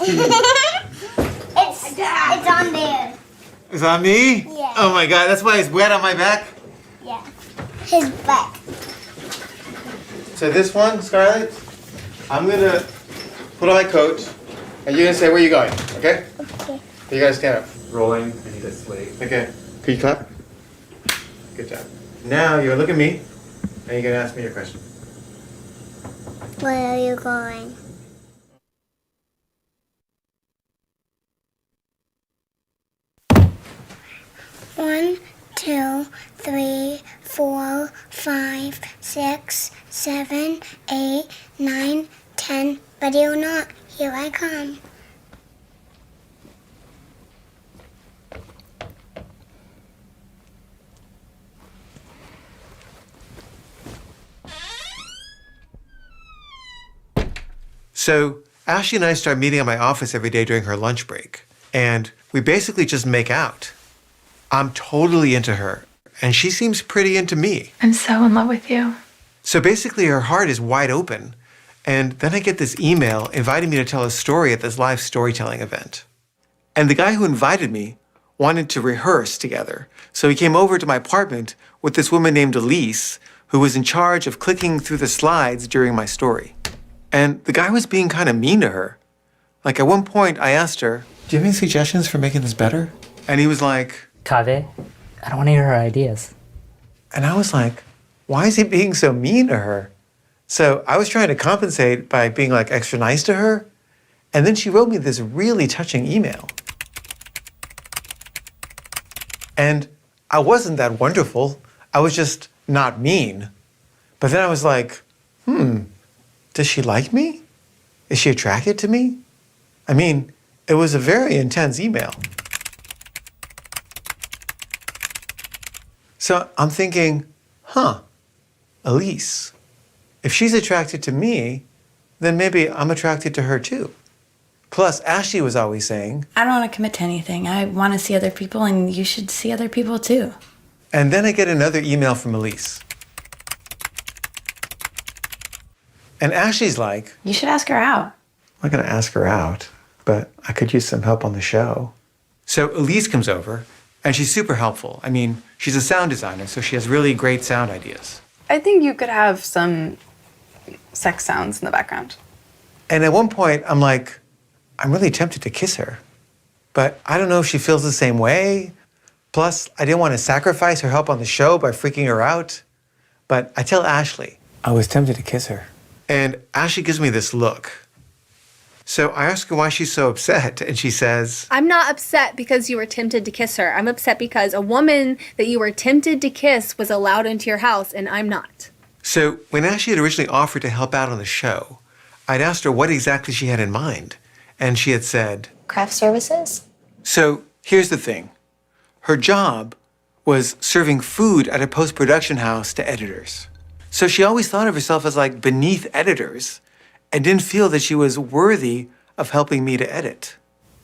It's on there. It's on me? Yeah. Oh my God, that's why it's wet on my back? Yeah. His back. So this one, Scarlett, I'm gonna put on my coat, and you're gonna say where you're going, okay? Okay. You gotta stand up. Rolling, I need a slate. Okay. Can you clap? Good job. Now you're gonna look at me, and you're gonna ask me your question. Where are you going? One, 2, 3, 4, 5, 6, 7, 8, 9, 10. But you're not. Here I come. So Ashley and I start meeting at my office every day during her lunch break, and we basically just make out. I'm totally into her, and she seems pretty into me. I'm so in love with you. So basically her heart is wide open, and then I get this email inviting me to tell a story at this live storytelling event. And the guy who invited me wanted to rehearse together, so he came over to my apartment with this woman named Elise, who was in charge of clicking through the slides during my story. And the guy was being kind of mean to her. Like at one point I asked her, "Do you have any suggestions for making this better?" And he was like, Kaveh, I don't want to hear her ideas. and I was like, why is he being so mean to her? So I was trying to compensate by being like extra nice to her. And then she wrote me this really touching email. And I wasn't that wonderful. I was just not mean. But then I was like, does she like me? Is she attracted to me? I mean, it was a very intense email. So I'm thinking, Elise, if she's attracted to me, then maybe I'm attracted to her too. Plus, Ashley was always saying, I don't want to commit to anything. I want to see other people, and you should see other people too. and then I get another email from Elise. And Ashley's like, You should ask her out. I'm not gonna ask her out, but I could use some help on the show. So Elise comes over, and she's super helpful. I mean, she's a sound designer, so she has really great sound ideas. I think you could have some sex sounds in the background. And at one point, I'm like, I'm really tempted to kiss her. But I don't know if she feels the same way. Plus, I didn't want to sacrifice her help on the show by freaking her out. But I tell Ashley, I was tempted to kiss her. And Ashley gives me this look. So I ask her why she's so upset, and she says, I'm not upset because you were tempted to kiss her. I'm upset because a woman that you were tempted to kiss was allowed into your house, and I'm not. So when Ashley had originally offered to help out on the show, I'd asked her what exactly she had in mind. And she had said, Craft services? So here's the thing. Her job was serving food at a post-production house to editors. So she always thought of herself as like beneath editors and didn't feel that she was worthy of helping me to edit.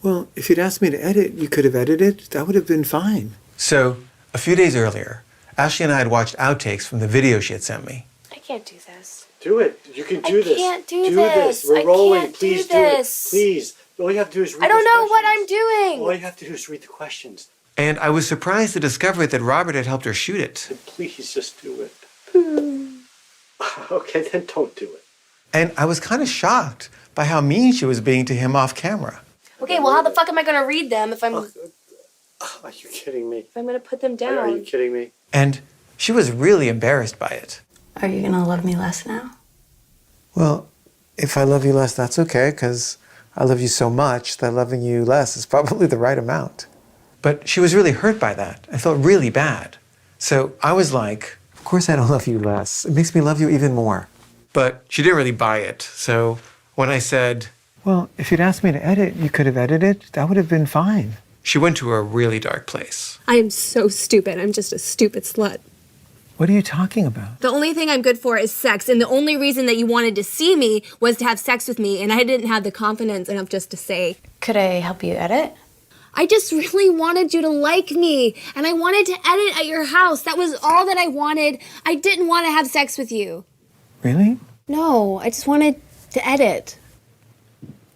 Well, if you'd asked me to edit, you could have edited. That would have been fine. So a few days earlier, Ashley and I had watched outtakes from the video she had sent me. I can't do this. Do it. You can do this. I can't do Do this. this. We're I rolling. can't Please do do this. it. Please. All you have to do is read I don't those know what questions. I'm doing. All you have to do is read the questions. And I was surprised to discover that Robert had helped her shoot it. Please just do it. Okay, then don't do it. And I was kind of shocked by how mean she was being to him off camera. Okay, well, how the fuck am I gonna read them if I'm Are you kidding me? gonna put them down? Are you kidding me? And she was really embarrassed by it. Are you going to love me less now? Well, if I love you less, that's okay, because I love you so much that loving you less is probably the right amount. But she was really hurt by that. I felt really bad. So I was like, of course I don't love you less. It makes me love you even more. But she didn't really buy it. So when I said, well, if you'd asked me to edit, you could have edited. That would have been fine. She went to a really dark place. I am so stupid. I'm just a stupid slut. What are you talking about? The only thing I'm good for is sex, and the only reason that you wanted to see me was to have sex with me, and I didn't have the confidence enough just to say. Could I help you edit? I just really wanted you to like me, and I wanted to edit at your house. That was all that I wanted. I didn't want to have sex with you. Really? No, I just wanted to edit.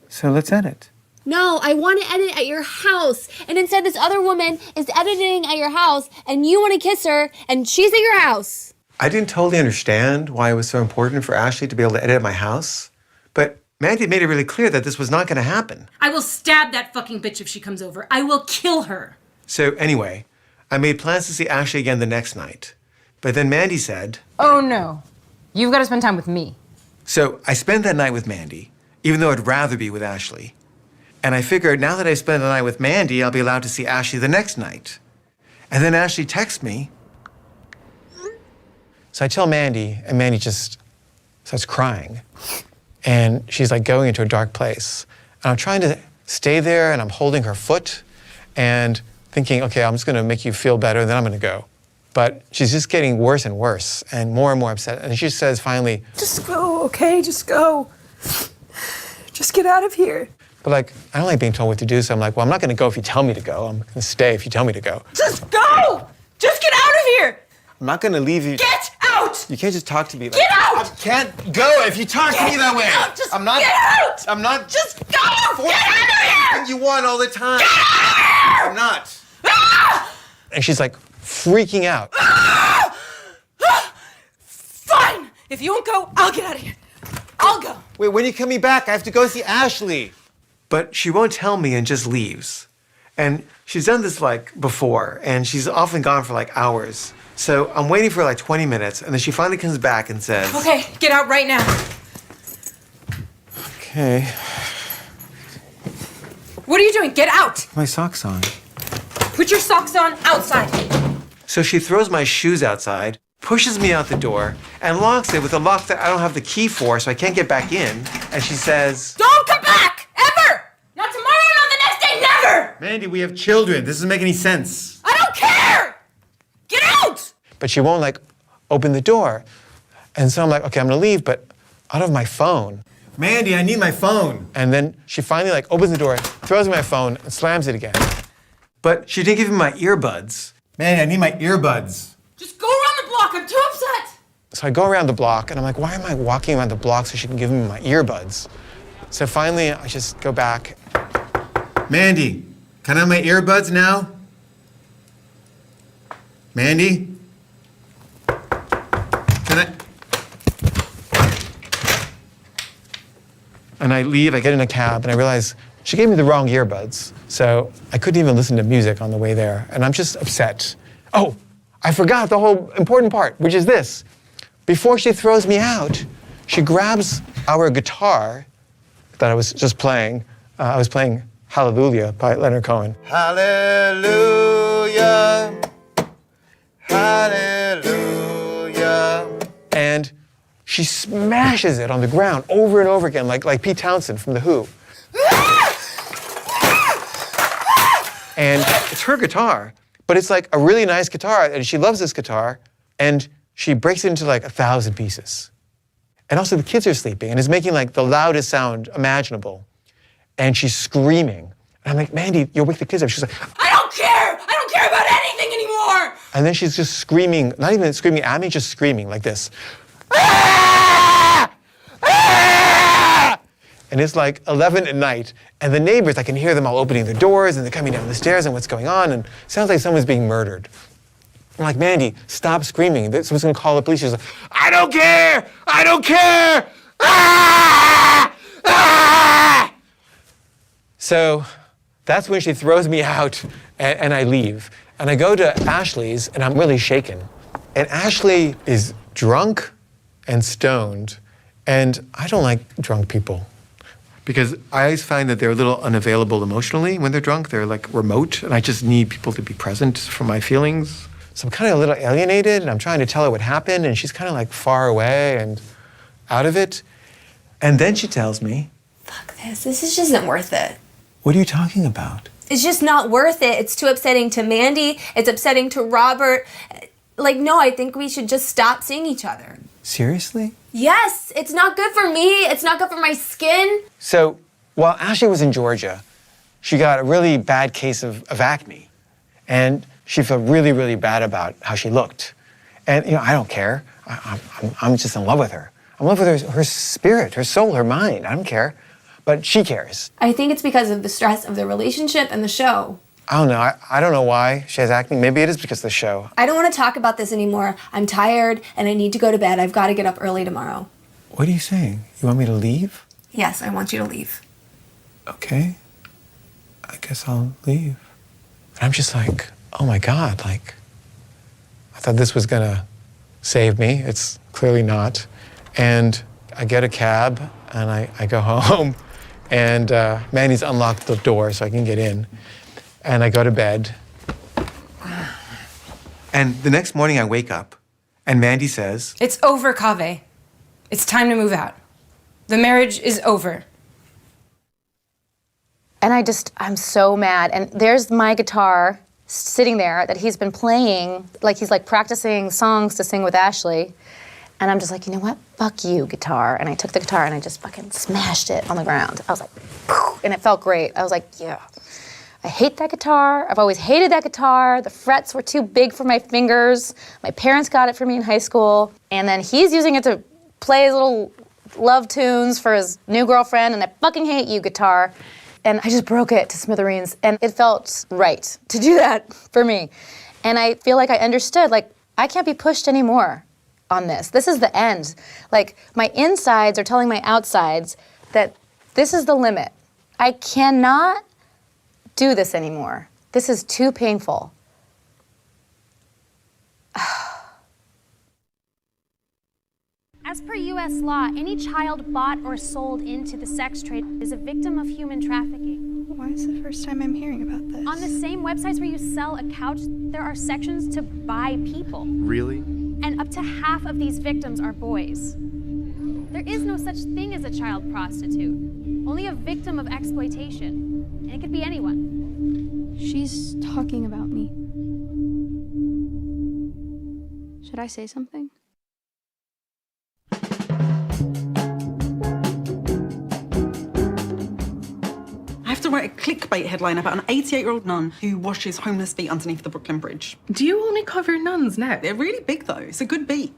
So let's edit. No, I want to edit at your house. And instead this other woman is editing at your house and you want to kiss her and she's at your house. I didn't totally understand why it was so important for Ashley to be able to edit at my house, but Mandy made it really clear that this was not going to happen. I will stab that fucking bitch if she comes over. I will kill her. So anyway, I made plans to see Ashley again the next night. But then Mandy said, "Oh no, you've got to spend time with me." So I spent that night with Mandy, even though I'd rather be with Ashley. And I figured now that I spent the night with Mandy, I'll be allowed to see Ashley the next night. And then Ashley texts me. So I tell Mandy, and Mandy just starts crying. And she's like going into a dark place. And I'm trying to stay there, and I'm holding her foot and thinking, okay, I'm just gonna make you feel better, and then I'm gonna go. But she's just getting worse and worse and more upset. And she says finally, Just go, okay? Just go. Just get out of here. but like, I don't like being told what to do, so I'm like, well, I'm not gonna go if you tell me to go. I'm gonna stay if you tell me to go. Just go! Just get out of here! I'm not gonna leave you. Get out! You can't just talk to me like Get out! I can't go if you talk to me that way. Out! Just I'm not. get out! I'm not. Just go! Get out of here! You want all the time. Get out of here! I'm not. Ah! And she's like freaking out. Ah! Ah! Fine! If you won't go, I'll get out of here. I'll go. Wait, when are you coming back? I have to go see Ashley. But she won't tell me and just leaves. And she's done this like before, and she's often gone for like hours. So I'm waiting for like 20 minutes, and then she finally comes back and says, Okay, get out right now. okay, What are you doing? Get out! my socks on. Put your socks on outside. So she throws my shoes outside, pushes me out the door, and locks it with a lock that I don't have the key for, so I can't get back in. And she says, Don't come back! Ever! Not tomorrow, not the next day, never! Mandy, we have children. This doesn't make any sense. I don't care! Get out! But she won't like open the door. And so I'm like, okay, I'm gonna leave, but I don't have my phone. Mandy, I need my phone. And then she finally like opens the door, throws me my phone, and slams it again. But she didn't give me my earbuds. Mandy, I need my earbuds. Just go around the block, I'm too upset! So I go around the block, and I'm like, why am I walking around the block so she can give me my earbuds? So finally, I just go back. Mandy, can I have my earbuds now? Mandy? Can I? And I leave, I get in a cab, and I realize she gave me the wrong earbuds. So I couldn't even listen to music on the way there, and I'm just upset. Oh, I forgot the whole important part, which is this. Before she throws me out, she grabs our guitar that I was just playing. I was playing Hallelujah by Leonard Cohen. Hallelujah, hallelujah. And she smashes it on the ground over and over again, like Pete Townsend from The Who. And it's her guitar, but it's like a really nice guitar, and she loves this guitar, and she breaks it into like 1,000 pieces. And also the kids are sleeping, and it's making like the loudest sound imaginable. And she's screaming. And I'm like, Mandy, you'll wake the kids up. She's like, I don't care! I don't care about anything anymore! and then she's just screaming, not even screaming at me, just screaming like this. Ah! Ah! And it's like 11 at night, and the neighbors, I can hear them all opening their doors, and they're coming down the stairs, and what's going on, and it sounds like someone's being murdered. I'm like, Mandy, stop screaming. Someone's gonna call the police. She's like, I don't care! I don't care! Ah! Ah! So that's when she throws me out, and I leave. And I go to Ashley's, and I'm really shaken. And Ashley is drunk and stoned, and I don't like drunk people. Because I always find that they're a little unavailable emotionally when they're drunk. They're like remote, and I just need people to be present for my feelings. So I'm kind of a little alienated, and I'm trying to tell her what happened, and she's kind of like far away and out of it. And then she tells me, Fuck this. This just isn't worth it. what are you talking about? It's just not worth it. It's too upsetting to Mandy. It's upsetting to Robert. Like, no, I think we should just stop seeing each other. Seriously? Yes, it's not good for me. It's not good for my skin. So while Ashley was in Georgia, she got a really bad case of acne. And she felt really, really bad about how she looked. And, I don't care. I'm just in love with her. I'm in love with her spirit, her soul, her mind. I don't care. but she cares. I think it's because of the stress of the relationship and the show. I don't know. I don't know why she has acne. Maybe it is because of the show. I don't want to talk about this anymore. I'm tired and I need to go to bed. I've got to get up early tomorrow. What are you saying? You want me to leave? Yes, I want you to leave. Okay. I guess I'll leave. And I'm just like, oh my God, like, I thought this was gonna save me. It's clearly not. And I get a cab and I go home and Mandy's unlocked the door so I can get in. And I go to bed. And the next morning I wake up and Mandy says, It's over, Kaveh. It's time to move out. The marriage is over. And I'm so mad. And there's my guitar sitting there that he's been playing, like he's like practicing songs to sing with Ashley. And I'm just like, you know what? Fuck you, guitar. And I took the guitar and I just fucking smashed it on the ground. I was like, poof, and it felt great. I was like, yeah. I hate that guitar. I've always hated that guitar. The frets were too big for my fingers. My parents got it for me in high school. And then he's using it to play his little love tunes for his new girlfriend. And I fucking hate you, guitar. And I just broke it to smithereens. And it felt right to do that for me. And I feel like I understood, like, I can't be pushed anymore on this. This is the end. Like, my insides are telling my outsides that this is the limit. I cannot do this anymore. This is too painful. As per U.S. law, any child bought or sold into the sex trade is a victim of human trafficking. Why is the first time I'm hearing about this? On the same websites where you sell a couch, there are sections to buy people. Really? And up to half of these victims are boys. There is no such thing as a child prostitute, only a victim of exploitation. And it could be anyone. She's talking about me. Should I say something? I have to write a clickbait headline about an 88-year-old nun who washes homeless feet underneath the Brooklyn Bridge. Do you only cover nuns now? They're really big, though. It's a good beat.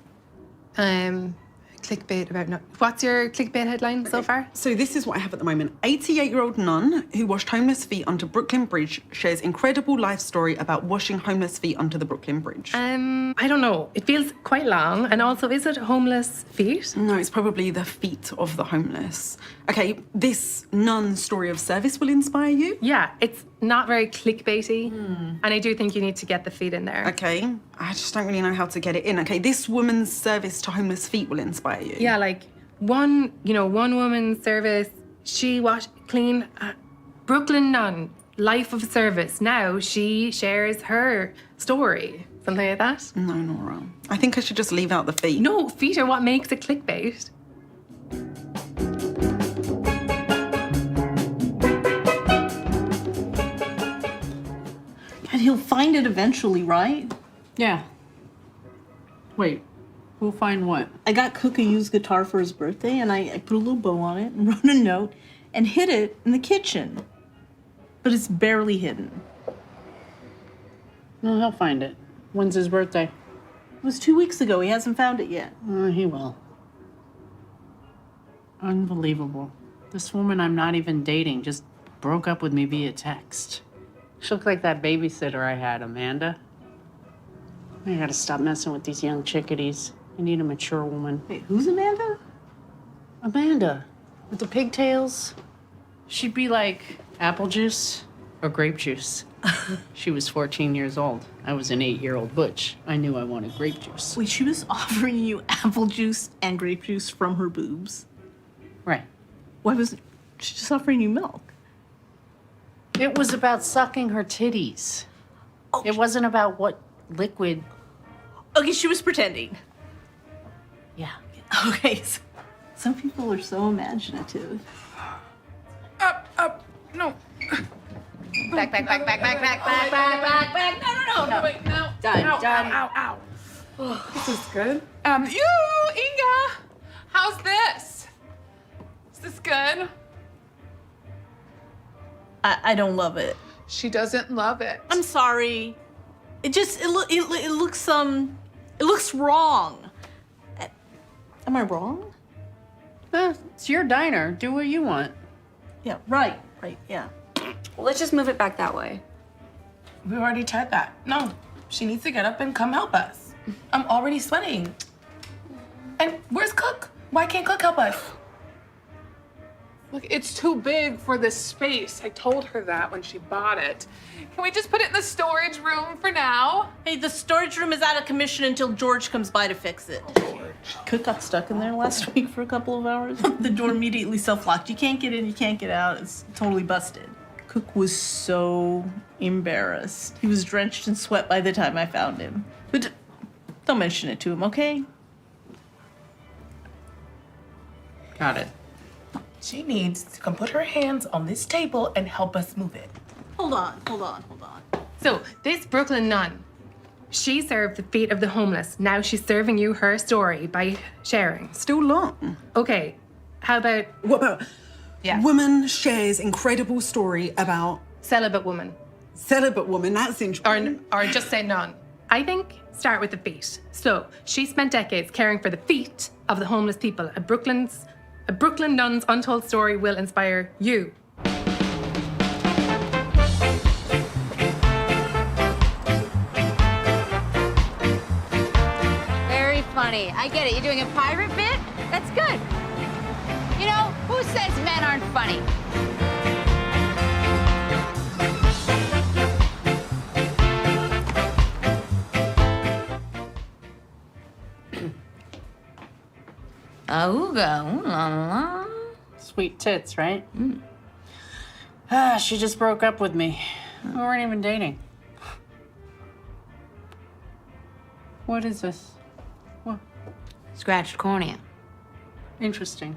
Clickbait about nuns. What's your clickbait headline so far? So this is what I have at the moment. 88-year-old nun who washed homeless feet onto Brooklyn Bridge shares incredible life story about washing homeless feet onto the Brooklyn Bridge. I don't know. It feels quite long. And also, is it homeless feet? No, it's probably the feet of the homeless. Okay, this nun's story of service will inspire you? Yeah, it's not very clickbaity. And I do think you need to get the feet in there. Okay, I just don't really know how to get it in. Okay, this woman's service to homeless feet will inspire you. Yeah, like one woman's service, she clean Brooklyn nun, life of service. Now she shares her story. Something like that? No, Nora. I think I should just leave out the feet. No, feet are what makes it clickbait. And he'll find it eventually, right? Yeah. Wait, who'll find what? I got Cook a used guitar for his birthday, and I put a little bow on it and wrote a note and hid it in the kitchen. But it's barely hidden. No, he'll find it. When's his birthday? It was 2 weeks ago. He hasn't found it yet. He will. Unbelievable. This woman I'm not even dating just broke up with me via text. She looked like that babysitter I had, Amanda. I gotta stop messing with these young chickadees. I need a mature woman. Wait, who's Amanda? Amanda, with the pigtails. She'd be like apple juice or grape juice. She was 14 years old. I was an 8-year-old butch. I knew I wanted grape juice. Wait, she was offering you apple juice and grape juice from her boobs? Right. Why wasn't she just offering you milk? It was about sucking her titties. Oh, it wasn't about what liquid. Okay, she was pretending. Yeah. Okay, so some people are so imaginative. Up, no. Back. No. Wait, no. Done. Ow. Oh, this is good. Inga, how's this? Is this good? I don't love it. She doesn't love it. I'm sorry. It looks wrong. Am I wrong? It's your diner. Do what you want. Yeah, right, yeah. Well, let's just move it back that way. We already tried that. No, she needs to get up and come help us. I'm already sweating. And where's Cook? Why can't Cook help us? Look, it's too big for this space. I told her that when she bought it. Can we just put it in the storage room for now? Hey, the storage room is out of commission until George comes by to fix it. Cook got stuck in there last week for a couple of hours. The door immediately self-locked. You can't get in, you can't get out. It's totally busted. Cook was so embarrassed. He was drenched in sweat by the time I found him. But don't mention it to him, okay? Got it. She needs to come put her hands on this table and help us move it. Hold on. So, this Brooklyn nun, she served the feet of the homeless. Now she's serving you her story by sharing. Still long. Okay, how about... What about... Yeah. Woman shares incredible story about... Celibate woman. Celibate woman, that's interesting. Or just say none. I think start with the feet. So, she spent decades caring for the feet of the homeless people. A Brooklyn nun's untold story will inspire you. Very funny. I get it. You're doing a pirate bit? That's good. You know, who says men aren't funny? Auga, ooh la la. Sweet tits, right? She just broke up with me. We weren't even dating. What is this? What? Scratched cornea. Interesting.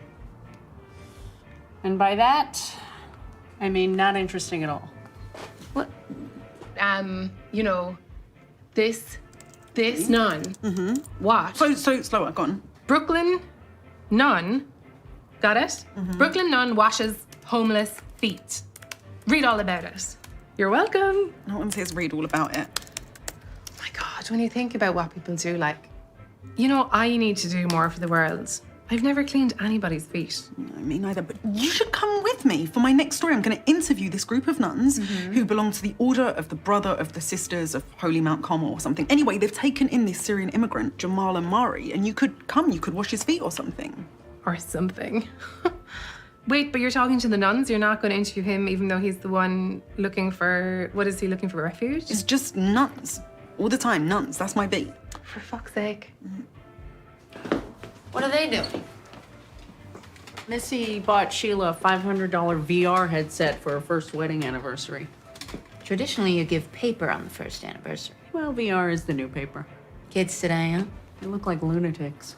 And by that, I mean not interesting at all. What? You know, this nun. What? So slower, go on. Brooklyn nun, got it? Brooklyn nun washes homeless feet. Read all about it. You're welcome. No one says read all about it. Oh my God, when you think about what people do, like, you know, I need to do more for the world. I've never cleaned anybody's feet. Me neither, but you should come with me for my next story. I'm going to interview this group of nuns who belong to the Order of the Brother of the Sisters of Holy Mount Carmel or something. Anyway, they've taken in this Syrian immigrant, Jamal Amari, and you could come, you could wash his feet or something. Or something. Wait, but you're talking to the nuns? You're not going to interview him even though he's the one looking for, what is he looking for, refuge? It's just nuns. All the time, nuns. That's my beat. For fuck's sake. What are they doing? Missy bought Sheila a $500 VR headset for her first wedding anniversary. Traditionally, you give paper on the first anniversary. Well, VR is the new paper. Kids today, huh? They look like lunatics.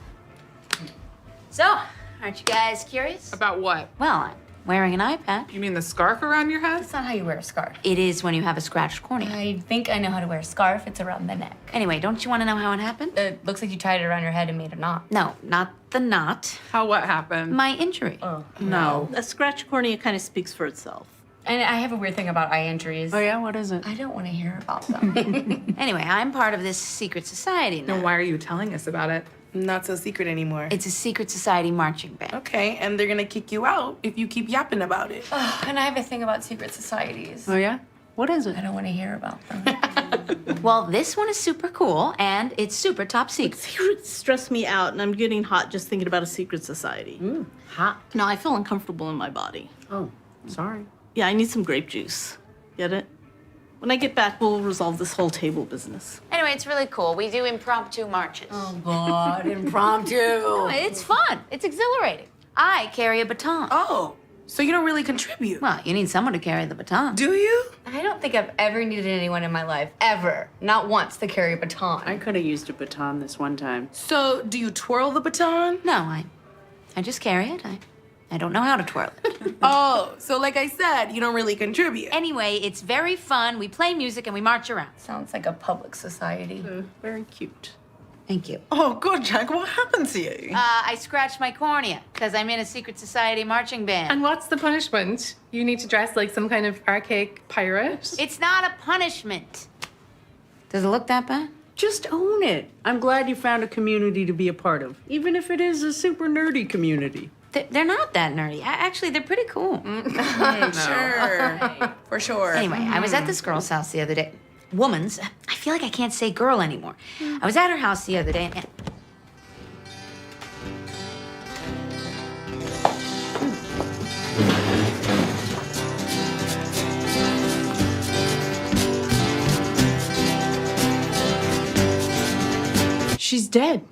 So, aren't you guys curious? About what? Well, I'm wearing an eye patch. You mean the scarf around your head? That's not how you wear a scarf. It is when you have a scratched cornea. I think I know how to wear a scarf. It's around the neck. Anyway, don't you want to know how it happened? It looks like you tied it around your head and made a knot. No, not the knot. How what happened? My injury. Oh. No. A scratch cornea kind of speaks for itself. And I have a weird thing about eye injuries. Oh yeah, what is it? I don't want to hear about them. Anyway, I'm part of this secret society now. Then why are you telling us about it? Not so secret anymore. It's a secret society marching band. Okay, and they're gonna kick you out if you keep yapping about it. And I have a thing about secret societies. Oh yeah? What is it? I don't want to hear about them. Well, this one is super cool, and it's super top secret. Secrets stress me out, and I'm getting hot just thinking about a secret society. Hot. No, I feel uncomfortable in my body. Oh, sorry. Yeah, I need some grape juice. Get it? When I get back, we'll resolve this whole table business. Anyway, it's really cool. We do impromptu marches. Oh, God, impromptu. No, it's fun. It's exhilarating. I carry a baton. Oh, so you don't really contribute? Well, you need someone to carry the baton. Do you? I don't think I've ever needed anyone in my life, ever. Not once to carry a baton. I could have used a baton this one time. So do you twirl the baton? No, I just carry it. I don't know how to twirl it. Oh, so like I said, you don't really contribute. Anyway, it's very fun. We play music and we march around. Sounds like a public society. Very cute. Thank you. Oh, God, Jack, what happened to you? I scratched my cornea because I'm in a secret society marching band. And what's the punishment? You need to dress like some kind of archaic pirate? It's not a punishment. Does it look that bad? Just own it. I'm glad you found a community to be a part of, even if it is a super nerdy community. They're not that nerdy. Actually, they're pretty cool. Sure. For sure. Anyway, I was at this girl's house the other day. Woman's. I feel like I can't say girl anymore. I was at her house the other day and... She's dead.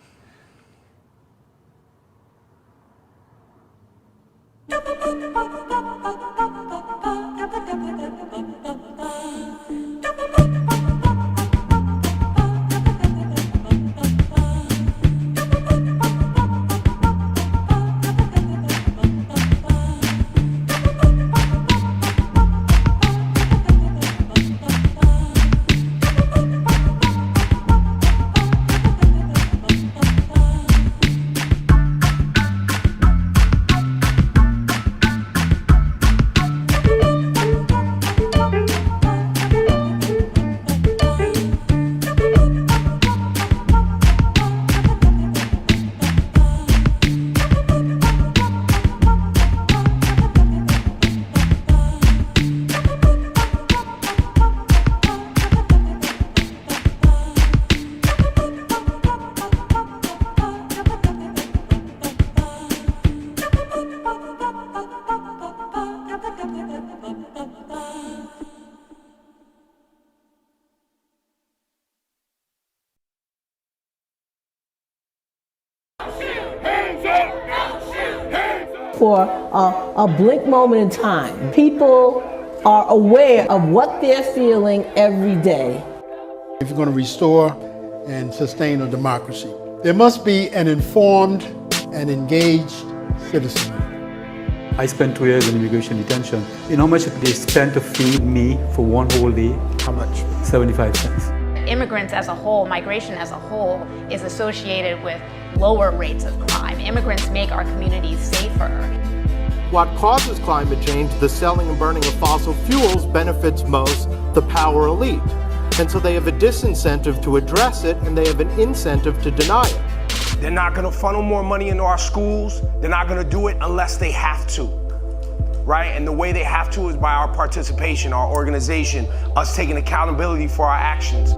For a blink moment in time, people are aware of what they're feeling every day. If you're going to restore and sustain a democracy, there must be an informed and engaged citizenry. I spent 2 years in immigration detention. You know how much they spent to feed me for one whole day? How much? 75 cents. Immigrants as a whole, migration as a whole, is associated with lower rates of crime. Immigrants make our communities safer. What causes climate change, the selling and burning of fossil fuels, benefits most the power elite. And so they have a disincentive to address it, and they have an incentive to deny it. They're not going to funnel more money into our schools. They're not going to do it unless they have to, right? And the way they have to is by our participation, our organization, us taking accountability for our actions.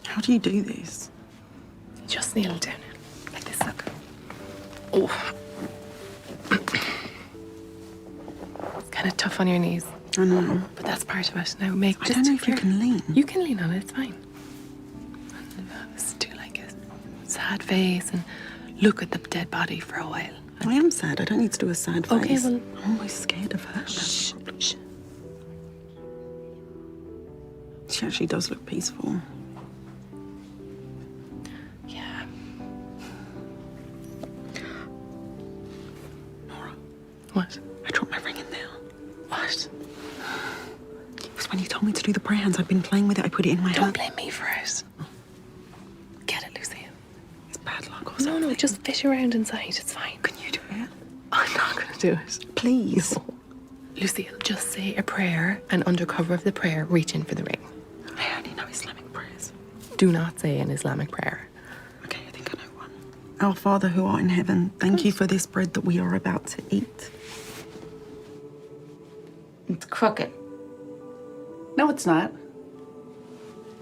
How do you do this? Just kneel down like this, look. Oh. It's kind of tough on your knees. I know. But that's part of it. Now make I don't know if you can lean. You can lean on it, it's fine. Just do like a sad face and look at the dead body for a while. I am sad. I don't need to do a sad face. Okay, well... I'm always scared of her. Shh. Shh. She actually does look peaceful. Yeah. Nora. What? I dropped my ring in there. What? It was when you told me to do the prayer hands. I'd been playing with it. I put it in my hand. Don't blame me for it. Get it, Lucy. It's bad luck or something. No, just fish around inside. It's fine. Can you do it? I'm not going to do it. Please. No. Lucille, just say a prayer and under cover of the prayer, reach in for the ring. I only know Islamic prayers. Do not say an Islamic prayer. Okay, I think I know one. Our Father who art in heaven, thank you for this bread that we are about to eat. It's crooked. No, it's not.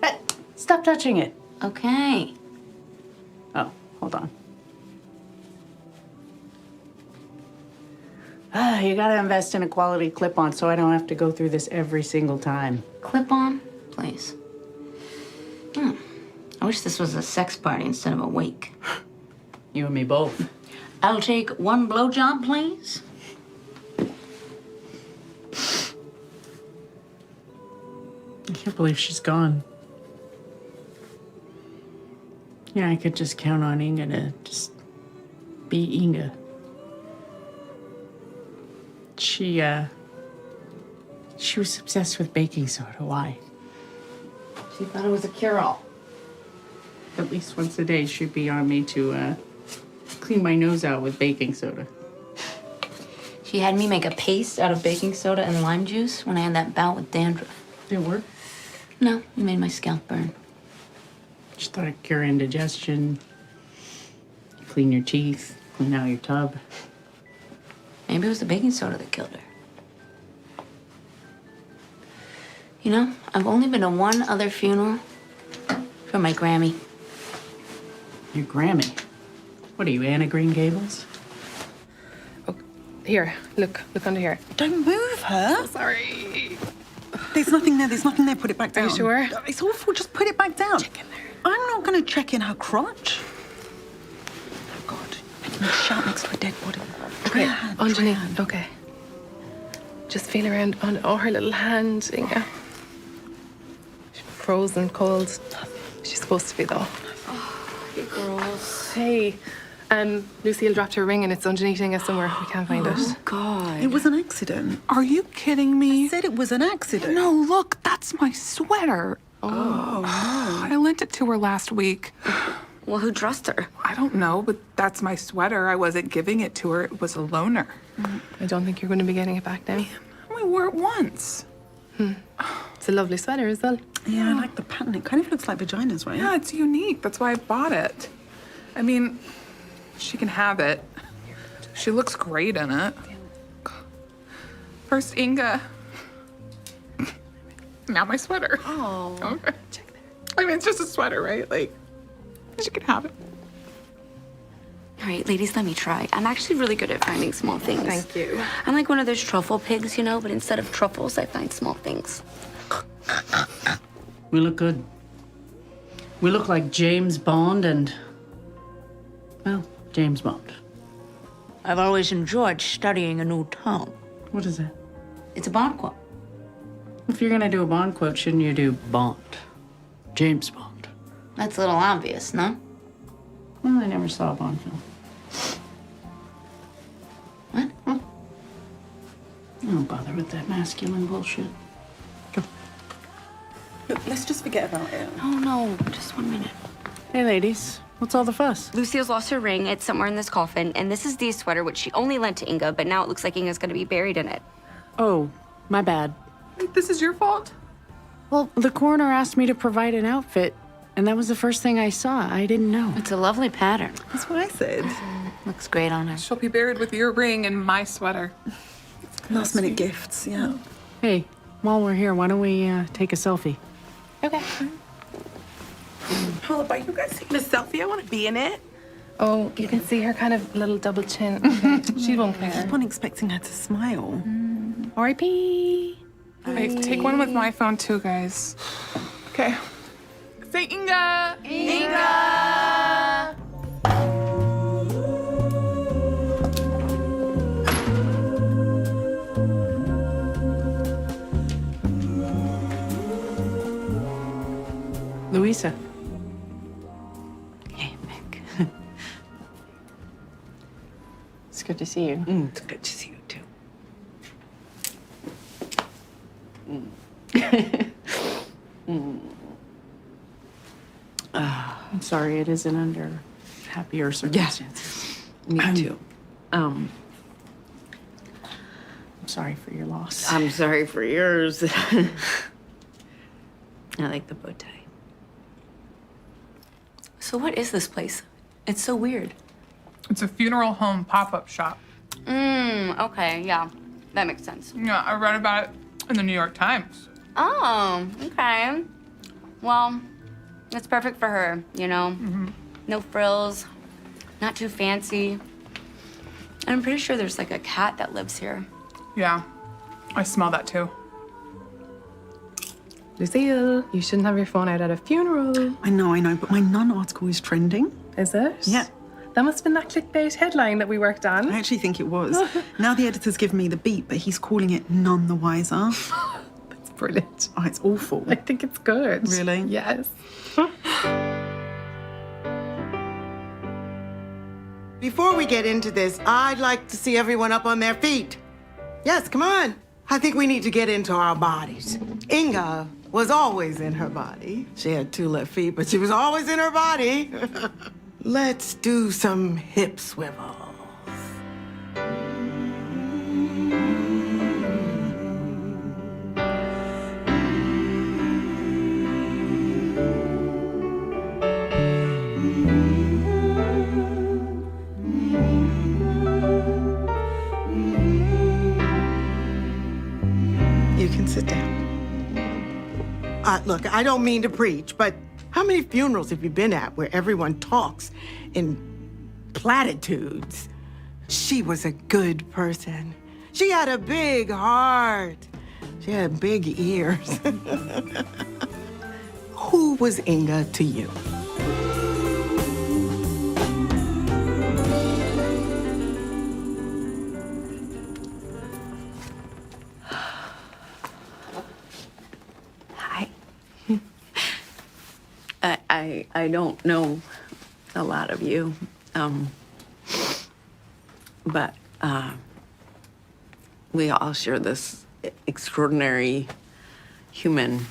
Hey, stop touching it. Okay. Oh, hold on. You gotta invest in a quality clip-on so I don't have to go through this every single time. Clip-on, please. I wish this was a sex party instead of a wake. You and me both. I'll take one blowjob, please. I can't believe she's gone. Yeah, I could just count on Inga to just be Inga. She was obsessed with baking soda. Why? She thought it was a cure-all. at least once a day should be on me to clean my nose out with baking soda. She had me make a paste out of baking soda and lime juice when I had that bout with dandruff. Did it work? No, it made my scalp burn. Just thought it'd cure indigestion, clean your teeth, clean out your tub. Maybe it was the baking soda that killed her. You know, I've only been to one other funeral for my Grammy. Your Grammy? What are you, Anna Green Gables? Here, look under here. Don't move her. Sorry. There's nothing there. There's nothing there. Put it back down. Are you sure? It's awful. Just put it back down. Check in there. I'm not going to check in her crotch. Oh, God. Making me shout next to a dead body. Okay, underneath. Okay. Just feel around on her little hand, Inga. She's frozen, cold. She's supposed to be, though. Oh, you girls. Hey, Lucille dropped her ring and it's underneath Inga somewhere. We can't find it. Oh, God. It was an accident. Are you kidding me? I said it was an accident. No, look, that's my sweater. Oh, no. I lent it to her last week. Well, who dressed her? I don't know, but that's my sweater. I wasn't giving it to her. It was a loaner. I don't think you're going to be getting it back now. We wore it once. It's a lovely sweater as well. Yeah, I like the pattern. It kind of looks like vaginas, right? Yeah, it's unique. That's why I bought it. I mean, she can have it. She looks great in it. First Inga. Now my sweater. Oh. Okay. I mean, it's just a sweater, right? Like, she can have it. All right, ladies, let me try. I'm actually really good at finding small things. Thank you. I'm like one of those truffle pigs, you know, but instead of truffles, I find small things. We look good. We look like James Bond and, well, James Bond. I've always enjoyed studying a new tongue. What is that? It's a Bond quote. If you're gonna do a Bond quote, shouldn't you do Bond? James Bond. That's a little obvious, no? Well, I never saw a Bond film. What? Don't bother with that masculine bullshit. Look, let's just forget about it. Oh, no, just 1 minute. Hey, ladies, what's all the fuss? Lucille's lost her ring. It's somewhere in this coffin. And this is Dee's sweater, which she only lent to Inga, but now it looks like Inga's gonna be buried in it. Oh, my bad. This is your fault? Well, the coroner asked me to provide an outfit, and that was the first thing I saw. I didn't know. It's a lovely pattern. That's what I said. Looks great on her. She'll be buried with your ring and my sweater. Last minute gifts, yeah. Hey, while we're here, why don't we take a selfie? Okay. Hold up, are you guys taking a selfie? I want to be in it. Oh, you can see her kind of little double chin. She won't care. I keep on expecting her to smile. R.I.P. Wait, take one with my phone too, guys. Okay. Say Inga! Inga! Louisa. Hey, Mick. It's good to see you. It's good to see you too. I'm sorry it isn't under happier circumstances. Me too. I'm sorry for your loss. I'm sorry for yours. I like the bow tie. So what is this place? It's so weird. It's a funeral home pop-up shop. Okay, yeah. That makes sense. Yeah, I read about it in the New York Times. Oh, okay. Well, it's perfect for her, you know? No frills, not too fancy. And I'm pretty sure there's like a cat that lives here. Yeah, I smell that too. Lucille, you shouldn't have your phone out at a funeral. I know, but my nun article is trending. Is it? Yeah. That must have been that clickbait headline that we worked on. I actually think it was. Now the editor's given me the beat, but he's calling it none the wiser. That's brilliant. Oh, it's awful. I think it's good. Really? Yes. Before we get into this, I'd like to see everyone up on their feet. Yes, come on. I think we need to get into our bodies. Inga, was always in her body. She had 2 left feet, but she was always in her body. Let's do some hip swivels. You can sit down. Look, I don't mean to preach, but how many funerals have you been at where everyone talks in platitudes? She was a good person. She had a big heart. She had big ears. Who was Inga to you? I don't know a lot of you, but we all share this extraordinary human.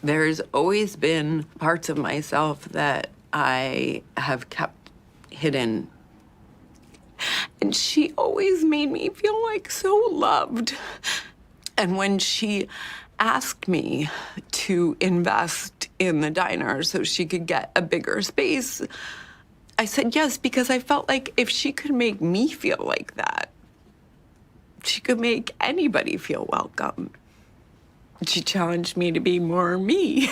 There's always been parts of myself that I have kept hidden. And she always made me feel like so loved. And when she asked me to invest in the diner so she could get a bigger space, I said yes, because I felt like if she could make me feel like that, she could make anybody feel welcome. She challenged me to be more me.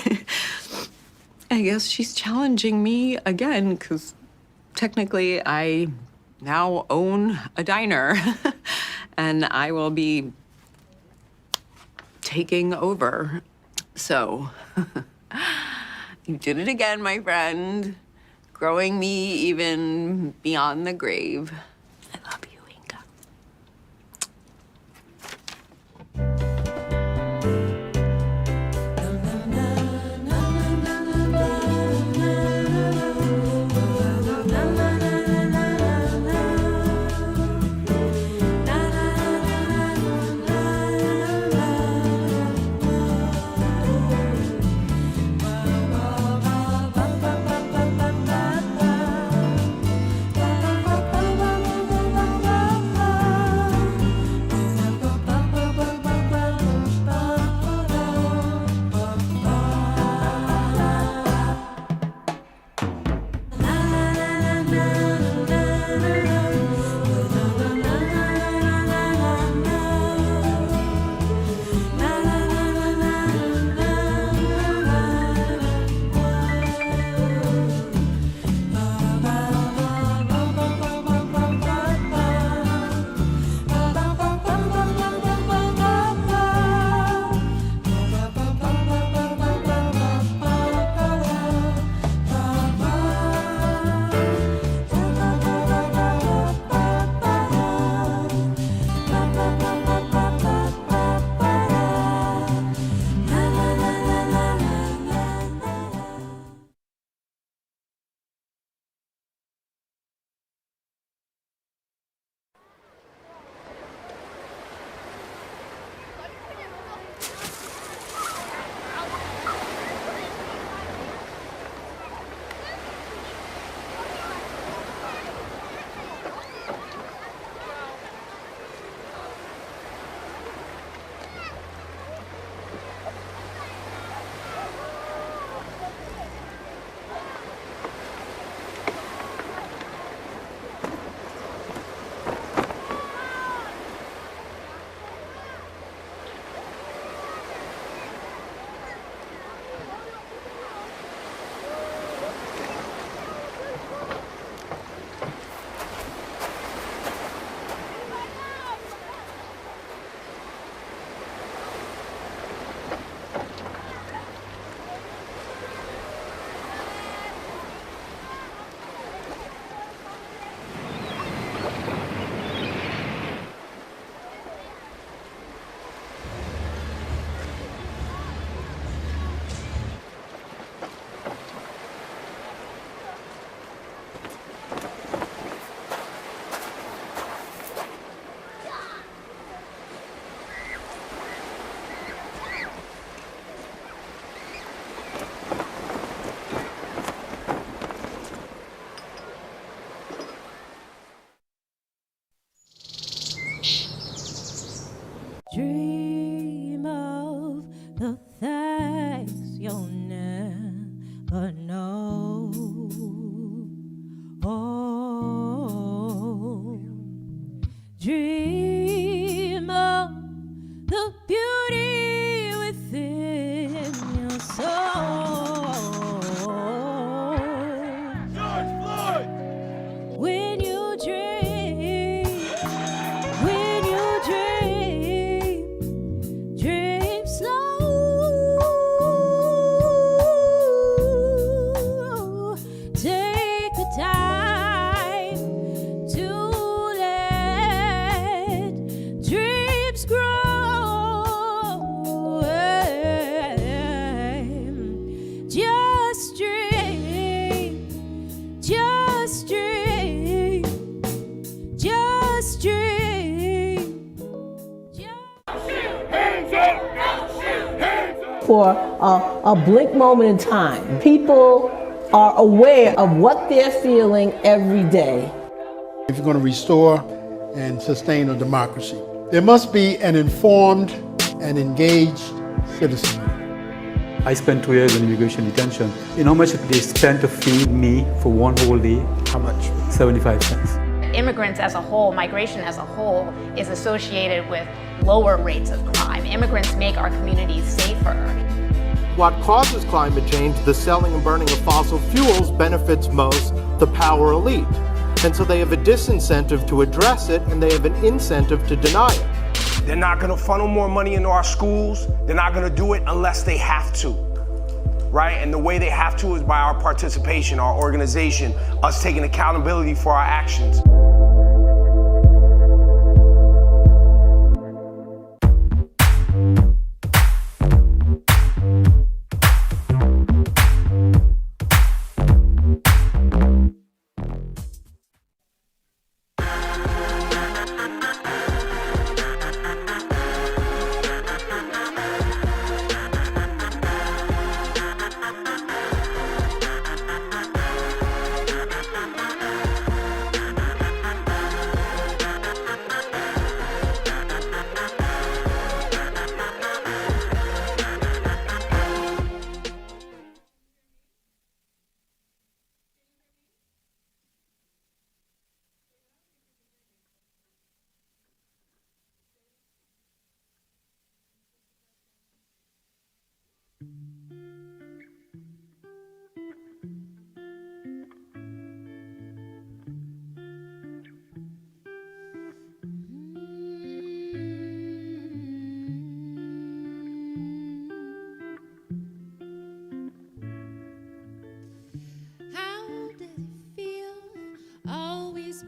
I guess she's challenging me again, because technically I now own a diner and I will be taking over. So you did it again, my friend. Growing me even beyond the grave. I love you, Inga. the things you'll never know. Oh, dream of the beauty within your soul. George Floyd! When you dream, dream slow. Take the time to let dreams grow. Just dream, just dream, just dream. For a blink moment in time, people are aware of what they're feeling every day. If you're going to restore and sustain a democracy, there must be an informed and engaged citizenry. I spent 2 years in immigration detention. You know how much they spent to feed me for one whole day? How much? 75 cents. Immigrants as a whole, migration as a whole, is associated with lower rates of crime. Immigrants make our communities safer. What causes climate change, the selling and burning of fossil fuels, benefits most the power elite. And so they have a disincentive to address it, and they have an incentive to deny it. They're not gonna funnel more money into our schools. They're not gonna do it unless they have to, right? And the way they have to is by our participation, our organization, us taking accountability for our actions.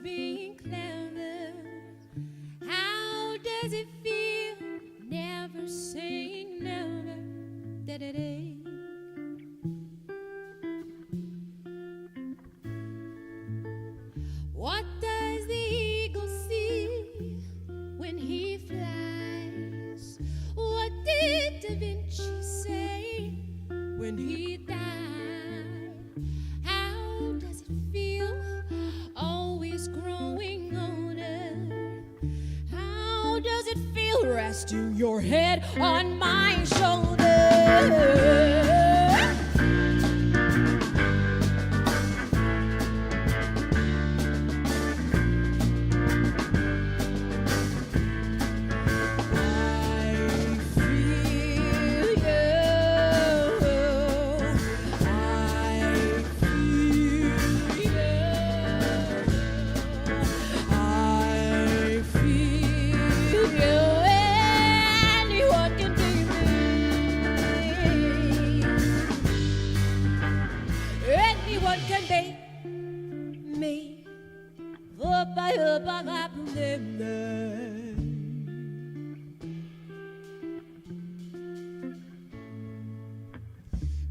Being clever, how does it feel? Never saying never. Da-da-da. What does the eagle see when he flies? What did Da Vinci say when he died? How does it feel? Always growing older. How does it feel resting your head on my shoulder?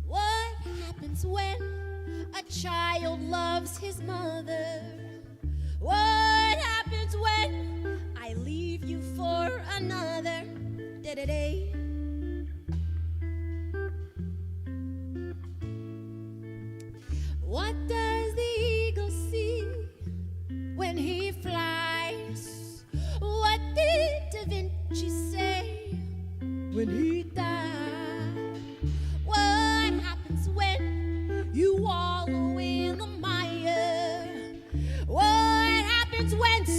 What happens when a child loves his mother? What happens when I leave you for another? Da-da-day. What does the eagle see when he flies? What did Da Vinci say when he died?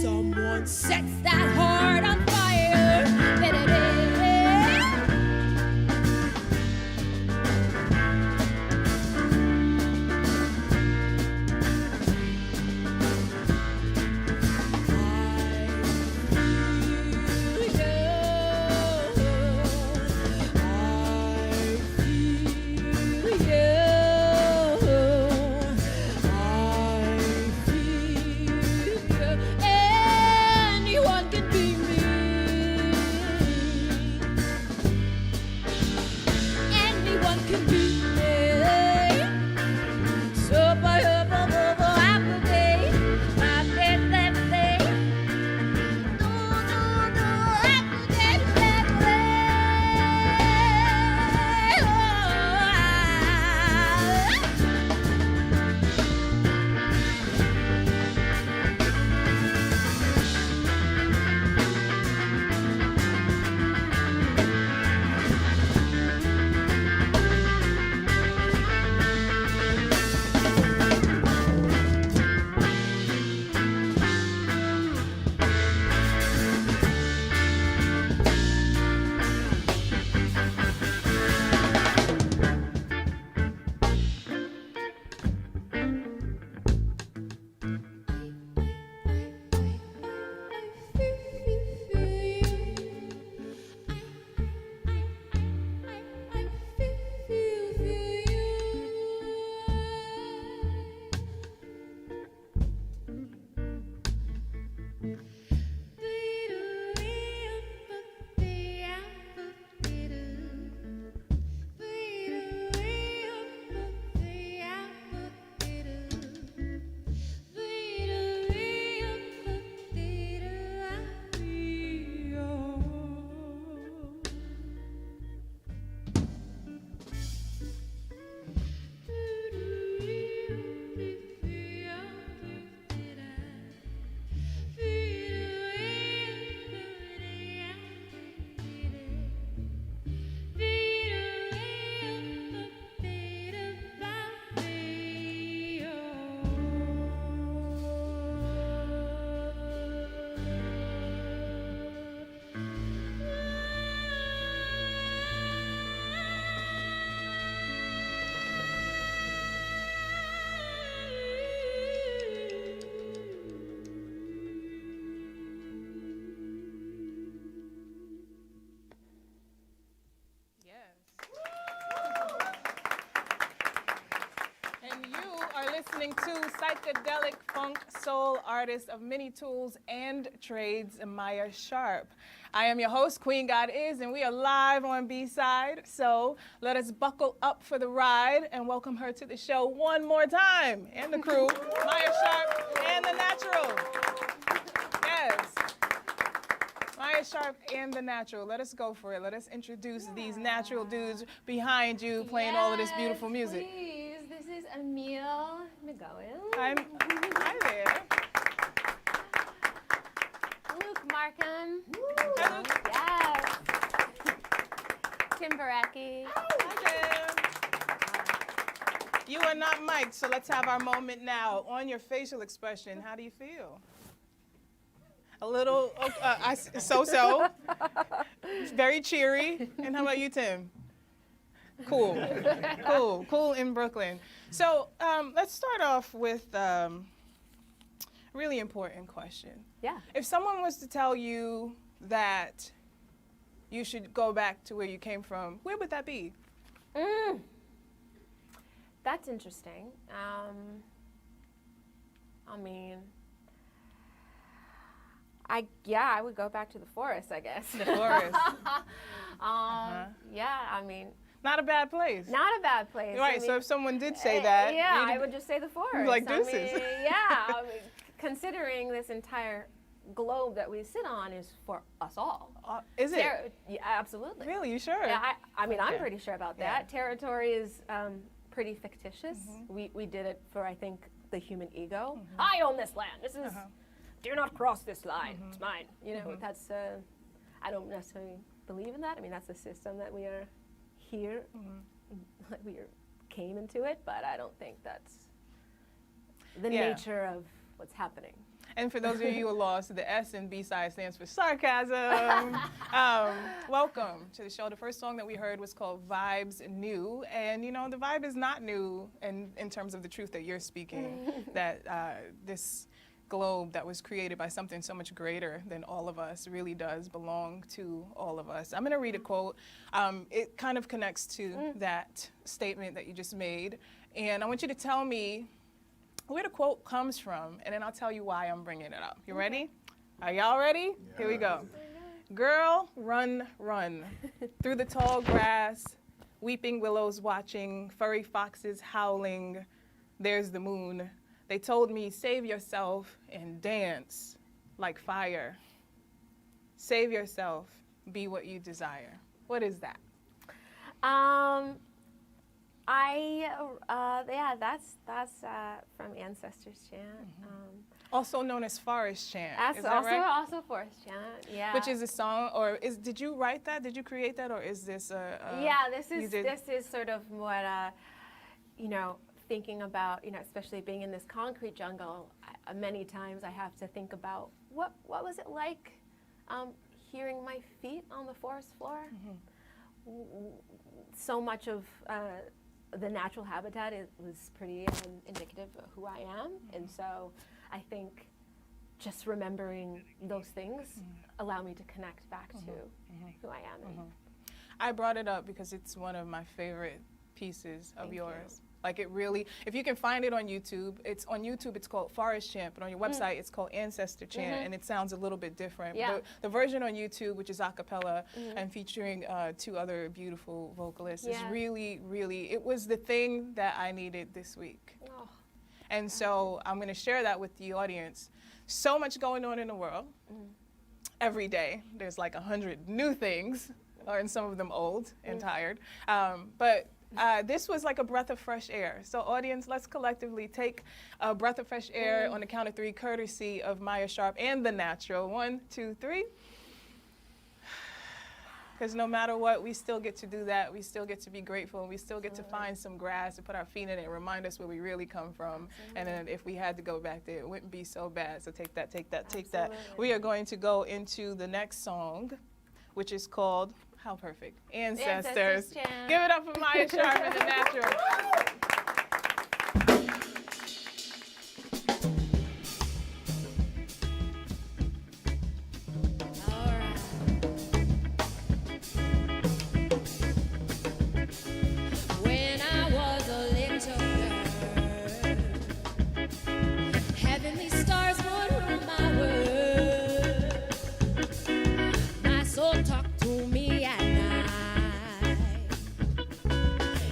Someone sets that heart on fire. Anyone can be me. Anyone can be me. Super, happy day. Happy day. And you are listening to psychedelic funk soul artist of many tools and trades, Maya Sharp. I am your host, Queen God Is, and we are live on B-Side. So let us buckle up for the ride and welcome her to the show one more time. And the crew, Maya Sharp and The Natural. Yes. Maya Sharp and The Natural. Let us go for it. Let us introduce these natural dudes behind you playing all of this beautiful music. Please. This is Emil McGowan. Hi there. Luke Markham. Hi, Luke. Yes. Tim Barecki. You are not mic'd, so let's have our moment now. On your facial expression, how do you feel? A little, so-so. Very cheery. And how about you, Tim? Cool. Cool in Brooklyn. So let's start off with a really important question. Yeah. If someone was to tell you that you should go back to where you came from, where would that be? That's interesting. I mean, I would go back to the forest, I guess. The forest. Yeah, I mean. Not a bad place. Not a bad place. Right, I mean, so if someone did say that. Yeah, I would just say the forest. Like deuces. I mean, considering this entire globe that we sit on is for us all. Is it? Yeah, absolutely. Really, you sure? Yeah, I mean, I'm Okay. pretty sure about Yeah. that. Territory is pretty fictitious. We did it for, I think, the human ego. I own this land. This is, do not cross this line. It's mine. You know, that's, I don't necessarily believe in that. I mean, that's the system that we are here. We came into it, but I don't think that's the nature of what's happening. And for those of you who are lost, the S in B-side stands for sarcasm. Welcome to the show. The first song that we heard was called Vibes New. And, you know, the vibe is not new in terms of the truth that you're speaking, that this globe that was created by something so much greater than all of us really does belong to all of us. I'm going to read a quote. It kind of connects to that statement that you just made. And I want you to tell me where the quote comes from, and then I'll tell you why I'm bringing it up. You ready? Are y'all ready? Yeah. Here we go. Girl, run, run, through the tall grass, weeping willows watching, furry foxes howling, there's the moon. They told me, save yourself and dance like fire. Save yourself, be what you desire. What is that? Yeah, that's from Ancestors Chant. Also known as Forest Chant. Is that also, right? also Forest Chant, yeah. Which is a song, or did you write that? Did you create that, or is this yeah, this is sort of what, you know, thinking about, you know, especially being in this concrete jungle, many times I have to think about what was it like hearing my feet on the forest floor? So much of the natural habitat was pretty indicative of who I am, and so I think just remembering those things allow me to connect back to who I am. I brought it up because it's one of my favorite pieces of yours. Like it really, if you can find it on YouTube, it's called Forest Chant, but on your website it's called Ancestor Chant, and it sounds a little bit different. Yeah. But the version on YouTube, which is a cappella and featuring 2 other beautiful vocalists, is really, really, it was the thing that I needed this week. Oh. And so I'm gonna share that with the audience. So much going on in the world. Every day, there's like 100 new things, and some of them old and tired. But this was like a breath of fresh air. So audience, let's collectively take a breath of fresh air on the count of 3, courtesy of Maya Sharp and The Natural. 1, 2, 3. Because no matter what, we still get to do that. We still get to be grateful, and we still get to find some grass to put our feet in it and remind us where we really come from. And then if we had to go back there, it wouldn't be so bad. So take that, take that, take that. We are going to go into the next song, which is called, how perfect, Ancestors. Give it up for Maya Sharp and The Natural. When I was a little girl, heavenly stars would rule my world. My soul talked to me at night.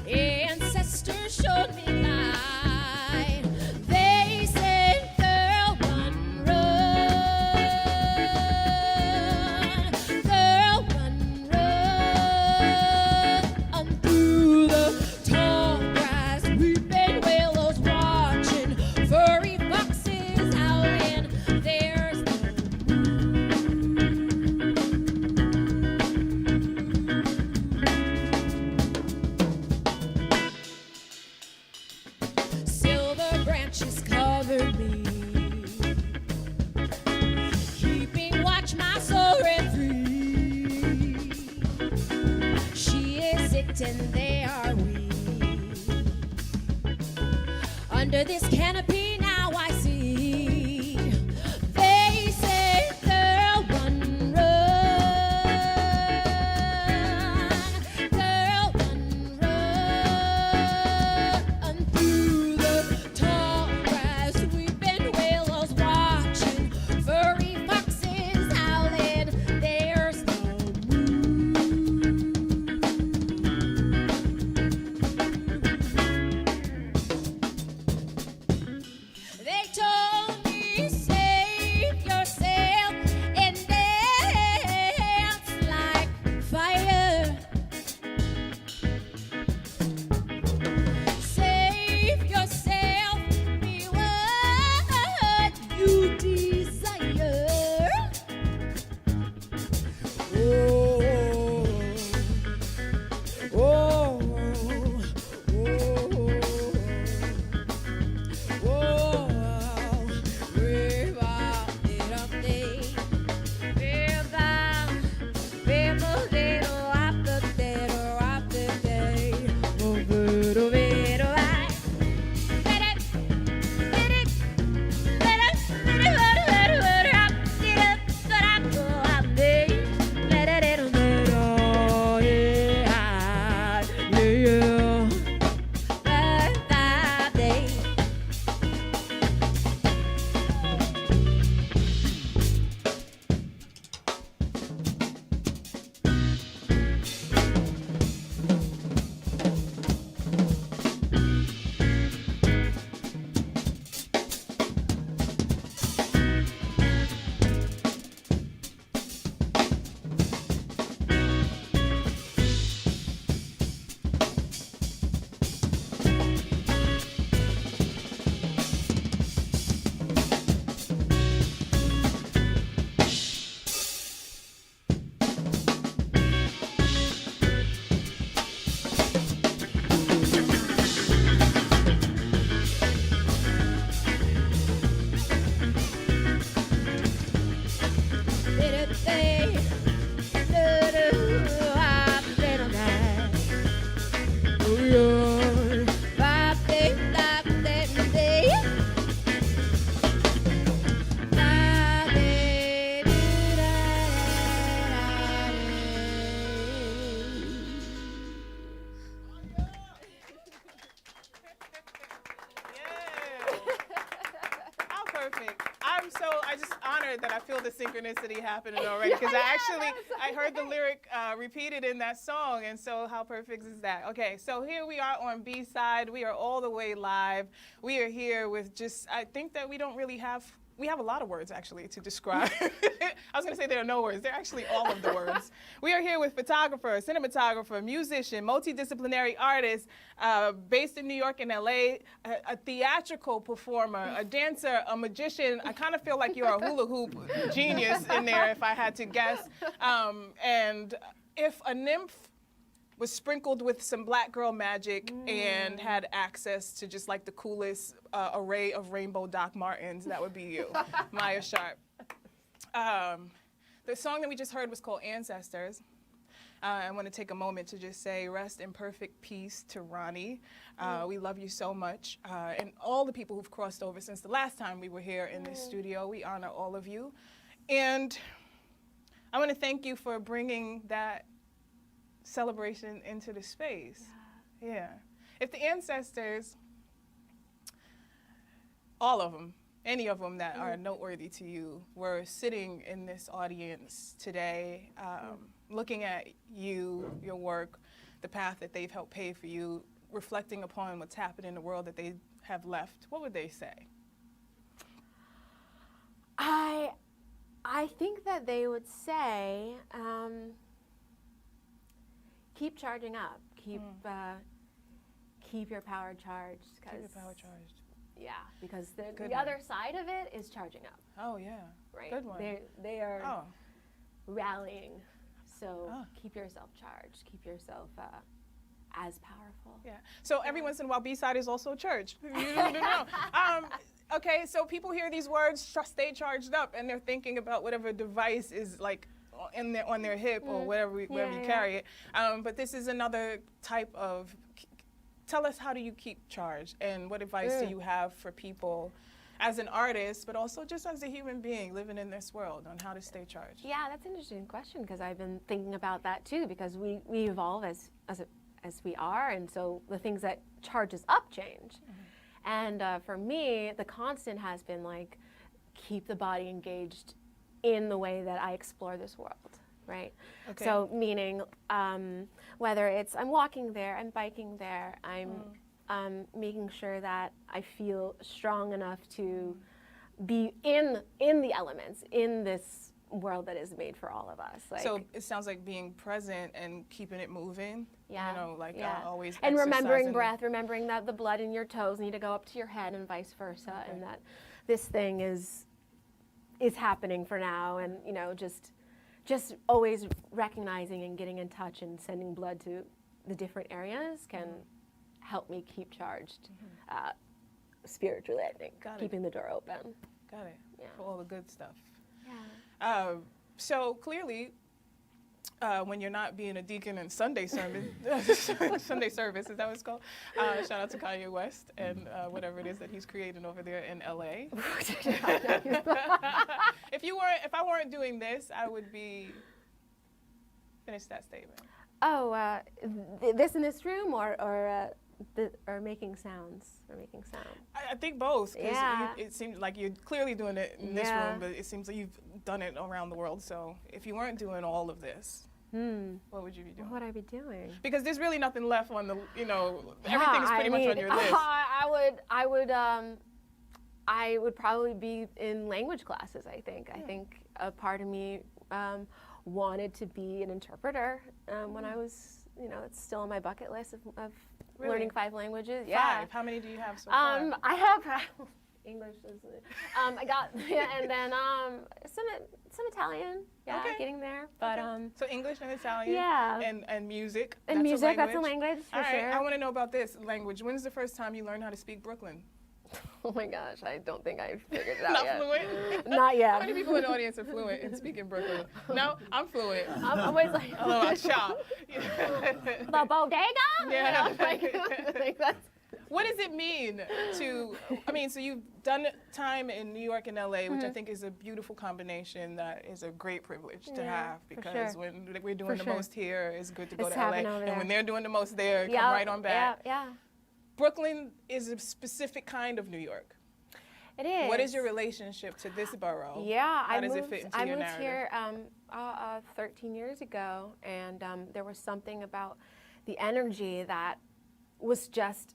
Ancestors showed me light. They said, girl, run, run. Girl, run, run. Through the tall grass, weeping willows watching, furry foxes howling. There's the silver branches covered me, keeping watch, my soul ran free. She is it and they are we. Under this canopy now I see. They say, girl, run, run. Girl, run, run. Through the tall grass, weeping willows watching, furry foxes howling. There's no They told me, save yourself and dance like fire. Save yourself, be what you desire. Oh, oh, oh. How perfect. I just honored that I feel the synchronicity happening already because I heard the lyric repeated in that song, and so how perfect is that? Okay, so here we are on B-side. We are all the way live. We are here with I think that we have a lot of words actually to describe. I was gonna say there are no words. They're actually all of the words. We are here with photographer, cinematographer, musician, multidisciplinary artist, based in New York and LA, a theatrical performer, a dancer, a magician. I kind of feel like you're a hula hoop genius in there if I had to guess. And if a nymph was sprinkled with some black girl magic and had access to just like the coolest array of rainbow Doc Martens, that would be you, Maya Sharp. The song that we just heard was called Ancestors. I want to take a moment to just say rest in perfect peace to Ronnie. We love you so much. And all the people who've crossed over since the last time we were here in this studio, we honor all of you. And I want to thank you for bringing that celebration into the space. Yeah. If the ancestors, all of them, any of them that are noteworthy to you, were sitting in this audience today, looking at you, your work, the path that they've helped pave for you, reflecting upon what's happened in the world that they have left, what would they say? I think that they would say, keep charging up. Keep your power charged. Keep your power charged. Yeah, because the other side of it is charging up. Oh yeah, right. Good one. They are rallying. So keep yourself charged. Keep yourself as powerful. Yeah. So every once in a while, B-side is also church. You need to know. Okay, so people hear these words, stay charged up, and they're thinking about whatever device is like on their hip or wherever you carry it. But this is another type of. Tell us, how do you keep charged, and what advice do you have for people as an artist, but also just as a human being living in this world, on how to stay charged? Yeah, that's an interesting question, because I've been thinking about that too, because we evolve as we are, and so the things that charge us up change. And for me, the constant has been like, keep the body engaged in the way that I explore this world. Right. Okay. So meaning whether it's I'm walking there, I'm biking there, I'm making sure that I feel strong enough to be in the elements, in this world that is made for all of us. Like, so it sounds like being present and keeping it moving. Yeah. You know, like always. And remembering breath, remembering that the blood in your toes need to go up to your head and vice versa, and that this thing is happening for now, and you know, just always recognizing and getting in touch and sending blood to the different areas can help me keep charged spiritually, I think. Keeping the door open. Got it. Yeah. For all the good stuff. Yeah. So clearly, when you're not being a deacon in Sunday sermon, Sunday service, is that what it's called? Shout out to Kanye West and whatever it is that he's creating over there in LA. If I weren't doing this, I would be. Finish that statement. Oh, this in this room, or making sounds, or making sound. I think both. Yeah. It seems like you're clearly doing it in this room, but it seems like you've done it around the world. So if you weren't doing all of this, what would you be doing? What would I be doing? Because there's really nothing left on the, everything is pretty much on your list. I would probably be in language classes, I think. I think a part of me wanted to be an interpreter when I was, it's still on my bucket list of Really? learning 5 languages. 5? Yeah. How many do you have so far? I have English. I got, and then some Italian. Yeah, getting there. But so English and Italian. Yeah. And music. And music, that's a language for All right, sure. I want to know about this language. When's the first time you learned how to speak Brooklyn? Oh my gosh, I don't think I figured it out Not yet. fluent? Not yet. How many people in the audience are fluent in speaking Brooklyn? No, I'm fluent. I'm always like, I love our shop. the bodega? Yeah. Like that's. What does it mean to, I mean, so you've done time in New York and LA, which I think is a beautiful combination that is a great privilege to have, for because sure. when we're doing For the sure. most here, it's good to go It's to LA. happening over And there. when they're doing the most there, come Yeah, right on back. Yeah. Brooklyn is a specific kind of New York. It is. What is your relationship to this borough? Yeah, How does it fit into I your moved narrative? here 13 years ago, and there was something about the energy that was just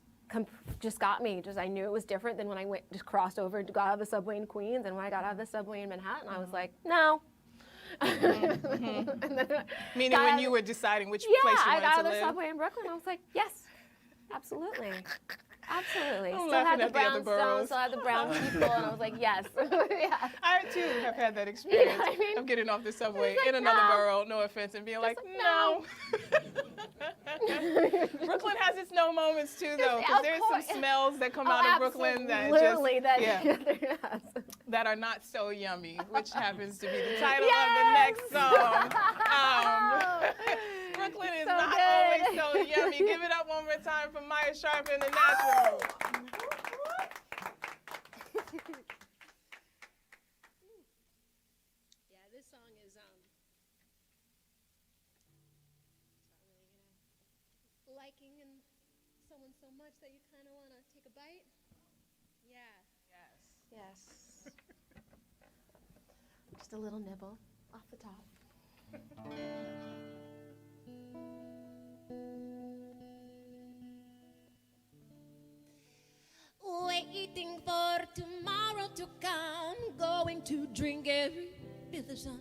got me. Just I knew it was different than when I just crossed over, got out of the subway in Queens, and when I got out of the subway in Manhattan, I was like, no. Meaning when you were deciding which place you I wanted got out to of the live? subway in Brooklyn. I was like, yes, absolutely. Absolutely. I'm Still laughing had the at the other brownstones, boroughs. still had the brown people, and I was like, yes. Yeah. I too have had that experience I mean? of getting off the subway like, in another no. borough, no offense, and being like, no. Brooklyn has its no moments too, though, because Of there's course. some smells that come out of Brooklyn that Absolutely, just, that, yeah, yes. that are not so yummy, which happens to be the title of Yes. the next song. Brooklyn is So not good. always so yummy. Give it up one more time for Maya Sharp and the Natural. Yeah, this song is liking and someone so much that you kind of want to take a bite. Yeah. Yes. Just a little nibble off the top. Waiting for tomorrow to come, going to drink every bit of the sun.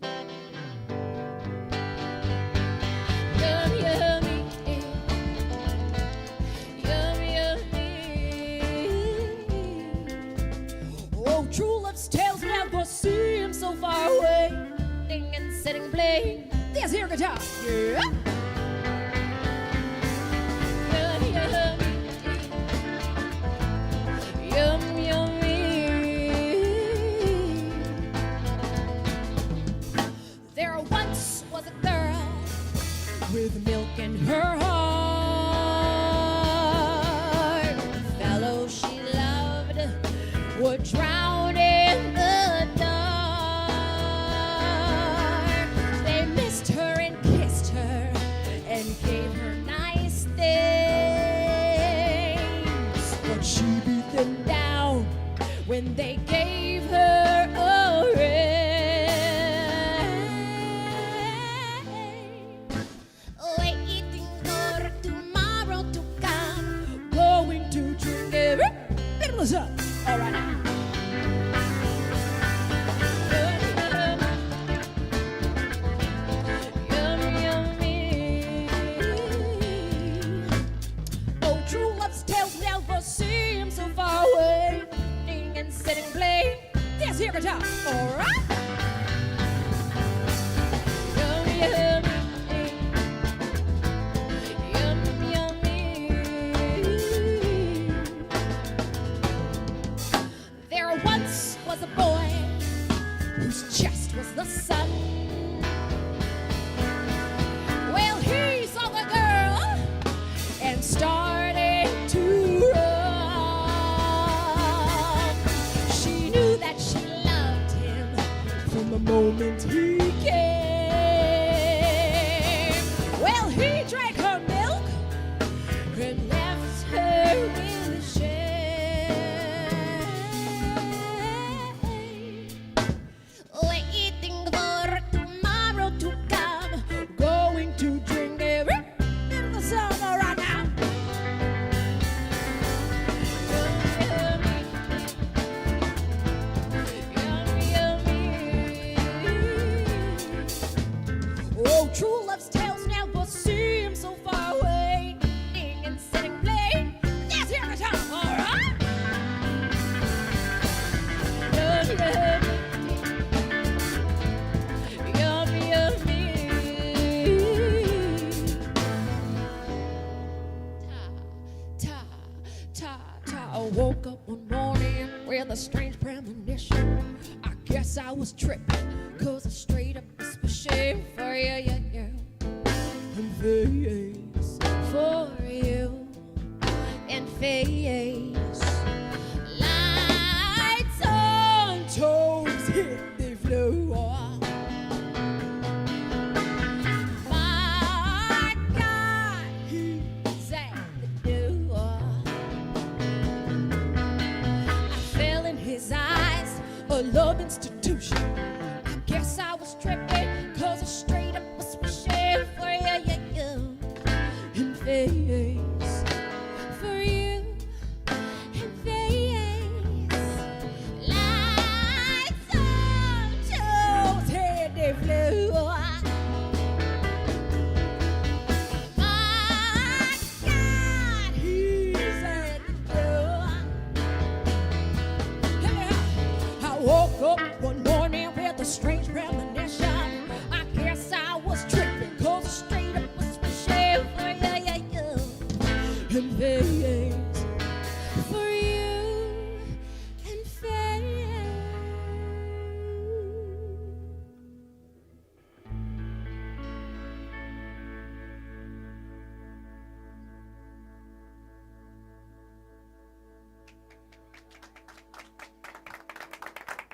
Yum, yummy, oh, true love's tales never seem so far away. Sitting and sitting, playing this here guitar. Yeah. Yum, yummy. There once was a girl with milk in her heart. The fellow she loved would drown in the dark. They missed her and kissed her and gave her nice things, but she beat them down when they gave her a ring. Waiting for tomorrow to come, going to drink every bit of the sun. All right now. Oh, true love's tales never seem so far away. Sitting and sitting, play this here guitar. All right. There once was a boy whose chest was the sun. Well, he saw the girl and started to run. She knew that she loved him from the moment he came. Well, he drank her milk and left her with shame. Waiting for tomorrow to come, going to drink every bit of the summer right now. Oh, true love's tales never seem so far away. Sitting and sitting, play this here guitar. All right. Yummy, yummy. Ta, ta, ta, ta. I woke up one morning a strange premonition. I guess I was tripping, 'cause I straight up was pushing for you, yeah, yeah. And face for you, and face. Lights on, toes hit the floor. My God, he's at the door. I fell in his eyes, a love institution. I guess I was tripping, 'cause I straight up was wishing for you, yeah, yeah. And face for you, and face. Lights on, toes hit the floor. My God, he's at the door. I woke up one morning with a strange premonition. I guess I was tripping, 'cause I straight up was wishing for you, yeah, yeah. And face for you, and face.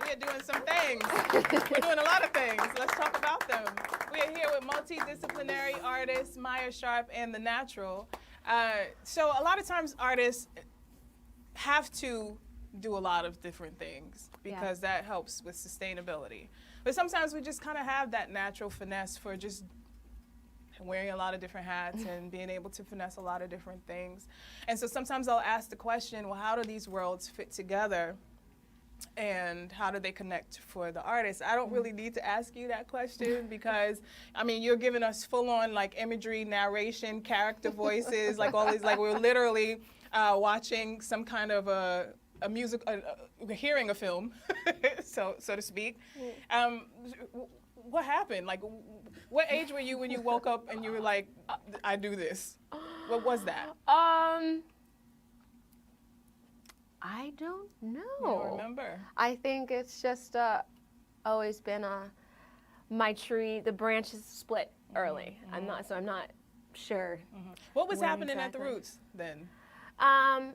We are doing some things. We're doing a lot of things. Let's talk about them. We are here with multidisciplinary artists Maya Sharp and The Natural. So a lot of times artists have to do a lot of different things because that helps with sustainability. But sometimes we just kind of have that natural finesse for just wearing a lot of different hats and being able to finesse a lot of different things. And so sometimes I'll ask the question, well, how do these worlds fit together? And how do they connect for the artist? I don't really need to ask you that question because, I mean, you're giving us full-on like imagery, narration, character voices, like all these, like we're literally watching some kind of a music, we're hearing a film, so to speak. What happened? Like, what age were you when you woke up and you were like, I do this? What was that? I don't know. You don't remember? I think it's just always been my tree. The branches split early. I'm not sure. What was when happening at the exactly. roots then? A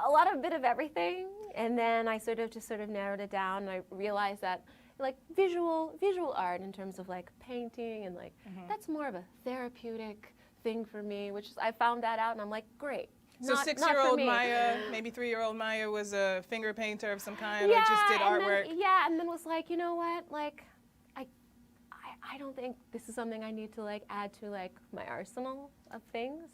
lot of bit of everything, and then I sort of narrowed it down. And I realized that like visual art in terms of like painting and like that's more of a therapeutic thing for me. Which I found that out, and I'm like, great. So not 6-year-old for me. Maya, maybe 3-year-old Maya was a finger painter of some kind, or just did artwork. And then was like, you know what, like, I don't think this is something I need to like add to like my arsenal of things.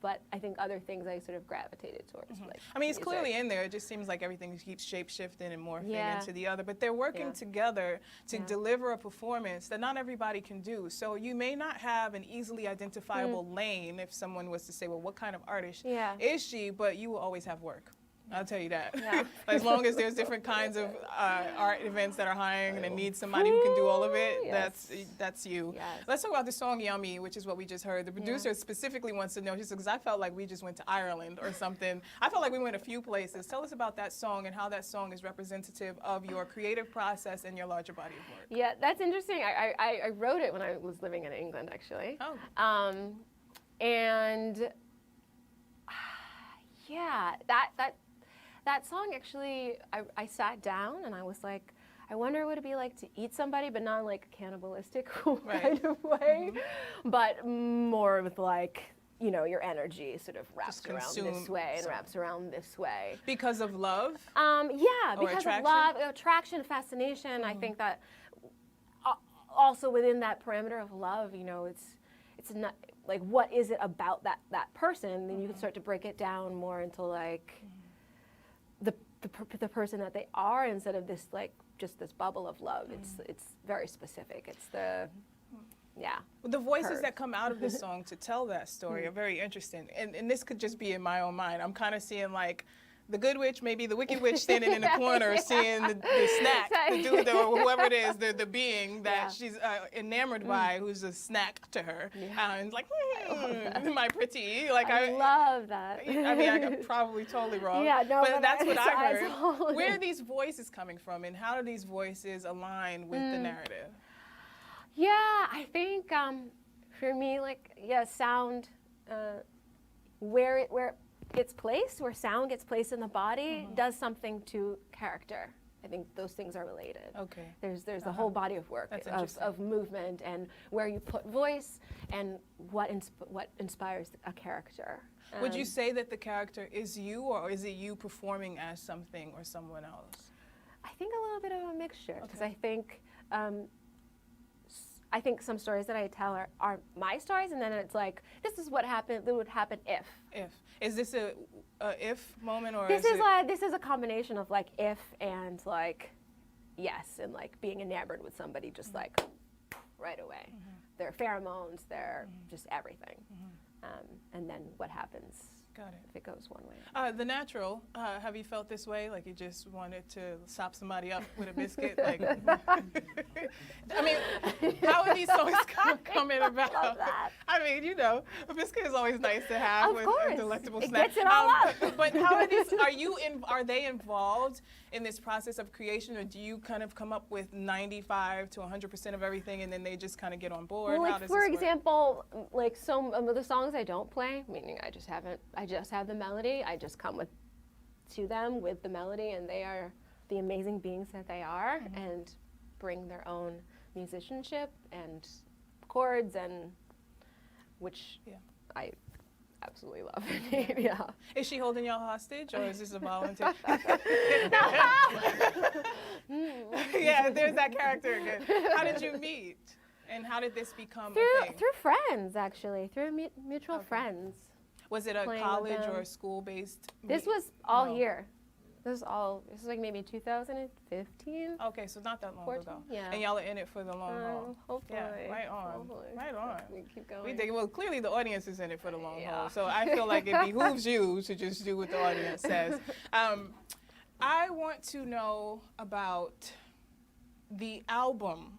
But I think other things I sort of gravitated towards. Like, I mean, it's music. clearly in there. It just seems like everything keeps shape-shifting and morphing Yeah. into the other. But they're working together to deliver a performance that not everybody can do. So you may not have an easily identifiable lane if someone was to say, well, what kind of artist is she? But you will always have work. I'll tell you that. Yeah. As long as there's different kinds of art events that are hiring and need somebody who can do all of it, that's you. Yes. Let's talk about the song Yummy, which is what we just heard. The producer specifically wants to know, just because I felt like we just went to Ireland or something. I felt like we went a few places. Tell us about that song and how that song is representative of your creative process and your larger body of work. Yeah, that's interesting. I wrote it when I was living in England, actually. Oh. And yeah, that song actually, I sat down and I was like, I wonder what it'd be like to eat somebody, but not in like a cannibalistic kind of way, but more with like, you know, your energy sort of wraps around this way and wraps around this way. Because of love? Yeah, Or because attraction? of love, attraction, fascination. I think that also within that parameter of love, you know, it's not like what is it about that person? Then you can start to break it down more into like the person that they are instead of this like just this bubble of love. It's very specific. It's the The voices that come out of this song to tell that story are very interesting. And this could just be in my own mind. I'm kind of seeing like the good witch, maybe the wicked witch standing in the corner seeing the snack, the dude or whoever it is, the being that she's enamored by, who's a snack to her. And like, my pretty. Like I love that. I mean, I'm probably totally wrong. Yeah, no, but that's what I heard. Totally. Where are these voices coming from, and how do these voices align with the narrative? Yeah, I think for me, like, sound, where it's placed, where sound gets placed in the body, does something to character. I think those things are related. Okay. There's a whole body of work of movement and where you put voice and what inspires a character. Would you say that the character is you, or is it you performing as something or someone else? I think a little bit of a mixture, because I think some stories that I tell are my stories, and then it's like, this is what happened. It would happen if. If is this a if moment, or this is a combination of like if and like yes, and like being enamored with somebody just like right away. Their pheromones, their just everything, and then what happens. Got it. If it goes one way. The natural, have you felt this way? Like you just wanted to sop somebody up with a biscuit? Like, I mean, how are these songs coming about? Love that. I mean, you know, a biscuit is always nice to have Of with course. a delectable It snack. gets it all up. But how are these? Are they involved in this process of creation, or do you kind of come up with 95 to 100% of everything, and then they just kind of get on board? Well, How like does for this work? example, like some of the songs I don't play, meaning I just have the melody. I just come to them with the melody, and they are the amazing beings that they are, and bring their own musicianship and chords, and which I absolutely love. Yeah. Is she holding y'all hostage, or is this a volunteer? Yeah, there's that character again. How did you meet, and how did this become a thing? Through friends, actually, through mutual friends. Was it a playing college with them. or a school-based? This was all here. This is like maybe 2015. Okay, so not that long 14, ago. yeah. And y'all are in it for the long haul. Hopefully. Yeah, right on. Hopefully. Right on. We keep going. We dig. Well, clearly the audience is in it for the long haul. So I feel like it behooves you to just do what the audience says. I want to know about the album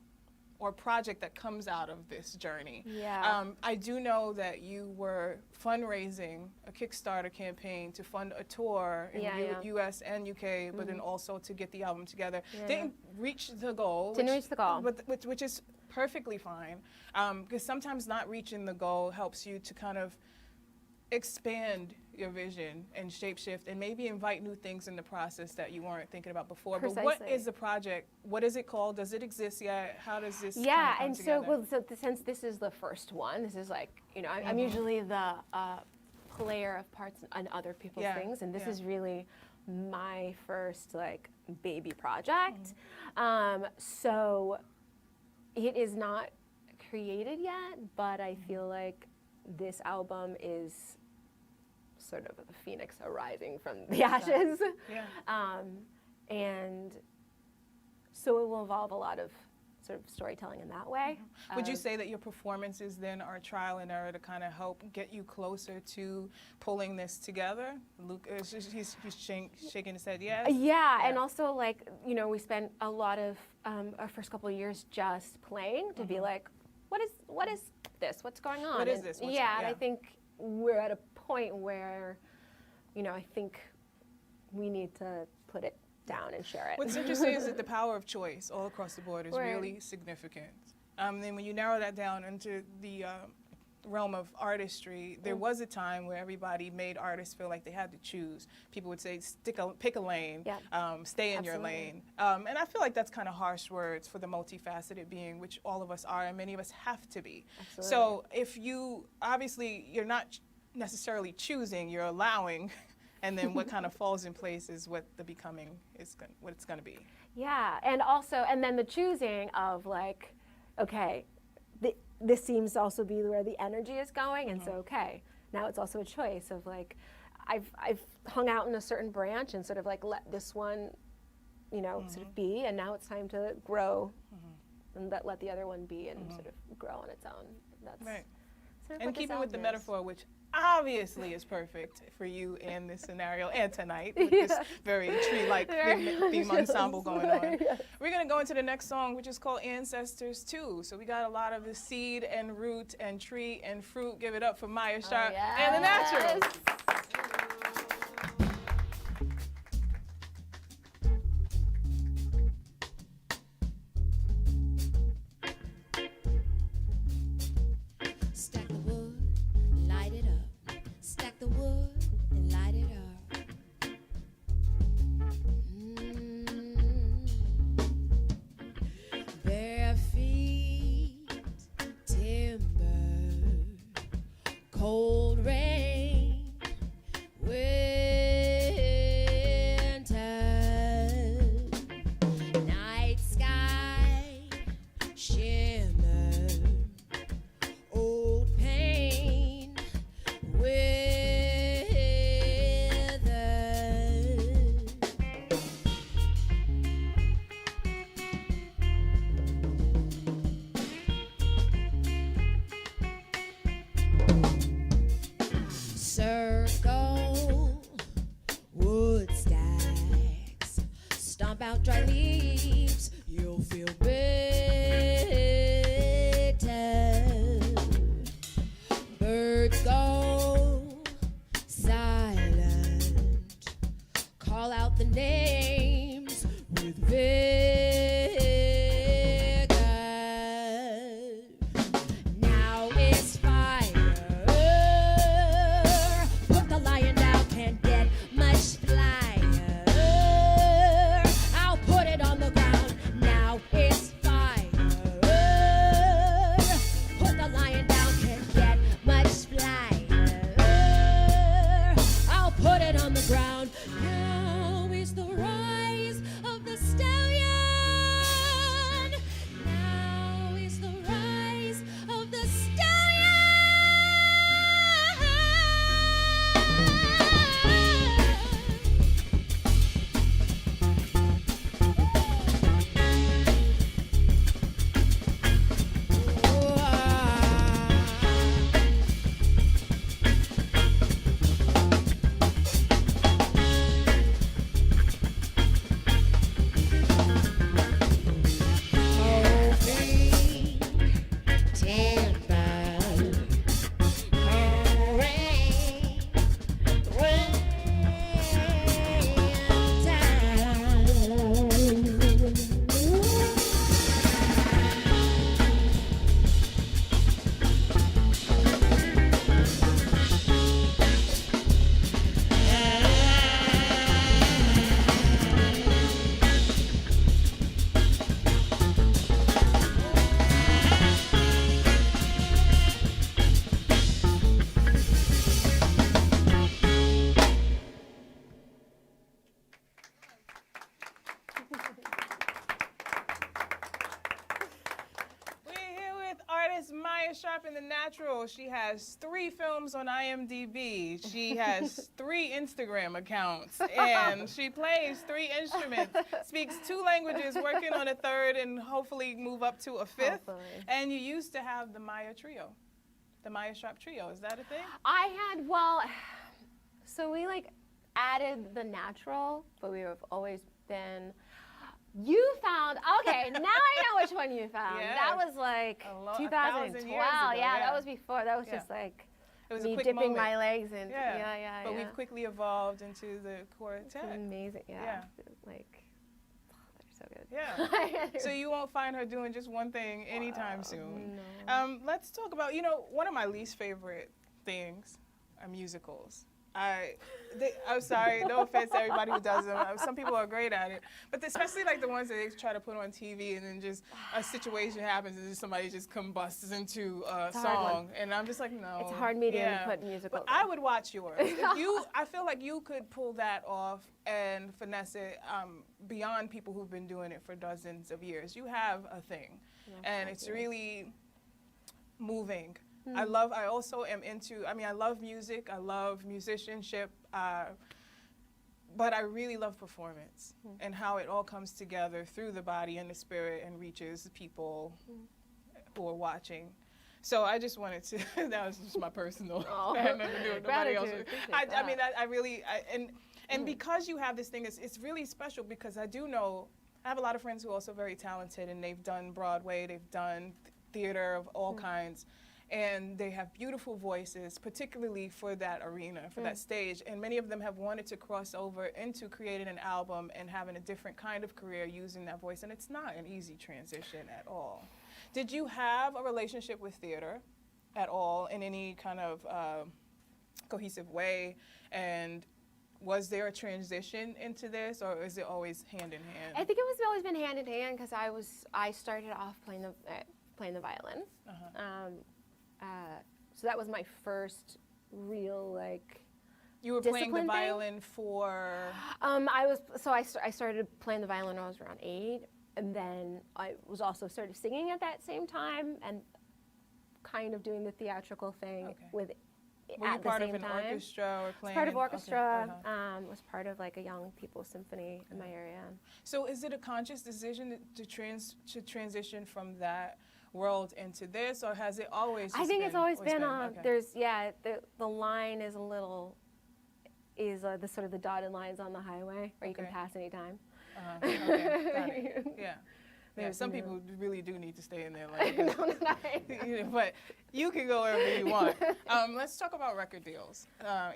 or project that comes out of this journey. Yeah. I do know that you were fundraising a Kickstarter campaign to fund a tour in U.S. and U.K., but then also to get the album together. Yeah. Didn't reach the goal. Didn't reach the goal. Which is perfectly fine, because sometimes not reaching the goal helps you to kind of expand your vision and shapeshift, and maybe invite new things in the process that you weren't thinking about before. Precisely. But what is the project? What is it called? Does it exist yet? How does this Yeah, come and together? since this is the first one, this is like, you know, I'm usually the player of parts on other people's things, and this is really my first like baby project. So it is not created yet, but I feel like this album is sort of the phoenix arising from the ashes. And so it will involve a lot of sort of storytelling in that way. Would you say that your performances then are trial and error to kind of help get you closer to pulling this together? Luke, he's shaking his head yes? Yeah, and also like, you know, we spent a lot of our first couple of years just playing to be like, what is this? What's going on? What is this? And I think we're at a point where, you know, I think we need to put it down and share it. What's interesting is that the power of choice all across the board is really significant. Then when you narrow that down into the realm of artistry, there was a time where everybody made artists feel like they had to choose. People would say, pick a lane, stay in your lane. And I feel like that's kind of harsh words for the multifaceted being, which all of us are, and many of us have to be. Absolutely. So if you, obviously, you're not necessarily choosing, you're allowing, and then what kind of falls in place is what the becoming is, what it's going to be. Yeah, and also, and then the choosing of like, okay, this seems to also be where the energy is going, and so okay, now it's also a choice of like, I've hung out in a certain branch and sort of like let this one, you know, sort of be, and now it's time to grow, and let the other one be and sort of grow on its own. That's right. sort of And what this keeping with the album is. metaphor, which obviously is perfect for you and this scenario and tonight with this very tree-like theme ensemble going on. We're going to go into the next song, which is called Ancestors 2. So we got a lot of the seed and root and tree and fruit. Give it up for Maya Sharp and the Naturals. Stack the wood, light it up. Stack the wood and light it up. Bare feet, timber, cold rain, winter, night sky, shimmer, old pain, wither. Circle, wood stacks, stomp out dry leaves, you'll feel bitter. Birds go silent, call out the names with vigor. Now it's fire. Put the lion down, can't get much flyer. I'll put it on the ground. Now it's fire. Put the lion down, can't get much flyer. I'll put it on the ground. Now is the rise of the stallion. Now is the rise of the stallion. Artist Maya Sharp in the Natural. She has 3 films on IMDb. She has 3 Instagram accounts, and she plays 3 instruments, speaks 2 languages, working on a 3rd, and hopefully move up to a 5th. And you used to have the Maya Trio, the Maya Sharp Trio. Is that a thing? I had, well, so we like added the natural, but we have always been. You found, okay, now I know which one you found. Yeah. That was like 2012. 1,000 years ago, yeah, that was before. That was just like It was me a quick dipping moment. my legs in. But we've quickly evolved into the quartet. It's amazing, yeah. Like, they're so good. Yeah. So you won't find her doing just one thing anytime soon. No. Let's talk about, one of my least favorite things are musicals. I'm sorry, no offense to everybody who does them. Some people are great at it, but especially like the ones that they try to put on TV and then just a situation happens and just somebody just combusts into a song, and I'm just like, no. It's a hard medium to put musical. But I would watch yours. I feel like you could pull that off and finesse it beyond people who've been doing it for dozens of years. You have a thing, and it's really moving. I also am into, I love music, I love musicianship, but I really love performance and how it all comes together through the body and the spirit and reaches people who are watching. So I just wanted to, that was just my personal, Oh. I had nothing to do with nobody else. Gratitude, appreciate I that. mean, and because you have this thing, it's really special because I do know, I have a lot of friends who are also very talented and they've done Broadway, they've done theater of all kinds. And they have beautiful voices, particularly for that arena, for that stage. And many of them have wanted to cross over into creating an album and having a different kind of career using that voice. And it's not an easy transition at all. Did you have a relationship with theater at all in any kind of cohesive way? And was there a transition into this, or is it always hand in hand? I think it was always been hand in hand because I started off playing the violin. So that was my first real like. You were playing the discipline violin thing. for. I started playing the violin when I was around 8, and then I was also started singing at that same time, and kind of doing the theatrical thing with. Were you part of an orchestra or playing? Part of in- orchestra. okay, Was part of like a young people's symphony in my area. So is it a conscious decision to transition from that world into this, or has it always? I just think it's always been okay. there's the line is a little the sort of the dotted lines on the highway where you can pass anytime. Okay, got it. Yeah. Yeah, some people really do need to stay in their lane. But you can go wherever you want. Let's talk about record deals.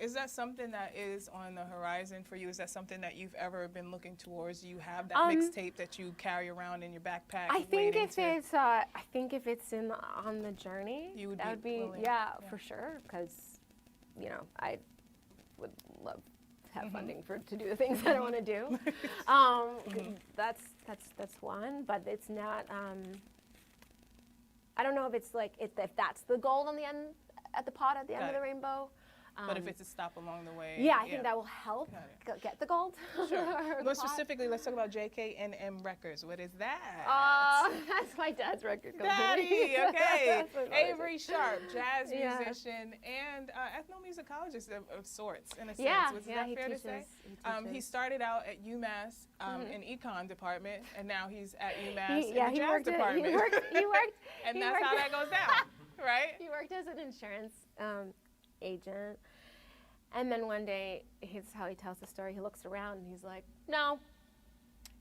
Is that something that is on the horizon for you? Is that something that you've ever been looking towards? Do you have that mixtape that you carry around in your backpack? I think if it's on the journey, you would that would be willing. for sure. Because I would love to have funding to do the things that I want to do. That's one, but it's not. I don't know if it's like if that's the gold on the end at the pot at the end of the rainbow. But if it's a stop along the way. Yeah, I think that will help get the gold. Sure. Or More the pot. specifically, let's talk about JKNM Records. What is that? That's my dad's record company. Daddy, okay. That's what Avery Sharp, jazz Yeah. musician and ethnomusicologist of sorts, in a sense. Yeah, Was yeah, that he fair teaches, to say? he He teaches. started out at UMass in econ department, and now he's at UMass in He the jazz department. He worked. And he that's worked how that goes down, right? He worked as an insurance agent. And then one day, here's how he tells the story. He looks around and he's like, no.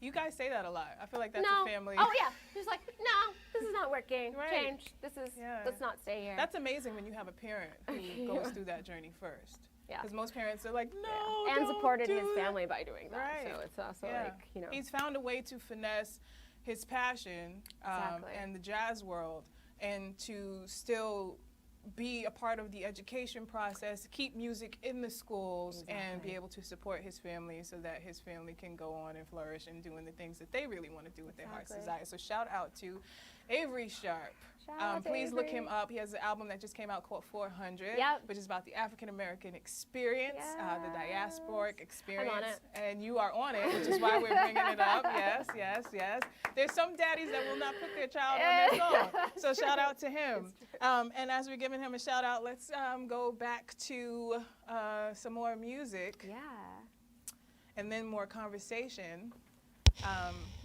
You guys say that a lot. I feel like that's no. a family. Oh, yeah. He's like, no, this is not working. Right. Change. Let's not stay here. That's amazing when you have a parent who goes through that journey first. Yeah. Because most parents are like, no, And don't supported do his that. family by doing that. Right. So it's also He's found a way to finesse his passion Exactly. and the jazz world, and to still be a part of the education process, keep music in the schools, and be able to support his family so that his family can go on and flourish and doing the things that they really want to do with their heart's desire. So shout out to Avery Sharp. out to Please look Avery. him up. He has an album that just came out called 400, Yep. which is about the African American experience, the diasporic experience. I'm on it. And you are on it, which is why we're bringing it up. Yes, yes, yes. There's some daddies that will not put their child on their song. So shout out to him. And as we're giving him a shout out, let's go back to some more music. Yeah. And then more conversation.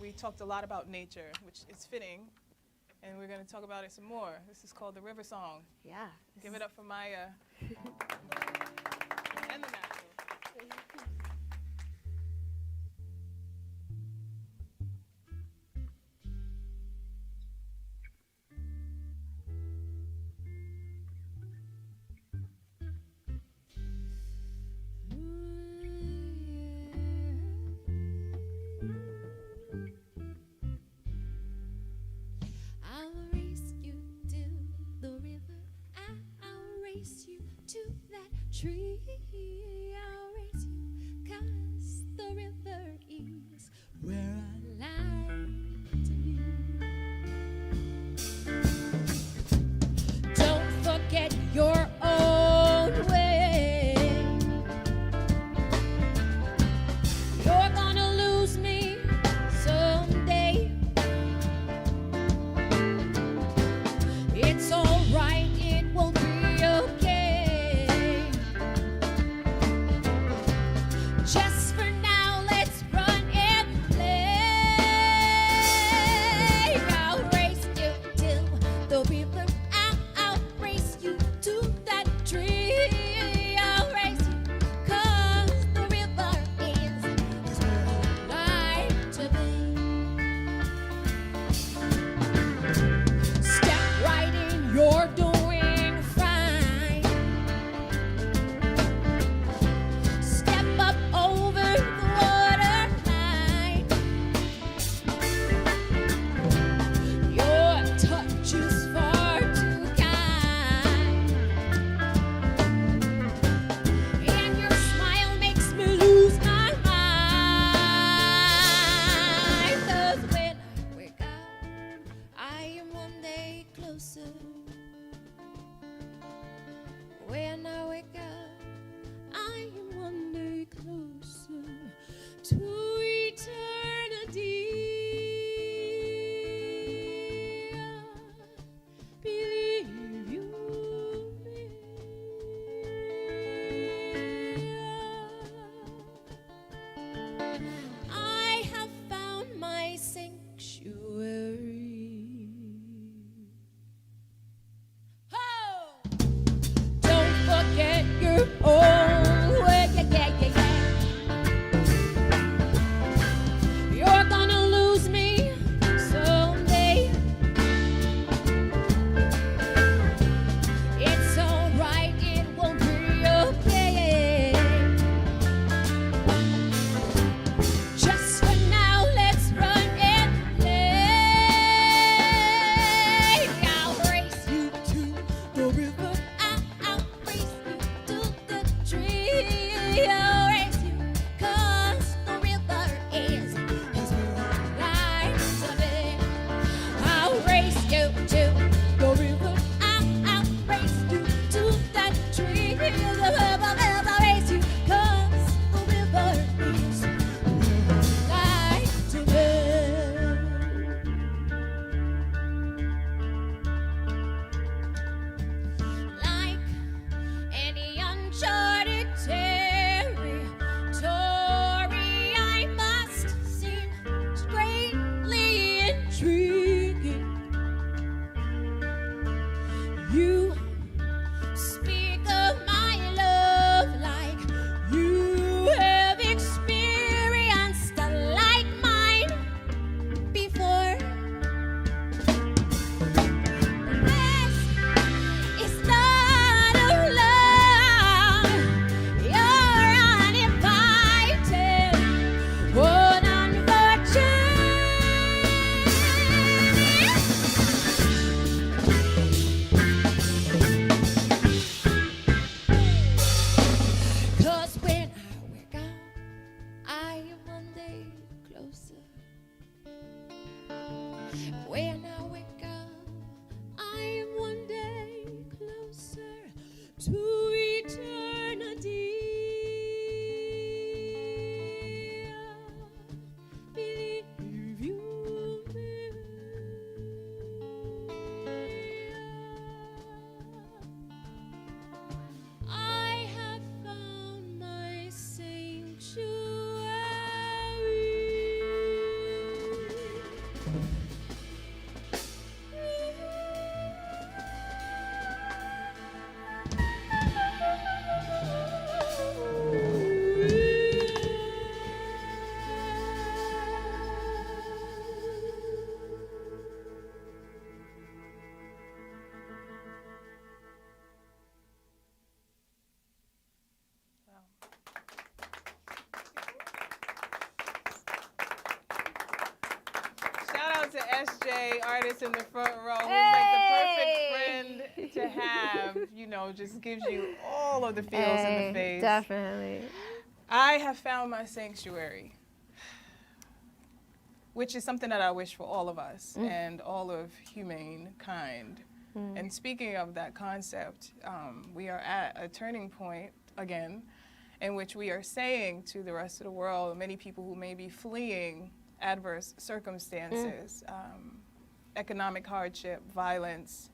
We talked a lot about nature, which is fitting. And we're going to talk about it some more. This is called the River Song. Yeah. Give it up for Maya. And the natural. I'll race you to the river. I'll race you to that tree. closer. When I wake up, I am one day closer to eternity. Believe you me. I have found my sanctuary. Oh! Don't forget your own way. You're gonna lose me someday. It's alright, it won't be okay. Just for now, let's run and play. I'll race you to the river. I'll race you to the tree. I'll race you 'cause the river is right to me. I'll race you to the river. I'll race you to that tree. The river will race you 'cause the river is right to me. Like any uncharted territory, I must seem greatly intriguing. You speak of my love like you have experienced a like mine before. This is not a love. You're uninvited, one unfortunate. 'Cause when I wake up, I am one day closer. When I wake up, I am one day closer to eternity. Believe you me. I have found my Shout out to SJ, artist in the front row, who's like the perfect friend to have. You know, just gives you all of the feels in the face. Definitely. I have found my sanctuary, which is something that I wish for all of us and all of humankind. And speaking of that concept, we are at a turning point again in which we are saying to the rest of the world, many people who may be fleeing adverse circumstances, economic hardship, violence,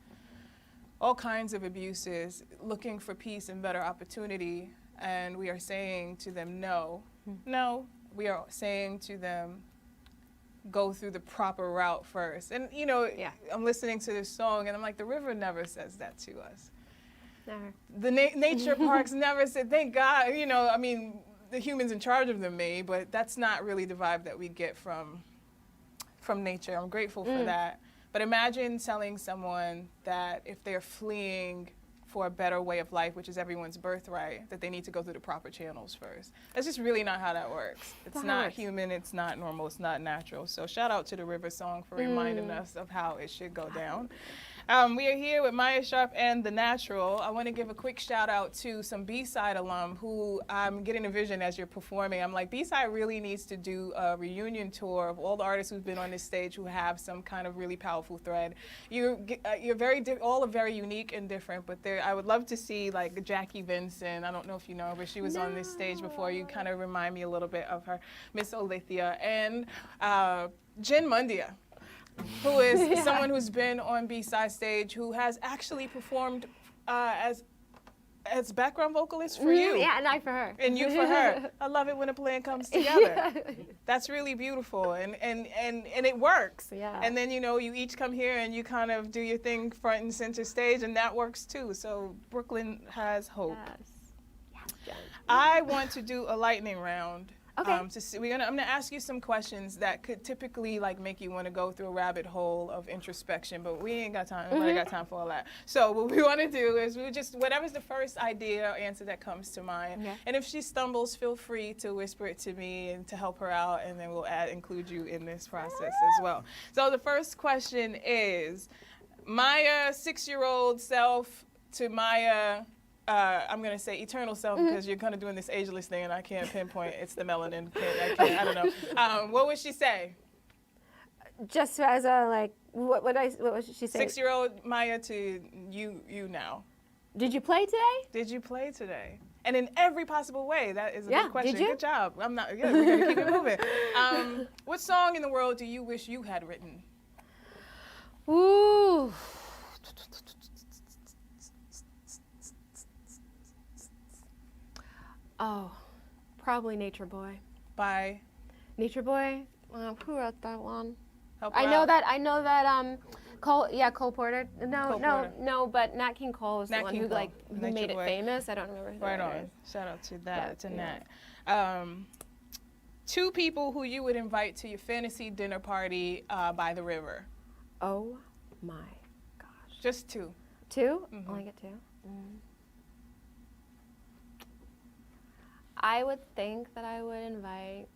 all kinds of abuses, looking for peace and better opportunity. And we are saying to them, no. No. We are saying to them, go through the proper route first. And, you know, I'm listening to this song, and I'm like, the river never says that to us. Never. The nature parks never said, thank God, you know, I mean, the humans in charge of them may, but that's not really the vibe that we get from nature. I'm grateful for that. But imagine telling someone that if they're fleeing for a better way of life, which is everyone's birthright, that they need to go through the proper channels first. That's just really not how that works. It's not human, it's not normal, it's not natural. So shout out to the River Song for reminding us of how it should go down. We are here with Maya Sharp and The Natural. I want to give a quick shout out to some B-Side alum who I'm getting a vision as you're performing. I'm like, B-Side really needs to do a reunion tour of all the artists who've been on this stage who have some kind of really powerful thread. You're all are very unique and different, but I would love to see like Jackie Vincent. I don't know if you know, but she was on this stage before. You kind of remind me a little bit of her, Miss Olithia, and Jen Mundia, who is someone who's been on B-Side stage, who has actually performed as background vocalist for you. Yeah, and I for her. And you for her. I love it when a plan comes together. That's really beautiful, and it works. Yeah. And then, you know, you each come here and you kind of do your thing front and center stage, and that works too. So Brooklyn has hope. Yes. I want to do a lightning round. Okay. I'm gonna ask you some questions that could typically like make you want to go through a rabbit hole of introspection, but we ain't got time. Nobody got time for all that. So what we want to do is whatever's the first idea or answer that comes to mind. Okay. And if she stumbles, feel free to whisper it to me and to help her out, and then we'll include you in this process as well. So the first question is, Maya 6-year-old self to Maya. I'm going to say eternal self because you're kind of doing this ageless thing and I can't pinpoint. It's the melanin. I don't know. What would she say? Just as a, like, what was she saying? 6-year-old Maya to you now. Did you play today? Did you play today? And in every possible way. That is a good question. Did you? Good job. We're going to keep it moving. What song in the world do you wish you had written? Ooh. Oh, probably Nature Boy. By? Nature Boy. Who wrote that one? Help I her know out. that. Cole Porter. Cole Porter. No. But Nat King Cole was Nat the one King who Cole. who Nature made Boy. it famous. I don't remember who Right that on. is. Shout out to that, to Yeah. Nat. 2 people who you would invite to your fantasy dinner party by the river. Oh my gosh. Just 2. 2? Mhm. Only get 2. I would think that I would invite.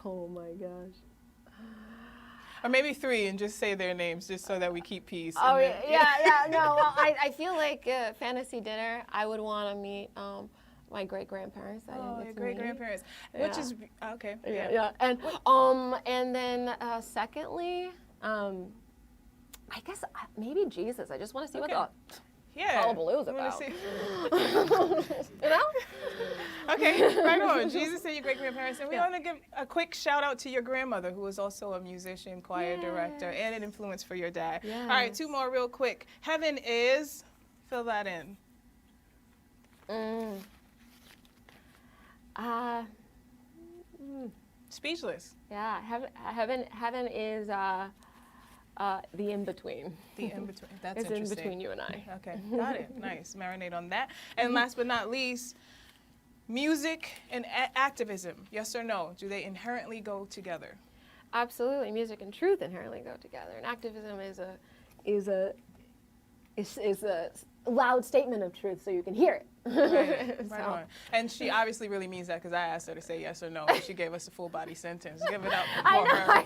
Oh my gosh. Or maybe 3 and just say their names just so that we keep peace. Oh, and then- yeah. No, well, I feel like fantasy dinner, I would want to meet my great-grandparents. I didn't get your to great-grandparents. meet. Which Yeah. is, okay. Yeah. And then secondly, I guess maybe Jesus. I just want to see what the hullabaloo's You wanna about. see- You know? Okay, right on. Jesus and your great-grandparents. And we want to give a quick shout-out to your grandmother, who was also a musician, choir director, and an influence for your dad. Yes. All right, 2 more real quick. Heaven is, fill that in. Speechless. Yeah, heaven is the in-between. The in-between. That's It's interesting. in between you and I. Okay, got it. Nice. Marinate on that. And last but not least, music and activism. Yes or no? Do they inherently go together? Absolutely, music and truth inherently go together, and activism is a loud statement of truth, so you can hear it. Right So- on. And she obviously really means that because I asked her to say yes or no, and she gave us a full body sentence. Give it up for her.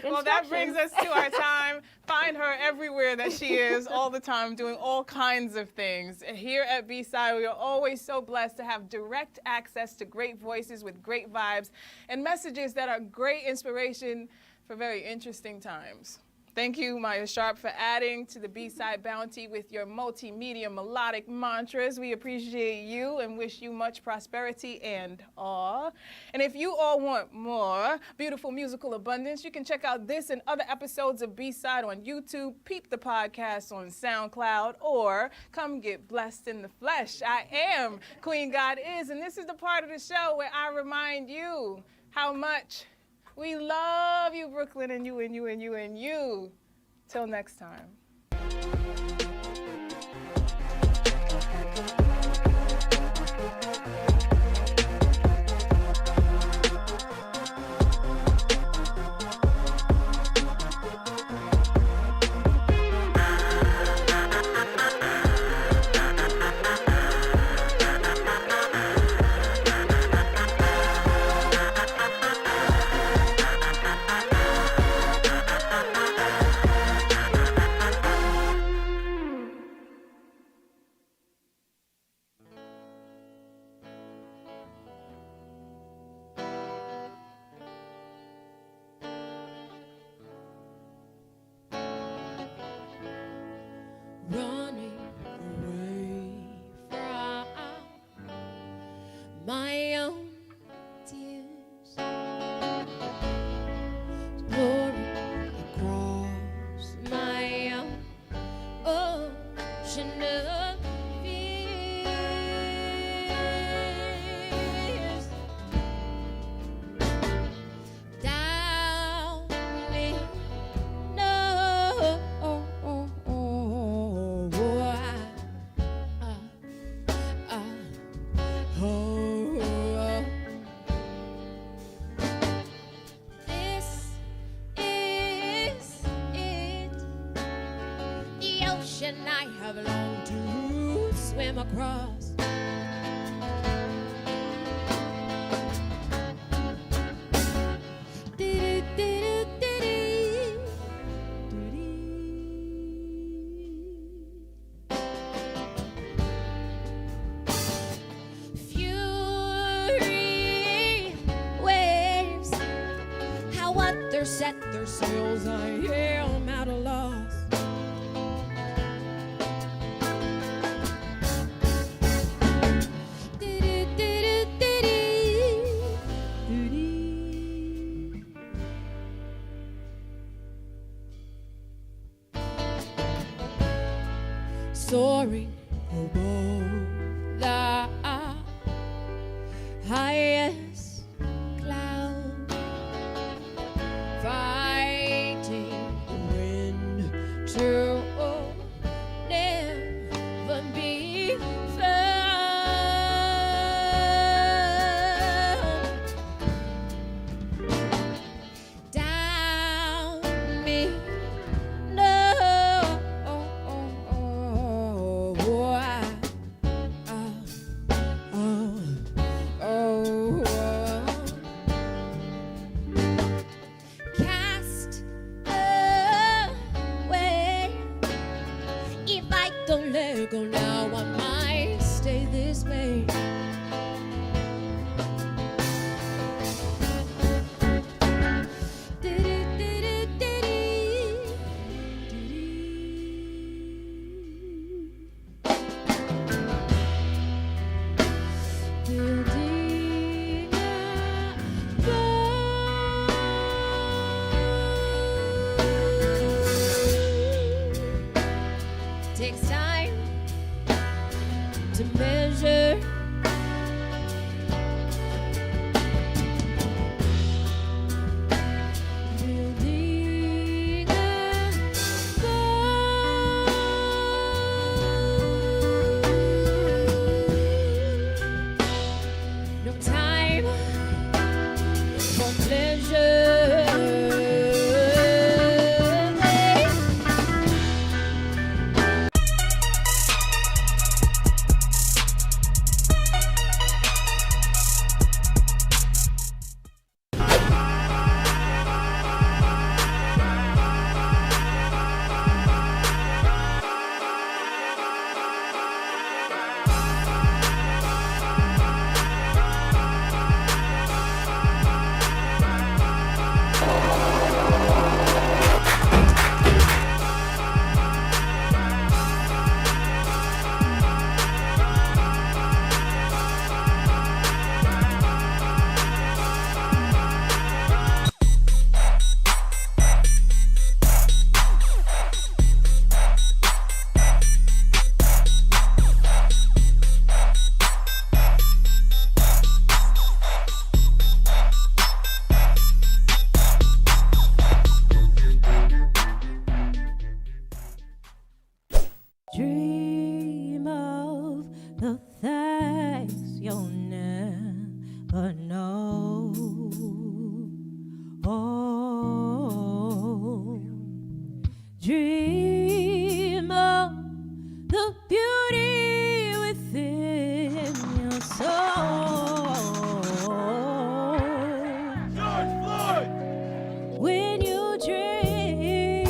Well, that brings us to our time. Find her everywhere that she is, all the time, doing all kinds of things. And here at B-Side, we are always so blessed to have direct access to great voices with great vibes and messages that are great inspiration for very interesting times. Thank you, Maya Sharp, for adding to the B-Side bounty with your multimedia melodic mantras. We appreciate you and wish you much prosperity and awe. And if you all want more beautiful musical abundance, you can check out this and other episodes of B-Side on YouTube, peep the podcast on SoundCloud, or come get blessed in the flesh. I am Queen God Is, and this is the part of the show where I remind you how much we love you, Brooklyn, and you, and you, and you, and you. Till next time. ocean I have longed to swim across. Fury waves, how others set their sails, I am at a loss. Soaring above the highest cloud, fighting the wind to never be found. Down me, no. Cast away. If I don't let go now, I might stay this way. Takes time to measure. Building a boat. No time for pleasure. Dream of the things you'll never know. Oh, dream of the beauty within your soul. George Floyd! When you dream,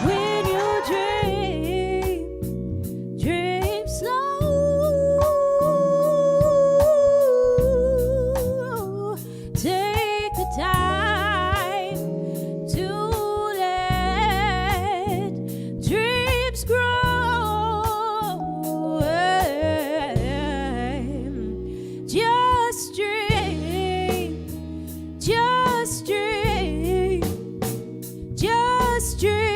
when you dream, dream slow. Take the time to let dreams grow. Just dream, just dream, just dream.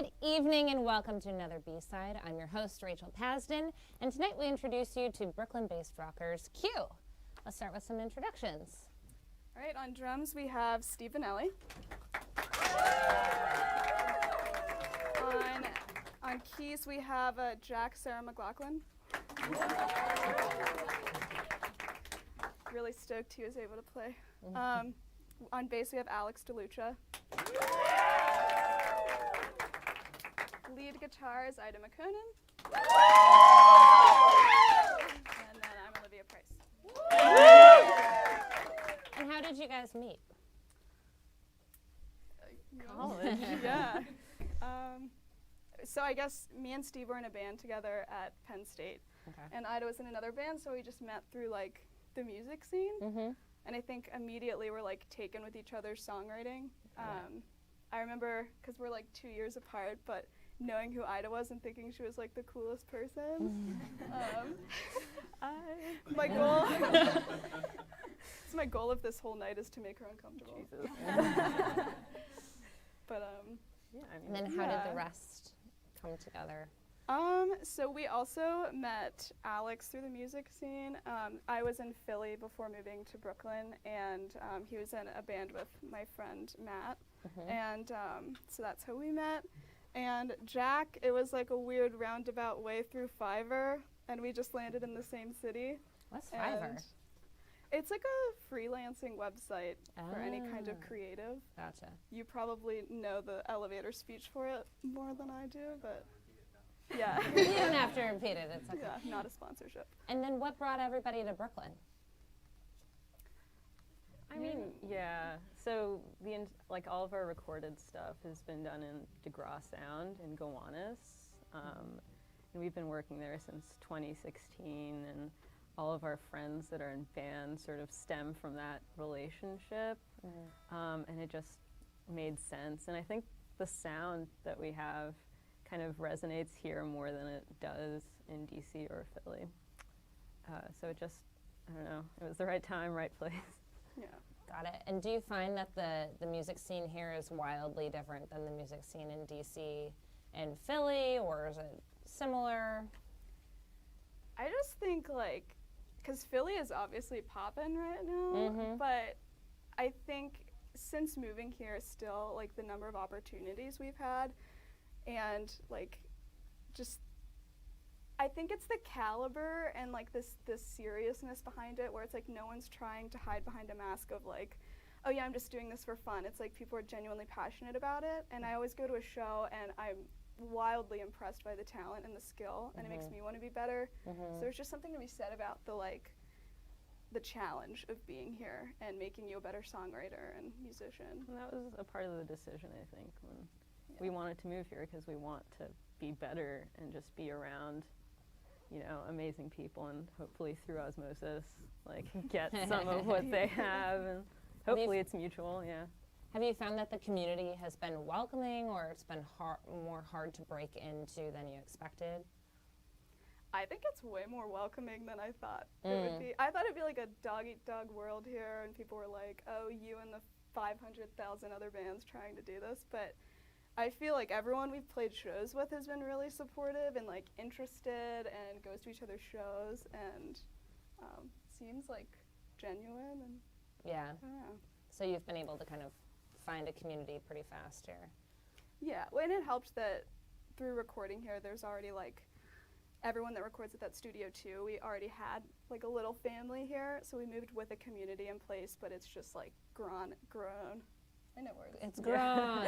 Good evening and welcome to another B-Side. I'm your host, Rachel Pasden, and tonight we introduce you to Brooklyn-based rockers Q. Let's start with some introductions. All right, on drums we have Steve Vanelli. On keys we have Jack Sarah McLaughlin. Really stoked he was able to play. On bass we have Alex DeLucia. Lead guitar is Ida McConan. And then I'm Olivia Price. And how did you guys meet? College. Yeah. So I guess me and Steve were in a band together at Penn State. Okay. And Ida was in another band, so we just met through like the music scene. And I think immediately we're like taken with each other's songwriting. I remember, because we're like 2 years apart, but knowing who Ida was and thinking she was like the coolest person. My goal, so my goal of this whole night is to make her uncomfortable. But yeah. And then how did the rest come together? So we also met Alex through the music scene. I was in Philly before moving to Brooklyn, and he was in a band with my friend Matt. And so that's how we met. And Jack, it was like a weird roundabout way through Fiverr, and we just landed in the same city. What's Fiverr? It's like a freelancing website for any kind of creative. Gotcha. You probably know the elevator speech for it more than I do, but yeah. You don't have to repeat it, it's okay. Yeah, not a sponsorship. And then what brought everybody to Brooklyn? I mean, yeah. So like all of our recorded stuff has been done in DeGraw Sound in Gowanus, and we've been working there since 2016. And all of our friends that are in bands sort of stem from that relationship, and it just made sense. And I think the sound that we have kind of resonates here more than it does in DC or Philly. So it just, I don't know, it was the right time, right place. Yeah. Got it. And do you find that the music scene here is wildly different than the music scene in DC and Philly, or is it similar? I just think like, because Philly is obviously poppin' right now, but I think since moving here still, like the number of opportunities we've had and like just, I think it's the caliber and like this seriousness behind it where it's like no one's trying to hide behind a mask of like, oh yeah, I'm just doing this for fun. It's like people are genuinely passionate about it, and I always go to a show and I'm wildly impressed by the talent and the skill, and it makes me want to be better. So there's just something to be said about the challenge of being here and making you a better songwriter and musician. And that was a part of the decision, I think, when we wanted to move here, because we want to be better and just be around, you know, amazing people, and hopefully through osmosis, like get some of what they have, and hopefully it's mutual, yeah. Have you found that the community has been welcoming, or it's been more hard to break into than you expected? I think it's way more welcoming than I thought it would be. I thought it'd be like a dog-eat-dog world here, and people were like, oh, you and the 500,000 other bands trying to do this, but I feel like everyone we've played shows with has been really supportive and like interested and goes to each other's shows, and seems like genuine, and yeah. I don't know. So you've been able to kind of find a community pretty fast here. Yeah, well, and it helped that through recording here, there's already like everyone that records at that studio too. We already had like a little family here, so we moved with a community in place, but it's just like grown. I know words. It's grown.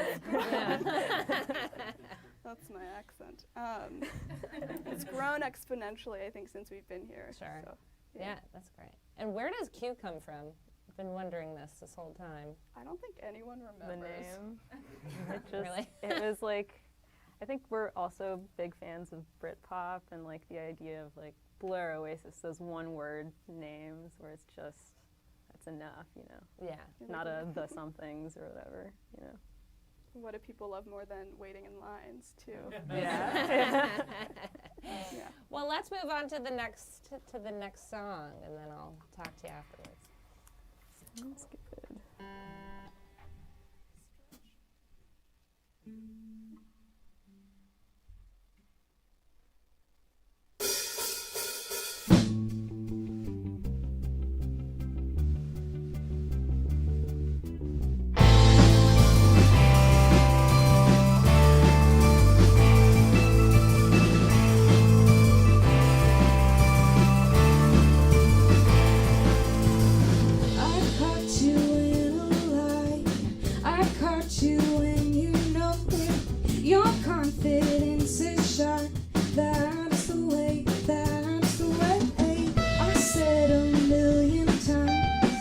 That's my accent. It's grown exponentially, I think, since we've been here. Sure. So, yeah, that's great. And where does Q come from? I've been wondering this whole time. I don't think anyone remembers. The name. It just, Really? It was like, I think we're also big fans of Britpop, and like the idea of like Blur, Oasis, those one-word names where it's just, that's enough, you know? Yeah. Not the somethings or whatever, you know? What do people love more than waiting in lines, too? Yeah. Yeah. Well, let's move on to the next song, and then I'll talk to you afterwards. Sounds good. confidence is shot. That's the way, that's the way. I said a million times,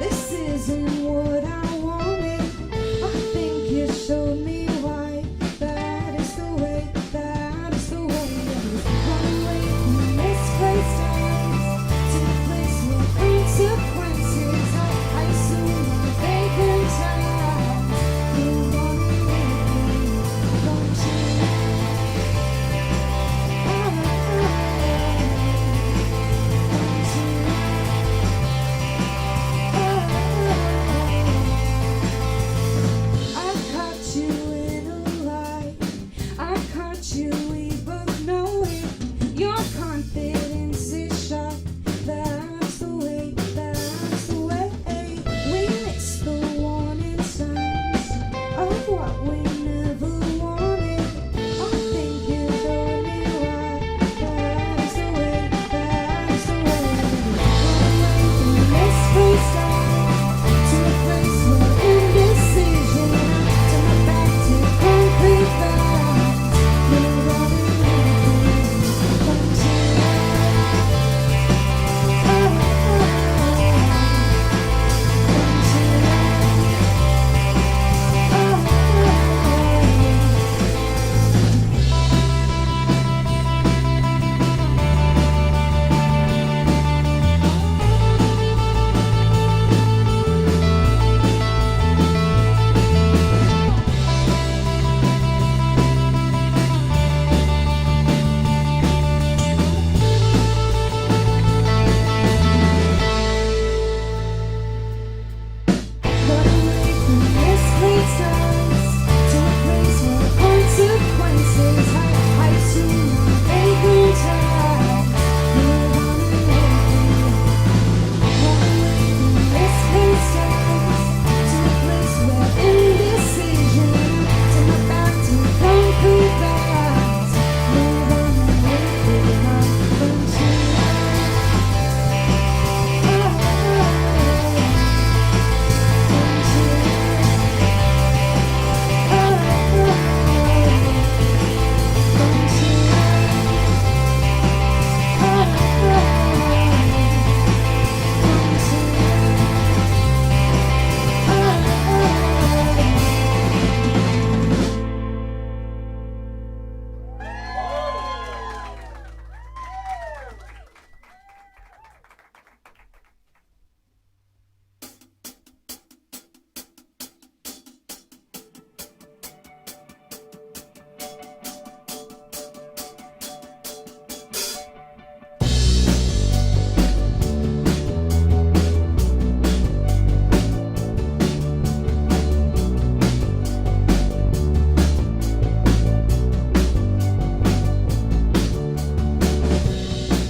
this isn't what I wanted. I think you showed me why. That is the way, that is the way. Run away from misplaced eyes to a place where consequences I assume my vacant eyes. You want it with me, don't you? I caught you in a lie. I caught you, we both know it. Your confidence is shot. That's the way, that's the way. We missed the warning signs of what we never wanted. I think you showed me why. That is the way, that is the way. Run away from misplaced eyes to a place where indecision. To my back to concrete facts. You're running with me, don't you? Misplaced eyes to a place where consequences I assume my vacant eyes. You're running with me. Run away from misplaced eyes to a place where indecision. To my back to concrete facts. You're running with me, don't you?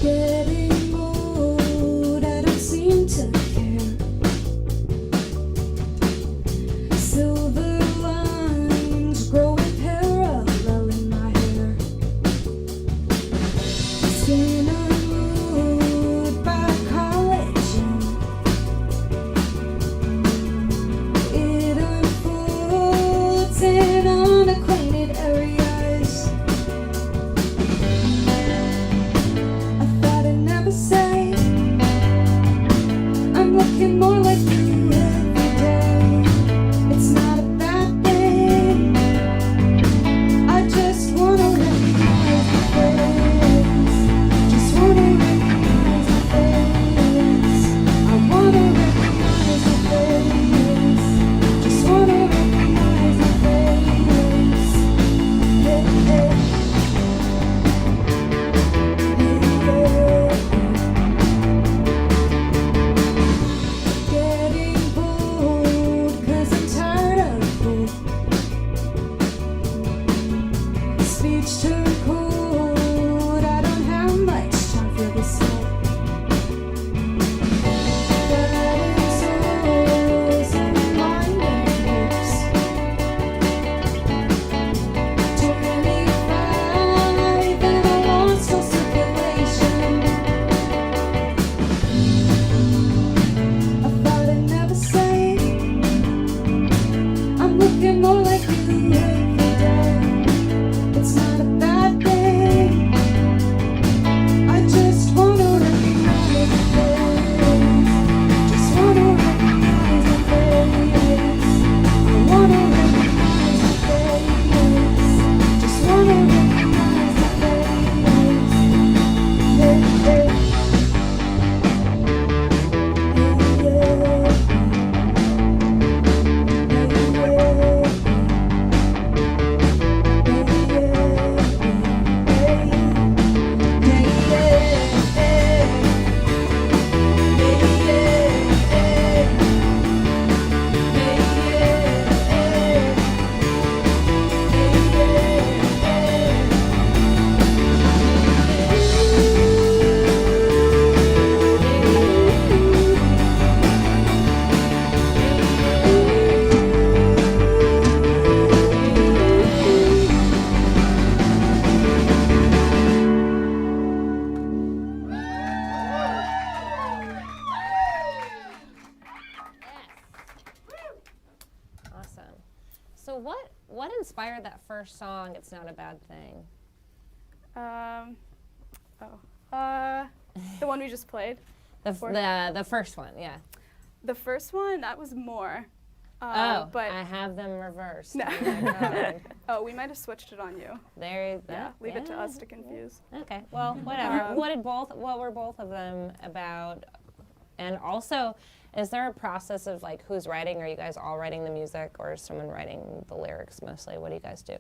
Getting old, I don't seem to care. Silver lines growing parallel in my hair. Skin unmoved by collagen. It unfolds in unacquainted areas. I thought I'd never say I'm looking more like you every day. It's not a bad thing. I just wanna recognize the face. Just wanna recognize the face. I wanna recognize the face. Just wanna recognize the face. Yeah, yeah. Getting bold 'cause I'm tired of it. Speech turned cold. I don't have much time for this yet. Guiding souls and winding lips. 25 and I lost all circulation. I thought I'd never say I'm looking more like you every day. inspired that first song, It's Not a Bad Thing? The one we just played. The first one, yeah. The first one, that was more. But I have them reversed. No. Oh my God. Oh, we might have switched it on you. There. Yeah, leave it to us to confuse. Okay. Well, whatever. What were both of them about? And also, is there a process of like who's writing? Are you guys all writing the music, or is someone writing the lyrics mostly? What do you guys do?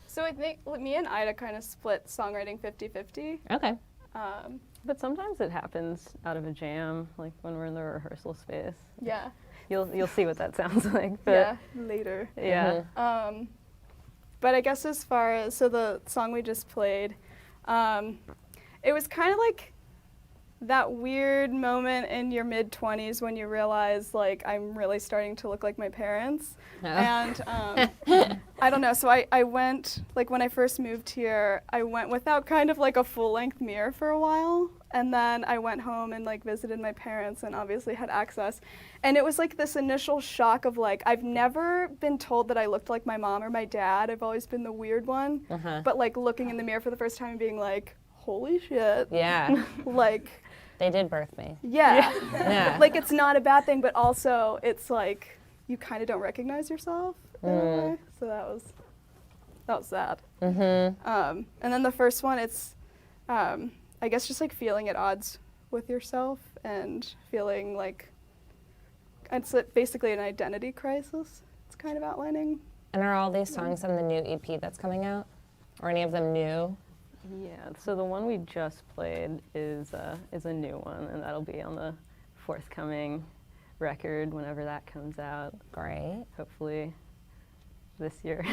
So I think me and Ida kind of split songwriting 50-50. Okay. But sometimes it happens out of a jam, like when we're in the rehearsal space. Yeah. You'll see what that sounds like. But yeah, later. Yeah. But I guess as far as, so the song we just played, it was kind of like that weird moment in your mid-20s when you realize, like, I'm really starting to look like my parents. Oh. And I don't know, so I went, like, when I first moved here, I went without kind of like a full-length mirror for a while. And then I went home and like visited my parents and obviously had access. And it was like this initial shock of like, I've never been told that I looked like my mom or my dad. I've always been the weird one. But like looking in the mirror for the first time and being like, holy shit. Yeah. Like. They did birth me. Yeah. Yeah. Like it's not a bad thing, but also it's like, you kind of don't recognize yourself in a way. So that was sad. And then the first one, it's, I guess just like feeling at odds with yourself and feeling like it's basically an identity crisis. It's kind of outlining. And are all these songs on the new EP that's coming out? Or any of them new? Yeah, so the one we just played is a new one, and that'll be on the forthcoming record whenever that comes out. Great. Hopefully this year.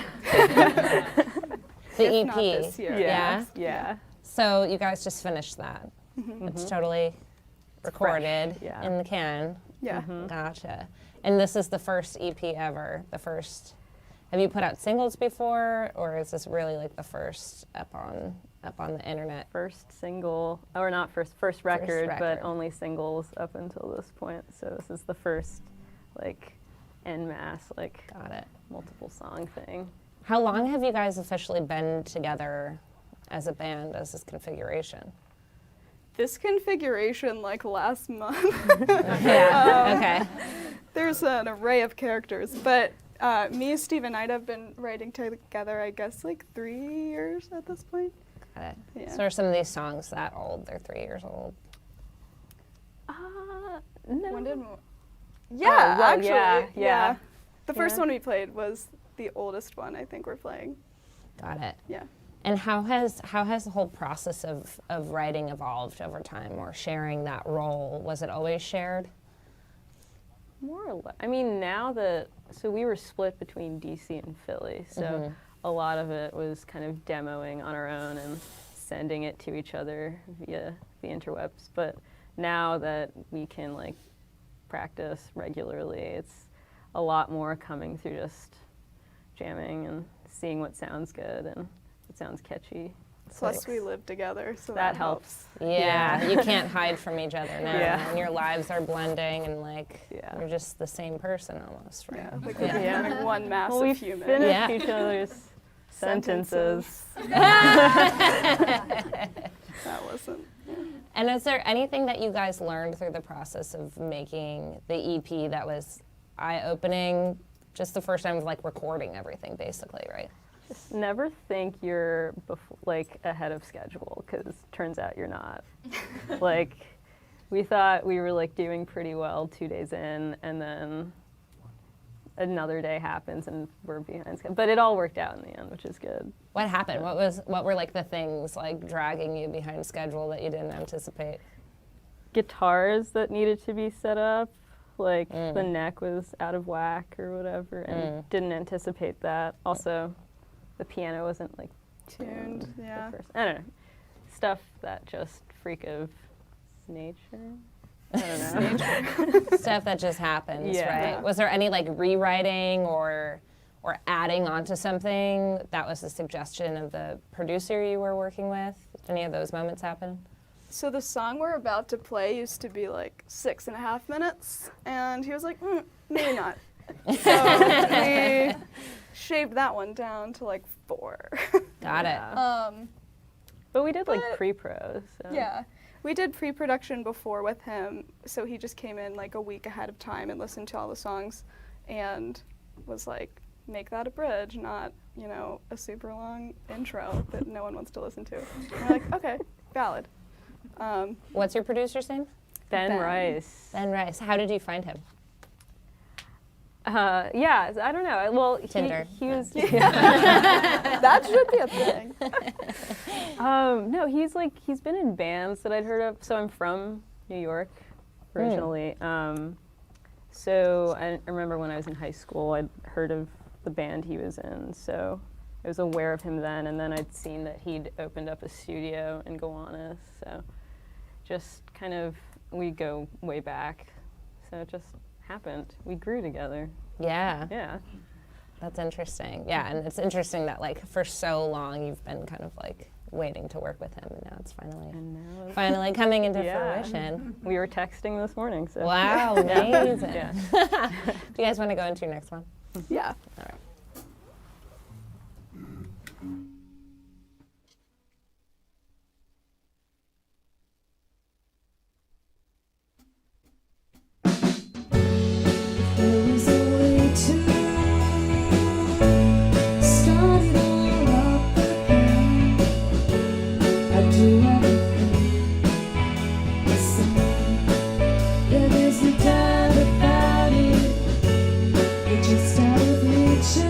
The If EP? not this year. Yeah? Yeah. So you guys just finished that. It's totally recorded fresh, yeah. in the can. Yeah. Gotcha. And this is the first EP ever, the first. Have you put out singles before, or is this really like the first up on the internet? First single, or not first record, but only singles up until this point. So this is the first, like, en masse, like, got it, multiple song thing. How long have you guys officially been together as a band, as this configuration? This configuration, like last month. Okay. There's an array of characters, but me, Steve, and Ida have been writing together, I guess, like 3 years at this point. Got it. Yeah. So are some of these songs that old? They're 3 years old. No. When did yeah, well, actually. yeah. The first one we played was the oldest one I think we're playing. Got it. Yeah. And how has the whole process of writing evolved over time, or sharing that role? Was it always shared? More or less. I mean, now that, so we were split between DC and Philly, so a lot of it was kind of demoing on our own and sending it to each other via the interwebs. But now that we can like practice regularly, it's a lot more coming through just jamming and seeing what sounds good and what sounds catchy. Plus we live together, so that helps. Yeah, you can't hide from each other now. Yeah. And your lives are blending, and like you're just the same person almost, right? Yeah, like we're becoming one massive we human. finish each other's sentences. That wasn't. And is there anything that you guys learned through the process of making the EP that was eye-opening, just the first time of like recording everything, basically, right? Just never think you're like ahead of schedule, because turns out you're not. Like, we thought we were like doing pretty well 2 days in, and then another day happens and we're behind schedule. But it all worked out in the end, which is good. What happened? What were like the things like dragging you behind schedule that you didn't anticipate? Guitars that needed to be set up, like the neck was out of whack or whatever, and didn't anticipate that. Also, the piano wasn't like tuned. Yeah. I don't know. Stuff that just freak of nature. I don't know. Stuff that just happens, Yeah. right? Was there any like rewriting or adding onto something that was the suggestion of the producer you were working with? Any of those moments happen? So the song we're about to play used to be like 6.5 minutes, and he was like, maybe not. So shaved that one down to like 4. Got it. But we did like pre-pros. So. Yeah. We did pre-production before with him, so he just came in like a week ahead of time and listened to all the songs and was like, make that a bridge, not, you know, a super long intro that no one wants to listen to. And we're like, okay, valid. What's your producer's name? Ben Rice. Ben Rice. How did you find him? Yeah, I don't know. Well, Tinder. He was. That should be a thing. No, he's been in bands that I'd heard of. So I'm from New York originally. So I remember when I was in high school, I'd heard of the band he was in. So I was aware of him then, and then I'd seen that he'd opened up a studio in Gowanus. So just kind of, we go way back. So it just happened. We grew together. Yeah. Yeah. That's interesting. Yeah, and it's interesting that like for so long you've been kind of like waiting to work with him, and now it's finally coming into fruition. We were texting this morning. So. Wow, amazing. Yeah. Do you guys want to go into your next one? Yeah. All right. Just out of reach.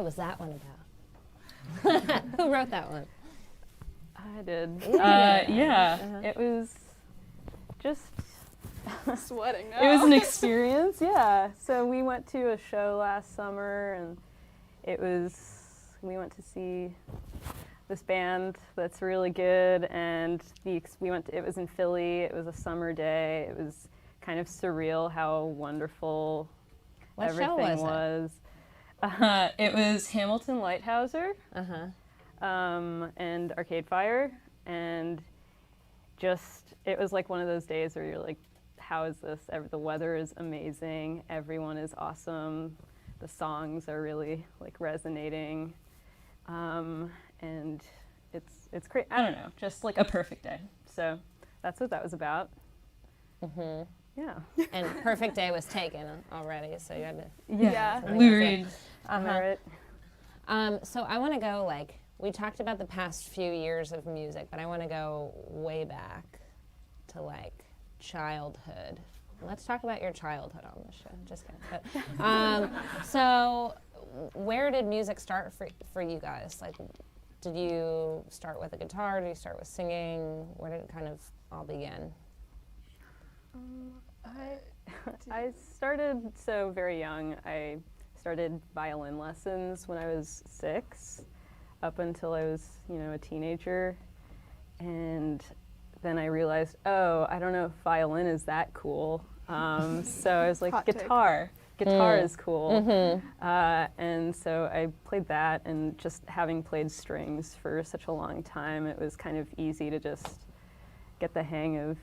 was that one about? Who wrote that one? I did. You did. Yeah, it was just sweating now. It was an experience, yeah. So we went to a show last summer, and we went to see this band that's really good, and it was in Philly. It was a summer day. It was kind of surreal how wonderful What everything show was it? It was Hamilton Lighthouser, and Arcade Fire, and it was like one of those days where you're like, how is this? The weather is amazing. Everyone is awesome. The songs are really like resonating, and it's great. I don't know, just like a perfect day. So that's what that was about. Yeah. And Perfect Day was taken already, so you had to. Yeah. Lou Reed. So I want to go like, we talked about the past few years of music, but I want to go way back to like childhood. Let's talk about your childhood on the show. Just kidding. But, so where did music start for you guys? Like, did you start with a guitar? Did you start with singing? Where did it kind of all begin? I started so very young. I started violin lessons when I was 6, up until I was, a teenager. And then I realized, oh, I don't know if violin is that cool. So I was like, Hot guitar. Guitar is cool. And so I played that, and just having played strings for such a long time, it was kind of easy to just get the hang of,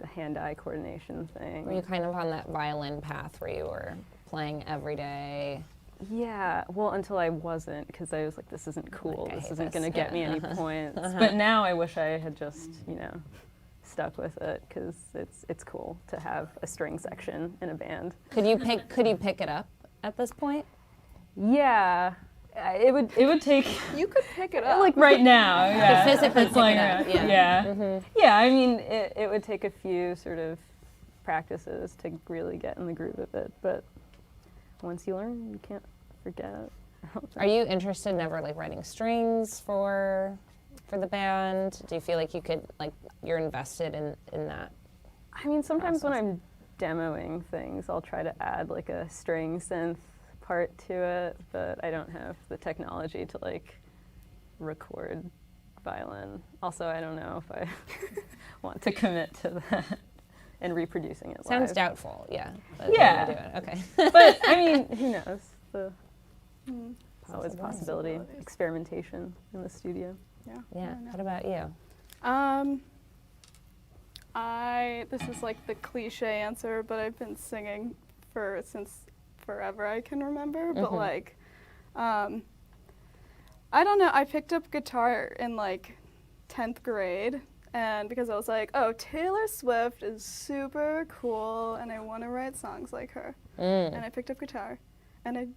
the hand-eye coordination thing. Were you kind of on that violin path where you were playing every day? Yeah, well, until I wasn't, because I was like, this isn't cool. Like, this isn't going to get me any Uh-huh. points. Uh-huh. But now I wish I had just, stuck with it, because it's cool to have a string section in a band. Could you pick it up at this point? Yeah, it would take. You could pick it up. Like right now, yeah. physically It's pick like, it up, yeah. Yeah. Mhm. Yeah, I mean, it would take a few sort of practices to really get in the groove of it, but once you learn, you can't forget. Are you interested in ever like writing strings for the band? Do you feel like you could, like, you're invested in that? I mean, sometimes when I'm demoing things, I'll try to add like a string synth part to it, but I don't have the technology to like record violin. Also, I don't know if I want to commit to that and reproducing it live. Sounds doubtful, yeah. But Yeah. Do it. Okay. But I mean, who knows? It's always a Possibilities. possibility. Experimentation in the studio. Yeah. What about you? This is like the cliche answer, but I've been singing since forever I can remember. But like, I don't know. I picked up guitar in like 10th grade, and because I was like, oh, Taylor Swift is super cool, and I want to write songs like her, and I picked up guitar, and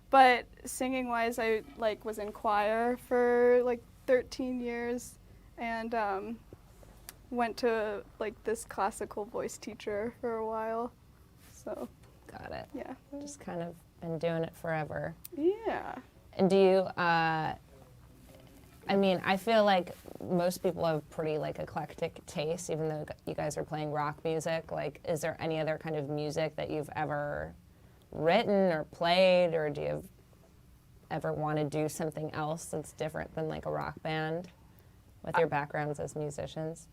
But singing wise, I like was in choir for like 13 years, and went to like this classical voice teacher for a while. So. Got it. Yeah. Just kind of been doing it forever. Yeah. And do you, I mean, I feel like most people have pretty like eclectic taste, even though you guys are playing rock music. Like, is there any other kind of music that you've ever written or played, or do you ever want to do something else that's different than like a rock band with your backgrounds as musicians?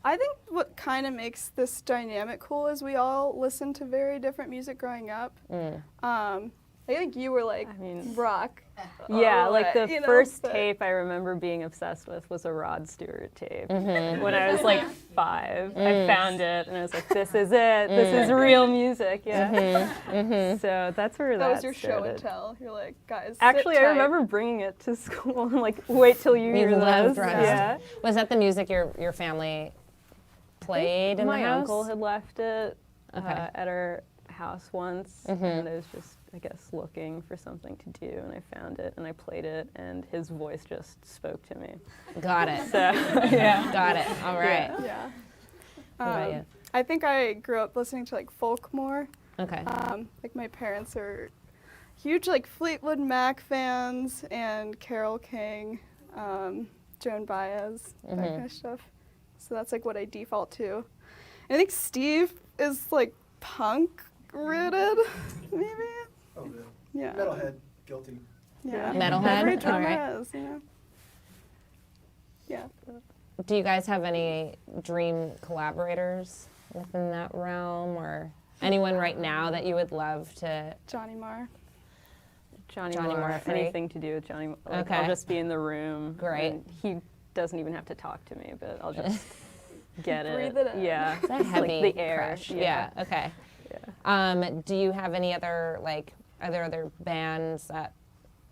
I think what kind of makes this dynamic cool is we all listen to very different music growing up. I think you were like rock. Yeah, like the you know, first but- tape I remember being obsessed with was a Rod Stewart tape. When I was like 5, I found it and I was like, this is it. This is real music. Yeah. So that's where That that was your show and started. tell. You're like, guys. Actually, sit I tight. remember bringing it to school and like, wait till you hear loved this. Rod Yeah. Stewart. Was that the music your family played in My the house? uncle had left it Okay. at our house once, and I was just, I guess, looking for something to do, and I found it, and I played it, and his voice just spoke to me. Got it. So, yeah. Got it. All right. Yeah. What about you? I think I grew up listening to like folk more. Okay. Like my parents are huge like Fleetwood Mac fans and Carole King, Joan Baez, that kind of stuff. So that's like what I default to. I think Steve is like punk rooted, maybe. Oh, Yeah. Metalhead, guilty. Yeah. Metalhead? Every drummer All right. has, you know. Yeah. Do you guys have any dream collaborators within that realm, or anyone right now that you would love to? Johnny Marr. Johnny Johnny Marr, Marr free? anything to do with Johnny Marr. Like, Okay. I'll just be in the room. Great. And he doesn't even have to talk to me, but I'll just get it. Breathe it in. Yeah. Is that Just, heavy like the air. crush? Yeah. Okay. Do you have any other are there other bands that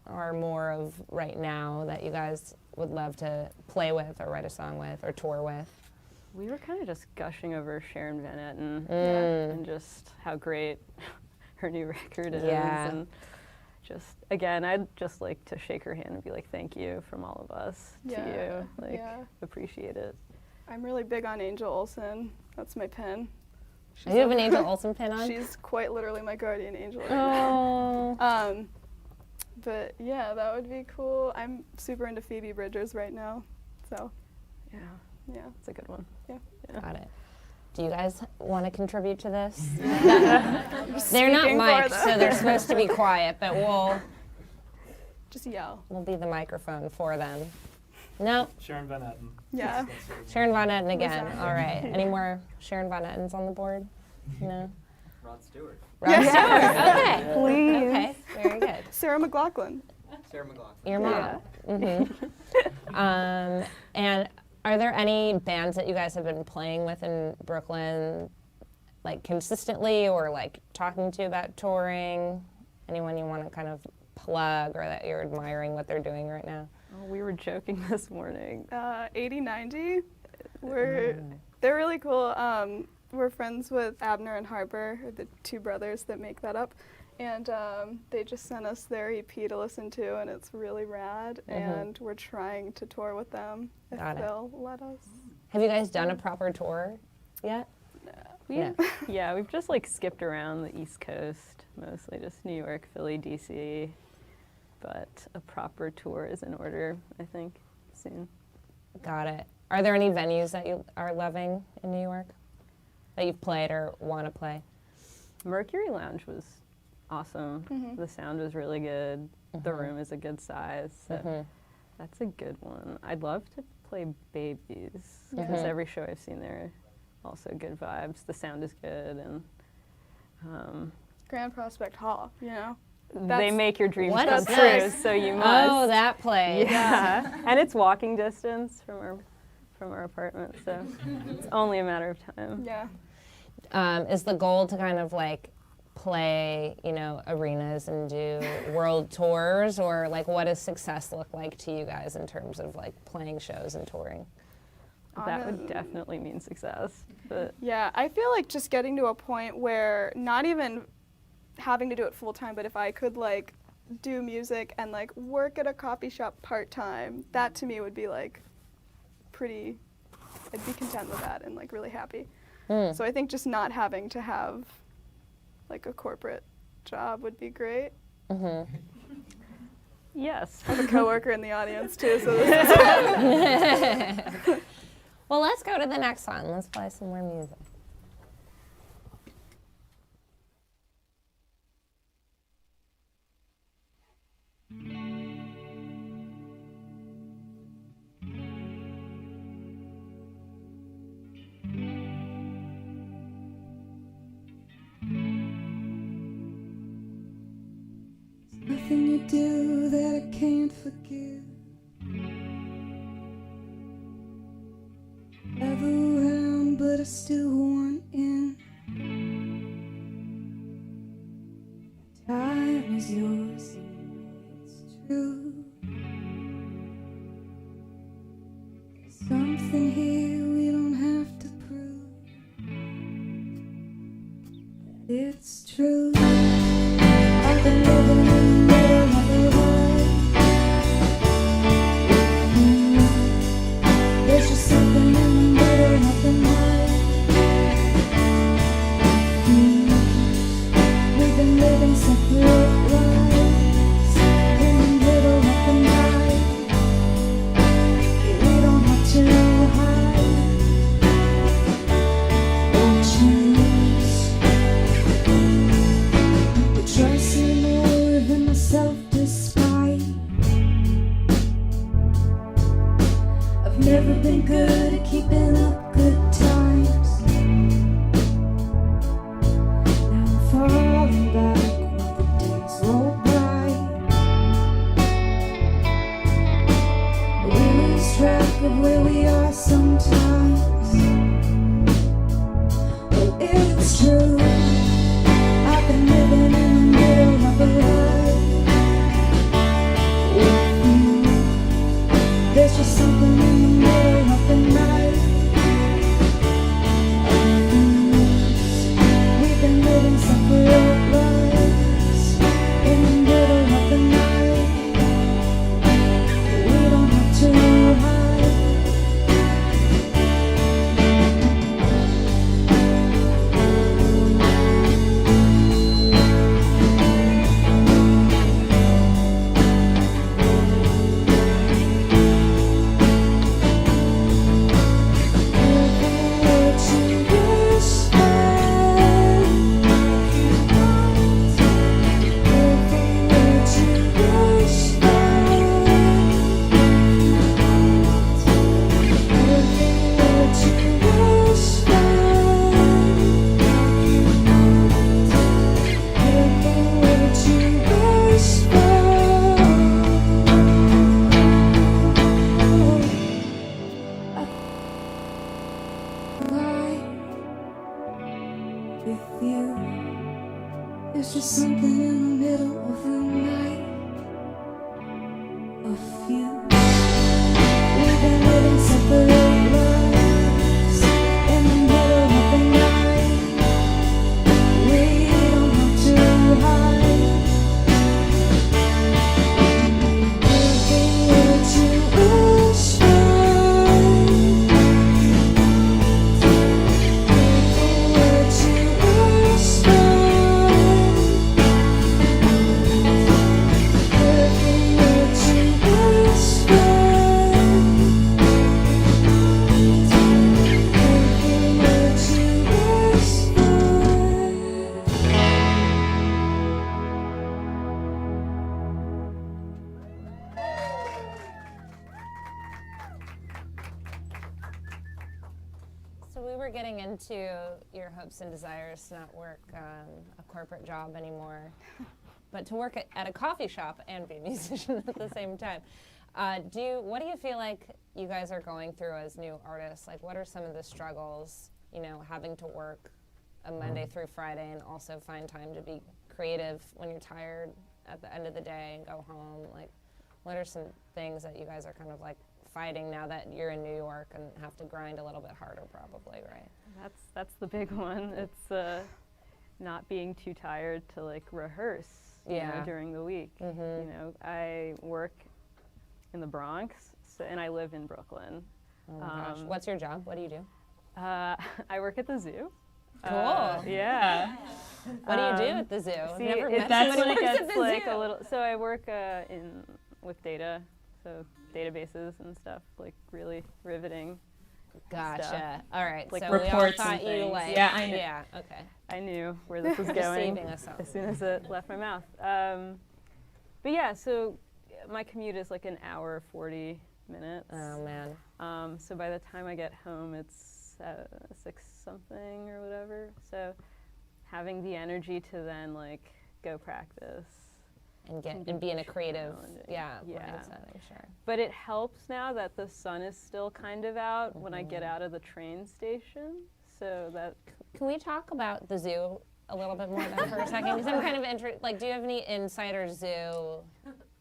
are more of right now that you guys would love to play with or write a song with or tour with? We were kind of just gushing over Sharon Van Etten and just how great her new record is. Yeah. And just, again, I'd just like to shake her hand and be like, thank you from all of us to you. Like, appreciate it. I'm really big on Angel Olsen. That's my pin. You have an Angel Olsen pin on? She's quite literally my guardian angel right Oh. now. But yeah, that would be cool. I'm super into Phoebe Bridgers right now, so yeah, it's a good one. Yeah. Got it. Do you guys want to contribute to this? Just They're not speaking for mic'd, them. so they're supposed to be quiet, but we'll just yell. We'll be the microphone for them. No. Sharon Van Etten. Yeah. Sharon Von Etten again. Exactly. All right. Any more Sharon Von Ettens on the board? No. Rod Stewart. Rod Stewart. Okay. Please. Okay. Very good. Sarah McLachlan. Sarah McLachlan. Your mom. And are there any bands that you guys have been playing with in Brooklyn, like consistently, or like talking to about touring? Anyone you want to kind of plug, or that you're admiring what they're doing right now? Oh, we were joking this morning. 8090. They're really cool. We're friends with Abner and Harper, the two brothers that make that up. And they just sent us their EP to listen to, and it's really rad. And we're trying to tour with them if Got it. they'll let us. Have you guys done a proper tour yet? No. Yeah, we've just like skipped around the East Coast, mostly just New York, Philly, DC. But a proper tour is in order, I think, soon. Got it. Are there any venues that you are loving in New York that you've played or want to play? Mercury Lounge was awesome. The sound was really good. The room is a good size. So that's a good one. I'd love to play Babies, because every show I've seen there, also good vibes. The sound is good, and Grand Prospect Hall, you know? they make your dreams What come is true, this? so you must. Oh, that place. Yeah, and it's walking distance from our apartment, so it's only a matter of time. Yeah. Is the goal to kind of like play, arenas and do world tours, or like what does success look like to you guys in terms of like playing shows and touring? That would definitely mean success. But Yeah, I feel like just getting to a point where not even having to do it full time, but if I could like do music and like work at a coffee shop part time, that to me would be like pretty, I'd be content with that and like really happy. So I think just not having to have like a corporate job would be great. Yes. I have a coworker in the audience too, so this is Well, let's go to the next one. Let's play some more music. Nothing you do that I can't forgive. Ever around, but I still want in. Time is yours, it's true. There's something here we don't have to prove. That it's true. I've been living in the neighborhood. There's just something in the middle of the night. We've been living separate lives. never been good at keeping up good times. Now I'm falling back while the days roll by. We lose track of where we are sometimes. But it's true, I've been living in the middle of a lie with you. There's just something in the middle of the night. We've been living separate lives in the middle of the night. We don't have to hide. With you, there's just something in the middle of the night of you. We've been living separate lives in the middle of the night. We don't have to hide. Everything that you wish for. So we were getting into your hopes and desires to not work a corporate job anymore, but to work at a coffee shop and be a musician at the same time. What do you feel like you guys are going through as new artists? Like, what are some of the struggles, you know, having to work a Monday through Friday and also find time to be creative when you're tired at the end of the day and go home? Like, what are some things that you guys are kind of like fighting now that you're in New York and have to grind a little bit harder, probably, right? That's the big one. It's not being too tired to like rehearse you know, during the week. You know, I work in the Bronx, and I live in Brooklyn. Oh my gosh. What's your job? What do you do? I work at the zoo. Cool. Yeah. What do you do at the zoo? I've See, never met that's somebody when it who works gets at the like zoo. a little. So I work with data, so databases and stuff, like really riveting. Gotcha. Stuff. All right. Like so we all reports thought and you things. like. Yeah, I knew. Yeah. Okay. I knew where this was Just going saving us all. as soon as it left my mouth. But yeah, so my commute is like an hour 40 minutes. Oh man. So by the time I get home, it's 6 something or whatever. So having the energy to then like go practice and be in a creative yeah. mindset, I'm sure. But it helps now that the sun is still kind of out when I get out of the train station. So that Can we talk about the zoo a little bit more then for a second? Because I'm kind of interested. Like, do you have any insider zoo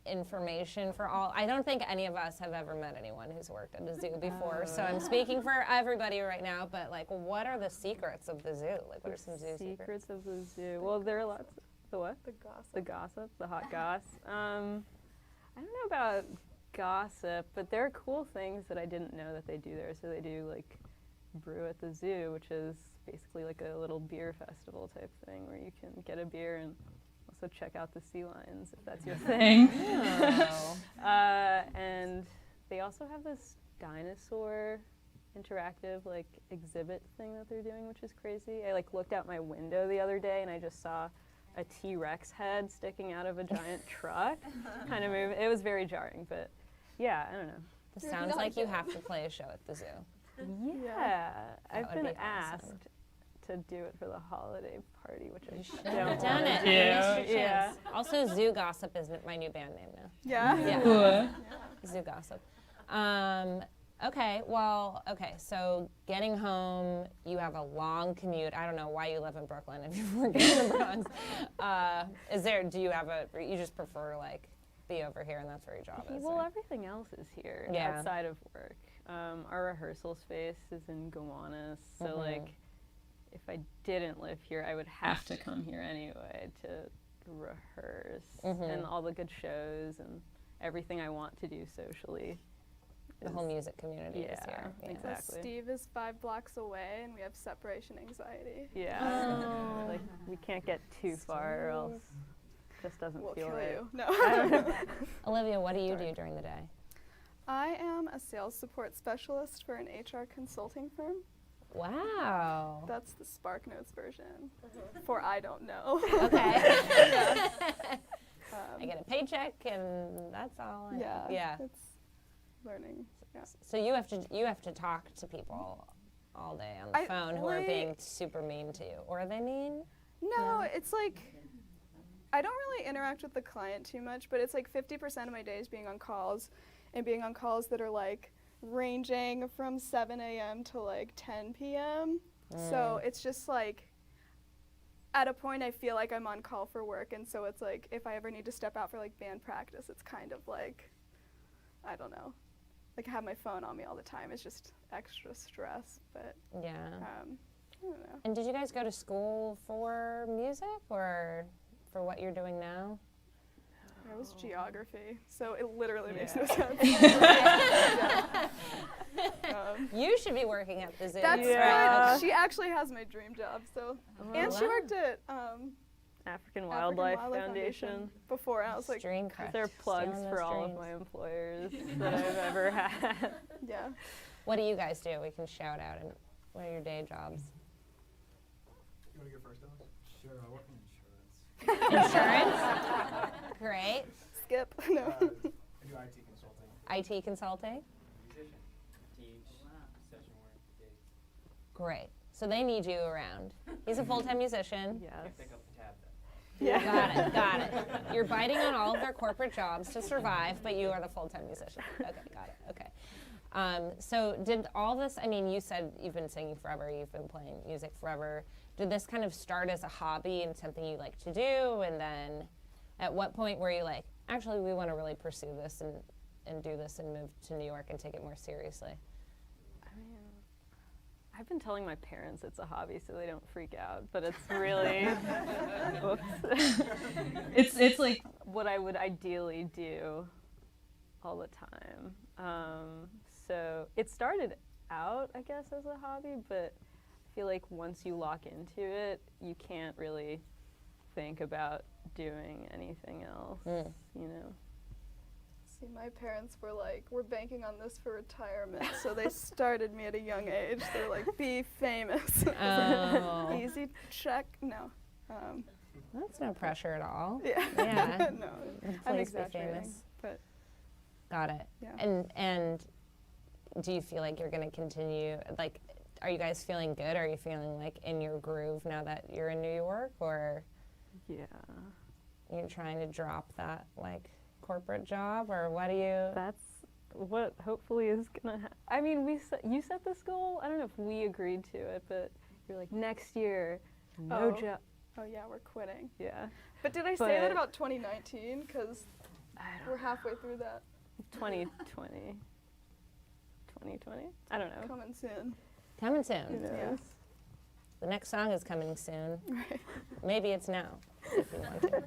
information for all? I don't think any of us have ever met anyone who's worked at a zoo before, so I'm speaking for everybody right now. But like, what are the secrets of the zoo? Like, what are some zoo secrets? Secrets of the zoo. Well, there are lots. The what? The gossip. The gossip. The hot goss. I don't know about gossip, but there are cool things that I didn't know that they do there. So they do like brew at the zoo, which is basically like a little beer festival type thing where you can get a beer and also check out the sea lions if that's your thing. And they also have this dinosaur interactive like exhibit thing that they're doing, which is crazy. I like looked out my window the other day and I just saw a T-Rex head sticking out of a giant truck kind of move. It was very jarring, but yeah, I don't know. This sounds like you have to play a show at the zoo. Yeah, I've would been be awesome. asked to do it for the holiday party, which I Should don't have done wanna it. do. You missed your Yeah. chance. Also, Zoo Gossip is my new band name now. Yeah? Yeah. Zoo Gossip. Okay, so getting home, you have a long commute. I don't know why you live in Brooklyn if you're working in the Bronx. You just prefer like be over here and that's where your job is? Well, or- everything else is here Yeah. outside of work. Our rehearsal space is in Gowanus, so Mhm. like if I didn't live here, I would have to come here anyway to rehearse and all the good shows and everything I want to do socially. The whole music community is here. Yeah. Exactly. Steve is 5 blocks away, and we have separation anxiety. Yeah. Oh. Like we can't get too far or else it just doesn't We'll feel kill right. you. No. I don't know. Olivia, what do you do during the day? I am a sales support specialist for an HR consulting firm. Wow. That's the SparkNotes version. For I don't know. Okay. Yeah. I get a paycheck and that's all. Yeah. It's learning. Yeah. So you have to talk to people all day on the phone who are being super mean to you, or are they mean? No, it's like I don't really interact with the client too much, but it's like 50% of my day is being on calls, and being on calls that are like ranging from 7 a.m. to like 10 p.m. So it's just like at a point I feel like I'm on call for work, and so it's like if I ever need to step out for like band practice, it's kind of like, I don't know, like I have my phone on me all the time. It's just extra stress, but Yeah. I don't know. And did you guys go to school for music or for what you're doing now? It was geography, so it literally makes no Yeah. sense. Yeah. You should be working at the zoo. That's Yeah. good. She actually has my dream job, so. And she wow. worked at African Wildlife Foundation. before, and I was like, Dream These crushed. are plugs Stealing for those all of dreams. my employers that I've ever had. yeah. What do you guys do? We can shout out. And what are your day jobs? You want to go first, Alex? Sure, I work in insurance. Insurance? Great. Skip. No. I do IT consulting. IT consulting? Musician. Teach, session work, gigs. Great. So they need you around. He's a full-time musician. Yes. Can't pick up the tab though. Got it. You're biting on all of their corporate jobs to survive, but you are the full-time musician. Okay, got it. Okay. So did all this, I mean, you said you've been singing forever, you've been playing music forever. Did this kind of start as a hobby and something you like to do? And then at what point were you like, actually, we want to really pursue this and do this and move to New York and take it more seriously? I mean, I've been telling my parents it's a hobby so they don't freak out, but it's really, it's like what I would ideally do all the time. So it started out, I guess, as a hobby, but I feel like once you lock into it, you can't really think about doing anything else, you know? See, my parents were like, we're banking on this for retirement, so they started me at a young age. They're like, be famous. Oh. Easy check. No. That's no pressure at all. Yeah. Yeah. No, I'm Please be exaggerating, famous. but Got it. Yeah. And do you feel like you're going to continue, like, are you guys feeling good? Are you feeling like in your groove now that you're in New York, or Yeah. you're trying to drop that like corporate job, or what do you? That's what hopefully is gonna I mean, you set this goal. I don't know if we agreed to it, but you're like, next year, no job. Oh yeah, we're quitting. Yeah. But did I say that about 2019? Because we're halfway through that. 2020. 2020? I don't know. Coming soon. Coming soon. Who knows? Yeah. The next song is coming soon. Right. Maybe it's now, if you want to. Is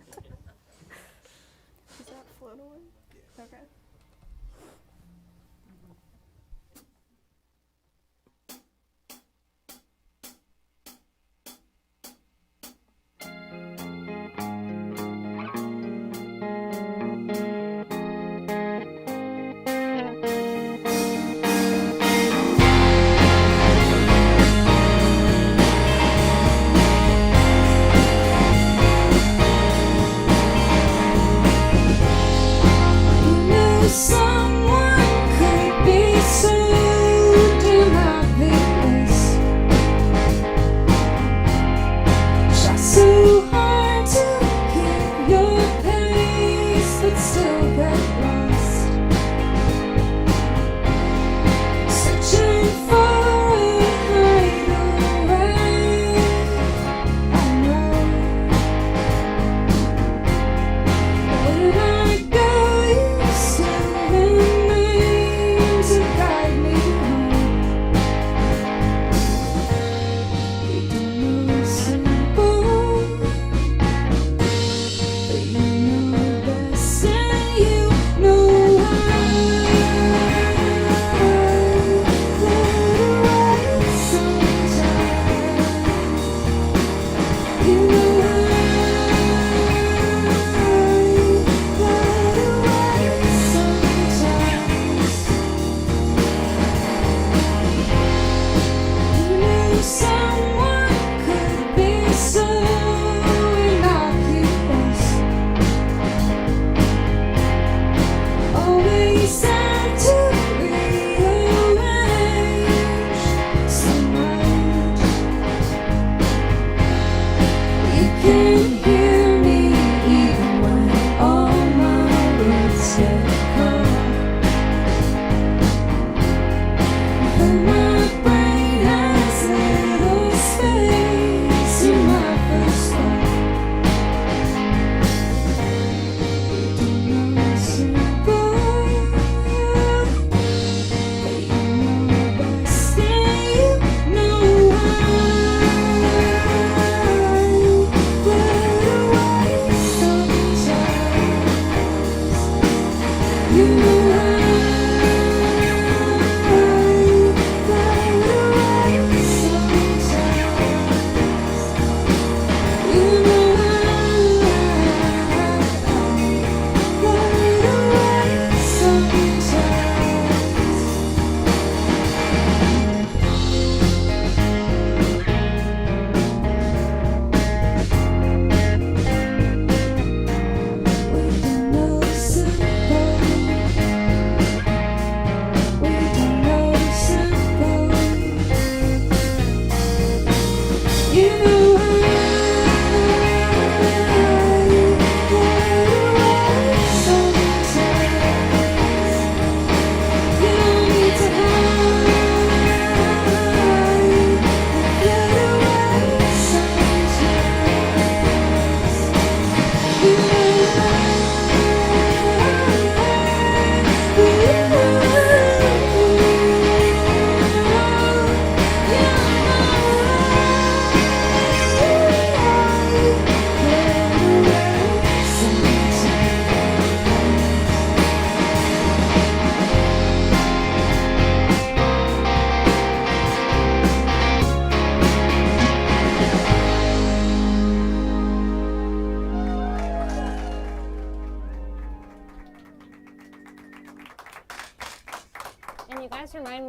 that float away? Okay. You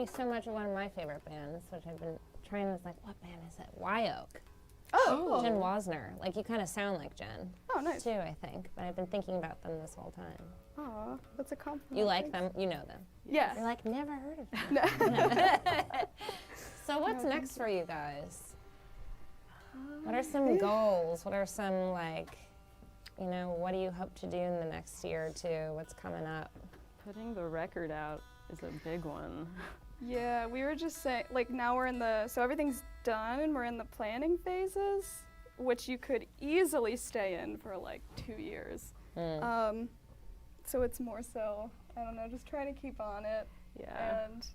me so much of one of my favorite bands, which I've been trying to, like, what band is it? Wyoke. Oh. Jen Wasner. Like, you kind of sound like Jen. Oh, nice. Too, I think. But I've been thinking about them this whole time. Aw, that's a compliment. You like them? You know them? Yes. You're like, never heard of them. So what's next for you guys? What are some goals? What are some, like, you know, what do you hope to do in the next year or two? What's coming up? Putting the record out is a big one. Yeah, we were just saying, like, now we're in so everything's done and we're in the planning phases, which you could easily stay in for like 2 years. So it's more so, I don't know, just trying to keep on it and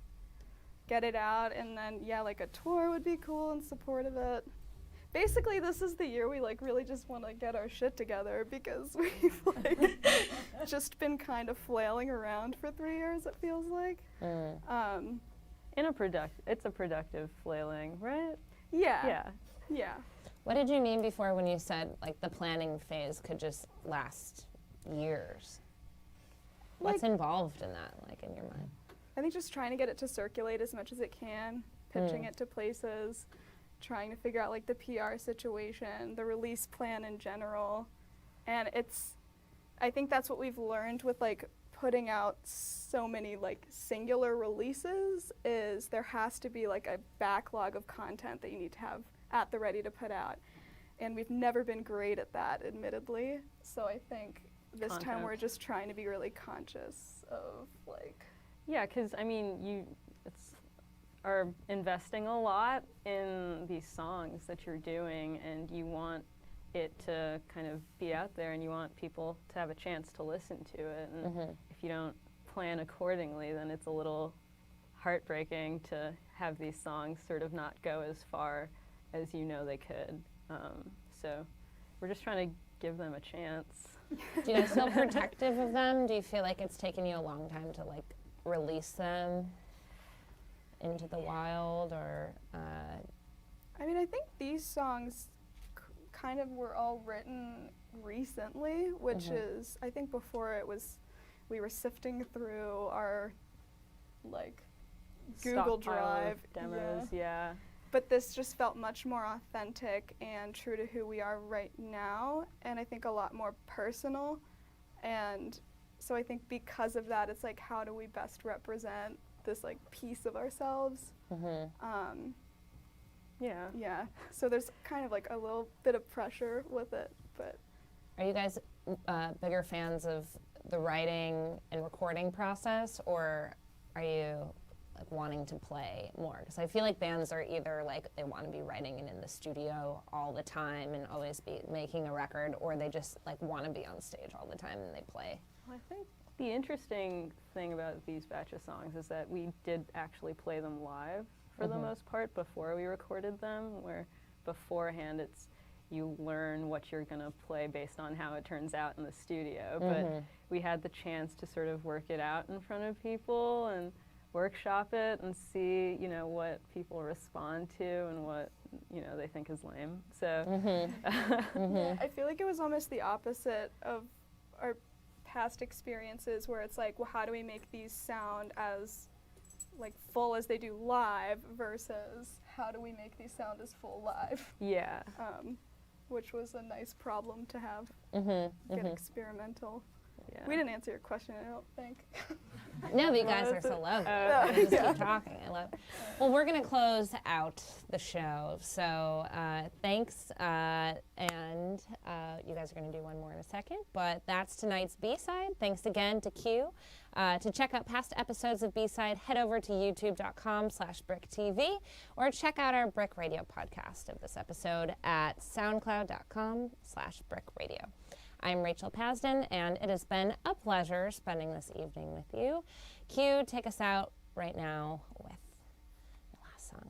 get it out, and then, yeah, like a tour would be cool in support of it. Basically, this is the year we, like, really just want to get our shit together because we've, like, just been kind of flailing around for 3 years, it feels like. It's a productive flailing, right? Yeah. Yeah. What did you mean before when you said, like, the planning phase could just last years? What's involved in that, like, in your mind? I think just trying to get it to circulate as much as it can, pitching it to places, trying to figure out, like, the PR situation, the release plan in general. And I think that's what we've learned with, like, putting out so many, like, singular releases, is there has to be, like, a backlog of content that you need to have at the ready to put out. And we've never been great at that, admittedly. So I think this time we're just trying to be really conscious of, like... Yeah, because, I mean, you are investing a lot in these songs that you're doing, and you want it to kind of be out there, and you want people to have a chance to listen to it. And if you don't plan accordingly, then it's a little heartbreaking to have these songs sort of not go as far as you know they could. So we're just trying to give them a chance. Do you guys feel protective of them? Do you feel like it's taken you a long time to, like, release them into the wild, or? I mean, I think these songs kind of were all written recently, which is, I think before it was, we were sifting through our, like, Google Drive demos, yeah. But this just felt much more authentic and true to who we are right now, and I think a lot more personal. And so I think because of that, it's like, how do we best represent this, like, piece of ourselves? Yeah. So there's kind of, like, a little bit of pressure with it, but. Are you guys bigger fans of the writing and recording process, or are you, like, wanting to play more? Because I feel like bands are either, like, they want to be writing and in the studio all the time and always be making a record, or they just, like, want to be on stage all the time and they play. Well, I think the interesting thing about these batch of songs is that we did actually play them live for the most part before we recorded them, where beforehand you learn what you're going to play based on how it turns out in the studio. But we had the chance to sort of work it out in front of people and workshop it and see, you know, what people respond to and what, you know, they think is lame. So Yeah, I feel like it was almost the opposite of our past experiences, where it's like, well, how do we make these sound as, like, full as they do live, versus how do we make these sound as full live? Yeah. Which was a nice problem to have. Get experimental. Yeah. We didn't answer your question, I don't think. No, but you guys are so lovely. Just keep talking. I love it. Well, we're going to close out the show. So thanks. And you guys are going to do one more in a second. But that's tonight's B-Side. Thanks again to Q. To check out past episodes of B-Side, head over to youtube.com/Bric Tv, or check out our Bric Radio podcast of this episode at soundcloud.com/Bric Radio. I'm Rachel Pasden, and it has been a pleasure spending this evening with you. Q, take us out right now with the last song.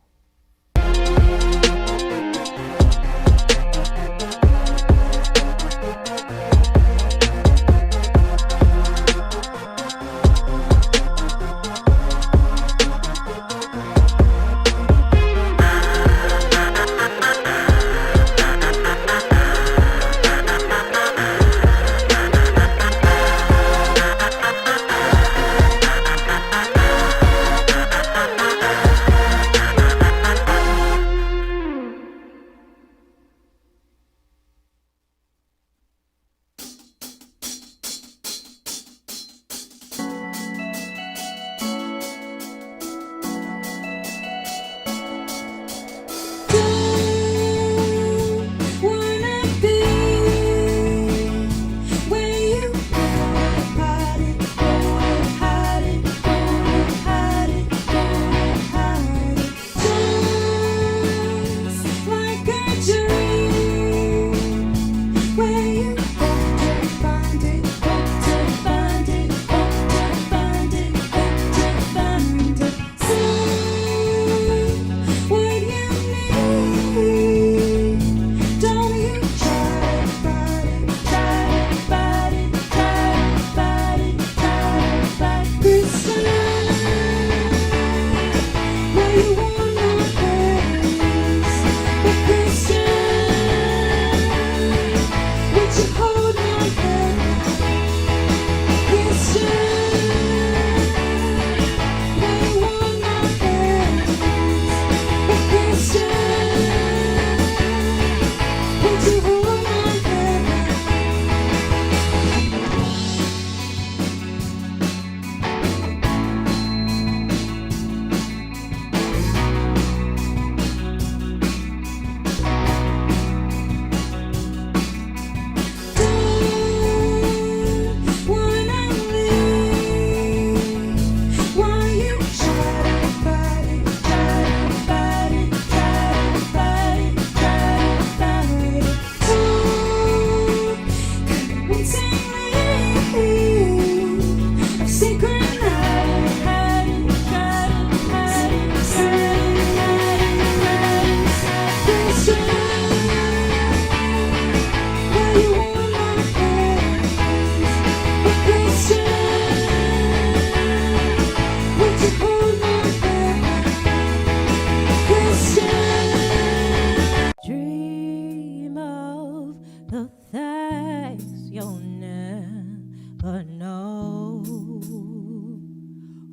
Dream of the things you'll never know.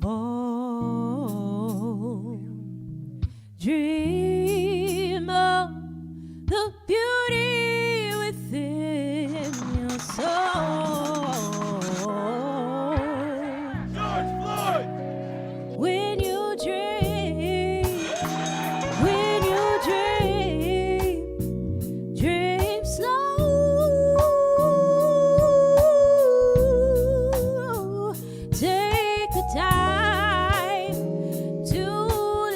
Oh, dream of the beauty within your soul. George Floyd! When you dream, dream slow. Take the time to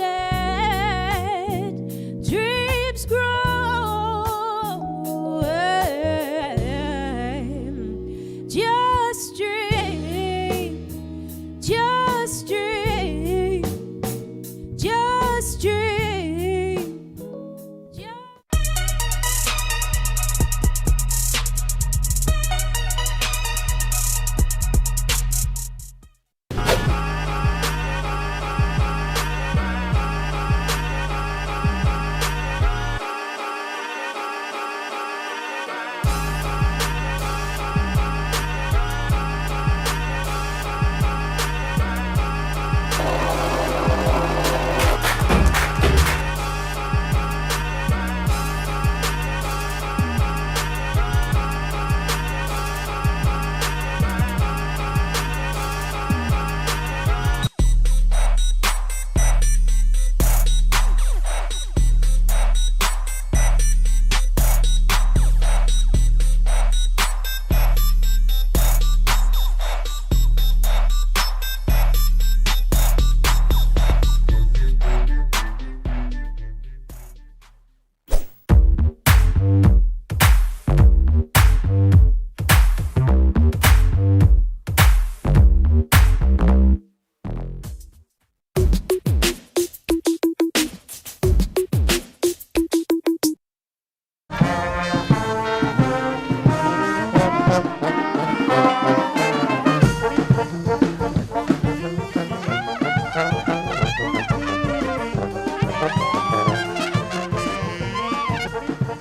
let dreams grow. Just dream, just dream, just dream.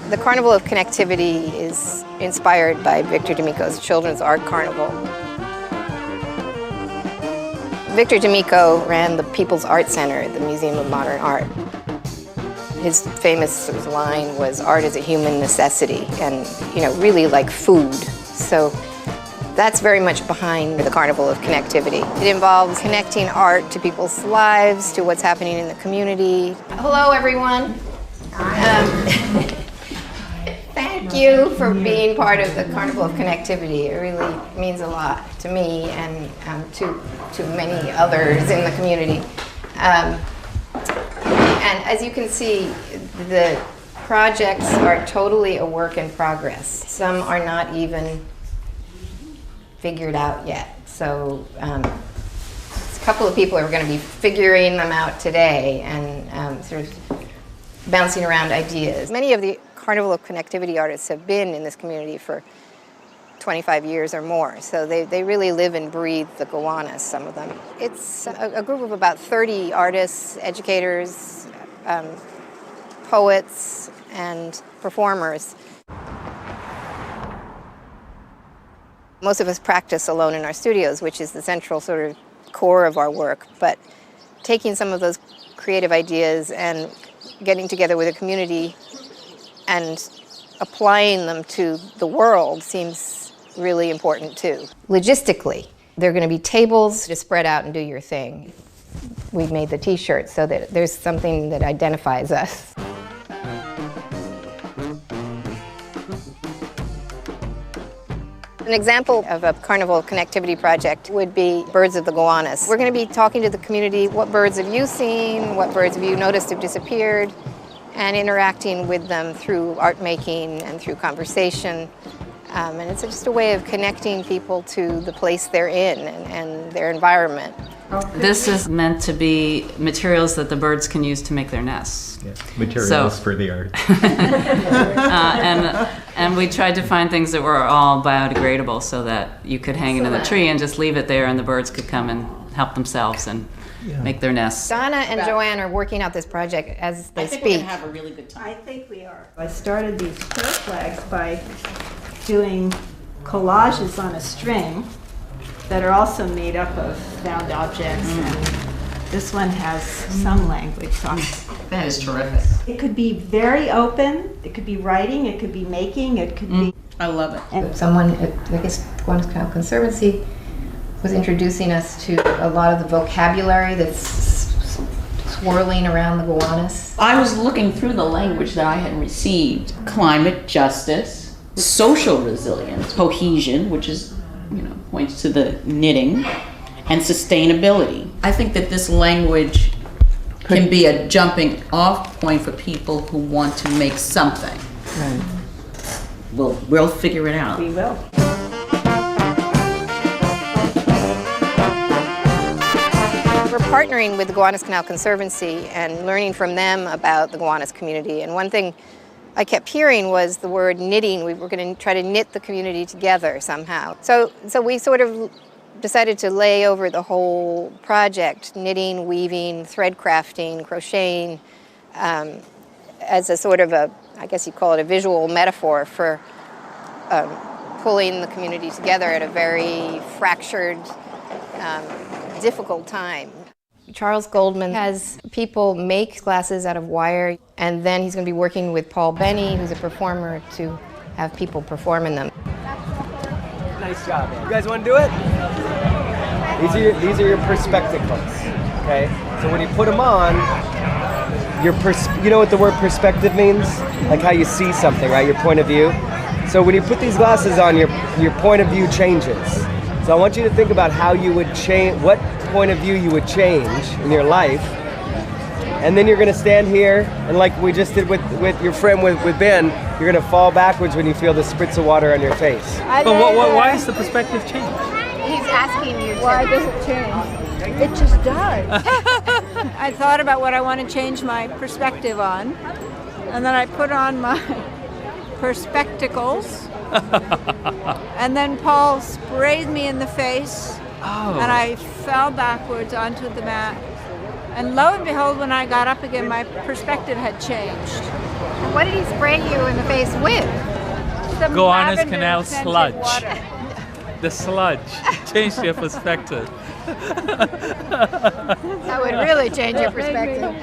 The Carnival of Connectivity is inspired by Victor D'Amico's Children's Art Carnival. Victor D'Amico ran the People's Art Center at the Museum of Modern Art. His famous line was, "Art is a human necessity," and really like food. So that's very much behind the Carnival of Connectivity. It involves connecting art to people's lives, to what's happening in the community. Hello, everyone. Thank you for being part of the Carnival of Connectivity. It really means a lot to me and to many others in the community. And as you can see, the projects are totally a work in progress. Some are not even figured out yet. So a couple of people are going to be figuring them out today and sort of bouncing around ideas. Many of the Carnival of Connectivity artists have been in this community for 25 years or more. So they really live and breathe the Gowanus, some of them. It's a group of about 30 artists, educators, poets, and performers. Most of us practice alone in our studios, which is the central sort of core of our work, but taking some of those creative ideas and getting together with a community and applying them to the world seems really important too. Logistically, there are going to be tables to spread out and do your thing. We've made the t-shirts so that there's something that identifies us. An example of a carnival connectivity project would be Birds of the Gowanus. We're going to be talking to the community, what birds have you seen, what birds have you noticed have disappeared, and interacting with them through art making and through conversation. And it's just a way of connecting people to the place they're in and their environment. This is meant to be materials that the birds can use to make their nests. Yeah, materials for the art. And we tried to find things that were all biodegradable so that you could hang it in the tree and just leave it there and the birds could come and help themselves and make their nests. Donna and Joanne are working out this project as they speak. we're gonna have a really good time. I think we are. I started these prayer flags by doing collages on a string that are also made up of found objects. And this one has some language. So That is terrific. it could be very open. It could be writing. It could be making. It could be. I love it. And someone at, I guess, Gowanus Canal Conservancy was introducing us to a lot of the vocabulary that's swirling around the Gowanus. I was looking through the language that I had received. Climate justice, social resilience, cohesion, which is, points to the knitting, and sustainability. I think that this language can be a jumping off point for people who want to make something. Right. We'll figure it out. We will. We're partnering with the Gowanus Canal Conservancy and learning from them about the Gowanus community. And one thing I kept hearing was the word knitting. We were going to try to knit the community together somehow. So we sort of decided to lay over the whole project, knitting, weaving, thread crafting, crocheting, as a sort of I guess you'd call it a visual metaphor for pulling the community together at a very fractured, difficult time. Charles Goldman has people make glasses out of wire, and then he's going to be working with Paul Benny, who's a performer, to have people perform in them. Nice job, man. You guys want to do it? These are your perspective hooks, okay? So when you put them on, you know what the word perspective means? Like how you see something, right? Your point of view. So when you put these glasses on, your point of view changes. So I want you to think about how you would change, what point of view you would change in your life. And then you're gonna stand here, and like we just did with your friend with Ben, you're gonna fall backwards when you feel the spritz of water on your face. But why is the perspective change? He's asking you Why does it change? It just does. I thought about what I want to change my perspective on, and then I put on my perspectacles, and then Paul sprayed me in the face, and I fell backwards onto the mat. And lo and behold, when I got up again, my perspective had changed. What did he spray you in the face with? Some Gowanus lavender Canal scented sludge. water. The sludge changed your perspective. That would really change your perspective.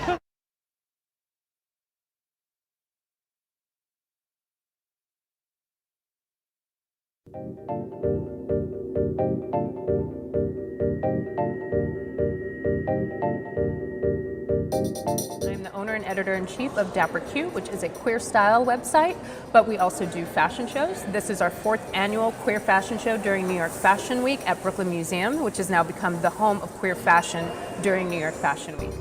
I'm the owner and editor-in-chief of Dapper Q, which is a queer style website, but we also do fashion shows. This is our 4th annual queer fashion show during New York Fashion Week at Brooklyn Museum, which has now become the home of queer fashion during New York Fashion Week.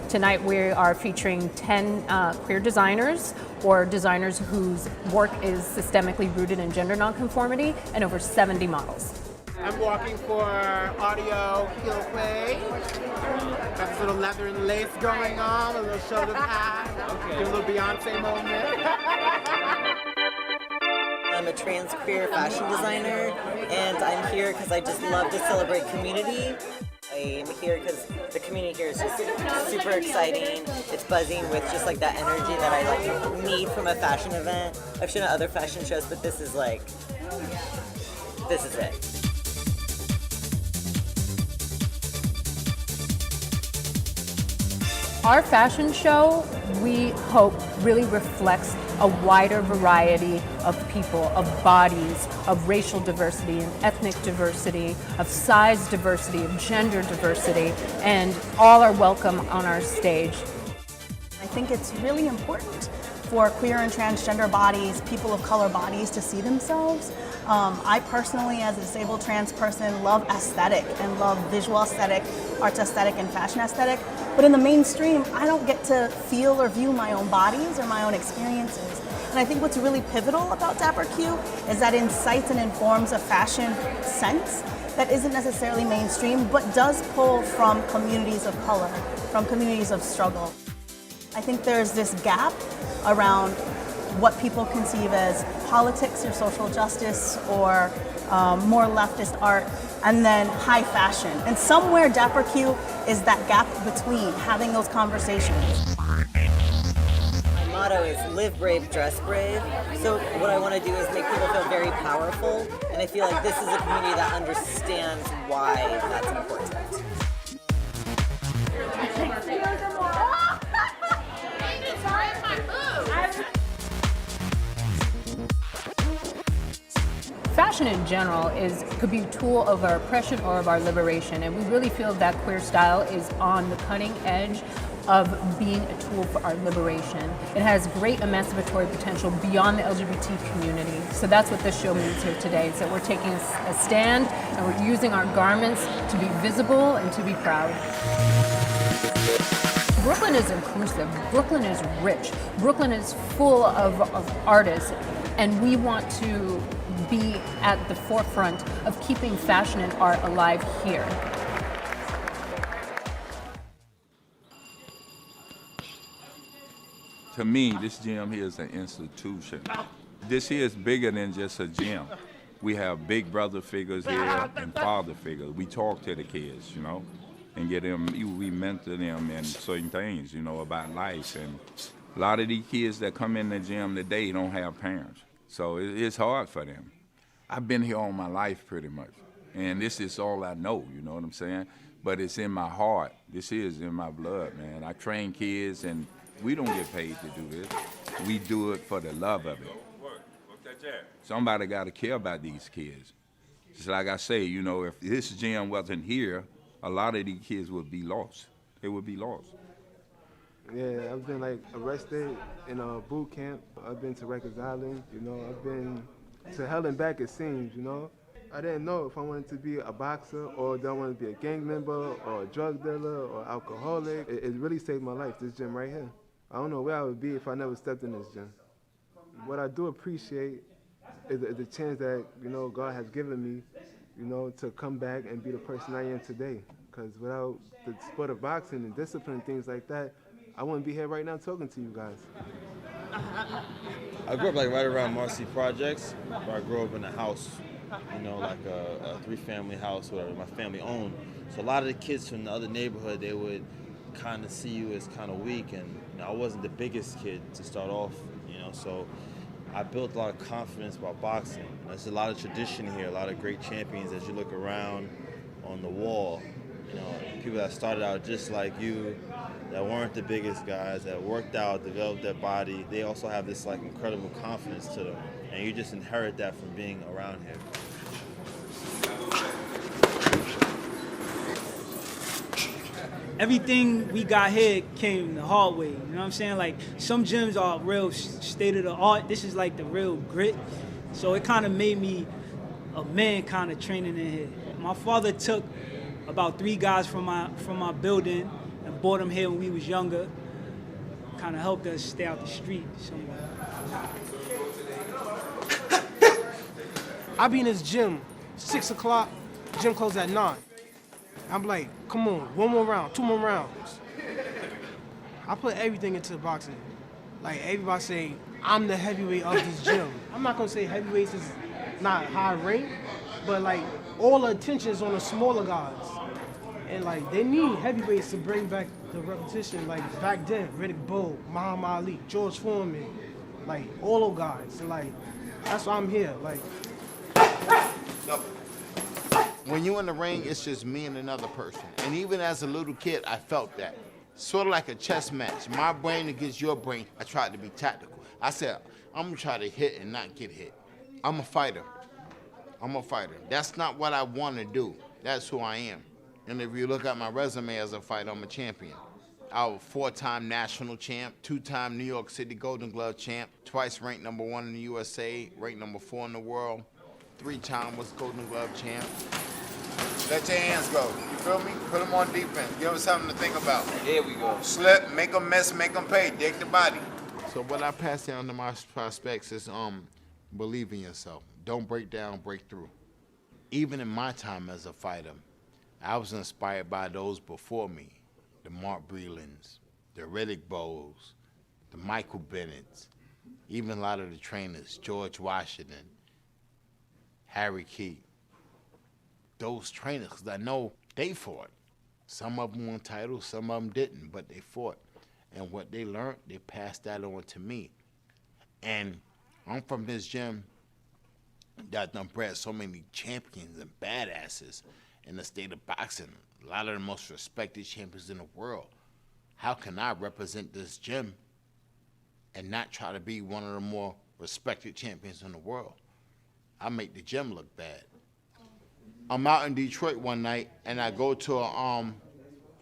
Tonight we are featuring 10 queer designers or designers whose work is systemically rooted in gender nonconformity and over 70 models. I'm walking for audio heel play. Got this little leather and lace going on, a little shoulder pad. Okay. Do a little Beyonce moment. I'm a trans queer fashion designer, and I'm here because I just love to celebrate community. I'm here because the community here is just super exciting. It's buzzing with just like that energy that I like need from a fashion event. I've shown at other fashion shows, but this is like, this is it. Our fashion show, we hope, really reflects a wider variety of people, of bodies, of racial diversity and ethnic diversity, of size diversity, of gender diversity, and all are welcome on our stage. I think it's really important for queer and transgender bodies, people of color bodies, to see themselves. I personally, as a disabled trans person, love aesthetic and love visual aesthetic, arts aesthetic, and fashion aesthetic. But in the mainstream, I don't get to feel or view my own bodies or my own experiences. And I think what's really pivotal about Dapper Q is that it incites and informs a fashion sense that isn't necessarily mainstream, but does pull from communities of color, from communities of struggle. I think there's this gap around what people conceive as politics or social justice or more leftist art, and then high fashion. And somewhere Dapper Q is that gap between, having those conversations. My motto is live brave, dress brave. So what I want to do is make people feel very powerful, and I feel like this is a community that understands why that's important. Fashion in general could be a tool of our oppression or of our liberation, and we really feel that queer style is on the cutting edge of being a tool for our liberation. It has great emancipatory potential beyond the LGBT community. So that's what this show means here today. So we're taking a stand and we're using our garments to be visible and to be proud. Brooklyn is inclusive. Brooklyn is rich. Brooklyn is full of artists, and we want to be at the forefront of keeping fashion and art alive here. To me, this gym here is an institution. This here is bigger than just a gym. We have big brother figures here and father figures. We talk to the kids, you know, and get them, we mentor them in certain things, you know, about life. And a lot of these kids that come in the gym today don't have parents. So it's hard for them. I've been here all my life pretty much, and this is all I know, you know what I'm saying? But it's in my heart. This is in my blood, man. I train kids, and we don't get paid to do this. We do it for the love of it. Somebody got to care about these kids. Just like I say, you know, if this gym wasn't here, a lot of these kids would be lost. They would be lost. Yeah, I've been like arrested in a boot camp. I've been to Rikers Island, you know, I've been to hell and back, it seems, you know. I didn't know if I wanted to be a boxer or do I want to be a gang member or a drug dealer or alcoholic. It really saved my life, this gym right here. I don't know where I would be if I never stepped in this gym. What I do appreciate is the chance that, you know, God has given me, you know, to come back and be the person I am today. Because without the sport of boxing and discipline and things like that, I wouldn't be here right now talking to you guys. I grew up like right around Marcy Projects, where I grew up in a house, you know, like a 3-family house, whatever my family owned. So a lot of the kids from the other neighborhood, they would kind of see you as kind of weak, and you know, I wasn't the biggest kid to start off, you know, so I built a lot of confidence about boxing. And there's a lot of tradition here, a lot of great champions as you look around on the wall, you know, people that started out just like you, that weren't the biggest guys, that worked out, developed their body. They also have this like incredible confidence to them, and you just inherit that from being around here. Everything we got here came the hard way, you know what I'm saying? Like, some gyms are real state of the art. This is like the real grit. So it kind of made me a man kind of training in here. My father took about 3 guys from my building and brought them here when we was younger. Kind of helped us stay out the street somewhere. I be in this gym, 6 o'clock, Gym closed at 9. I'm like, come on, one more round, 2 more rounds. I put everything into boxing. Like everybody say, I'm the heavyweight of this gym. I'm not gonna say heavyweights is not high rank, but like all the attention is on the smaller guys. And like they need heavyweights to bring back the repetition. Like back then, Riddick Bowe, Muhammad Ali, George Foreman, like all those guys. And like that's why I'm here. Like when you're in the ring, it's just me and another person. And even as a little kid, I felt that. Sort of like a chess match. My brain against your brain, I tried to be tactical. I said, I'm gonna try to hit and not get hit. I'm a fighter. I'm a fighter. That's not what I want to do. That's who I am. And if you look at my resume as a fighter, I'm a champion. I was a 4-time national champ, 2-time New York City Golden Glove champ, twice ranked #1 in the USA, ranked #4 in the world, 3-time was Golden Glove champ. Let your hands go. You feel me? Put them on defense. Give them something to think about. Here we go. Slip, make them miss, make them pay. Dig the body. So what I pass down to my prospects is believe in yourself. Don't break down, break through. Even in my time as a fighter, I was inspired by those before me. The Mark Brelands, the Riddick Bowes, the Michael Bennett's, even a lot of the trainers, George Washington, Harry Keith. Those trainers, because I know they fought. Some of them won titles, some of them didn't, but they fought. And what they learned, they passed that on to me. And I'm from this gym that done bred so many champions and badasses in the state of boxing. A lot of the most respected champions in the world. How can I represent this gym and not try to be one of the more respected champions in the world? I make the gym look bad. I'm out in Detroit one night and I go to a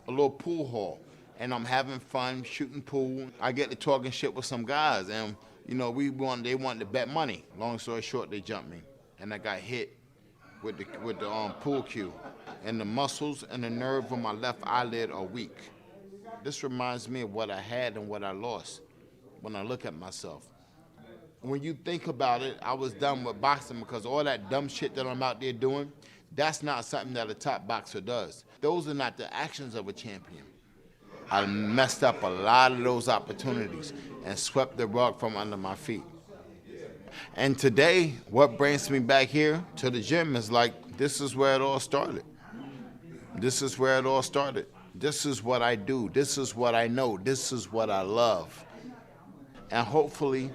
little pool hall and I'm having fun shooting pool. I get to talking shit with some guys and you know they wanted to bet money. Long story short, they jumped me and I got hit with the pool cue and the muscles and the nerve on my left eyelid are weak. This reminds me of what I had and what I lost when I look at myself. When you think about it, I was done with boxing because all that dumb shit that I'm out there doing, that's not something that a top boxer does. Those are not the actions of a champion. I messed up a lot of those opportunities and swept the rug from under my feet. And today, what brings me back here to the gym is like, this is where it all started. This is where it all started. This is what I do. This is what I know. This is what I love. And hopefully,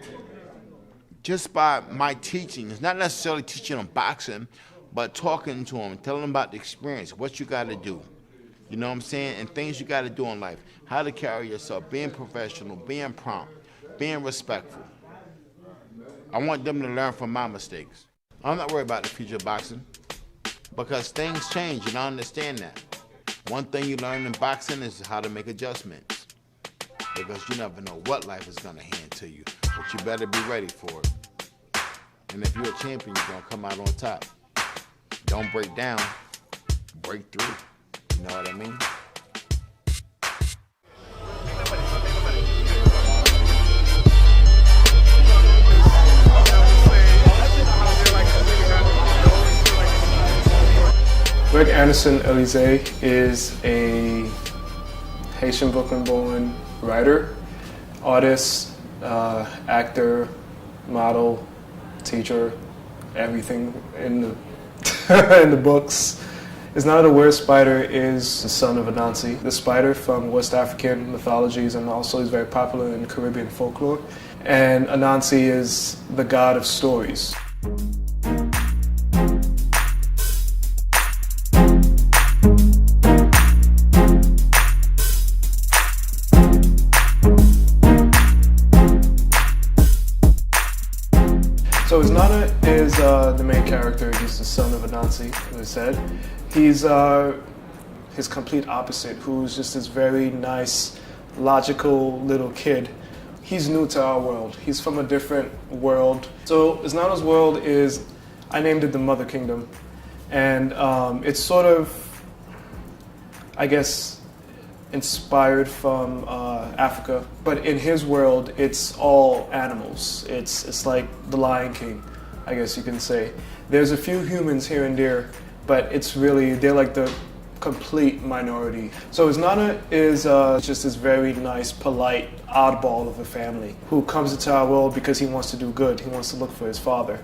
just by my teaching, it's not necessarily teaching them boxing, but talking to them, telling them about the experience, what you got to do. You know what I'm saying? And things you got to do in life. How to carry yourself, being professional, being prompt, being respectful. I want them to learn from my mistakes. I'm not worried about the future of boxing because things change and I understand that. One thing you learn in boxing is how to make adjustments because you never know what life is going to hand to you, but you better be ready for it. And if you're a champion, you're going to come out on top. Don't break down, break through. You know what I mean? Greg Anderson Elise is a Haitian Brooklyn-born writer, artist, actor, model, teacher, everything in the in the books. His Not a Weird Spider is the son of Anansi, the spider from West African mythologies, and also he's very popular in Caribbean folklore. And Anansi is the god of stories. So Iznana is the main character. He's the son of Anansi, as I said. He's his complete opposite, who's just this very nice, logical little kid. He's new to our world. He's from a different world. So Iznana's world is, I named it the Mother Kingdom. And it's sort of, I guess, inspired from Africa, but in his world, it's all animals. It's like the Lion King, I guess you can say. There's a few humans here and there, but it's really, they're like the complete minority. So Nana is just this very nice, polite oddball of a family who comes into our world because he wants to do good. He wants to look for his father,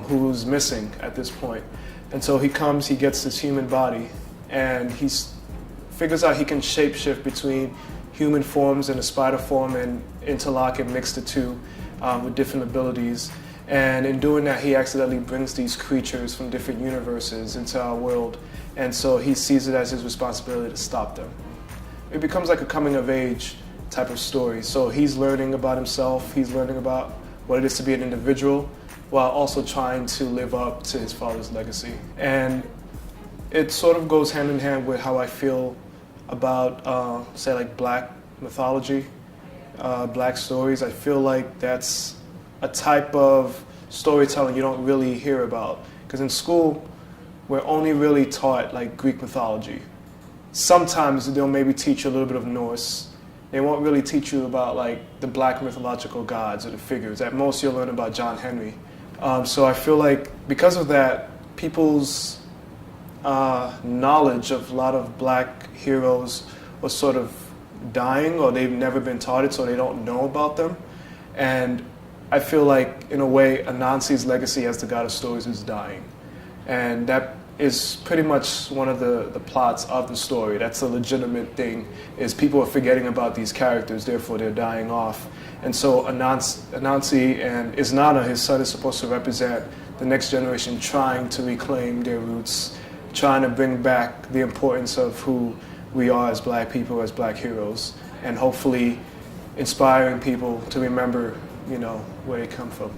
who's missing at this point. And so he comes, he gets this human body, and he figures out he can shapeshift between human forms and a spider form and interlock and mix the two with different abilities. And in doing that, he accidentally brings these creatures from different universes into our world. And so he sees it as his responsibility to stop them. It becomes like a coming of age type of story. So he's learning about himself, he's learning about what it is to be an individual, while also trying to live up to his father's legacy. And it sort of goes hand in hand with how I feel about, say, like Black mythology, Black stories. I feel like that's a type of storytelling you don't really hear about. Because in school, we're only really taught like Greek mythology. Sometimes they'll maybe teach you a little bit of Norse. They won't really teach you about like the Black mythological gods or the figures. At most, you'll learn about John Henry. So I feel like because of that, people's knowledge of a lot of Black heroes was sort of dying, or they've never been taught it, so they don't know about them. And I feel like, in a way, Anansi's legacy as the god of stories is dying. And that is pretty much one of the plots of the story. That's a legitimate thing, is people are forgetting about these characters, therefore they're dying off. And so Anansi and Isnana, his son, is supposed to represent the next generation trying to reclaim their roots, trying to bring back the importance of who we are as Black people, as Black heroes, and hopefully inspiring people to remember, you know, where they come from.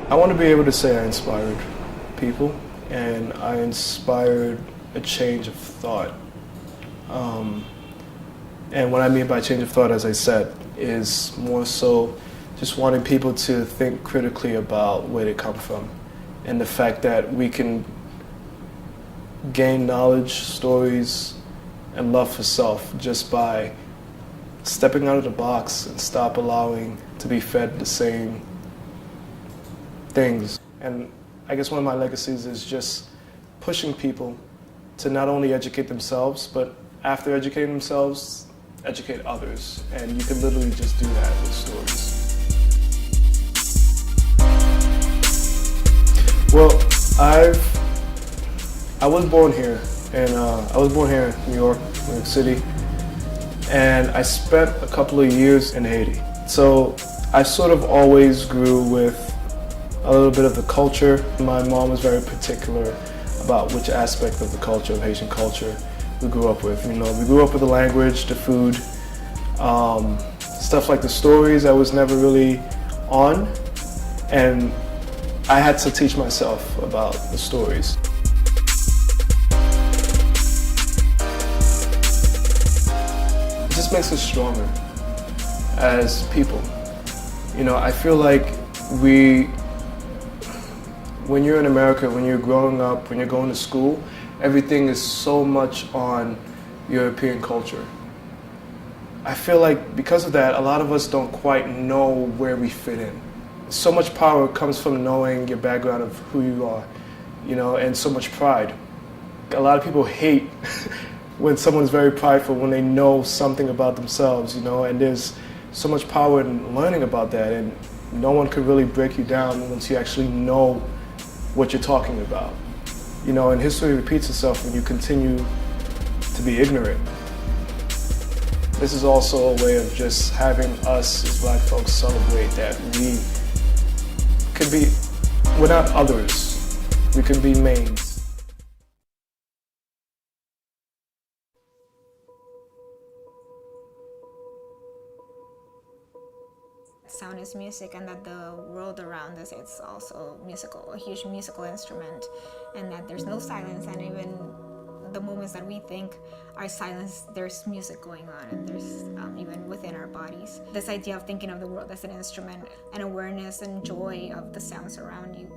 I want to be able to say I inspired people, and I inspired a change of thought. And what I mean by change of thought, as I said, is more so just wanting people to think critically about where they come from, and the fact that we can gain knowledge, stories, and love for self just by stepping out of the box and stop allowing to be fed the same things. And I guess one of my legacies is just pushing people to not only educate themselves, but after educating themselves, educate others. And you can literally just do that with stories. Well, I was born here, and I was born here in New York City, and I spent a couple of years in Haiti. So I sort of always grew with a little bit of the culture. My mom was very particular about which aspect of the culture, of Haitian culture, we grew up with. You know, we grew up with the language, the food, stuff like the stories I was never really on, and I had to teach myself about the stories. It just makes us stronger as people. You know, I feel like when you're in America, when you're growing up, when you're going to school, everything is so much on European culture. I feel like because of that, a lot of us don't quite know where we fit in. So much power comes from knowing your background of who you are, you know, and so much pride. A lot of people hate when someone's very prideful, when they know something about themselves, you know, and there's so much power in learning about that, and no one can really break you down once you actually know what you're talking about. You know, and history repeats itself when you continue to be ignorant. This is also a way of just having us as Black folks celebrate that we could be, we're not others, we could be mains. Sound is music, and that the world around us is also musical, a huge musical instrument, and that there's no silence, and even the moments that we think are silence, there's music going on, and there's even within our bodies. This idea of thinking of the world as an instrument, and awareness and joy of the sounds around you.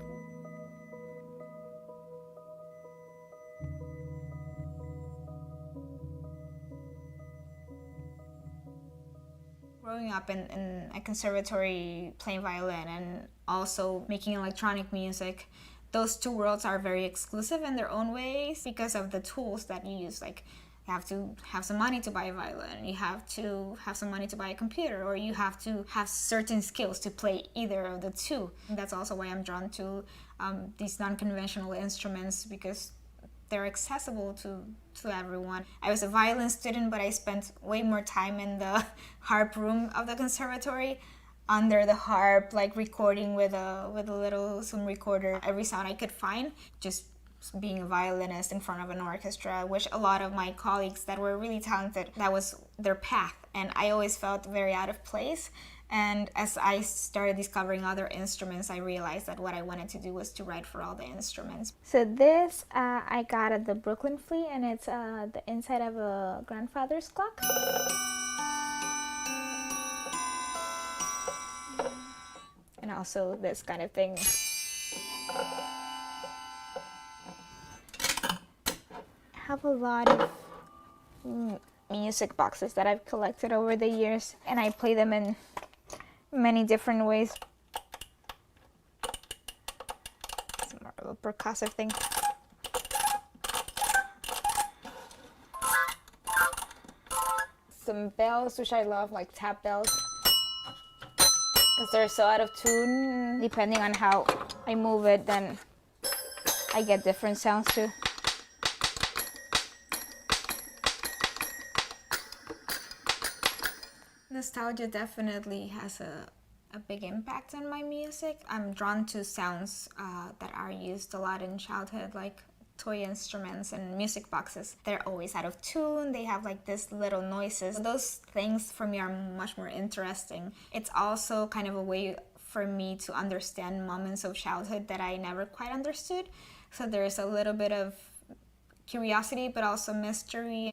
growing up in a conservatory playing violin and also making electronic music, those two worlds are very exclusive in their own ways because of the tools that you use. Like, you have to have some money to buy a violin, you have to have some money to buy a computer, or you have to have certain skills to play either of the two. And that's also why I'm drawn to these non-conventional instruments, because they're accessible to everyone. I was a violin student, but I spent way more time in the harp room of the conservatory, under the harp, like recording with a little Zoom recorder every sound I could find, just being a violinist in front of an orchestra, which a lot of my colleagues that were really talented, that was their path, and I always felt very out of place. And as I started discovering other instruments, I realized that what I wanted to do was to write for all the instruments. So this I got at the Brooklyn Flea, and it's the inside of a grandfather's clock. And also this kind of thing. I have a lot of music boxes that I've collected over the years, and I play them in many different ways. It's more of a percussive thing. Some bells, which I love, like tap bells, because they're so out of tune. Depending on how I move it, then I get different sounds too. Nostalgia definitely has a big impact on my music. I'm drawn to sounds that are used a lot in childhood, like toy instruments and music boxes. They're always out of tune, they have like this little noises. Those things for me are much more interesting. It's also kind of a way for me to understand moments of childhood that I never quite understood. So there's a little bit of curiosity, but also mystery.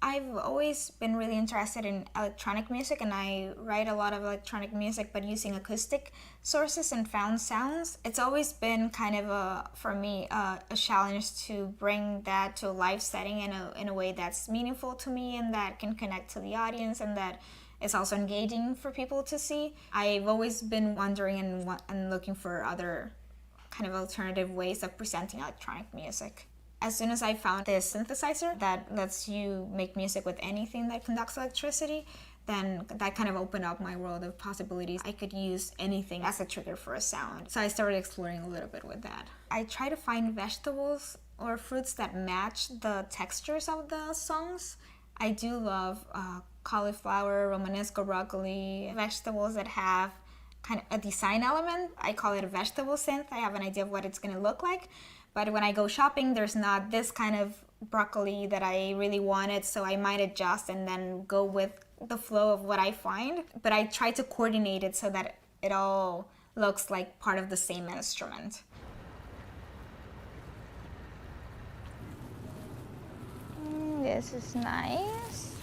I've always been really interested in electronic music, and I write a lot of electronic music but using acoustic sources and found sounds. It's always been kind of for me a challenge to bring that to a live setting in a way that's meaningful to me and that can connect to the audience and that is also engaging for people to see. I've always been wondering and looking for other kind of alternative ways of presenting electronic music. As soon as I found this synthesizer that lets you make music with anything that conducts electricity, then that kind of opened up my world of possibilities. I could use anything as a trigger for a sound. So I started exploring a little bit with that. I try to find vegetables or fruits that match the textures of the songs. I do love cauliflower, Romanesco broccoli, vegetables that have kind of a design element. I call it a vegetable synth. I have an idea of what it's going to look like. But when I go shopping, there's not this kind of broccoli that I really wanted, so I might adjust and then go with the flow of what I find. But I try to coordinate it so that it all looks like part of the same instrument. This is nice.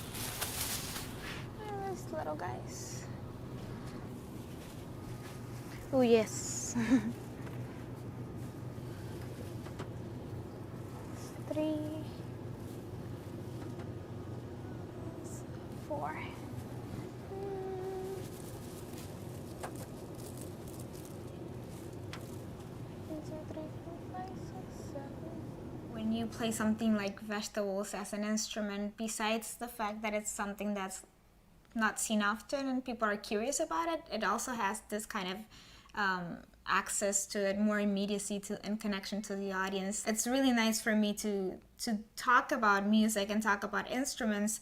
These little guys. Oh yes. 3, 4. When you play something like vegetables as an instrument, besides the fact that it's something that's not seen often and people are curious about it, it also has this kind of access to it, more immediacy and connection to the audience. It's really nice for me to talk about music and talk about instruments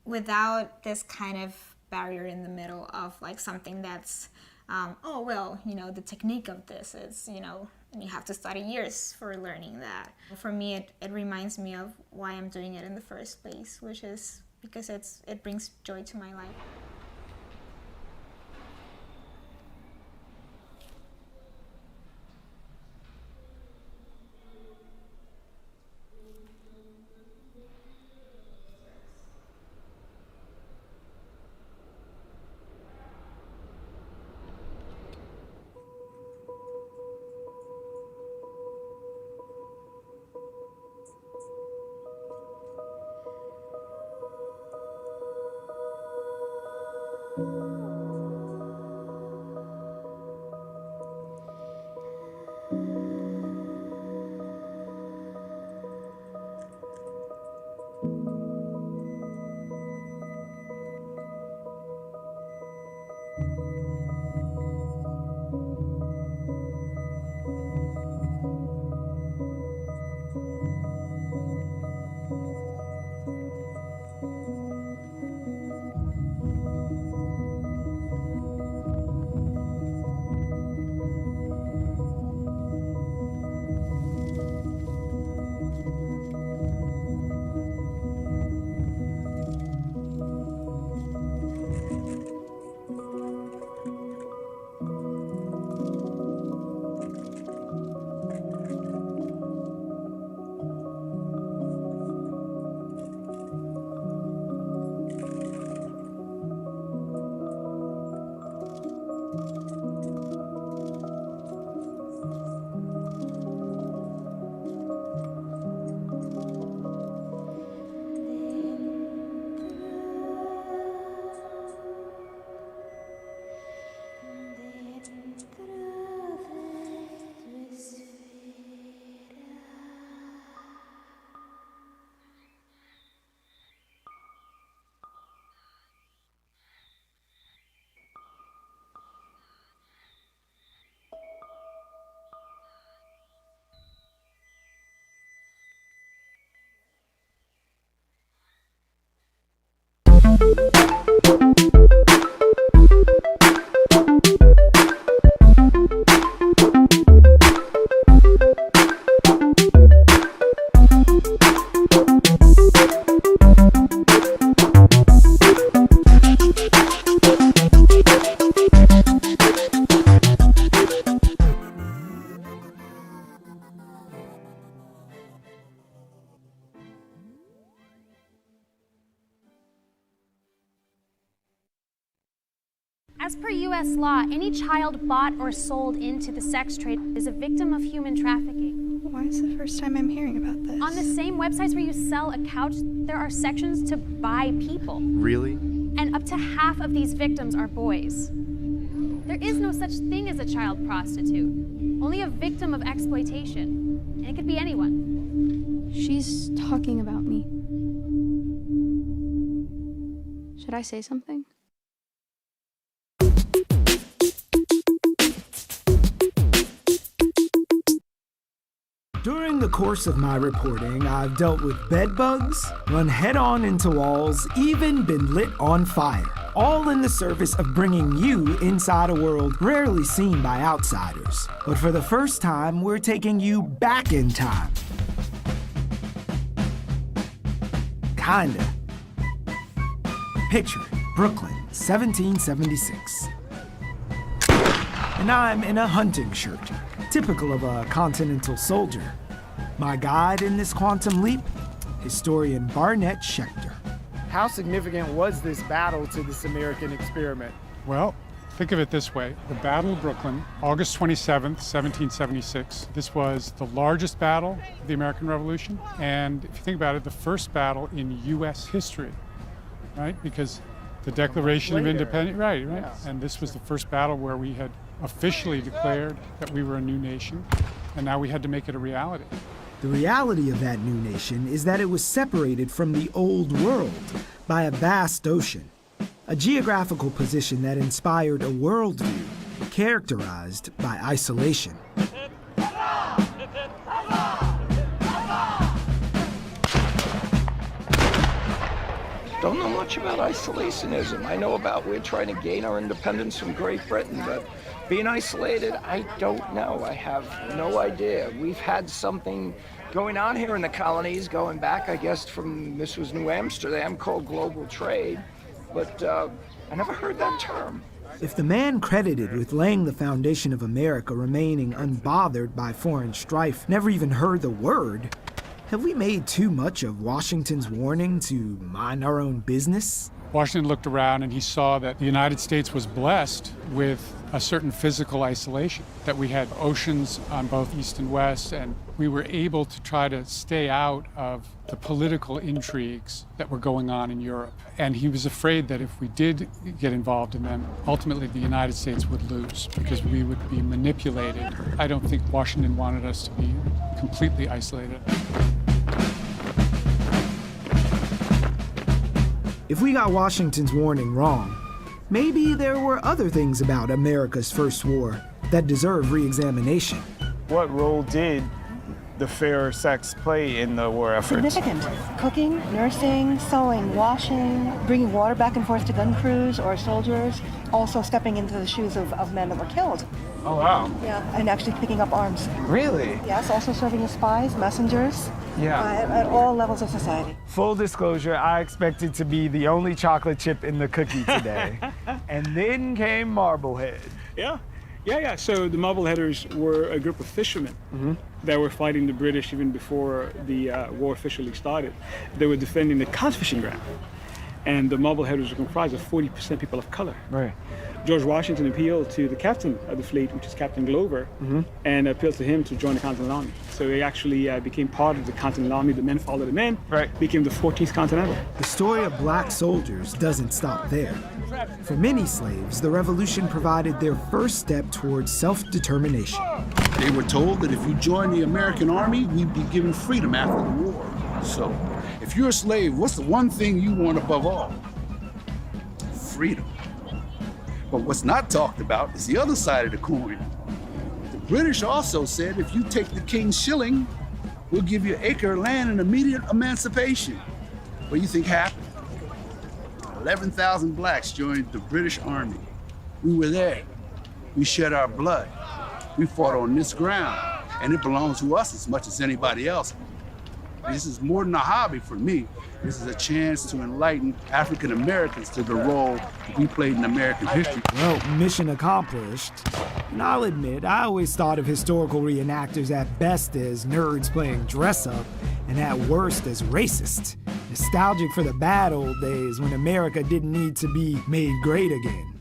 without this kind of barrier in the middle of like something that's oh well, you know, the technique of this is, you know, you have to study years for learning that. For me, it reminds me of why I'm doing it in the first place, which is because it brings joy to my life. As per U.S. law, any child bought or sold into the sex trade is a victim of human trafficking. Why is the first time I'm hearing about this? On the same websites where you sell a couch, there are sections to buy people. Really? And up to half of these victims are boys. There is no such thing as a child prostitute, only a victim of exploitation. And it could be anyone. She's talking about me. Should I say something? During the course of my reporting, I've dealt with bed bugs, run head-on into walls, even been lit on fire. All in the service of bringing you inside a world rarely seen by outsiders. But for the first time, we're taking you back in time. Kinda. Picture it, Brooklyn, 1776. And I'm in a hunting shirt, typical of a continental soldier. My guide in this quantum leap, historian Barnett Schechter. How significant was this battle to this American experiment? Well, think of it this way. The Battle of Brooklyn, August 27th, 1776. This was the largest battle of the American Revolution. And if you think about it, the first battle in U.S. history, right? Because the Declaration of Independence, right. Yes. And this was the first battle where we had officially declared that we were a new nation, and now we had to make it a reality. The reality of that new nation is that it was separated from the old world by a vast ocean, a geographical position that inspired a worldview characterized by isolation. Don't know much about isolationism. I know about we're trying to gain our independence from Great Britain, but being isolated, I don't know. I have no idea. We've had something going on here in the colonies, going back, I guess, from, this was New Amsterdam, called global trade, but I never heard that term. If the man credited with laying the foundation of America remaining unbothered by foreign strife never even heard the word, have we made too much of Washington's warning to mind our own business? Washington looked around and he saw that the United States was blessed with a certain physical isolation, that we had oceans on both east and west and we were able to try to stay out of the political intrigues that were going on in Europe. And he was afraid that if we did get involved in them, ultimately the United States would lose because we would be manipulated. I don't think Washington wanted us to be completely isolated. If we got Washington's warning wrong, maybe there were other things about America's first war that deserve re-examination. What role did the fairer sex play in the war effort? Significant. Cooking, nursing, sewing, washing, bringing water back and forth to gun crews or soldiers, also stepping into the shoes of men that were killed. Oh, wow. Yeah, and actually picking up arms. Really? Yes, also serving as spies, messengers. Yeah. At all levels of society. Full disclosure, I expected to be the only chocolate chip in the cookie today. And then came Marblehead. Yeah. So the Marbleheaders were a group of fishermen that were fighting the British even before the war officially started. They were defending the cod fishing ground. And the Marbleheaders were comprised of 40% people of color. Right. George Washington appealed to the captain of the fleet, which is Captain Glover, and appealed to him to join the Continental Army. So he actually became part of the Continental Army. The men followed him in, became the 14th Continental. The story of black soldiers doesn't stop there. For many slaves, the revolution provided their first step towards self-determination. They were told that if you join the American Army, we'd be given freedom after the war. So, if you're a slave, what's the one thing you want above all? Freedom. But what's not talked about is the other side of the coin. The British also said if you take the king's shilling, we'll give you an acre of land and immediate emancipation. What do you think happened? 11,000 blacks joined the British Army. We were there. We shed our blood. We fought on this ground, and it belongs to us as much as anybody else. This is more than a hobby for me. This is a chance to enlighten African Americans to the role that we played in American history. Well, mission accomplished. And I'll admit, I always thought of historical reenactors at best as nerds playing dress-up, and at worst as racist. Nostalgic for the bad old days when America didn't need to be made great again.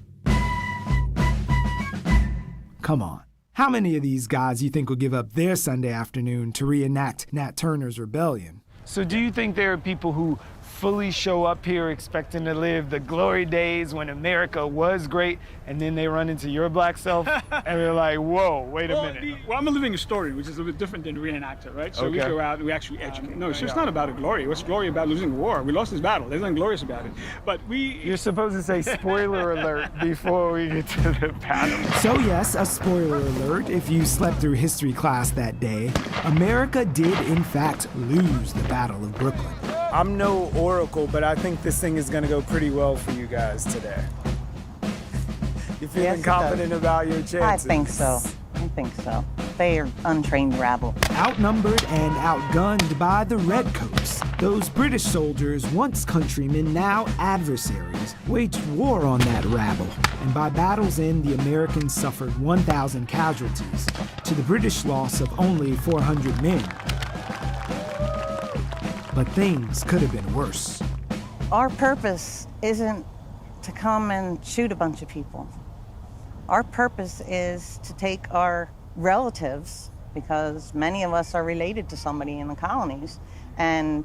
Come on. How many of these guys you think will give up their Sunday afternoon to reenact Nat Turner's rebellion? So do you think there are people who fully show up here expecting to live the glory days when America was great, and then they run into your black self and they're like, whoa, wait a minute. I'm a living historian, which is a bit different than reenactor, right? So we go out and we actually educate. No, it's just not about a glory. What's glory about losing the war? We lost this battle. There's nothing glorious about it. But You're supposed to say spoiler alert before we get to the battle. So yes, a spoiler alert if you slept through history class that day. America did in fact lose the Battle of Brooklyn. I'm no oracle, but I think this thing is going to go pretty well for you guys today. You feeling confident about your chances? I think so. They are untrained rabble. Outnumbered and outgunned by the Redcoats, those British soldiers, once countrymen, now adversaries, waged war on that rabble. And by battle's end, the Americans suffered 1,000 casualties, to the British loss of only 400 men. But things could have been worse. Our purpose isn't to come and shoot a bunch of people. Our purpose is to take our relatives, because many of us are related to somebody in the colonies, and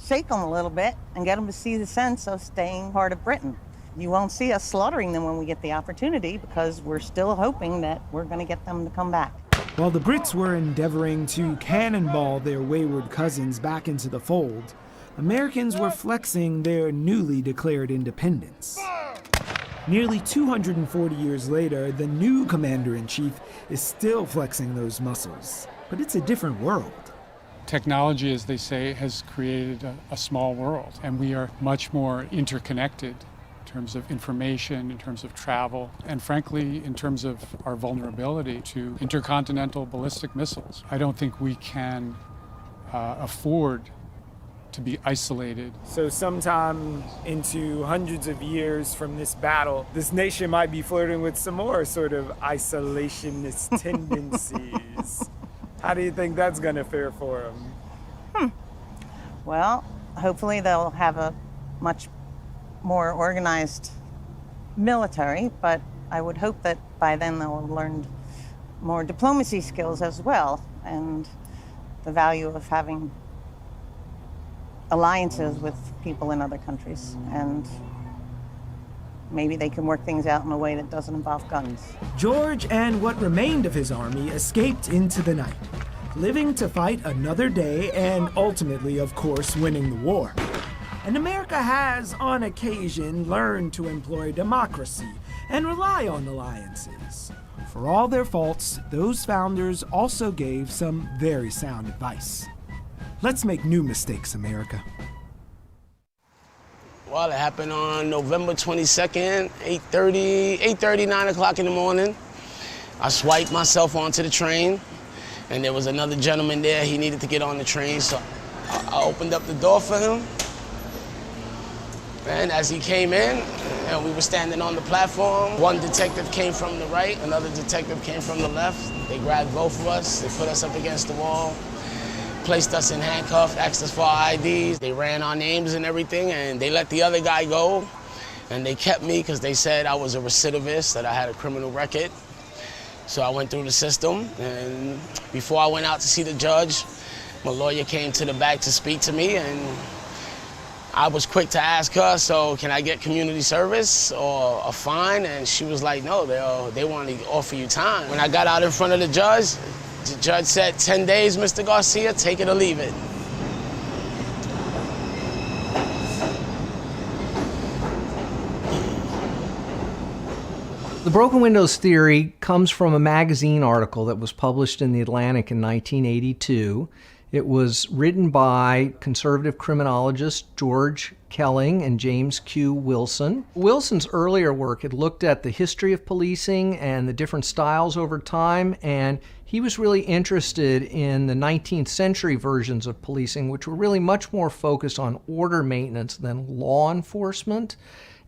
shake them a little bit and get them to see the sense of staying part of Britain. You won't see us slaughtering them when we get the opportunity, because we're still hoping that we're going to get them to come back. While the Brits were endeavoring to cannonball their wayward cousins back into the fold, Americans were flexing their newly declared independence. Nearly 240 years later, the new commander-in-chief is still flexing those muscles, but it's a different world. Technology, as they say, has created a small world, and we are much more interconnected in terms of information, in terms of travel, and frankly, in terms of our vulnerability to intercontinental ballistic missiles. I don't think we can afford to be isolated. So sometime into hundreds of years from this battle, this nation might be flirting with some more sort of isolationist tendencies. How do you think that's going to fare for them? Well, hopefully they'll have a much more organized military, but I would hope that by then they'll have learned more diplomacy skills as well. And the value of having alliances with people in other countries, and maybe they can work things out in a way that doesn't involve guns. George and what remained of his army escaped into the night, living to fight another day and ultimately, of course, winning the war. And America has, on occasion, learned to employ democracy and rely on alliances. For all their faults, those founders also gave some very sound advice. Let's make new mistakes, America. Well, it happened on November 22nd, 8:30, 9 o'clock in the morning. I swiped myself onto the train, and there was another gentleman there. He needed to get on the train, so I opened up the door for him. And as he came in, and we were standing on the platform, one detective came from the right, another detective came from the left. They grabbed both of us, they put us up against the wall, placed us in handcuffs, asked us for our IDs. They ran our names and everything, and they let the other guy go. And they kept me because they said I was a recidivist, that I had a criminal record. So I went through the system, and before I went out to see the judge, my lawyer came to the back to speak to me, and I was quick to ask her, so can I get community service or a fine? And she was like, no, they want to offer you time. When I got out in front of the judge said, 10 days, Mr. Garcia, take it or leave it. The broken windows theory comes from a magazine article that was published in The Atlantic in 1982. It was written by conservative criminologists George Kelling and James Q. Wilson. Wilson's earlier work had looked at the history of policing and the different styles over time, and he was really interested in the 19th century versions of policing, which were really much more focused on order maintenance than law enforcement.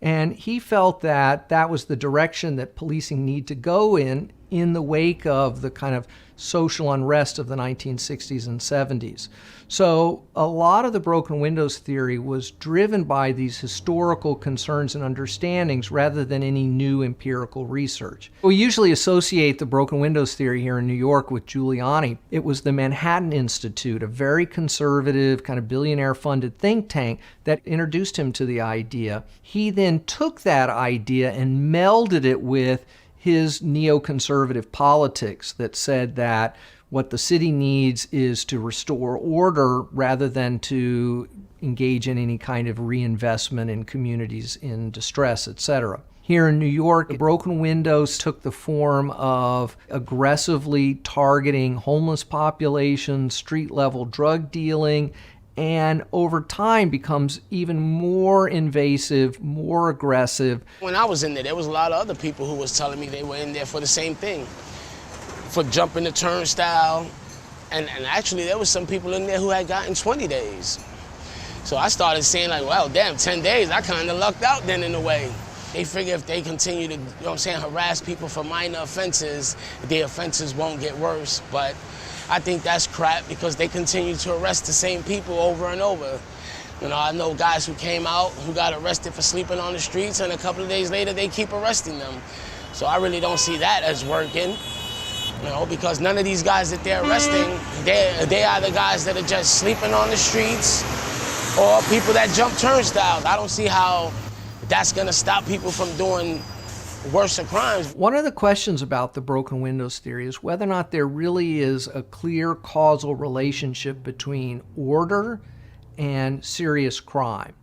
And he felt that that was the direction that policing need to go in the wake of the kind of social unrest of the 1960s and 70s. So a lot of the broken windows theory was driven by these historical concerns and understandings rather than any new empirical research. We usually associate the broken windows theory here in New York with Giuliani. It was the Manhattan Institute, a very conservative, kind of billionaire-funded think tank that introduced him to the idea. He then took that idea and melded it with his neoconservative politics that said that what the city needs is to restore order rather than to engage in any kind of reinvestment in communities in distress, etc. Here in New York, the broken windows took the form of aggressively targeting homeless populations, street-level drug dealing, and over time becomes even more invasive, more aggressive. When I was in there was a lot of other people who was telling me they were in there for the same thing, for jumping the turnstile. And actually there was some people in there who had gotten 20 days. So I started saying like, well, damn, 10 days, I kind of lucked out then in a way. They figure if they continue to, harass people for minor offenses, their offenses won't get worse. But I think that's crap because they continue to arrest the same people over and over. I know guys who came out who got arrested for sleeping on the streets, and a couple of days later they keep arresting them. So I really don't see that as working, because none of these guys that they're arresting, they are the guys that are just sleeping on the streets or people that jump turnstiles. I don't see how that's gonna stop people from doing worse crimes. One of the questions about the broken windows theory is whether or not there really is a clear causal relationship between order and serious crime.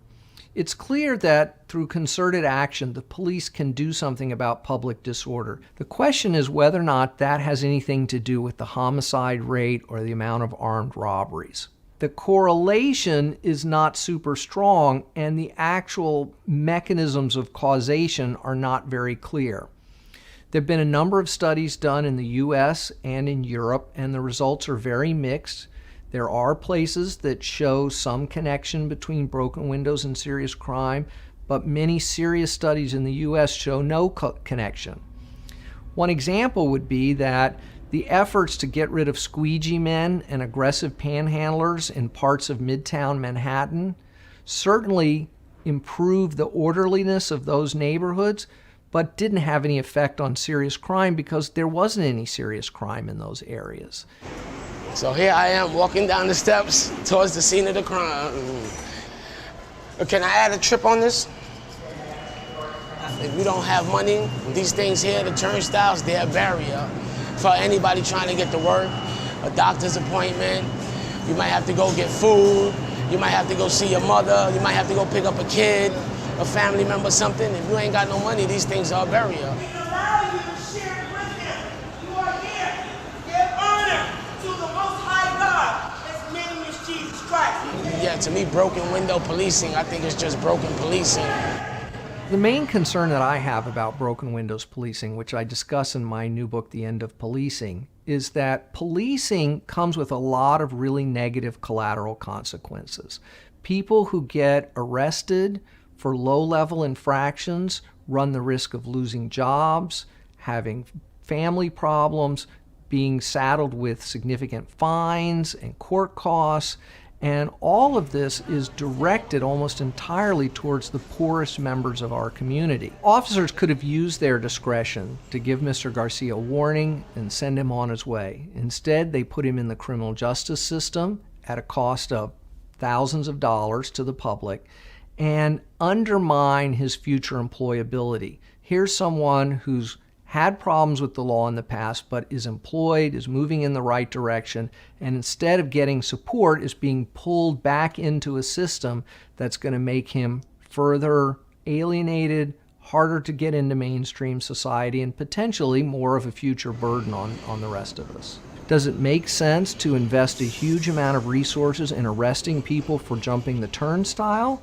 It's clear that through concerted action, the police can do something about public disorder. The question is whether or not that has anything to do with the homicide rate or the amount of armed robberies. The correlation is not super strong, and the actual mechanisms of causation are not very clear. There have been a number of studies done in the US and in Europe, and the results are very mixed. There are places that show some connection between broken windows and serious crime, but many serious studies in the US show no connection. One example would be that the efforts to get rid of squeegee men and aggressive panhandlers in parts of Midtown Manhattan certainly improved the orderliness of those neighborhoods, but didn't have any effect on serious crime because there wasn't any serious crime in those areas. So here I am walking down the steps towards the scene of the crime. Can I add a trip on this? If you don't have money, these things here, the turnstiles, they're a barrier for anybody trying to get to work, a doctor's appointment. You might have to go get food. You might have to go see your mother. You might have to go pick up a kid, a family member, something. If you ain't got no money, these things are a barrier. Yeah, to me, broken window policing, I think it's just broken policing. The main concern that I have about broken windows policing, which I discuss in my new book, The End of Policing, is that policing comes with a lot of really negative collateral consequences. People who get arrested for low-level infractions run the risk of losing jobs, having family problems, being saddled with significant fines and court costs. And all of this is directed almost entirely towards the poorest members of our community. Officers could have used their discretion to give Mr. Garcia a warning and send him on his way. Instead, they put him in the criminal justice system at a cost of thousands of dollars to the public and undermine his future employability. Here's someone who's had problems with the law in the past, but is employed, is moving in the right direction, and instead of getting support, is being pulled back into a system that's going to make him further alienated, harder to get into mainstream society, and potentially more of a future burden on the rest of us. Does it make sense to invest a huge amount of resources in arresting people for jumping the turnstile?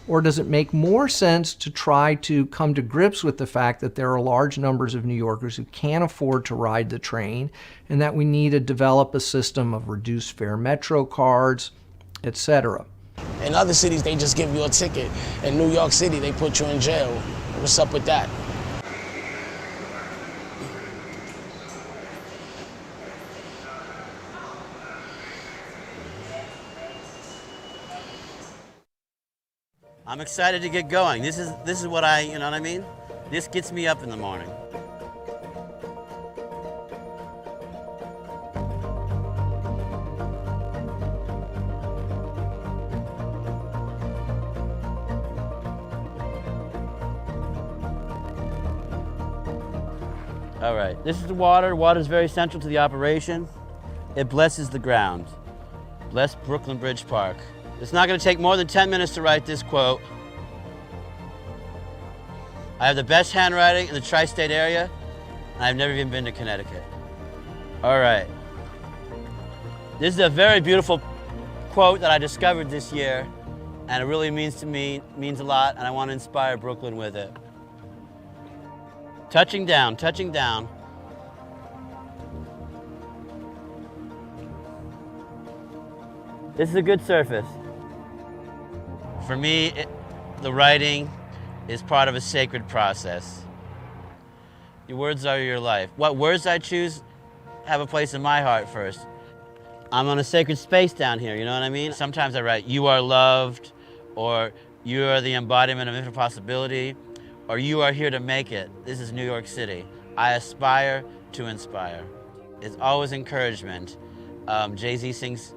Or does it make more sense to try to come to grips with the fact that there are large numbers of New Yorkers who can't afford to ride the train and that we need to develop a system of reduced fare Metro cards, etc.? In other cities, they just give you a ticket. In New York City, they put you in jail. What's up with that? I'm excited to get going. This is what you know what I mean? This gets me up in the morning. All right, this is the water. Water is very central to the operation. It blesses the ground. Bless Brooklyn Bridge Park. It's not going to take more than 10 minutes to write this quote. I have the best handwriting in the tri-state area, and I've never even been to Connecticut. All right. This is a very beautiful quote that I discovered this year, and it really means to me, means a lot, and I want to inspire Brooklyn with it. Touching down, touching down. This is a good surface. For me, the writing is part of a sacred process. Your words are your life. What words I choose have a place in my heart first. I'm on a sacred space down here, you know what I mean? Sometimes I write, you are loved, or you are the embodiment of infinite possibility, or you are here to make it. This is New York City. I aspire to inspire. It's always encouragement. Jay-Z sings,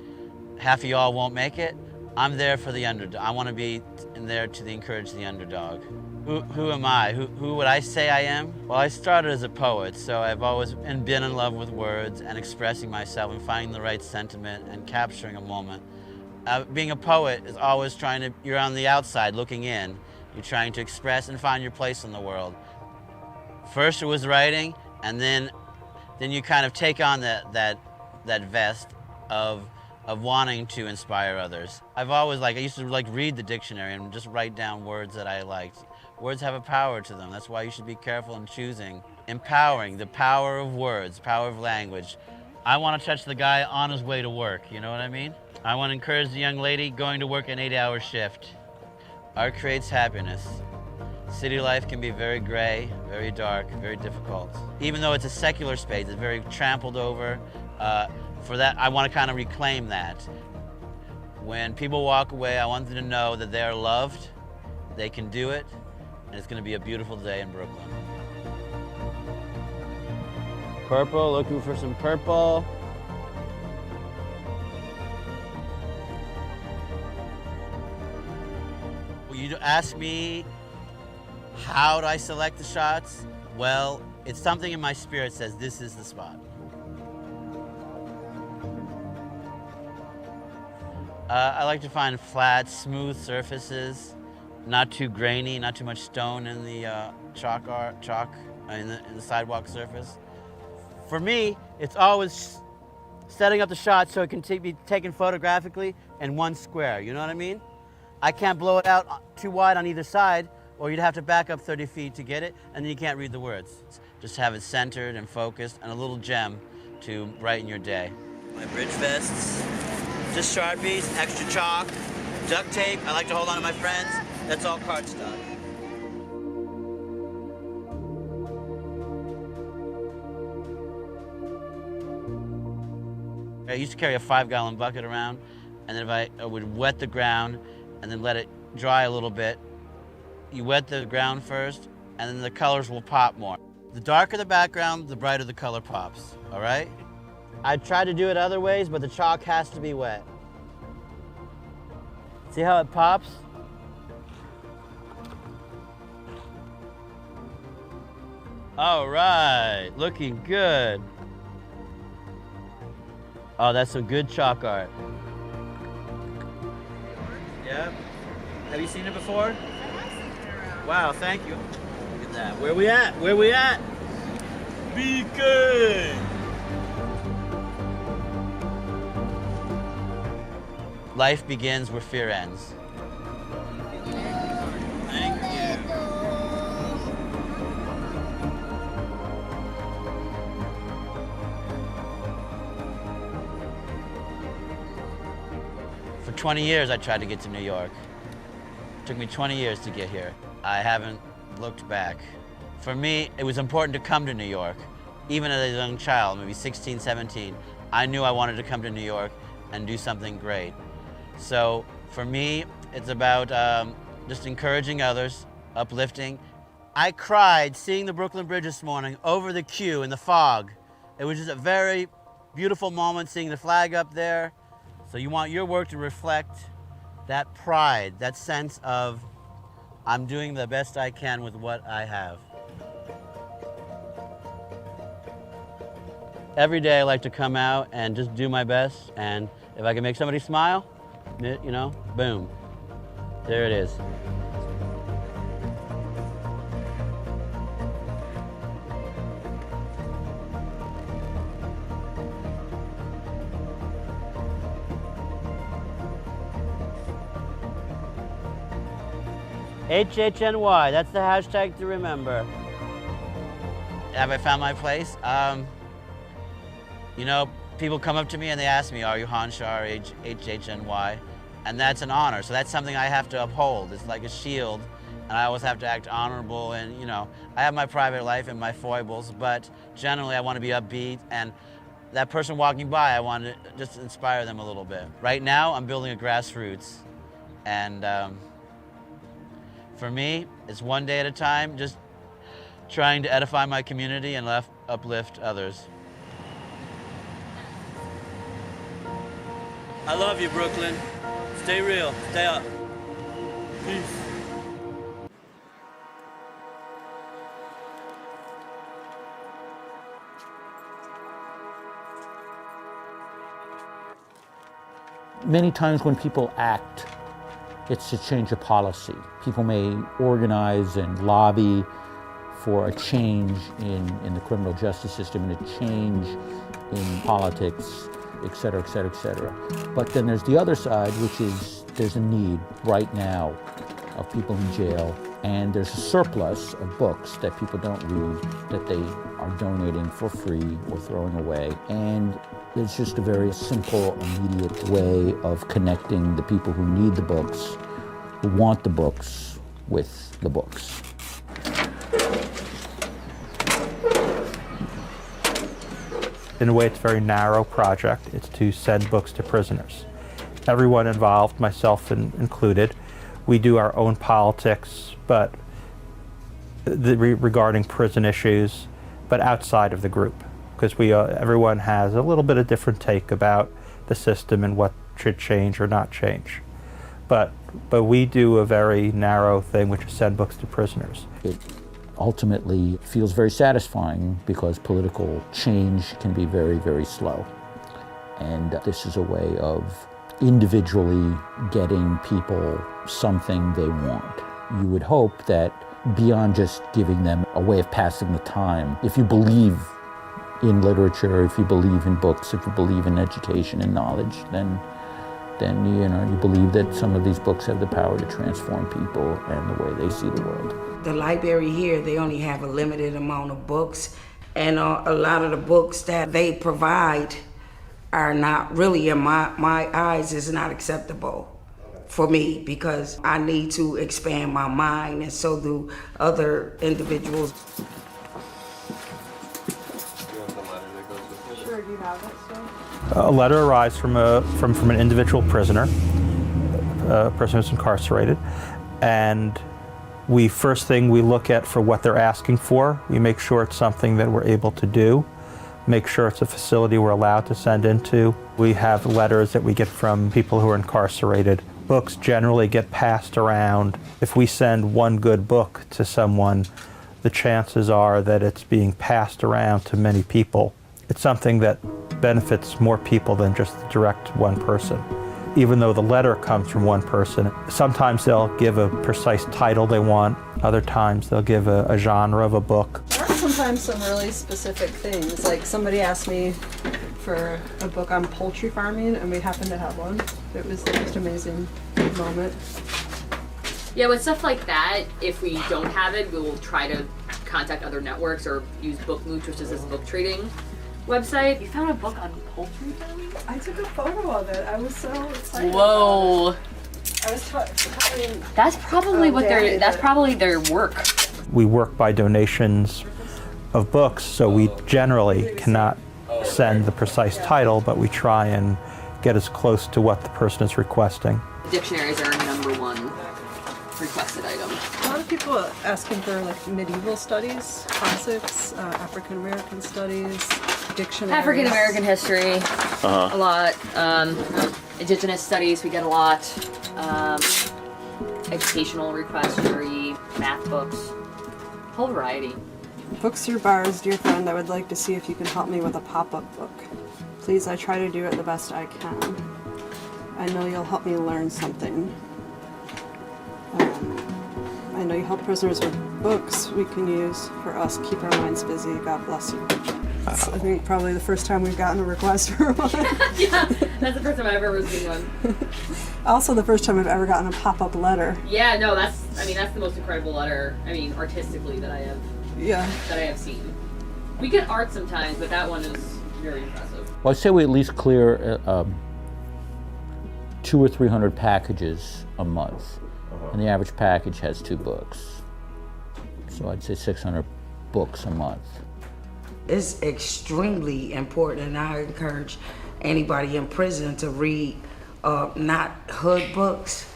half of y'all won't make it. I'm there for the underdog. I want to be in there to encourage the underdog. Who am I? Who would I say I am? Well, I started as a poet, so I've always been in love with words and expressing myself and finding the right sentiment and capturing a moment. Being a poet is always you're on the outside looking in. You're trying to express and find your place in the world. First it was writing, and then you kind of take on that vest of wanting to inspire others. I've always I used to read the dictionary and just write down words that I liked. Words have a power to them. That's why you should be careful in choosing. Empowering, the power of words, power of language. I want to touch the guy on his way to work, you know what I mean? I want to encourage the young lady going to work an 8-hour shift. Art creates happiness. City life can be very gray, very dark, very difficult. Even though it's a secular space, it's very trampled over. For that, I want to kind of reclaim that. When people walk away, I want them to know that they are loved, they can do it, and it's going to be a beautiful day in Brooklyn. Purple, looking for some purple. you ask me how do I select the shots, well, it's something in my spirit says this is the spot. I like to find flat, smooth surfaces, not too grainy, not too much stone in the chalk in the sidewalk surface. For me, it's always setting up the shot so it can be taken photographically in one square, you know what I mean? I can't blow it out too wide on either side, or you'd have to back up 30 feet to get it, and then you can't read the words. Just have it centered and focused, and a little gem to brighten your day. My bridge vests, just Sharpies, extra chalk, duct tape. I like to hold on to my friends. That's all cardstock. I used to carry a 5-gallon bucket around, and then I would wet the ground and then let it dry a little bit. You wet the ground first, and then the colors will pop more. The darker the background, the brighter the color pops, all right? I tried to do it other ways, but the chalk has to be wet. See how it pops? All right, looking good. Oh, that's some good chalk art. Yep. Have you seen it before? Wow, thank you. Look at that. Where we at? Where we at? Be good. Life begins where fear ends. Thank you. For 20 years, I tried to get to New York. It took me 20 years to get here. I haven't looked back. For me, it was important to come to New York. Even as a young child, maybe 16, 17, I knew I wanted to come to New York and do something great. So for me, it's about just encouraging others, uplifting. I cried seeing the Brooklyn Bridge this morning over the queue in the fog. It was just a very beautiful moment seeing the flag up there. So you want your work to reflect that pride, that sense of I'm doing the best I can with what I have. Every day I like to come out and just do my best, and if I can make somebody smile, you know, boom, there it is. HHNY, that's the hashtag to remember. Have I found my place? You know, people come up to me and they ask me, are you Hanshar, HHNY? And that's an honor, so that's something I have to uphold. It's like a shield, and I always have to act honorable, and you know, I have my private life and my foibles, but generally I want to be upbeat, and that person walking by, I want to just inspire them a little bit. Right now, I'm building a grassroots, and for me, it's one day at a time, just trying to edify my community and uplift others. I love you, Brooklyn. Stay real, stay up. Peace. Many times when people act, it's to change a policy. People may organize and lobby for a change in the criminal justice system and a change in politics, et cetera, et cetera, et cetera. But then there's the other side, which is there's a need right now of people in jail, and there's a surplus of books that people don't read that they are donating for free or throwing away. And it's just a very simple, immediate way of connecting the people who need the books, who want the books, with the books. In a way, it's a very narrow project. It's to send books to prisoners. Everyone involved, myself included, we do our own politics, but regarding prison issues, but outside of the group, because everyone has a little bit of different take about the system and what should change or not change. But but we do a very narrow thing, which is send books to prisoners. It ultimately feels very satisfying because political change can be very, very slow. And this is a way of individually getting people something they want. You would hope that beyond just giving them a way of passing the time, if you believe in literature, if you believe in books, if you believe in education and knowledge, then you believe that some of these books have the power to transform people and the way they see the world. The library here, they only have a limited amount of books, and a lot of the books that they provide are not really, in my eyes, is not acceptable for me, because I need to expand my mind, and so do other individuals. Sure, do you have that still? A letter arrives from an individual prisoner, a person who's incarcerated, and first thing we look at for what they're asking for. We make sure it's something that we're able to do, make sure it's a facility we're allowed to send into. We have letters that we get from people who are incarcerated. Books generally get passed around. If we send one good book to someone, the chances are that it's being passed around to many people. It's something that benefits more people than just direct one person. Even though the letter comes from one person, sometimes they'll give a precise title they want, other times they'll give a genre of a book. There are sometimes some really specific things, like somebody asked me for a book on poultry farming, and we happened to have one. It was the most amazing moment. Yeah, with stuff like that, if we don't have it, we will try to contact other networks or use BookMooch, which is this book trading website. You found a book on poultry farming? I took a photo of it. I was so excited. Whoa. I was talking. That's probably that's probably their work. We work by donations of books, so we generally cannot send the precise title, but we try and get as close to what the person is requesting. Dictionaries are our #1 requested item. A lot of people are asking for like medieval studies, classics, African American studies, dictionaries. African American history, a lot. Indigenous studies, we get a lot. Educational requests to read, math books, whole variety. Books through bars, dear friend, I would like to see if you can help me with a pop-up book. Please, I try to do it the best I can. I know you'll help me learn something. I know you help prisoners with books we can use for us, keep our minds busy. God bless you. That's, I think, probably the first time we've gotten a request for one. Yeah, that's the first time I've ever received one. Also the first time I've ever gotten a pop-up letter. Yeah, no, that's the most incredible letter, artistically that I have seen. We get art sometimes, but that one is very impressive. Well, I'd say we at least clear 200 or 300 packages a month, and the average package has 2 books. So I'd say 600 books a month. It's extremely important, and I encourage anybody in prison to read not hood books,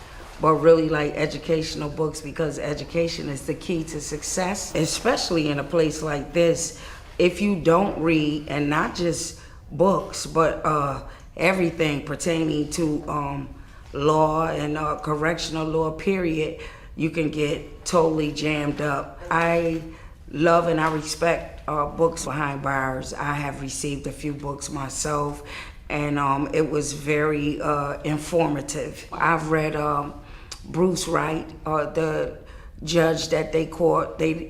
but really like educational books, because education is the key to success, especially in a place like this. If you don't read, and not just books, but everything pertaining to law and correctional law, period, you can get totally jammed up. I love and I respect books behind bars. I have received a few books myself, and it was very informative. I've read Bruce Wright, the judge that they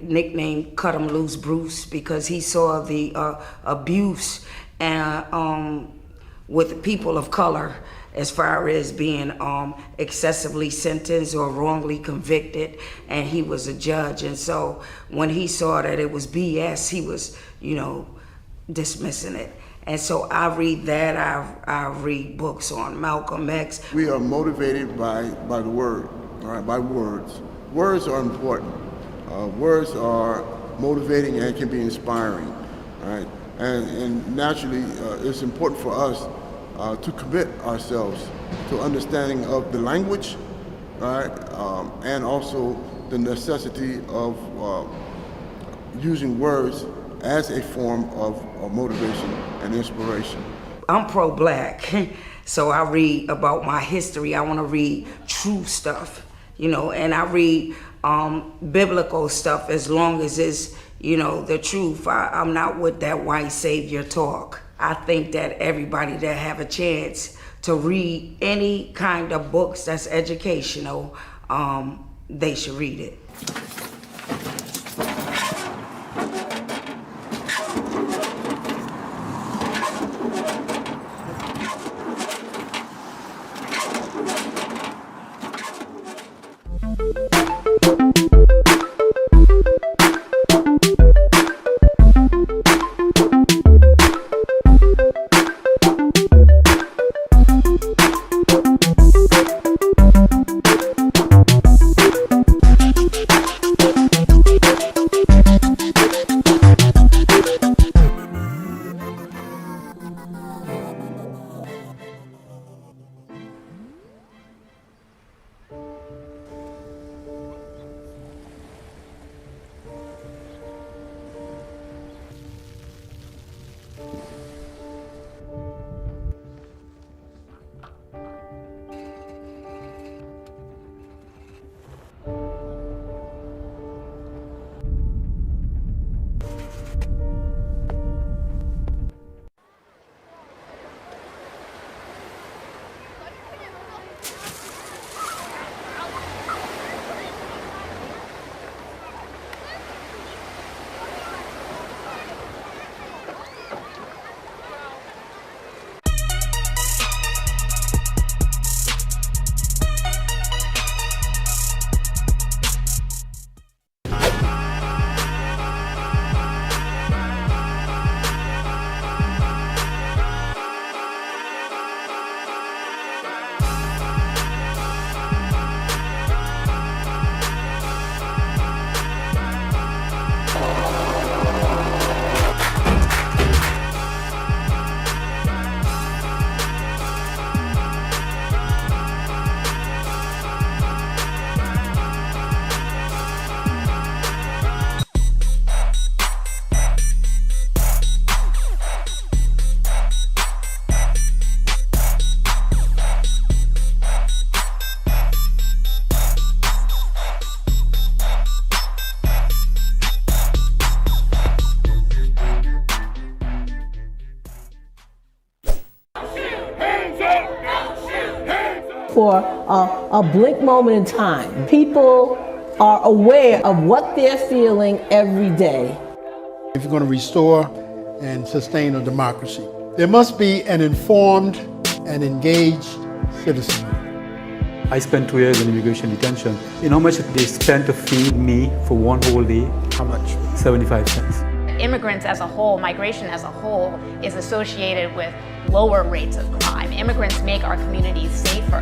nicknamed Cut 'em Loose Bruce, because he saw the abuse with people of color as far as being excessively sentenced or wrongly convicted, and he was a judge. And so when he saw that it was BS, he was, dismissing it. And so I read that. I read books on Malcolm X. We are motivated by the word, all right, by words. Words are important. Words are motivating and can be inspiring, all right? And naturally, it's important for us to commit ourselves to understanding of the language, right, and also the necessity of using words as a form of motivation and inspiration. I'm pro-black, So I read about my history. I want to read true stuff, you know, and I read biblical stuff as long as it's, you know, the truth. I'm not with that white savior talk. I think that everybody that have a chance to read any kind of books that's educational, they should read it. For a blink moment in time, people are aware of what they're feeling every day. If you're going to restore and sustain a democracy, there must be an informed and engaged citizenry. I spent 2 years in immigration detention. You know how much they spent to feed me for one whole day? How much? 75 cents. Immigrants as a whole, migration as a whole, is associated with lower rates of crime. Immigrants make our communities safer.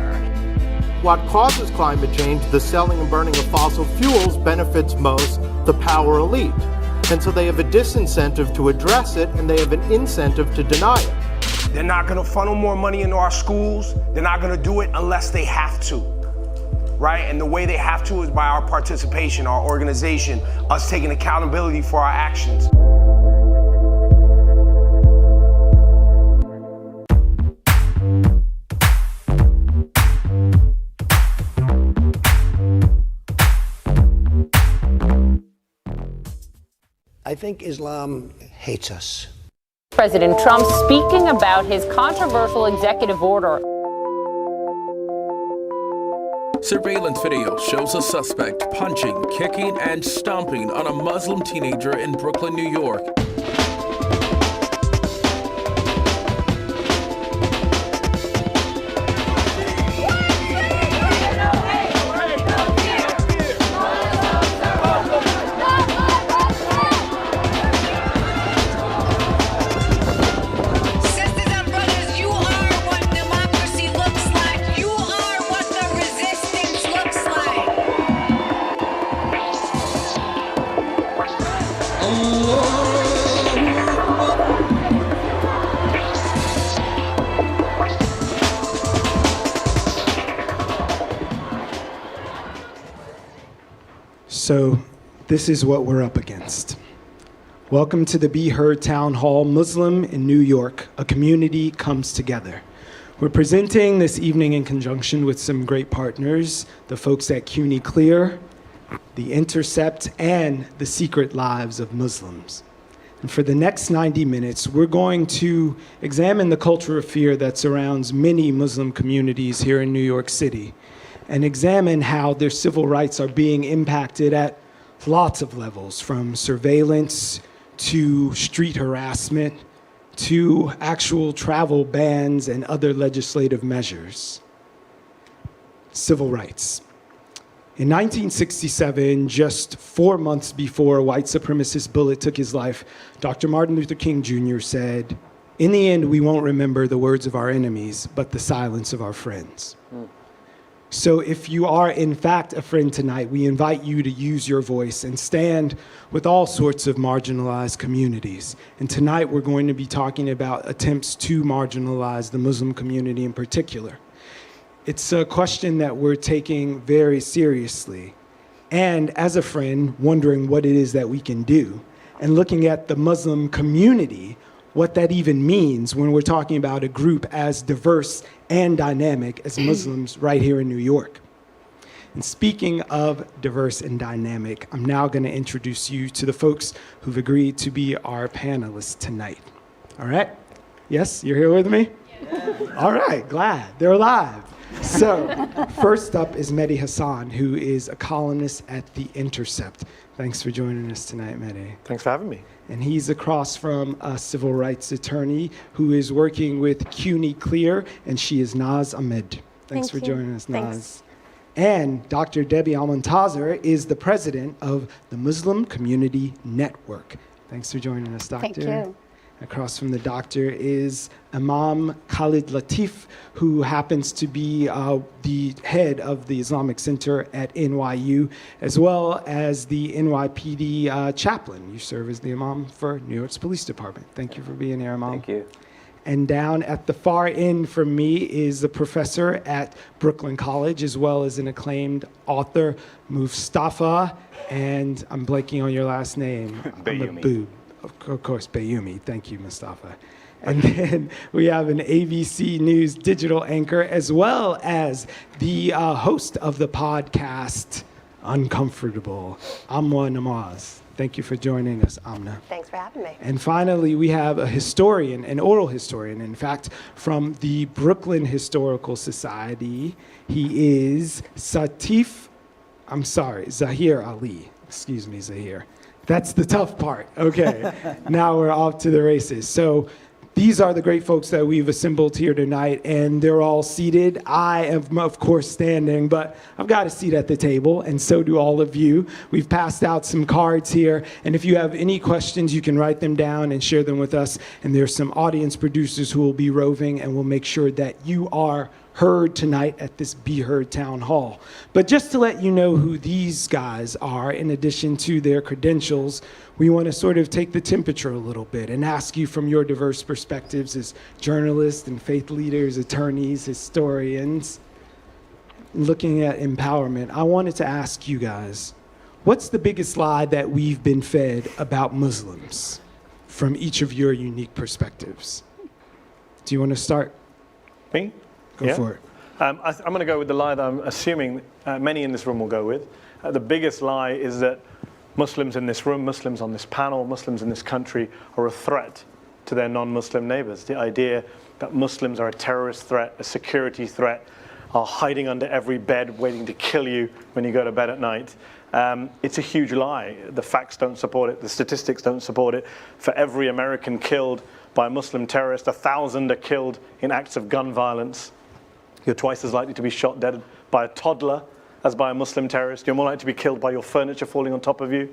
What causes climate change, the selling and burning of fossil fuels, benefits most the power elite. And so they have a disincentive to address it, and they have an incentive to deny it. They're not going to funnel more money into our schools. They're not going to do it unless they have to, right? And the way they have to is by our participation, our organization, us taking accountability for our actions. I think Islam hates us. President Trump speaking about his controversial executive order. Surveillance video shows a suspect punching, kicking, and stomping on a Muslim teenager in Brooklyn, New York. So this is what we're up against. Welcome to the Be Heard Town Hall. Muslim in New York, a community comes together. We're presenting this evening in conjunction with some great partners, the folks at CUNY Clear, The Intercept, and The Secret Lives of Muslims. And for the next 90 minutes, we're going to examine the culture of fear that surrounds many Muslim communities here in New York City, and examine how their civil rights are being impacted at lots of levels, from surveillance to street harassment to actual travel bans and other legislative measures. Civil rights. In 1967, just 4 months before a white supremacist bullet took his life, Dr. Martin Luther King Jr. said, "In the end, we won't remember the words of our enemies, but the silence of our friends." So if you are in fact a friend tonight, we invite you to use your voice and stand with all sorts of marginalized communities. And tonight we're going to be talking about attempts to marginalize the Muslim community in particular. It's a question that we're taking very seriously. And as a friend, wondering what it is that we can do, and looking at the Muslim community, what that even means when we're talking about a group as diverse and dynamic as Muslims right here in New York. And speaking of diverse and dynamic, I'm now going to introduce you to the folks who've agreed to be our panelists tonight. All right? Yes, you're here with me? Yeah. All right, glad. They're alive. So, first up is Mehdi Hassan, who is a columnist at The Intercept. Thanks for joining us tonight, Mehdi. Thanks for having me. And he's across from a civil rights attorney who is working with CUNY Clear, and she is Naz Ahmed. Thanks for joining us, Naz. Thanks. And Dr. Debbie Almontazer is the president of the Muslim Community Network. Thanks for joining us, Doctor. Thank you. Across from the doctor is Imam Khalid Latif, who happens to be the head of the Islamic Center at NYU, as well as the NYPD chaplain. You serve as the Imam for New York's Police Department. Thank you for being here, Imam. Thank you. And down at the far end from me is the professor at Brooklyn College, as well as an acclaimed author, Mustafa, and I'm blanking on your last name. Bayoumi. Of course, Bayoumi. Thank you, Mustafa. And then we have an ABC News digital anchor, as well as the host of the podcast, Uncomfortable, Amna Namaz. Thank you for joining us, Amna. Thanks for having me. And finally, we have a historian, an oral historian, in fact, from the Brooklyn Historical Society. He is Zahir Ali. Excuse me, Zahir. That's the tough part. Okay, now we're off to the races. So these are the great folks that we've assembled here tonight, and they're all seated. I am, of course, standing, but I've got a seat at the table, and so do all of you. We've passed out some cards here, and if you have any questions, you can write them down and share them with us. And there's some audience producers who will be roving, and we'll make sure that you are heard tonight at this Be Heard Town Hall. But just to let you know who these guys are, in addition to their credentials, we want to sort of take the temperature a little bit and ask you from your diverse perspectives as journalists and faith leaders, attorneys, historians, looking at empowerment. I wanted to ask you guys, what's the biggest lie that we've been fed about Muslims from each of your unique perspectives? Do you want to start? Me? Go for it. I'm going to go with the lie that I'm assuming many in this room will go with. The biggest lie is that Muslims in this room, Muslims on this panel, Muslims in this country are a threat to their non-Muslim neighbors. The idea that Muslims are a terrorist threat, a security threat, are hiding under every bed waiting to kill you when you go to bed at night. It's a huge lie. The facts don't support it. The statistics don't support it. For every American killed by a Muslim terrorist, 1,000 are killed in acts of gun violence. You're twice as likely to be shot dead by a toddler as by a Muslim terrorist. You're more likely to be killed by your furniture falling on top of you.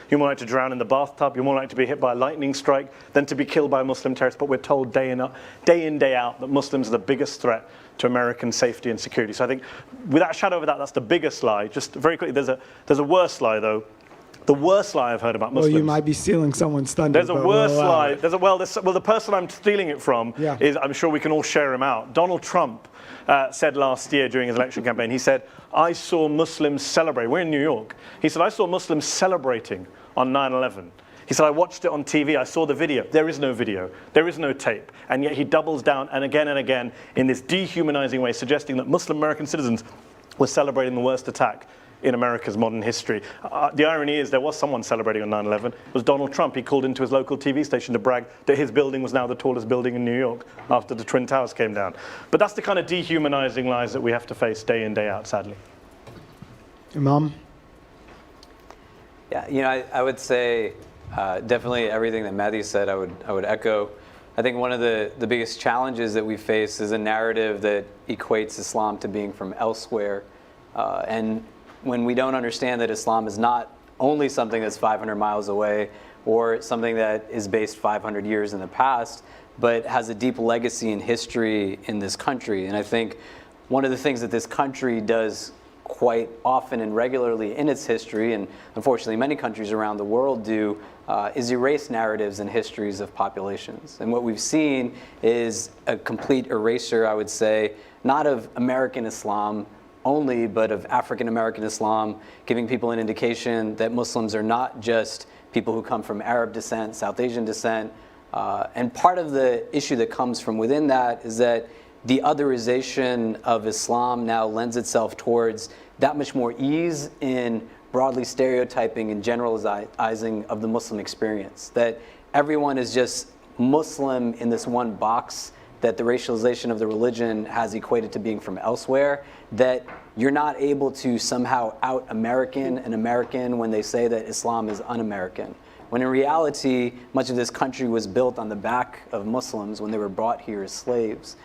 You're more likely to drown in the bathtub. You're more likely to be hit by a lightning strike than to be killed by a Muslim terrorist. But we're told day in, day out that Muslims are the biggest threat to American safety and security. So I think without a shadow of a doubt, that's the biggest lie. Just very quickly, there's a worse lie, though. The worst lie I've heard about Muslims. Well, you might be stealing someone's thunder. There's a worse lie. The person I'm stealing it from Yeah. is, I'm sure we can all share him out. Donald Trump said last year during his election campaign, he said, I saw Muslims celebrate. We're in New York. He said, I saw Muslims celebrating on 9/11. He said, I watched it on TV, I saw the video. There is no video, there is no tape. And yet he doubles down and again in this dehumanizing way, suggesting that Muslim American citizens were celebrating the worst attack in America's modern history. The irony is there was someone celebrating on 9/11. It was Donald Trump. He called into his local TV station to brag that his building was now the tallest building in New York after the Twin Towers came down. But that's the kind of dehumanizing lies that we have to face day in, day out, sadly. Imam? Yeah, you know, I would say definitely everything that Matthew said, I would echo. I think one of the biggest challenges that we face is a narrative that equates Islam to being from elsewhere. And when we don't understand that Islam is not only something that's 500 miles away or something that is based 500 years in the past, but has a deep legacy and history in this country. And I think one of the things that this country does quite often and regularly in its history, and unfortunately many countries around the world do, is erase narratives and histories of populations. And what we've seen is a complete erasure, I would say, not of American Islam only, but of African American Islam, giving people an indication that Muslims are not just people who come from Arab descent, South Asian descent. And part of the issue that comes from within that is that the otherization of Islam now lends itself towards that much more ease in broadly stereotyping and generalizing of the Muslim experience. That everyone is just Muslim in this one box, that the racialization of the religion has equated to being from elsewhere, that you're not able to somehow out-American an American when they say that Islam is un-American. When in reality, much of this country was built on the back of Muslims when they were brought here as slaves.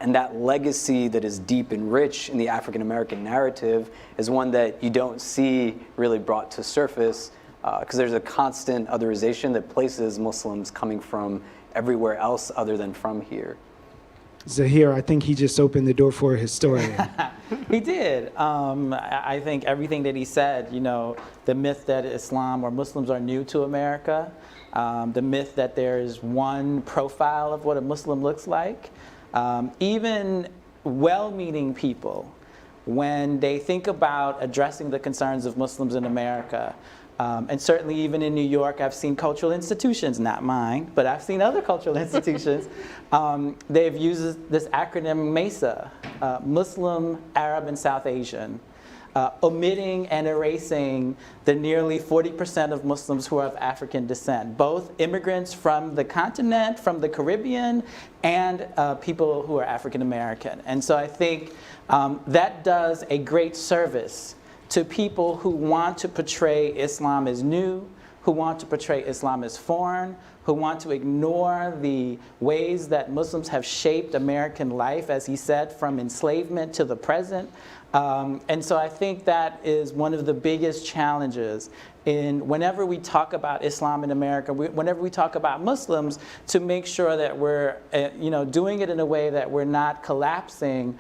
And that legacy that is deep and rich in the African American narrative is one that you don't see really brought to surface because there's a constant otherization that places Muslims coming from everywhere else other than from here. Zahir, I think he just opened the door for a historian. He did. I think everything that he said, you know, the myth that Islam or Muslims are new to America, the myth that there is one profile of what a Muslim looks like, even well-meaning people, when they think about addressing the concerns of Muslims in America, and certainly even in New York, I've seen cultural institutions, not mine, but I've seen other cultural institutions, they've used this acronym MESA, Muslim, Arab, and South Asian, omitting and erasing the nearly 40% of Muslims who are of African descent, both immigrants from the continent, from the Caribbean, and people who are African American. And so I think that does a great service to people who want to portray Islam as new, who want to portray Islam as foreign, who want to ignore the ways that Muslims have shaped American life, as he said, from enslavement to the present. And so I think that is one of the biggest challenges in whenever we talk about Islam in America, whenever we talk about Muslims, to make sure that we're doing it in a way that we're not collapsing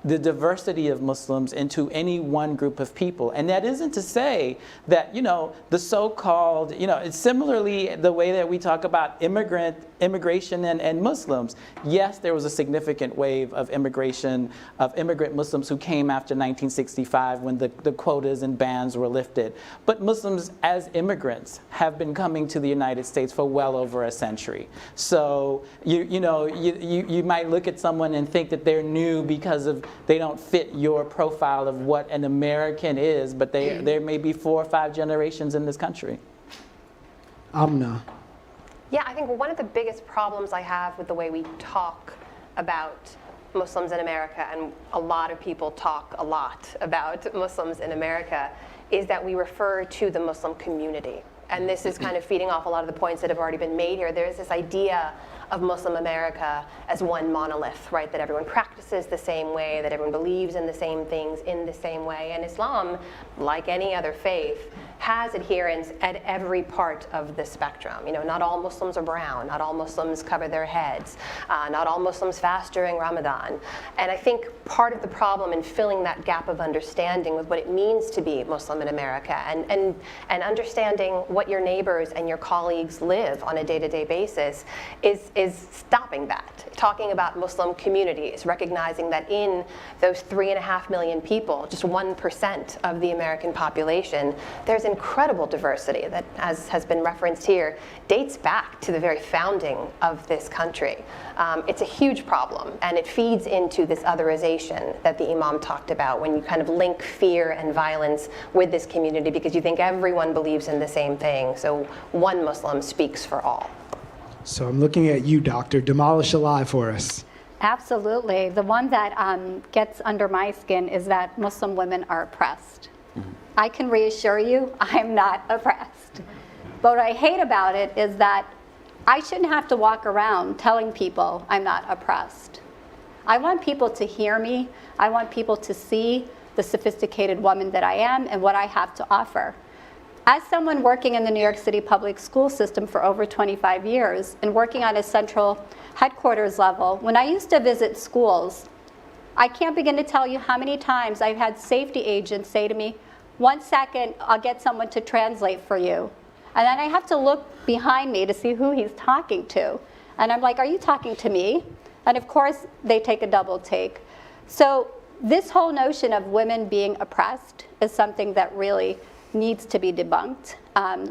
the diversity of Muslims into any one group of people. And that isn't to say that, the so-called, it's similarly the way that we talk about immigration and Muslims. Yes, there was a significant wave of immigrant Muslims who came after 1965 when the quotas and bans were lifted. But Muslims as immigrants have been coming to the United States for well over a century. So you might look at someone and think that they're new because they don't fit your profile of what an American is, but there may be 4 or 5 generations in this country. Amna. Yeah, I think one of the biggest problems I have with the way we talk about Muslims in America, and a lot of people talk a lot about Muslims in America, is that we refer to the Muslim community. And this is kind of feeding off a lot of the points that have already been made here. There's this idea of Muslim America as one monolith, right? That everyone practices the same way, that everyone believes in the same things in the same way. And Islam, like any other faith, has adherents at every part of the spectrum. Not all Muslims are brown, not all Muslims cover their heads, not all Muslims fast during Ramadan. And I think part of the problem in filling that gap of understanding with what it means to be Muslim in America and understanding what your neighbors and your colleagues live on a day-to-day basis is stopping that. Talking about Muslim communities, recognizing that in those 3.5 million people, just 1% of the American population, there's an incredible diversity that, as has been referenced here, dates back to the very founding of this country. It's a huge problem, and it feeds into this otherization that the Imam talked about when you kind of link fear and violence with this community because you think everyone believes in the same thing, so one Muslim speaks for all. So I'm looking at you, Doctor. Demolish a lie for us. Absolutely. The one that gets under my skin is that Muslim women are oppressed. I can reassure you, I'm not oppressed. But what I hate about it is that I shouldn't have to walk around telling people I'm not oppressed. I want people to hear me. I want people to see the sophisticated woman that I am and what I have to offer. As someone working in the New York City public school system for over 25 years and working on a central headquarters level, when I used to visit schools, I can't begin to tell you how many times I've had safety agents say to me, 1 second, I'll get someone to translate for you. And then I have to look behind me to see who he's talking to. And I'm like, are you talking to me? And of course, they take a double take. So this whole notion of women being oppressed is something that really needs to be debunked.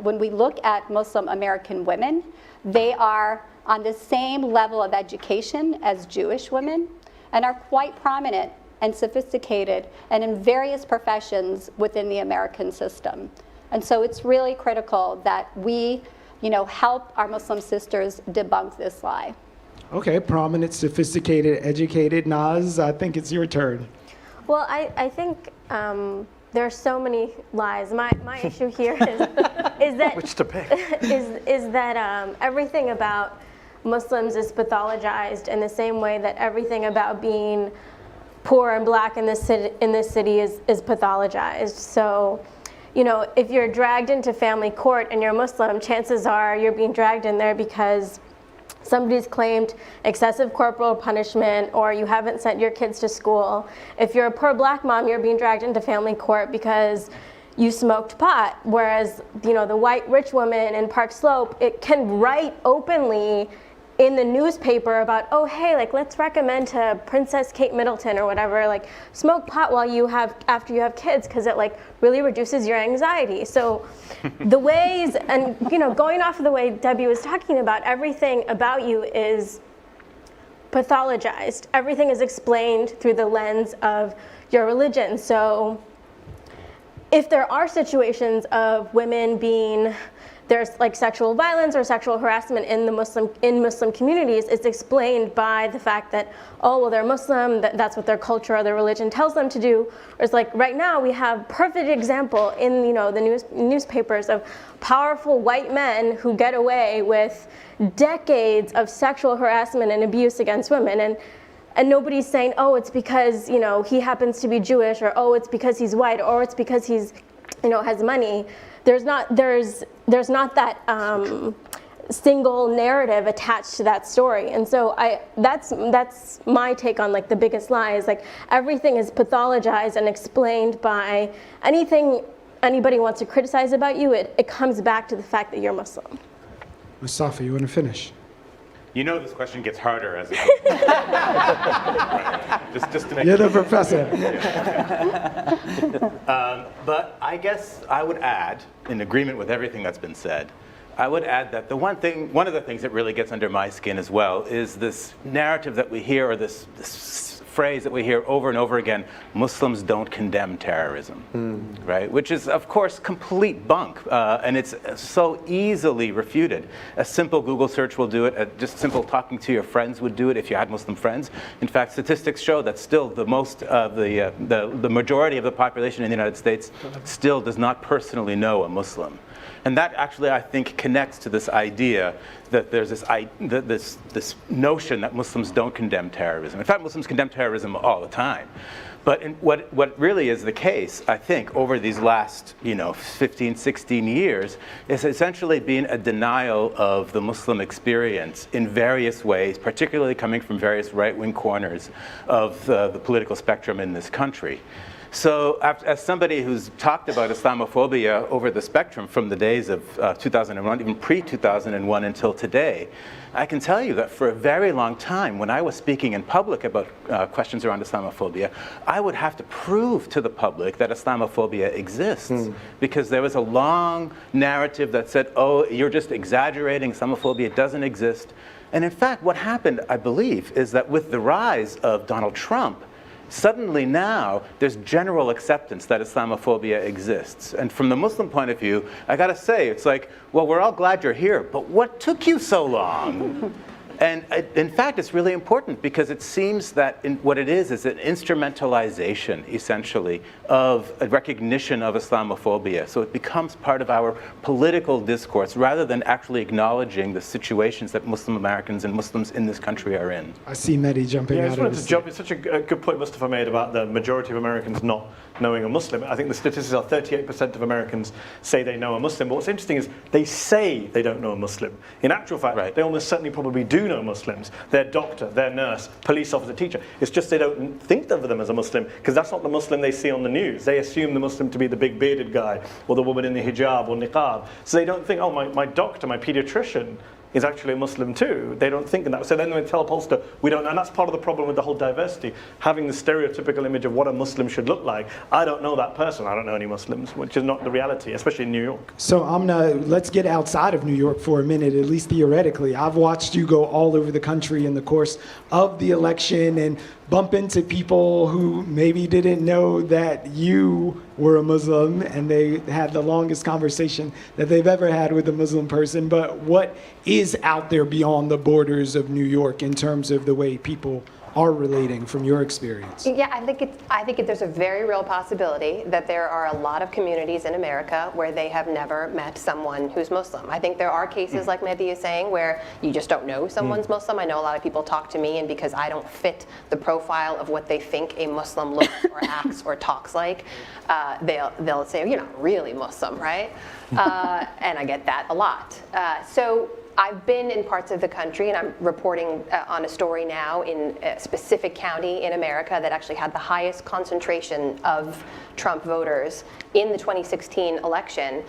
When we look at Muslim American women, they are on the same level of education as Jewish women and are quite prominent and sophisticated and in various professions within the American system. And so it's really critical that we, help our Muslim sisters debunk this lie. Okay, prominent, sophisticated, educated. Naz, I think it's your turn. Well, I think there are so many lies. My issue here is that which to pick is that everything about Muslims is pathologized in the same way that everything about being poor and black in this city is pathologized. So, if you're dragged into family court and you're Muslim, chances are you're being dragged in there because somebody's claimed excessive corporal punishment or you haven't sent your kids to school. If you're a poor black mom, you're being dragged into family court because you smoked pot. Whereas, the white rich woman in Park Slope, it can write openly in the newspaper about, oh, hey, let's recommend to Princess Kate Middleton or whatever, smoke pot after you have kids because it really reduces your anxiety. So the ways, and going off of the way Debbie was talking about, everything about you is pathologized. Everything is explained through the lens of your religion. So if there are situations of women there's sexual violence or sexual harassment in Muslim communities, it's explained by the fact that, oh, well, they're Muslim, that's what their culture or their religion tells them to do. Or it's right now we have perfect example in the newspapers of powerful white men who get away with decades of sexual harassment and abuse against women, and nobody's saying, oh, it's because he happens to be Jewish, or oh, it's because he's white, or it's because he's has money. There's not that single narrative attached to that story, and so that's my take on the biggest lie is everything is pathologized and explained by anything anybody wants to criticize about you. It comes back to the fact that you're Muslim. Mustafa, you want to finish? This question gets harder as it goes. Right. Just to make You're the professor. But I guess I would add, in agreement with everything that's been said, I would add that one of the things that really gets under my skin as well is this narrative that we hear, or this phrase that we hear over and over again: Muslims don't condemn terrorism, right? Which is, of course, complete bunk, and it's so easily refuted. A simple Google search will do it. Just simple talking to your friends would do it if you had Muslim friends. In fact, statistics show that still the majority of the population in the United States still does not personally know a Muslim. And that actually, I think, connects to this idea that there's this notion that Muslims don't condemn terrorism. In fact, Muslims condemn terrorism all the time. But what really is the case, I think, over these last 15, 16 years, is essentially been a denial of the Muslim experience in various ways, particularly coming from various right-wing corners of the political spectrum in this country. So as somebody who's talked about Islamophobia over the spectrum from the days of 2001, even pre-2001 until today, I can tell you that for a very long time, when I was speaking in public about questions around Islamophobia, I would have to prove to the public that Islamophobia exists, because there was a long narrative that said, oh, you're just exaggerating, Islamophobia doesn't exist. And in fact, what happened, I believe, is that with the rise of Donald Trump, suddenly now there's general acceptance that Islamophobia exists. And from the Muslim point of view, I gotta say, it's like, well, we're all glad you're here, but what took you so long? And in fact, it's really important, because it seems that what it is an instrumentalization, essentially, of a recognition of Islamophobia. So it becomes part of our political discourse, rather than actually acknowledging the situations that Muslim Americans and Muslims in this country are in. I see Mehdi jumping Yeah, I out just of wanted his to jump. It's such a good point Mustafa made about the majority of Americans not knowing a Muslim. I think the statistics are 38% of Americans say they know a Muslim. But what's interesting is they say they don't know a Muslim. In actual fact, they almost certainly probably do know Muslims. Their doctor, their nurse, police officer, teacher. It's just they don't think of them as a Muslim, because that's not the Muslim they see on the news. They assume the Muslim to be the big bearded guy, or the woman in the hijab or niqab. So they don't think, oh, my doctor, my pediatrician is actually a Muslim too. They don't think in that. So then they tell a pollster, we don't know. And that's part of the problem with the whole diversity, having the stereotypical image of what a Muslim should look like. I don't know that person. I don't know any Muslims, which is not the reality, especially in New York. So let's get outside of New York for a minute, at least theoretically. I've watched you go all over the country in the course of the election and bump into people who maybe didn't know that you were a Muslim, and they had the longest conversation that they've ever had with a Muslim person. But what is out there beyond the borders of New York in terms of the way people are relating from your experience? Yeah, I think there's a very real possibility that there are a lot of communities in America where they have never met someone who's Muslim. I think there are cases, like Mehdi is saying, where you just don't know someone's Muslim. I know a lot of people talk to me, and because I don't fit the profile of what they think a Muslim looks or acts or talks like, they'll say, you're not really Muslim, right? And I get that a lot. So I've been in parts of the country, and I'm reporting on a story now in a specific county in America that actually had the highest concentration of Trump voters in the 2016 election.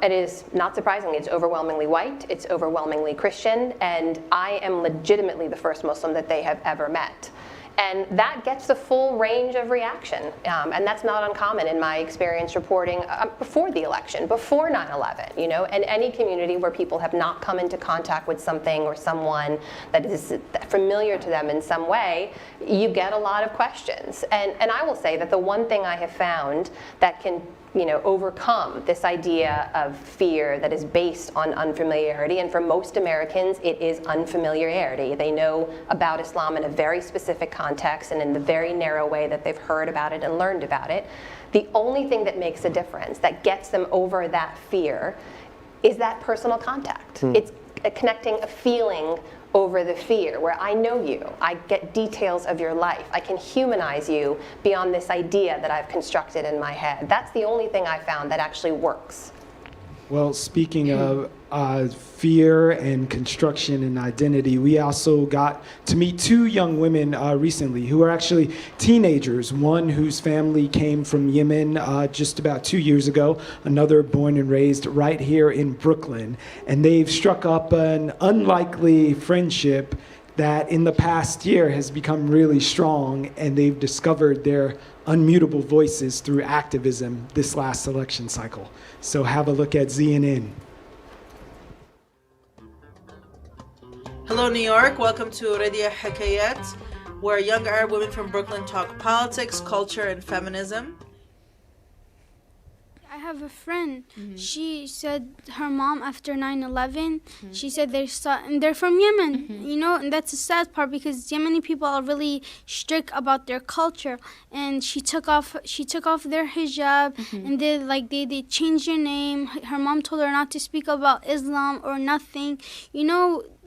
It is not surprising, it's overwhelmingly white, it's overwhelmingly Christian, and I am legitimately the first Muslim that they have ever met. And that gets the full range of reaction. And that's not uncommon in my experience reporting before the election, before 9/11, and any community where people have not come into contact with something or someone that is familiar to them in some way, you get a lot of questions. And I will say that the one thing I have found that can overcome this idea of fear that is based on unfamiliarity. And for most Americans, it is unfamiliarity. They know about Islam in a very specific context and in the very narrow way that they've heard about it and learned about it. The only thing that makes a difference, that gets them over that fear, is that personal contact. It's connecting a feeling over the fear, where I know you, I get details of your life, I can humanize you beyond this idea that I've constructed in my head. That's the only thing I found that actually works. Well, speaking of fear and construction and identity, we also got to meet two young women recently who are actually teenagers. One whose family came from Yemen just about 2 years ago, another born and raised right here in Brooklyn. And they've struck up an unlikely friendship that in the past year has become really strong, and they've discovered their unmutable voices through activism this last election cycle. So have a look at ZNN. Hello, New York. Welcome to Radio Hikayat, where young Arab women from Brooklyn talk politics, culture, and feminism. I have a friend. She said her mom, after 9/11, she said they're from Yemen. And that's a sad part, because Yemeni people are really strict about their culture. And she took off their hijab, and they changed her name. Her mom told her not to speak about Islam or nothing,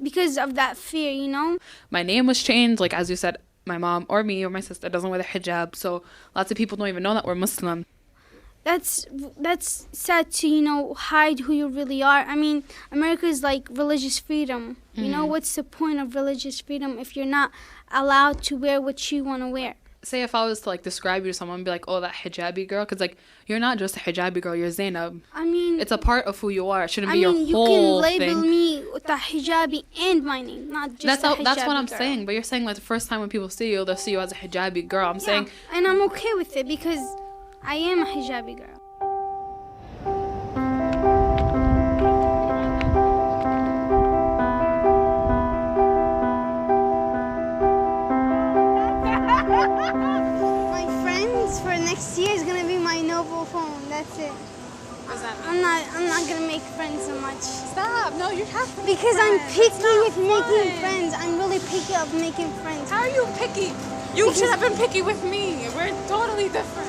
because of that fear, My name was changed, like as you said, my mom or me or my sister doesn't wear the hijab, so lots of people don't even know that we're Muslim. That's sad to, hide who you really are. I mean, America is like religious freedom. What's the point of religious freedom if you're not allowed to wear what you want to wear? say if I was to like describe you to someone, be like, oh, that hijabi girl, because like you're not just a hijabi girl, you're Zainab. I mean, it's a part of who you are. It shouldn't I be mean, your whole you can label thing. me with the hijabi and my name, not just the hijabi That's what I'm girl. saying. But you're saying like the first time when people see you, they'll see you as a hijabi girl. I'm saying, and I'm okay with it because I am a hijabi girl. My friends for next year is gonna be my Noble phone. That's it. I'm not gonna make friends so much. Stop! No, you have to. Because I'm picky with making friends. I'm really picky of making friends. How are you picky? You should have been picky with me. We're totally different.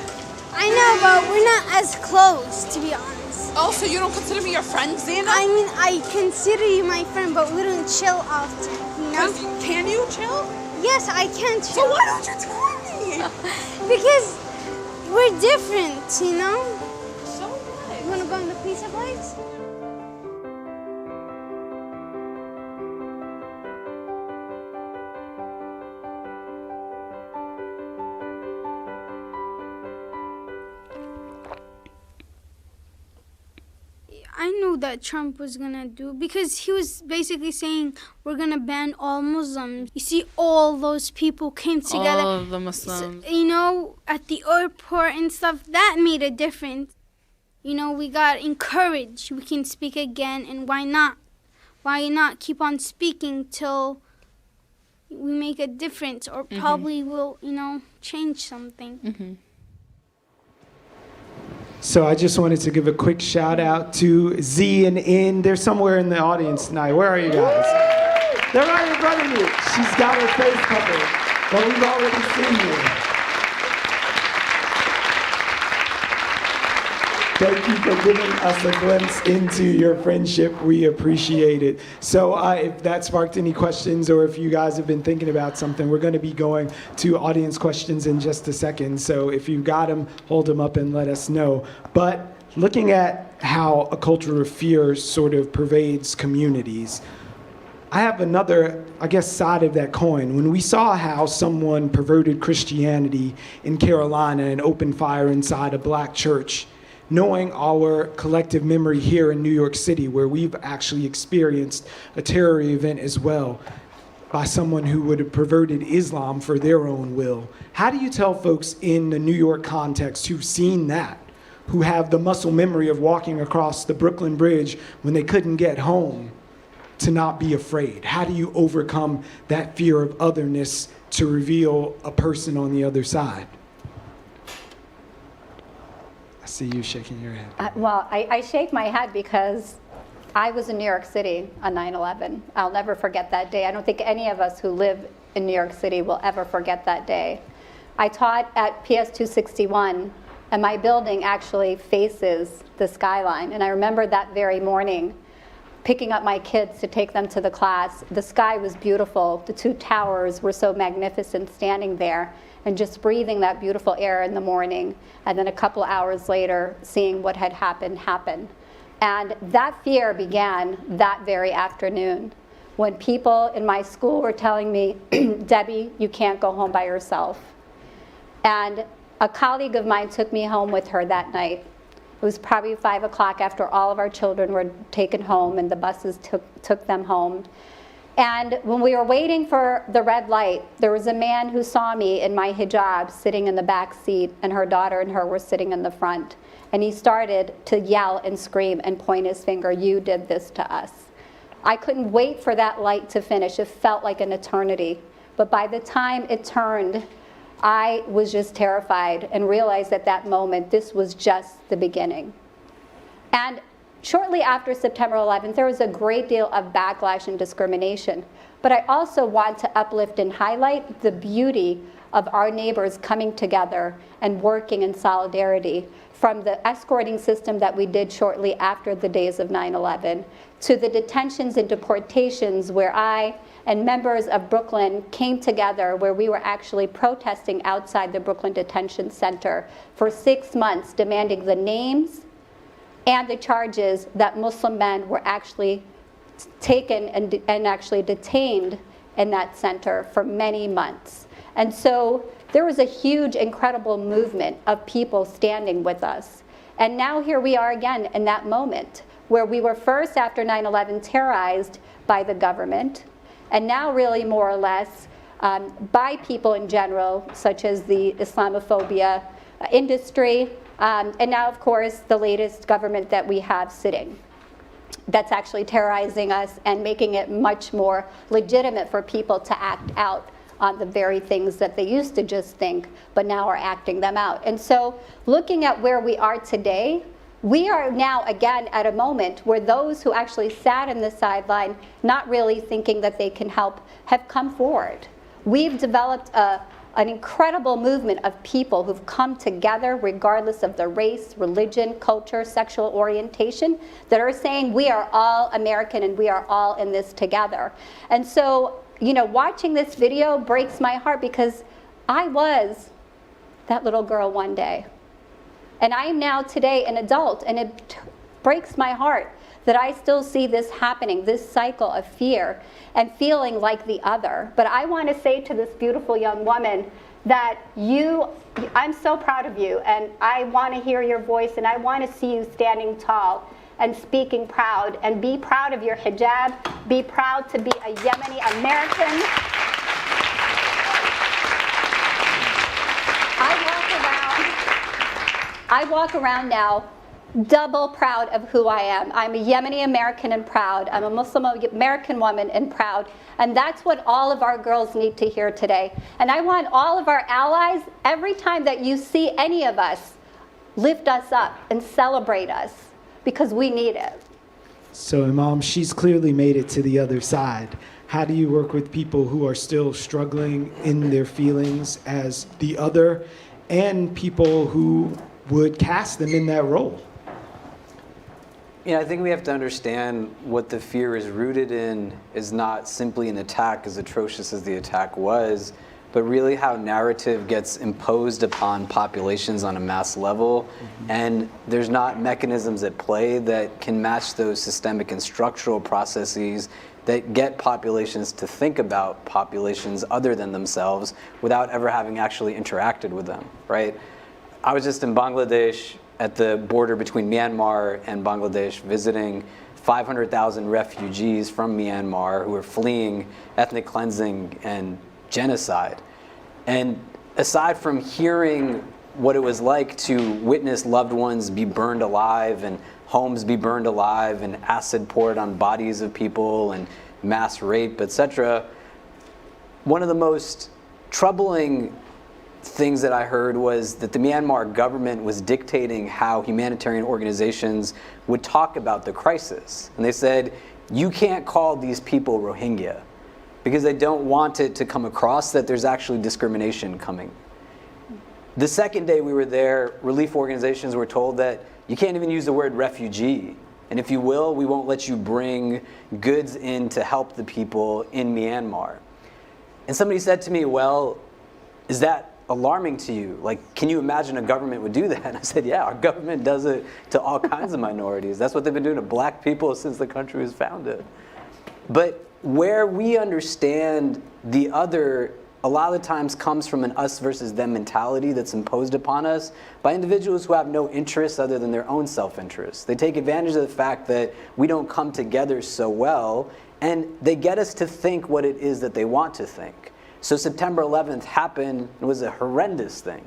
I know, but we're not as close, to be honest. Oh, so you don't consider me your friend, Zena? I mean, I consider you my friend, but we don't chill often, you know? Can you chill? Yes, I can chill. So why don't you tell me? Because we're different, you know? So what? You wanna go in the pizza place? I knew that Trump was gonna do, because he was basically saying we're gonna ban all Muslims. You see, all those people came together. all of the Muslims. You know, at the airport and stuff. That made a difference. You know, we got encouraged. We can speak again, and why not? Why not keep on speaking till we make a difference, or probably will, you know, change something. So I just wanted to give a quick shout out to Z and In. They're somewhere in the audience tonight. Where are you guys? They're right in front of you. She's got her face covered, but we've already seen you. Thank you for giving us a glimpse into your friendship. We appreciate it. So if that sparked any questions, or if you guys have been thinking about something, we're going to be going to audience questions in just a second. So if you got them, hold them up and let us know. But looking at how a culture of fear sort of pervades communities, I have another, I guess, side of that coin. When we saw how someone perverted Christianity in Carolina and opened fire inside a black church, knowing our collective memory here in New York City, where we've actually experienced a terror event as well by someone who would have perverted Islam for their own will. How do you tell folks in the New York context who've seen that, who have the muscle memory of walking across the Brooklyn Bridge when they couldn't get home, to not be afraid? How do you overcome that fear of otherness to reveal a person on the other side? I see you shaking your head. I shake my head because I was in New York City on 9/11. I'll never forget that day. I don't think any of us who live in New York City will ever forget that day. I taught at PS 261, and my building actually faces the skyline. And I remember that very morning picking up my kids to take them to the class. The sky was beautiful. The two towers were so magnificent standing there, and just breathing that beautiful air in the morning, and then a couple hours later, seeing what had happened happen. And that fear began that very afternoon, when people in my school were telling me, Debbie, you can't go home by yourself. And a colleague of mine took me home with her that night. It was probably 5 o'clock after all of our children were taken home and the buses took them home. And when we were waiting for the red light, there was a man who saw me in my hijab sitting in the back seat, and her daughter and her were sitting in the front. And he started to yell and scream and point his finger, you did this to us. I couldn't wait for that light to finish. It felt like an eternity. But by the time it turned, I was just terrified and realized at that moment this was just the beginning. And shortly after September 11th, there was a great deal of backlash and discrimination. But I also want to uplift and highlight the beauty of our neighbors coming together and working in solidarity, from the escorting system that we did shortly after the days of 9/11, to the detentions and deportations where I and members of Brooklyn came together, where we were actually protesting outside the Brooklyn Detention Center for 6 months, demanding the names and the charges that Muslim men were actually taken and actually detained in that center for many months. And so there was a huge, incredible movement of people standing with us. And now here we are again in that moment where we were first after 9/11 terrorized by the government, and now really more or less by people in general, such as the Islamophobia industry, and now of course the latest government that we have sitting that's actually terrorizing us and making it much more legitimate for people to act out on the very things that they used to just think, but now are acting them out. And so looking at where we are today, we are now again at a moment where those who actually sat in the sideline, not really thinking that they can help, have come forward. We've developed an incredible movement of people who've come together regardless of their race, religion, culture, sexual orientation, that are saying we are all American and we are all in this together. And so, you know, watching this video breaks my heart because I was that little girl one day. And I am now today an adult, and it breaks my heart that I still see this happening, this cycle of fear and feeling like the other. But I want to say to this beautiful young woman that I'm so proud of you, and I want to hear your voice, and I want to see you standing tall and speaking proud, and be proud of your hijab, be proud to be a Yemeni American. I walk around now double proud of who I am. I'm a Yemeni American and proud. I'm a Muslim American woman and proud. And that's what all of our girls need to hear today. And I want all of our allies, every time that you see any of us, lift us up and celebrate us, because we need it. So Imam, she's clearly made it to the other side. How do you work with people who are still struggling in their feelings as the other, and people who would cast them in that role? You know, I think we have to understand what the fear is rooted in is not simply an attack, as atrocious as the attack was, but really how narrative gets imposed upon populations on a mass level. And there's not mechanisms at play that can match those systemic and structural processes that get populations to think about populations other than themselves without ever having actually interacted with them, right? I was just in Bangladesh at the border between Myanmar and Bangladesh visiting 500,000 refugees from Myanmar who are fleeing ethnic cleansing and genocide. And aside from hearing what it was like to witness loved ones be burned alive and homes be burned alive and acid poured on bodies of people and mass rape, etc., one of the most troubling things that I heard was that the Myanmar government was dictating how humanitarian organizations would talk about the crisis. And they said, you can't call these people Rohingya, because they don't want it to come across that there's actually discrimination coming. The second day we were there, relief organizations were told that you can't even use the word refugee. And if you will, we won't let you bring goods in to help the people in Myanmar. And somebody said to me, well, is that alarming to you? Like, can you imagine a government would do that? And I said, yeah, our government does it to all kinds of minorities. That's what they've been doing to black people since the country was founded. But where we understand the other, a lot of the times comes from an us versus them mentality that's imposed upon us by individuals who have no interests other than their own self-interest. They take advantage of the fact that we don't come together so well, and they get us to think what it is that they want to think. So September 11th happened, it was a horrendous thing.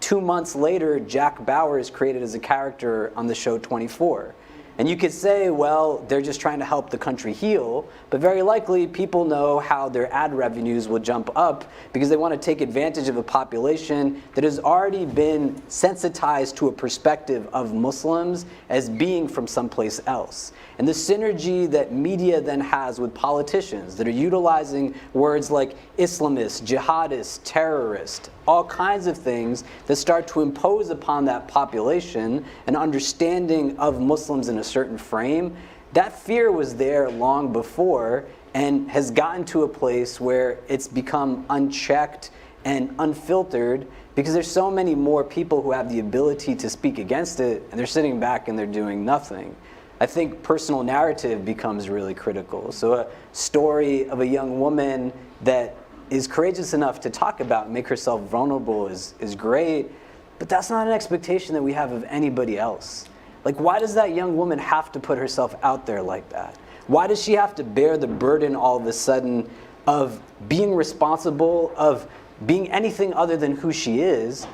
2 months later, Jack Bauer is created as a character on the show 24. And you could say, well, they're just trying to help the country heal, but very likely people know how their ad revenues will jump up because they want to take advantage of a population that has already been sensitized to a perspective of Muslims as being from someplace else. And the synergy that media then has with politicians that are utilizing words like Islamist, jihadist, terrorist, all kinds of things that start to impose upon that population an understanding of Muslims in a certain frame, that fear was there long before and has gotten to a place where it's become unchecked and unfiltered because there's so many more people who have the ability to speak against it, and they're sitting back and they're doing nothing. I think personal narrative becomes really critical. So a story of a young woman that is courageous enough to talk about and make herself vulnerable is great, but that's not an expectation that we have of anybody else. Like, why does that young woman have to put herself out there like that? Why does she have to bear the burden all of a sudden of being responsible, of being anything other than who she is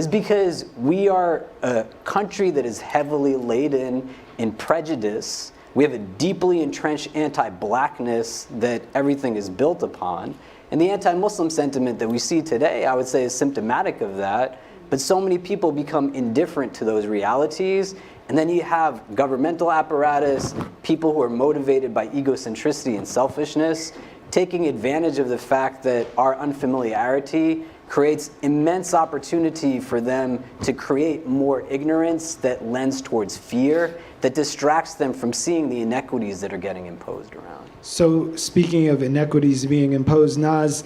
because we are a country that is heavily laden in prejudice. We have a deeply entrenched anti-blackness that everything is built upon. And the anti-Muslim sentiment that we see today, I would say, is symptomatic of that. But so many people become indifferent to those realities. And then you have governmental apparatus, people who are motivated by egocentricity and selfishness, taking advantage of the fact that our unfamiliarity creates immense opportunity for them to create more ignorance that lends towards fear, that distracts them from seeing the inequities that are getting imposed around. So speaking of inequities being imposed, Naz,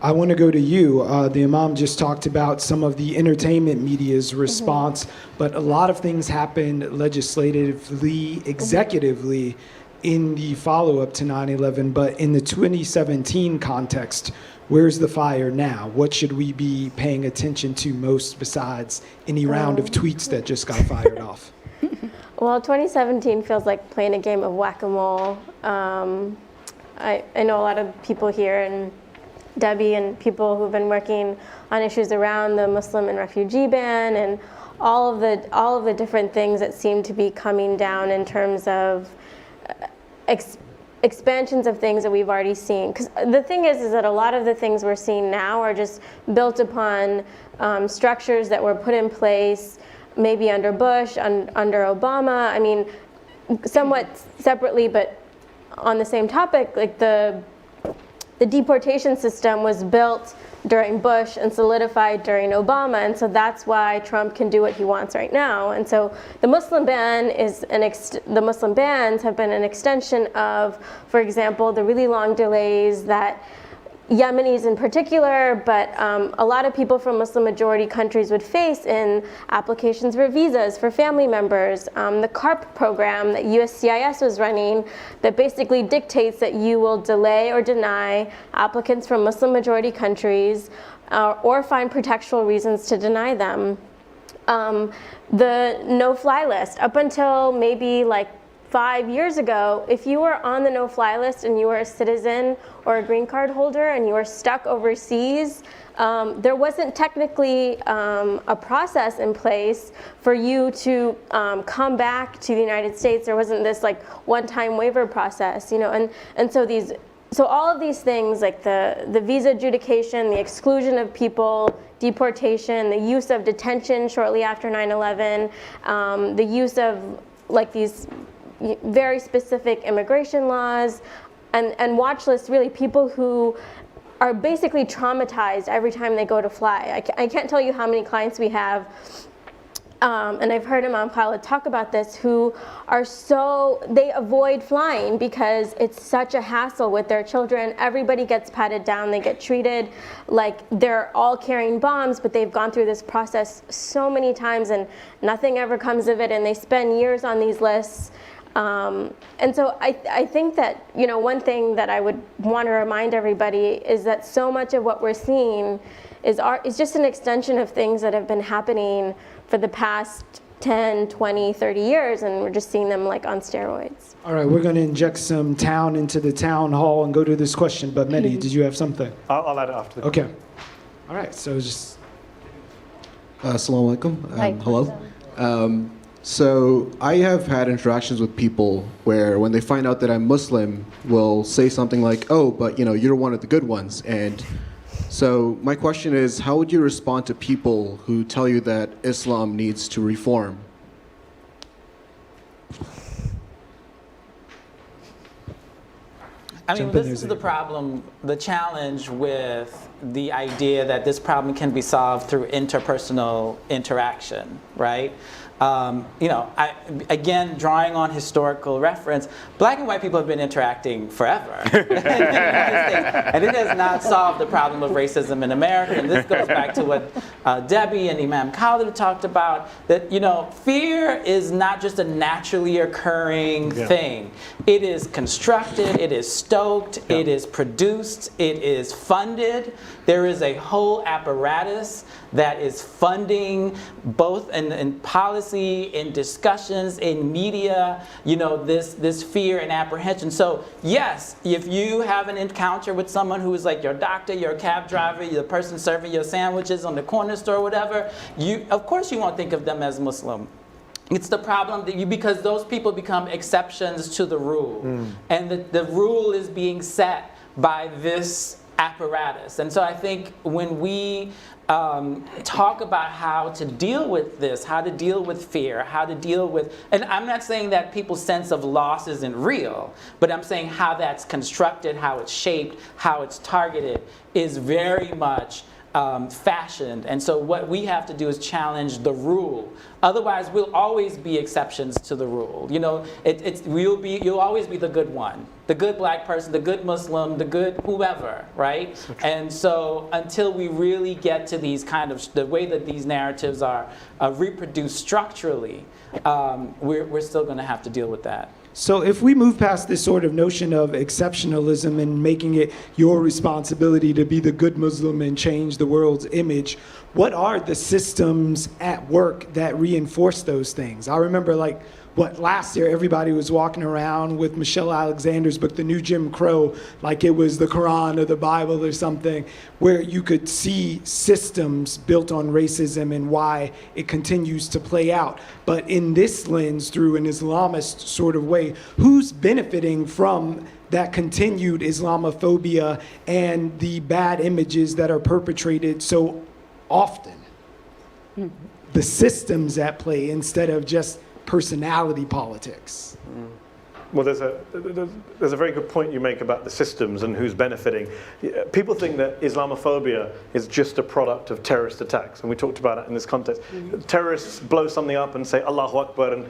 I want to go to you. The Imam just talked about some of the entertainment media's response, but a lot of things happened legislatively, executively in the follow-up to 9/11, but in the 2017 context, where's the fire now? What should we be paying attention to most besides any round of tweets that just got fired off? Well, 2017 feels like playing a game of whack-a-mole. I know a lot of people here, and Debbie and people who've been working on issues around the Muslim and refugee ban and all of the different things that seem to be coming down in terms of expansions of things that we've already seen. Because the thing is that a lot of the things we're seeing now are just built upon structures that were put in place maybe under Bush, under Obama. I mean, somewhat separately, but on the same topic, like the deportation system was built during Bush and solidified during Obama, and so that's why Trump can do what he wants right now. And so the Muslim ban is the Muslim bans have been an extension of, for example, the really long delays that Yemenis in particular, but a lot of people from Muslim majority countries would face in applications for visas for family members. The CARP program that USCIS was running that basically dictates that you will delay or deny applicants from Muslim majority countries or find pretextual reasons to deny them. The no-fly list, up until maybe like 5 years ago, if you were on the no-fly list and you were a citizen or a green card holder and you were stuck overseas, there wasn't technically a process in place for you to come back to the United States. There wasn't this like one-time waiver process, you know, and so all of these things like the visa adjudication, the exclusion of people, deportation, the use of detention shortly after 9/11, the use of like these very specific immigration laws, and watch lists, really people who are basically traumatized every time they go to fly. I can't tell you how many clients we have, and I've heard Imam Khalid talk about this, who are they avoid flying because it's such a hassle with their children. Everybody gets patted down, they get treated like they're all carrying bombs, but they've gone through this process so many times and nothing ever comes of it, and they spend years on these lists. And so I think that, you know, one thing that I would want to remind everybody is that so much of what we're seeing is just an extension of things that have been happening for the past 10, 20, 30 years, and we're just seeing them like on steroids. All right, we're going to inject some town into the town hall and go to this question, but Mehdi, did you have something? I'll add it after. Okay. All right, so just... Assalamu alaikum. Hello. So I have had interactions with people where when they find out that I'm Muslim, will say something like, oh, but you know, you're one of the good ones. And so my question is, how would you respond to people who tell you that Islam needs to reform? I mean, this is the problem, the challenge with the idea that this problem can be solved through interpersonal interaction, right? You know, again, drawing on historical reference, black and white people have been interacting forever. And it has not solved the problem of racism in America. And this goes back to what Debbie and Imam Khalid talked about, that, you know, fear is not just a naturally occurring thing. It is constructed, it is stoked. stoked, it is produced, it is funded. There is a whole apparatus that is funding both in policy, in discussions, in media, this fear and apprehension. So yes, if you have an encounter with someone who is like your doctor, your cab driver, the person serving your sandwiches on the corner store, whatever, of course you won't think of them as Muslim. It's the problem that because those people become exceptions to the rule. And the rule is being set by this apparatus. And so I think when we talk about how to deal with this, how to deal with fear, how to deal with, and I'm not saying that people's sense of loss isn't real, but I'm saying how that's constructed, how it's shaped, how it's targeted is very much fashioned. And so what we have to do is challenge the rule. Otherwise, we'll always be exceptions to the rule. You'll always be the good one, the good black person, the good Muslim, the good whoever, right? And so until we really get to these the way that these narratives are reproduced structurally, we're still going to have to deal with that. So if we move past this sort of notion of exceptionalism and making it your responsibility to be the good Muslim and change the world's image, what are the systems at work that reinforce those things? I remember last year everybody was walking around with Michelle Alexander's book, The New Jim Crow, like it was the Quran or the Bible or something, where you could see systems built on racism and why it continues to play out. But in this lens, through an Islamist sort of way, who's benefiting from that continued Islamophobia and the bad images that are perpetrated so often? The systems at play instead of just personality politics. Well, there's a very good point you make about the systems and who's benefiting. People think that Islamophobia is just a product of terrorist attacks, and we talked about it in this context. Terrorists blow something up and say Allahu Akbar, and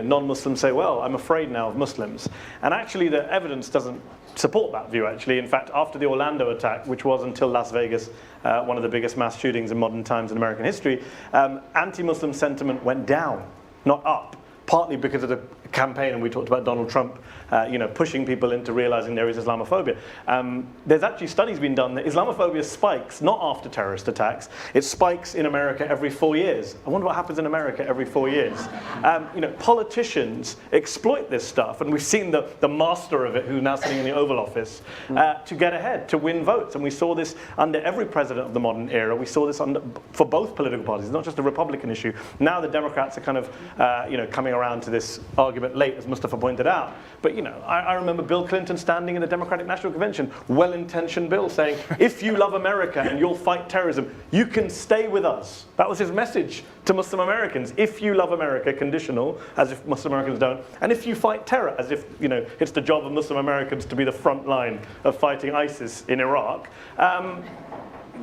non-Muslims say, well, I'm afraid now of Muslims. And actually the evidence doesn't support that view, actually. In fact, after the Orlando attack, which was until Las Vegas, one of the biggest mass shootings in modern times in American history, anti-Muslim sentiment went down, not up, partly because of the campaign, and we talked about Donald Trump, pushing people into realizing there is Islamophobia. There's actually studies being done that Islamophobia spikes not after terrorist attacks, it spikes in America every 4 years. I wonder what happens in America every 4 years. Politicians exploit this stuff, and we've seen the master of it, who's now sitting in the Oval Office, to get ahead, to win votes. And we saw this under every president of the modern era. We saw this for both political parties, not just a Republican issue. Now the Democrats are kind of coming around to this argument late, as Mustafa pointed out. But I remember Bill Clinton standing in the Democratic National Convention, well-intentioned Bill, saying, if you love America and you'll fight terrorism, you can stay with us. That was his message to Muslim Americans. If you love America, conditional, as if Muslim Americans don't, and if you fight terror, as if it's the job of Muslim Americans to be the front line of fighting ISIS in Iraq.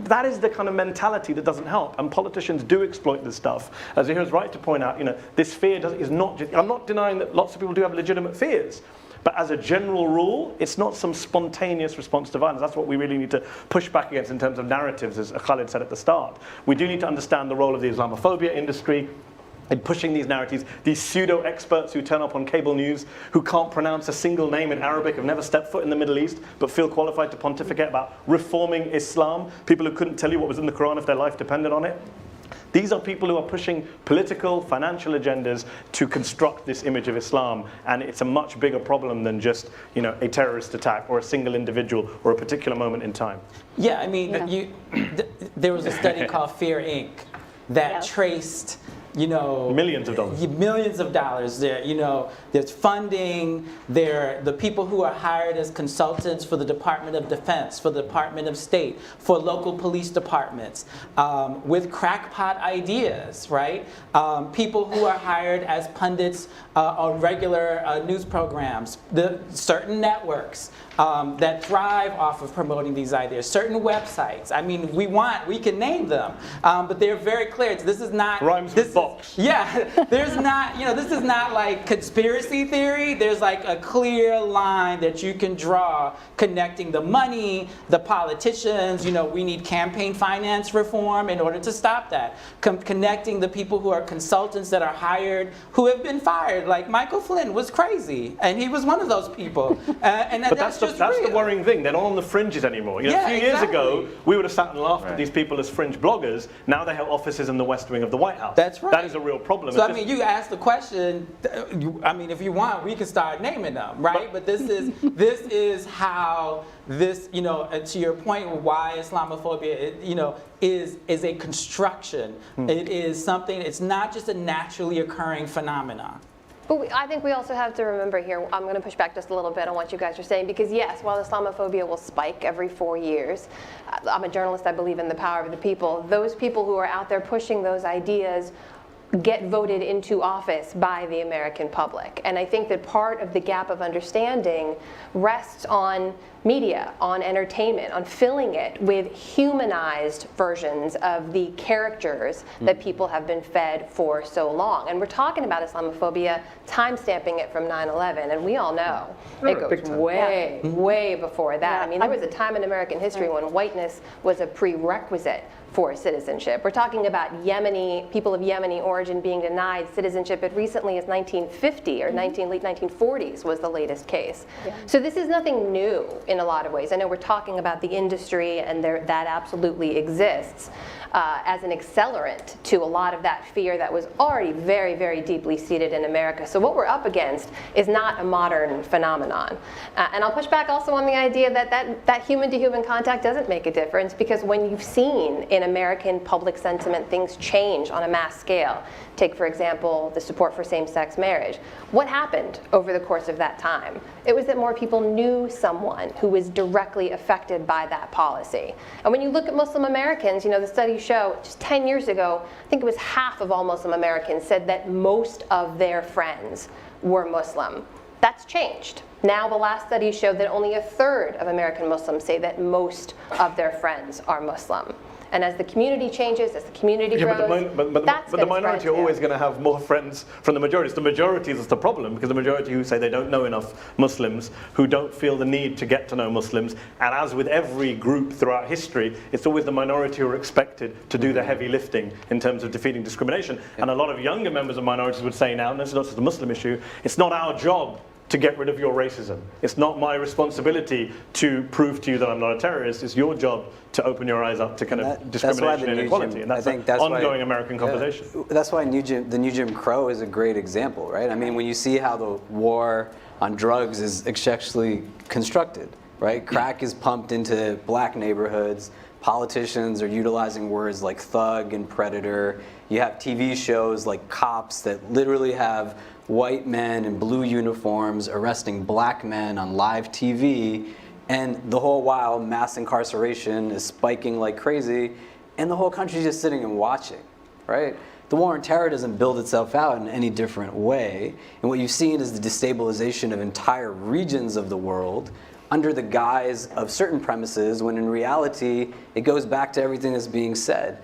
That is the kind of mentality that doesn't help, and politicians do exploit this stuff. As Zahir is right to point out, this fear is not. I'm not denying that lots of people do have legitimate fears, but as a general rule, it's not some spontaneous response to violence. That's what we really need to push back against in terms of narratives, as Khalid said at the start. We do need to understand the role of the Islamophobia industry in pushing these narratives, these pseudo-experts who turn up on cable news, who can't pronounce a single name in Arabic, have never stepped foot in the Middle East, but feel qualified to pontificate about reforming Islam, people who couldn't tell you what was in the Quran if their life depended on it. These are people who are pushing political, financial agendas to construct this image of Islam, and it's a much bigger problem than just a terrorist attack or a single individual or a particular moment in time. Yeah, I mean, there was a study called Fear Inc. that traced millions of dollars. Millions of dollars there. There's funding. The people who are hired as consultants for the Department of Defense, for the Department of State, for local police departments, with crackpot ideas, right? People who are hired as pundits on regular news programs, certain networks that thrive off of promoting these ideas, certain websites. I mean, we can name them, but they're very clear. This is not. Rhymes with box. Yeah, there's not, this is not like conspiracy theory. There's like a clear line that you can draw connecting the money, the politicians. We need campaign finance reform in order to stop that. Connecting the people who are consultants that are hired who have been fired. Like Michael Flynn was crazy, and he was one of those people. And but that's that's real. the worrying thing. They're not on the fringes anymore. A few years ago, we would have sat and laughed at these people as fringe bloggers. Now they have offices in the West Wing of the White House. That's right. That is a real problem. So you asked the question. If you want, we can start naming them, right? But this is how this, to your point, why Islamophobia, is a construction. It is something. It's not just a naturally occurring phenomenon. But I think we also have to remember here, I'm going to push back just a little bit on what you guys are saying, because yes, while Islamophobia will spike every 4 years, I'm a journalist, I believe in the power of the people. Those people who are out there pushing those ideas get voted into office by the American public. And I think that part of the gap of understanding rests on media, on entertainment, on filling it with humanized versions of the characters that people have been fed for so long. And we're talking about Islamophobia, time-stamping it from 9/11, and we all know it goes way before that. I mean, there was a time in American history when whiteness was a prerequisite for citizenship. We're talking about people of Yemeni origin being denied citizenship as recently as 1950 or late 1940s was the latest case. So this is nothing new in a lot of ways. I know we're talking about the industry, and that absolutely exists as an accelerant to a lot of that fear that was already very, very deeply seated in America. So what we're up against is not a modern phenomenon. And I'll push back also on the idea that human-to-human contact doesn't make a difference, because when you've seen in American public sentiment things change on a mass scale, take for example the support for same-sex marriage, what happened over the course of that time? It was that more people knew someone who was directly affected by that policy. And when you look at Muslim Americans, the studies show just 10 years ago, I think it was half of all Muslim Americans said that most of their friends were Muslim. That's changed. Now the last study showed that only 1/3 of American Muslims say that most of their friends are Muslim. And as the community changes, as the community grows, but the minority are always going to have more friends from the majority. It's the majority that's the problem, because the majority who say they don't know enough Muslims, who don't feel the need to get to know Muslims, and as with every group throughout history, it's always the minority who are expected to do the heavy lifting in terms of defeating discrimination. And a lot of younger members of minorities would say now, and this is not just a Muslim issue, it's not our job to get rid of your racism. It's not my responsibility to prove to you that I'm not a terrorist. It's your job to open your eyes up to kind of discrimination and inequality. And that's an ongoing American conversation. That's why the new Jim Crow is a great example, right? I mean, when you see how the war on drugs is actually constructed, right? Crack is pumped into black neighborhoods. Politicians are utilizing words like thug and predator. You have TV shows like Cops that literally have white men in blue uniforms arresting black men on live TV, and the whole while mass incarceration is spiking like crazy, and the whole country's just sitting and watching, right? The war on terror doesn't build itself out in any different way, and what you've seen is the destabilization of entire regions of the world under the guise of certain premises, when in reality it goes back to everything that's being said.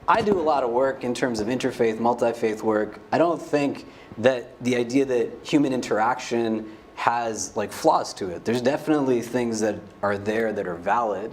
I do a lot of work in terms of interfaith, multi-faith work. I don't think that the idea that human interaction has like flaws to it. There's definitely things that are there that are valid.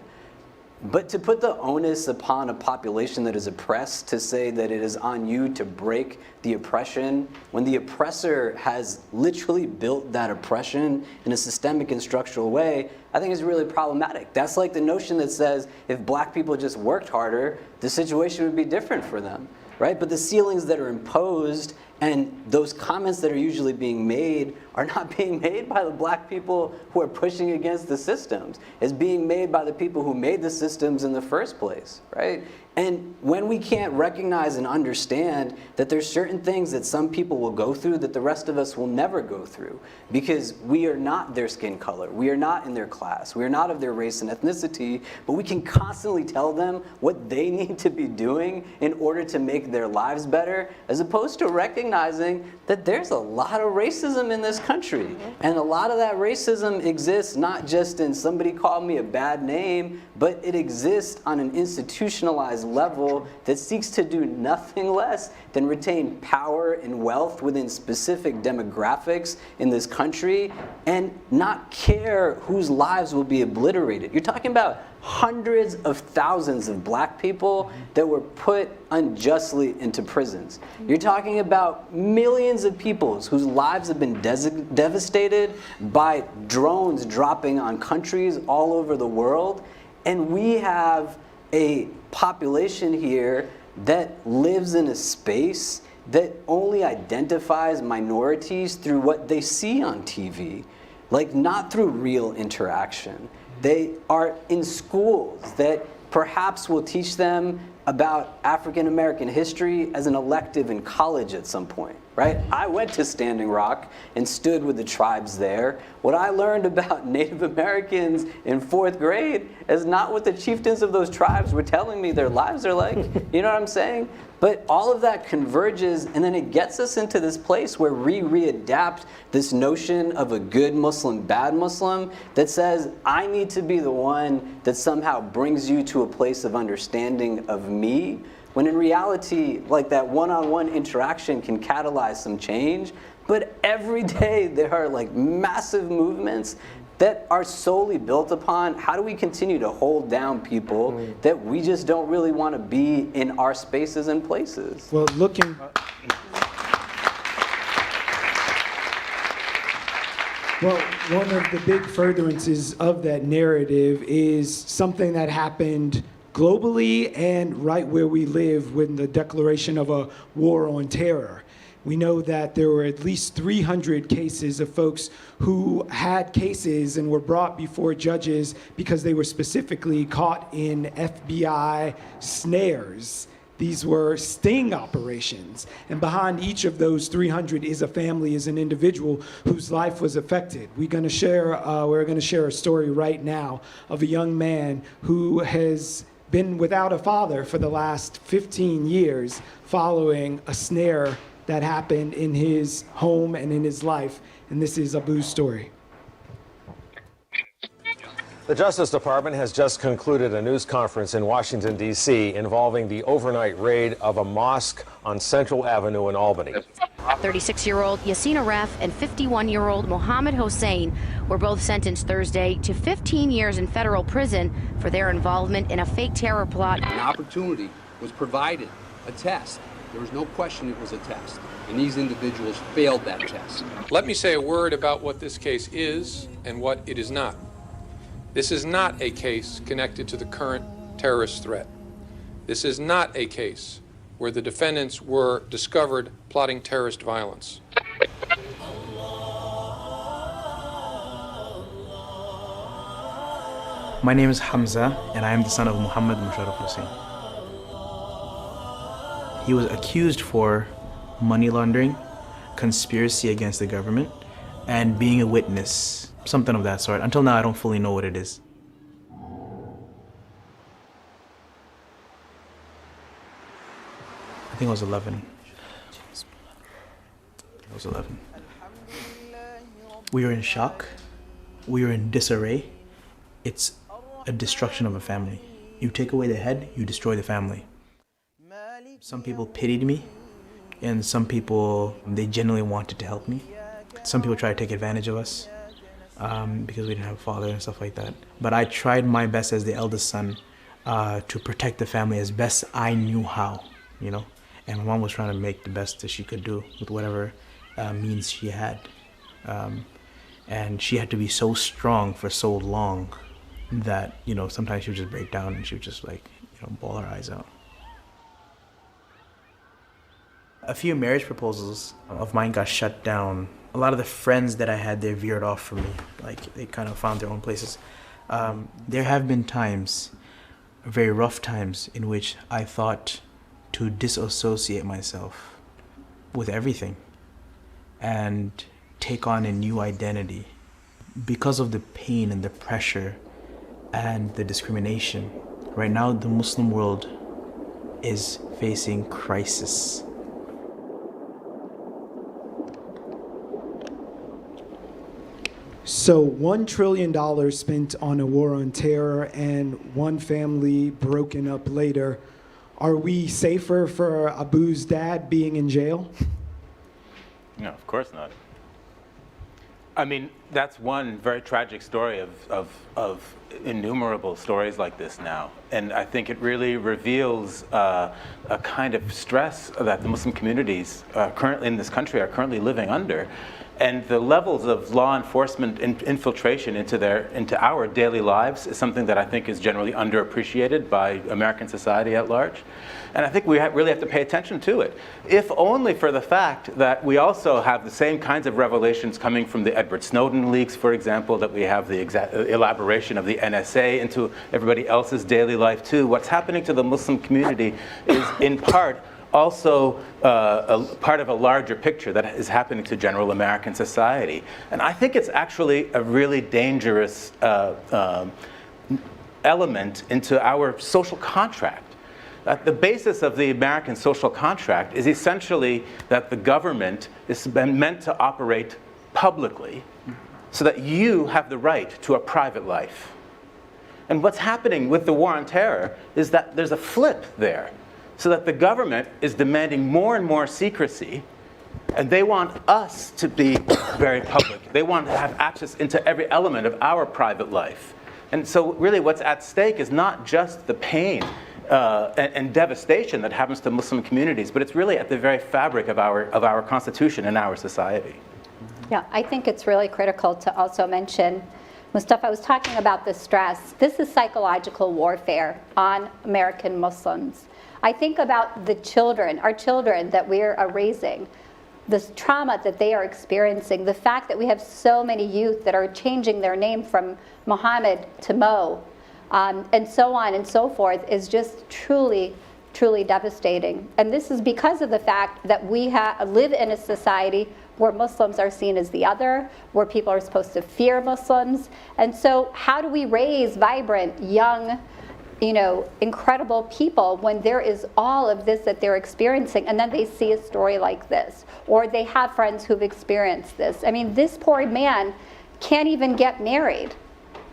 But to put the onus upon a population that is oppressed, to say that it is on you to break the oppression, when the oppressor has literally built that oppression in a systemic and structural way, I think is really problematic. That's like the notion that says if black people just worked harder, the situation would be different for them, right? But the ceilings that are imposed and those comments that are usually being made are not being made by the black people who are pushing against the systems. It's being made by the people who made the systems in the first place, right? And when we can't recognize and understand that there's certain things that some people will go through that the rest of us will never go through, because we are not their skin color, we are not in their class, we are not of their race and ethnicity, but we can constantly tell them what they need to be doing in order to make their lives better, as opposed to recognizing that there's a lot of racism in this country. And a lot of that racism exists not just in somebody called me a bad name, but it exists on an institutionalized level that seeks to do nothing less than retain power and wealth within specific demographics in this country and not care whose lives will be obliterated. You're talking about hundreds of thousands of black people that were put unjustly into prisons. You're talking about millions of people whose lives have been devastated by drones dropping on countries all over the world. And we have a population here that lives in a space that only identifies minorities through what they see on TV, like not through real interaction. They are in schools that perhaps will teach them about African American history as an elective in college at some point, right? I went to Standing Rock and stood with the tribes there. What I learned about Native Americans in 4th grade is not what the chieftains of those tribes were telling me their lives are like. You know what I'm saying? But all of that converges, and then it gets us into this place where we readapt this notion of a good Muslim, bad Muslim, that says, I need to be the one that somehow brings you to a place of understanding of me, when in reality, like that one-on-one interaction can catalyze some change. But every day there are like massive movements that are solely built upon how do we continue to hold down people that we just don't really want to be in our spaces and places. Well, looking... Well, one of the big furtherances of that narrative is something that happened globally and right where we live with the declaration of a war on terror. We know that there were at least 300 cases of folks who had cases and were brought before judges because they were specifically caught in FBI snares. These were sting operations. And behind each of those 300 is a family, is an individual whose life was affected. We're going to share a story right now of a young man who has been without a father for the last 15 years following a snare that happened in his home and in his life. And this is Abu's story. The Justice Department has just concluded a news conference in Washington, D.C. involving the overnight raid of a mosque on Central Avenue in Albany. 36-year-old Yassine Aref and 51-year-old Mohammed Hossein were both sentenced Thursday to 15 years in federal prison for their involvement in a fake terror plot. An opportunity was provided, a test. There was no question it was a test, and these individuals failed that test. Let me say a word about what this case is and what it is not. This is not a case connected to the current terrorist threat. This is not a case where the defendants were discovered plotting terrorist violence. My name is Hamza, and I am the son of Muhammad Musharraf Hussain. He was accused for money laundering, conspiracy against the government, and being a witness, something of that sort. Until now, I don't fully know what it is. I think I was 11. I was 11. We were in shock. We were in disarray. It's a destruction of a family. You take away the head, you destroy the family. Some people pitied me, and some people, they genuinely wanted to help me. Some people tried to take advantage of us because we didn't have a father and stuff like that. But I tried my best as the eldest son to protect the family as best I knew how, you know. And my mom was trying to make the best that she could do with whatever means she had. And she had to be so strong for so long that, you know, sometimes she would just break down and she would just like, you know, bawl her eyes out. A few marriage proposals of mine got shut down. A lot of the friends that I had, they veered off from me. Like, they kind of found their own places. There have been times, very rough times, in which I thought to disassociate myself with everything and take on a new identity. Because of the pain and the pressure and the discrimination, right now the Muslim world is facing crisis. So $1 trillion spent on a war on terror and one family broken up later. Are we safer for Abu's dad being in jail? No, of course not. I mean, that's one very tragic story of innumerable stories like this now. And I think it really reveals a kind of stress that the Muslim communities currently in this country are currently living under. And the levels of law enforcement infiltration into our daily lives is something that I think is generally underappreciated by American society at large. And I think we really have to pay attention to it, if only for the fact that we also have the same kinds of revelations coming from the Edward Snowden leaks, for example, that we have the elaboration of the NSA into everybody else's daily life too. What's happening to the Muslim community is in part also a part of a larger picture that is happening to general American society. And I think it's actually a really dangerous element into our social contract. The basis of the American social contract is essentially that the government is meant to operate publicly so that you have the right to a private life. And what's happening with the war on terror is that there's a flip there, so that the government is demanding more and more secrecy, and they want us to be very public. They want to have access into every element of our private life. And so really what's at stake is not just the pain and devastation that happens to Muslim communities, but it's really at the very fabric of our constitution and our society. Yeah, I think it's really critical to also mention, Mustafa was talking about the stress. This is psychological warfare on American Muslims. I think about the children, our children that we are raising, this trauma that they are experiencing, the fact that we have so many youth that are changing their name from Muhammad to Mo, and so on and so forth, is just truly, truly devastating. And this is because of the fact that we live in a society where Muslims are seen as the other, where people are supposed to fear Muslims. And so how do we raise vibrant, young, incredible people when there is all of this that they're experiencing, and then they see a story like this, or they have friends who've experienced this? I mean, this poor man can't even get married.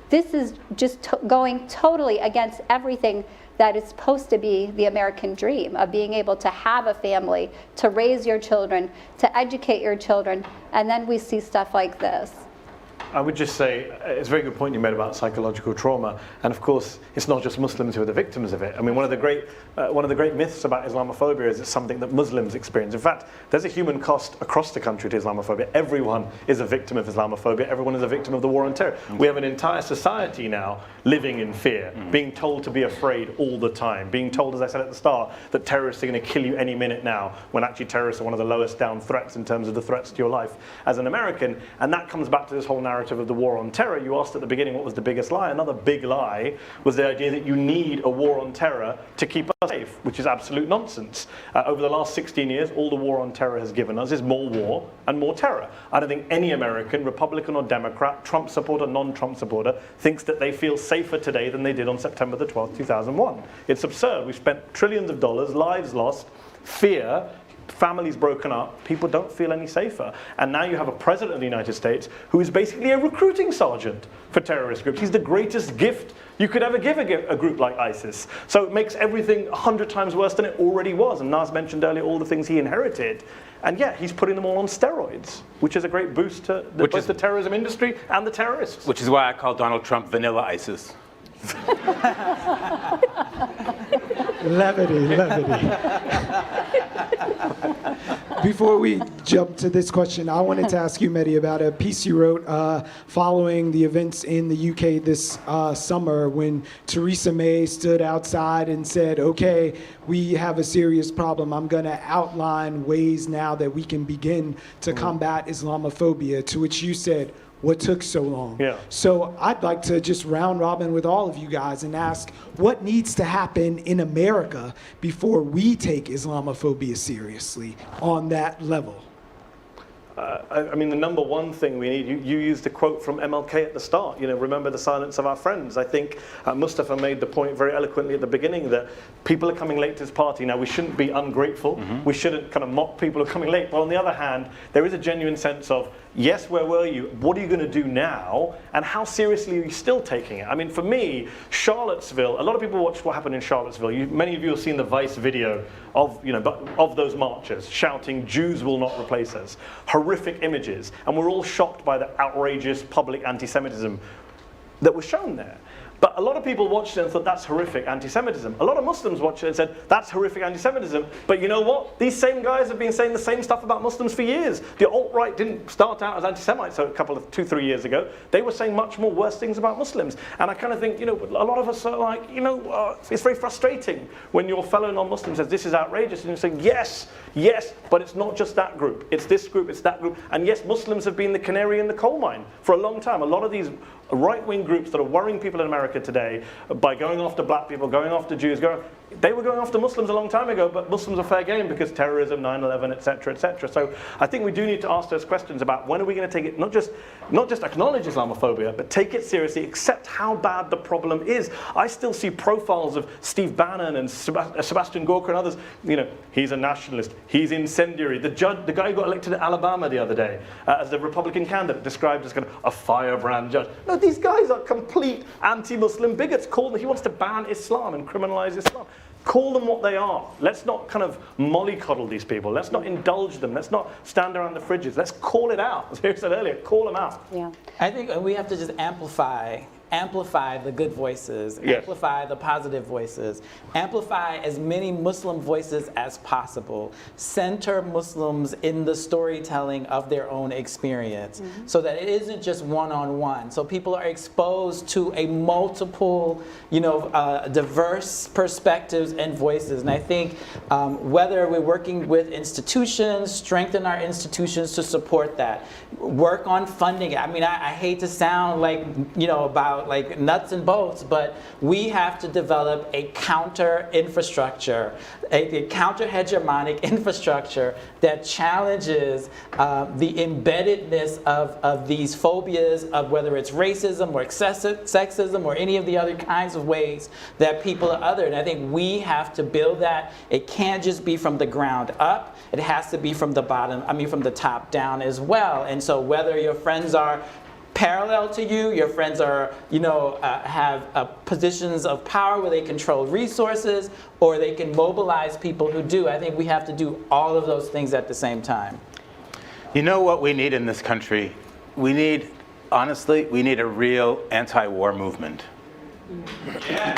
This is just going totally against everything that is supposed to be the American dream of being able to have a family, to raise your children, to educate your children, and then we see stuff like this. I would just say, it's a very good point you made about psychological trauma, and of course, it's not just Muslims who are the victims of it. I mean, one of the great myths about Islamophobia is it's something that Muslims experience. In fact, there's a human cost across the country to Islamophobia. Everyone is a victim of Islamophobia. Everyone is a victim of the war on terror. We have an entire society now living in fear, being told to be afraid all the time, being told, as I said at the start, that terrorists are going to kill you any minute now, when actually terrorists are one of the lowest down threats in terms of the threats to your life as an American. And that comes back to this whole narrative of the war on terror. You asked at the beginning what was the biggest lie. Another big lie was the idea that you need a war on terror to keep us safe, which is absolute nonsense. Over the last 16 years, all the war on terror has given us is more war and more terror. I don't think any American, Republican or Democrat, Trump supporter, non-Trump supporter, thinks that they feel safer today than they did on September the 12th, 2001. It's absurd. We've spent trillions of dollars, lives lost, fear, families broken up, people don't feel any safer. And now you have a president of the United States who is basically a recruiting sergeant for terrorist groups. He's the greatest gift you could ever give a group like ISIS. So it makes everything 100 times worse than it already was. And Naz mentioned earlier all the things he inherited. And yet he's putting them all on steroids, which is a great boost to both the terrorism industry and the terrorists. Which is why I call Donald Trump vanilla ISIS. Levity. Before we jump to this question, I wanted to ask you, Mehdi, about a piece you wrote following the events in the UK this summer when Theresa May stood outside and said, okay, we have a serious problem. I'm going to outline ways now that we can begin to combat Islamophobia, to which you said, what took so long? Yeah. So I'd like to just round robin with all of you guys and ask, what needs to happen in America before we take Islamophobia seriously on that level? I mean, the number one thing we need, you used a quote from MLK at the start, remember the silence of our friends. I think Mustafa made the point very eloquently at the beginning that people are coming late to this party. Now, we shouldn't be ungrateful. We shouldn't kind of mock people who are coming late. But on the other hand, there is a genuine sense of, Yes, where were you? What are you going to do now? And how seriously are you still taking it? I mean, for me, Charlottesville, a lot of people watched what happened in Charlottesville. Many of you have seen the Vice video of those marchers shouting, "Jews will not replace us." Horrific images. And we're all shocked by the outrageous public anti-Semitism that was shown there. But a lot of people watched it and thought, that's horrific anti-Semitism. A lot of Muslims watched it and said, that's horrific anti-Semitism. But you know what? These same guys have been saying the same stuff about Muslims for years. The alt-right didn't start out as anti-Semites a couple of 2-3 years ago. They were saying much more worse things about Muslims. And I kind of think, a lot of us are like, it's very frustrating when your fellow non-Muslim says, this is outrageous. And you say, yes, but it's not just that group. It's this group, it's that group. And yes, Muslims have been the canary in the coal mine for a long time. A lot of these right-wing groups that are worrying people in America today by going after black people, going after Jews, they were going after Muslims a long time ago, but Muslims are fair game because terrorism, 9/11, etc., etc. So I think we do need to ask those questions about when are we going to take it, not just acknowledge Islamophobia, but take it seriously, accept how bad the problem is. I still see profiles of Steve Bannon and Sebastian Gorka and others. He's a nationalist, he's incendiary. The guy who got elected in Alabama the other day as the Republican candidate, described as kind of a firebrand judge. No, these guys are complete anti-Muslim bigots. He wants to ban Islam and criminalize Islam. Call them what they are. Let's not kind of mollycoddle these people. Let's not indulge them. Let's not stand around the fridges. Let's call it out. As I said earlier, call them out. Yeah. I think we have to just amplify the good voices, yes. Amplify the positive voices, amplify as many Muslim voices as possible, center Muslims in the storytelling of their own experience, so that it isn't just one-on-one. So people are exposed to a multiple, diverse perspectives and voices. And I think whether we're working with institutions, strengthen our institutions to support that, work on funding it. I mean, I hate to sound like, about like nuts and bolts, but we have to develop a counter infrastructure, a counter hegemonic infrastructure that challenges the embeddedness of these phobias, of whether it's racism or excessive sexism or any of the other kinds of ways that people are othered. And I think we have to build that. It can't just be from the ground up. It has to be from the from the top down as well. And so whether your friends are parallel to you, your friends are, have positions of power where they control resources, or they can mobilize people who do. I think we have to do all of those things at the same time. You know what we need in this country? Honestly, we need a real anti-war movement. Yeah.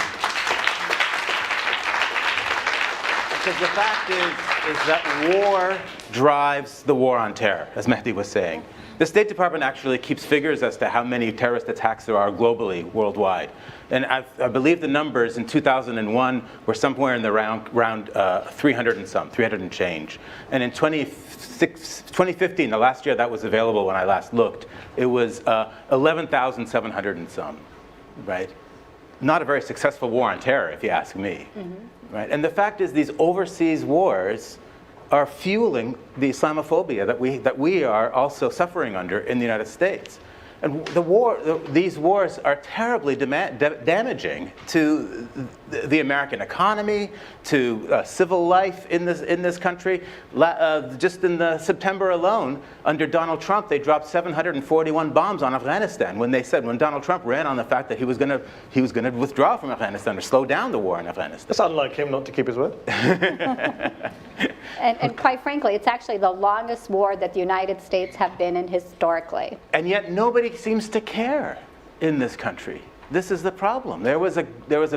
Because the fact is that war drives the war on terror, as Mehdi was saying. The State Department actually keeps figures as to how many terrorist attacks there are globally, worldwide. And I believe the numbers in 2001 were somewhere in the around 300 and change. And in 2015, the last year that was available when I last looked, it was 11,700 and some, right? Not a very successful war on terror, if you ask me, right? And the fact is, these overseas wars are fueling the Islamophobia that we are also suffering under in the United States. And these wars are terribly damaging to the American economy, to civil life in this country. Just in September alone, under Donald Trump, they dropped 741 bombs on Afghanistan. When Donald Trump ran on the fact that he was going to withdraw from Afghanistan or slow down the war in Afghanistan. That's unlike him not to keep his word. And quite frankly, it's actually the longest war that the United States have been in historically. And yet nobody seems to care in this country. This is the problem. There was a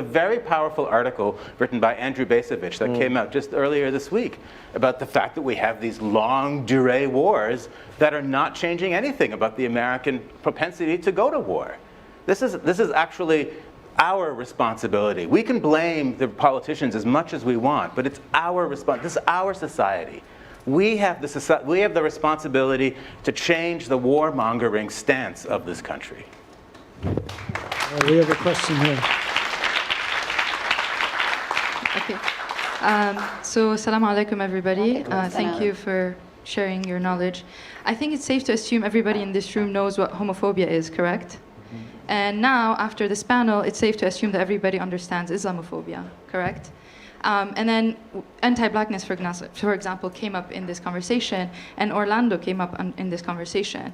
very powerful article written by Andrew Bacevich that came out just earlier this week about the fact that we have these long durée wars that are not changing anything about the American propensity to go to war. This is actually our responsibility. We can blame the politicians as much as we want, but it's our responsibility. This is our society. We have the responsibility to change the warmongering stance of this country. We have a question here. Okay. So, assalamu alaikum, everybody. Thank you for sharing your knowledge. I think it's safe to assume everybody in this room knows what homophobia is, correct? And now, after this panel, it's safe to assume that everybody understands Islamophobia, correct? And then anti-blackness, for example, came up in this conversation, and Orlando came up in this conversation.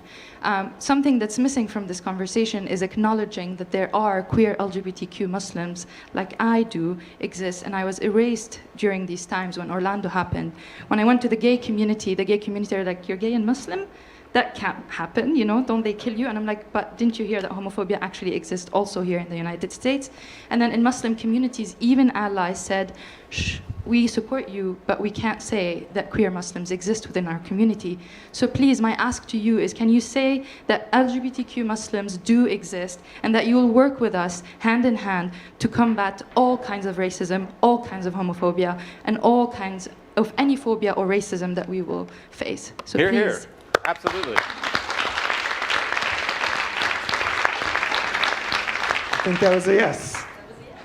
Something that's missing from this conversation is acknowledging that there are queer LGBTQ Muslims, like I do, exist, and I was erased during these times when Orlando happened. When I went to the gay community are like, you're gay and Muslim? That can't happen, you know, don't they kill you? And I'm like, but didn't you hear that homophobia actually exists also here in the United States? And then in Muslim communities, even allies said, shh, we support you, but we can't say that queer Muslims exist within our community. So please, my ask to you is, can you say that LGBTQ Muslims do exist and that you will work with us hand in hand to combat all kinds of racism, all kinds of homophobia, and all kinds of any phobia or racism that we will face? So Hear, please. hear. Absolutely. I think that was a yes.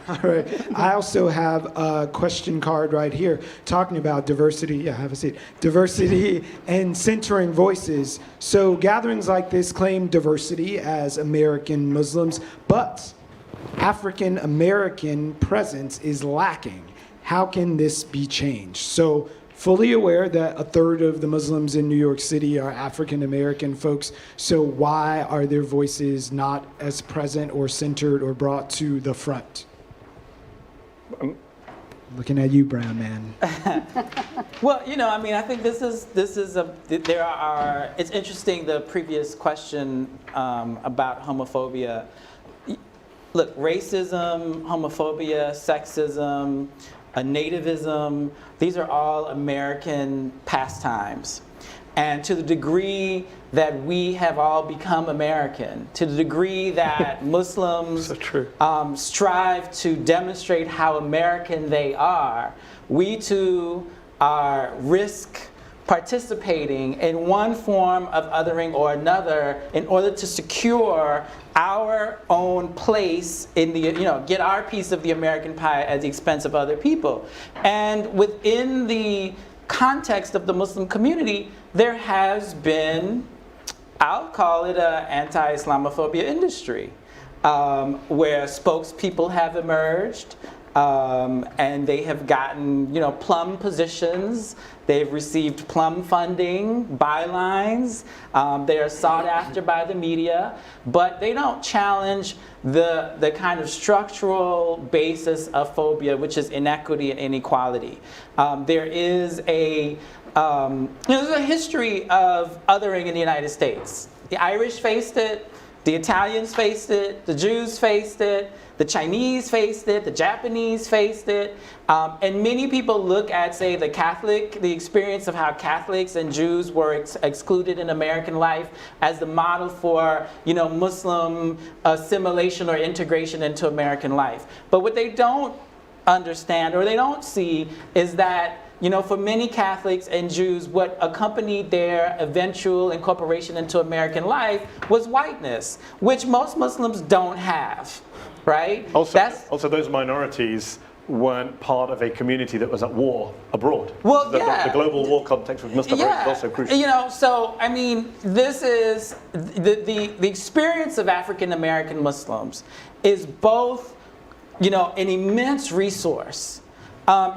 All right. I also have a question card right here talking about diversity. Yeah, have a seat. Diversity and centering voices. So gatherings like this claim diversity as American Muslims, but African American presence is lacking. How can this be changed? So fully aware that a third of the Muslims in New York City are African American folks. So why are their voices not as present or centered or brought to the front? Looking at you, brown man. Well, you know, I mean, I think it's interesting, the previous question about homophobia. Look, racism, homophobia, sexism, nativism, these are all American pastimes. And to the degree that we have all become American, to the degree that Muslims strive to demonstrate how American they are, we too risk participating in one form of othering or another in order to secure our own place in the, you know, get our piece of the American pie at the expense of other people. And within the context of the Muslim community, there has been, I'll call it an anti-Islamophobia industry, where spokespeople have emerged, and they have gotten, you know, plum positions. They've received plum funding, bylines. They are sought after by the media, but they don't challenge the kind of structural basis of phobia, which is inequity and inequality. There is there's a history of othering in the United States. The Irish faced it, the Italians faced it, the Jews faced it, the Chinese faced it, the Japanese faced it, and many people look at, say, the experience of how Catholics and Jews were excluded in American life as the model for, you know, Muslim assimilation or integration into American life. But what they don't understand or they don't see is that, you know, for many Catholics and Jews, what accompanied their eventual incorporation into American life was whiteness, which most Muslims don't have, right? Also, those minorities weren't part of a community that was at war abroad. Well, the global war context with Mustafa is also crucial. You know, so, I mean, this is, the experience of African American Muslims is both, you know, an immense resource.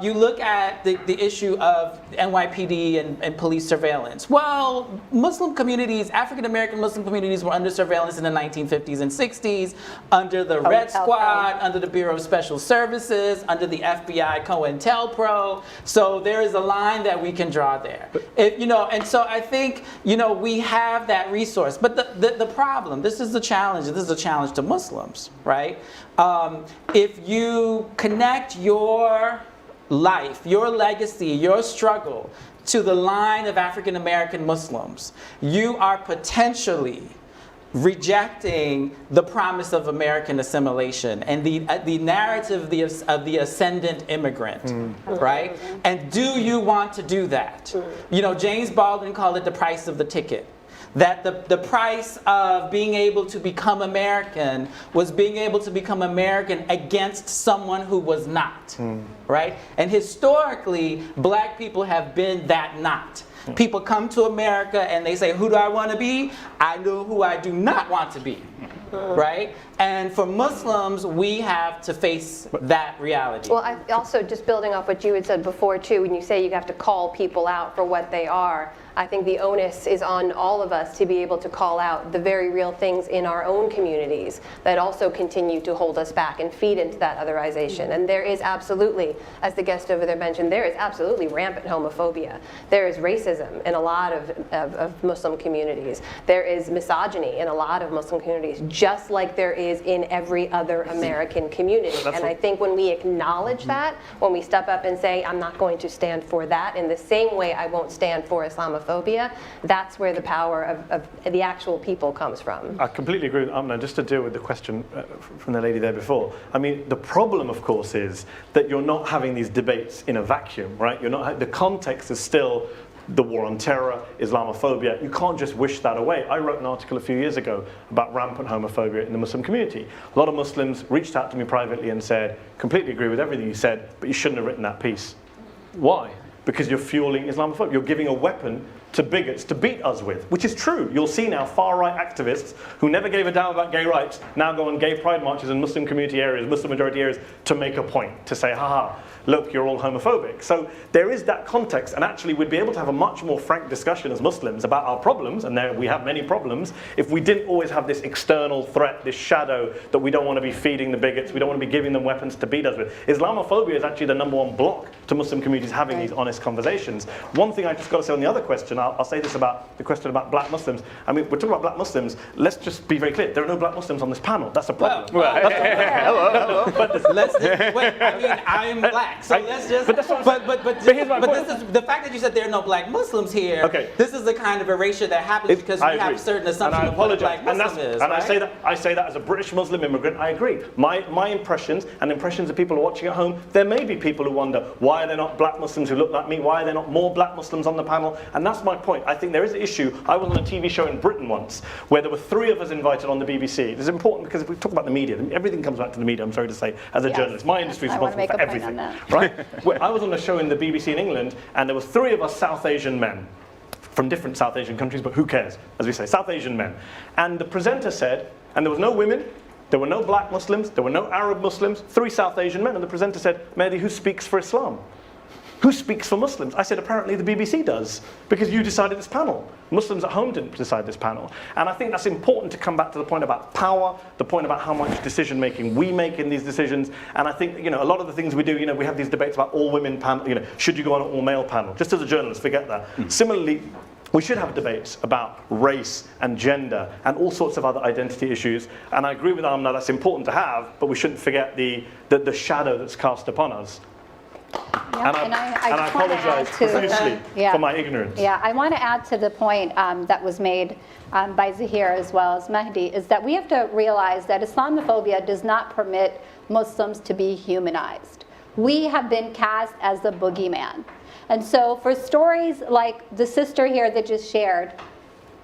You look at the issue of NYPD and police surveillance. Well, Muslim communities, African American Muslim communities were under surveillance in the 1950s and 60s, under the Red Squad, under the Bureau of Special Services, under the FBI COINTELPRO. So there is a line that we can draw there. You know, and so I think, you know, we have that resource. But the problem, this is a challenge to Muslims, right? If you connect your life, your legacy, your struggle to the line of African American Muslims, you are potentially rejecting the promise of American assimilation and the narrative of the ascendant immigrant, right? And do you want to do that? You know, James Baldwin called it the price of the ticket. That the price of being able to become American was being able to become American against someone who was not, right? And historically, black people have been that not. People come to America and they say, who do I want to be? I know who I do not want to be, right? And for Muslims, we have to face that reality. Well, I also, just building off what you had said before too, when you say you have to call people out for what they are, I think the onus is on all of us to be able to call out the very real things in our own communities that also continue to hold us back and feed into that otherization. And there is absolutely, as the guest over there mentioned, there is absolutely rampant homophobia. There is racism in a lot of Muslim communities. There is misogyny in a lot of Muslim communities, just like there is in every other American community. And I think when we acknowledge that, when we step up and say, I'm not going to stand for that, in the same way I won't stand for Islamophobia, that's where the power of the actual people comes from. I completely agree with Amna. Just to deal with the question from the lady there before. I mean, the problem, of course, is that you're not having these debates in a vacuum, right? You're not. The context is still the war on terror, Islamophobia. You can't just wish that away. I wrote an article a few years ago about rampant homophobia in the Muslim community. A lot of Muslims reached out to me privately and said, completely agree with everything you said, but you shouldn't have written that piece. Why? Because you're fueling Islamophobia. You're giving a weapon to bigots to beat us with, which is true. You'll see now far-right activists who never gave a damn about gay rights now go on gay pride marches in Muslim community areas, Muslim majority areas, to make a point, to say, haha, look, you're all homophobic. So there is that context, and actually we'd be able to have a much more frank discussion as Muslims about our problems, and there we have many problems, if we didn't always have this external threat, this shadow that we don't want to be feeding the bigots, we don't want to be giving them weapons to beat us with. Islamophobia is actually the #1 block to Muslim communities having these honest conversations. One thing I just got to say on the other question, I'll say this about the question about black Muslims. I mean, we're talking about black Muslims. Let's just be very clear. There are no black Muslims on this panel. That's a problem. Hello. Wait, I mean, I am black, so let's just. But here's my point. This is the fact that you said there are no black Muslims here. Okay. This is the kind of erasure that happens because we have certain assumptions of what a black Muslim is. And I say that as a British Muslim immigrant. I agree. My impressions and impressions of people who are watching at home. There may be people who wonder why are there not black Muslims who look like me? Why are there not more black Muslims on the panel? And that's my point. I think there is an issue. I was on a TV show in Britain once where there were 3 of us invited on the BBC. It is important because if we talk about the media, everything comes back to the media, I'm sorry to say, as a journalist. My industry is responsible for everything. Right? I was on a show in the BBC in England and there were 3 of us South Asian men from different South Asian countries, but who cares, as we say, South Asian men. And the presenter said, and there was no women, there were no black Muslims, there were no Arab Muslims, 3 South Asian men, and the presenter said, Mehdi, who speaks for Islam? Who speaks for Muslims? I said, apparently the BBC does, because you decided this panel. Muslims at home didn't decide this panel. And I think that's important to come back to the point about power, the point about how much decision making we make in these decisions. And I think, a lot of the things we do, we have these debates about all women panel, should you go on an all male panel? Just as a journalist, forget that. Similarly, we should have debates about race and gender and all sorts of other identity issues. And I agree with Amna, that's important to have, but we shouldn't forget the shadow that's cast upon us. Yeah, and I apologize profusely for my ignorance. Yeah, I want to add to the point that was made by Zahir as well as Mehdi, is that we have to realize that Islamophobia does not permit Muslims to be humanized. We have been cast as the boogeyman. And so for stories like the sister here that just shared,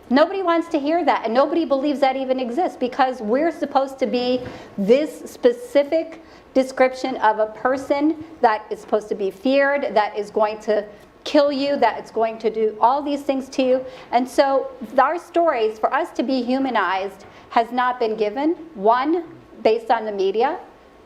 nobody wants to hear that, and nobody believes that even exists, because we're supposed to be this specific description of a person that is supposed to be feared, that is going to kill you, that it's going to do all these things to you. And so our stories, for us to be humanized, has not been given. One, based on the media.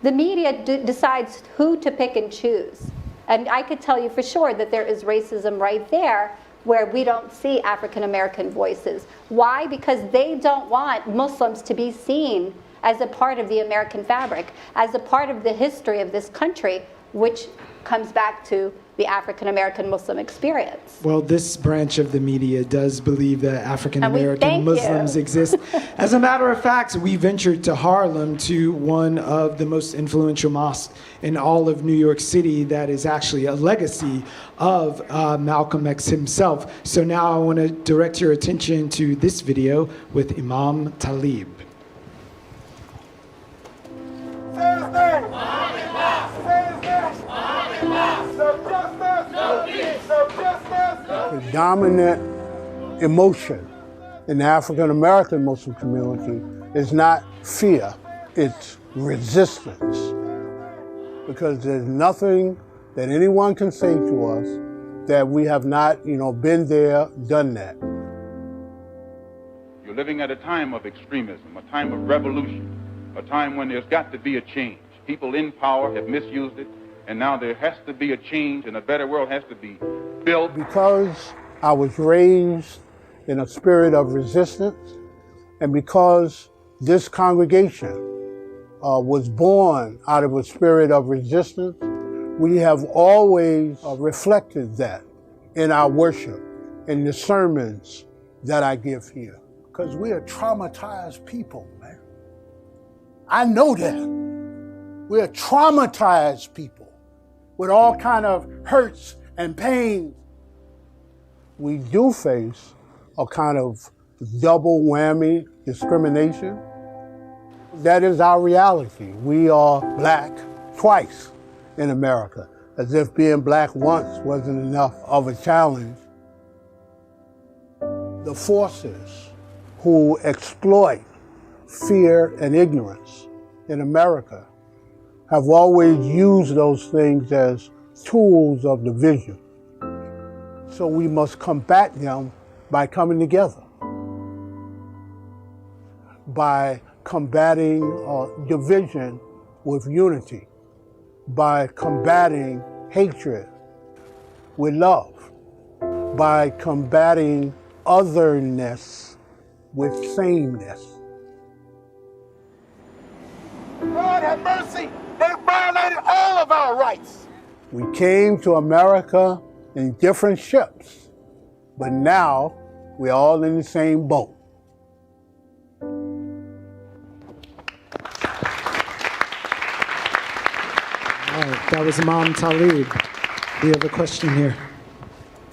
The media decides who to pick and choose. And I could tell you for sure that there is racism right there where we don't see African American voices. Why? Because they don't want Muslims to be seen as a part of the American fabric, as a part of the history of this country, which comes back to the African American Muslim experience. Well, this branch of the media does believe that African American Muslims exist. As a matter of fact, we ventured to Harlem, to one of the most influential mosques in all of New York City that is actually a legacy of Malcolm X himself. So now I want to direct your attention to this video with Imam Talib. The dominant emotion in the African American Muslim community is not fear, it's resistance. Because there's nothing that anyone can say to us that we have not, been there, done that. You're living at a time of extremism, a time of revolution, a time when there's got to be a change. People in power have misused it, and now there has to be a change, and a better world has to be built. Because I was raised in a spirit of resistance, and because this congregation was born out of a spirit of resistance, we have always reflected that in our worship, in the sermons that I give here. Because we are traumatized people, man. I know that. We're traumatized people with all kind of hurts and pains. We do face a kind of double whammy discrimination. That is our reality. We are black twice in America, as if being black once wasn't enough of a challenge. The forces who exploit fear and ignorance in America have always used those things as tools of division. So we must combat them by coming together, by combating division with unity, by combating hatred with love, by combating otherness with sameness. God have mercy! They violated all of our rights! We came to America in different ships, but now we're all in the same boat. All right, that was Imam Talib. We have a question here.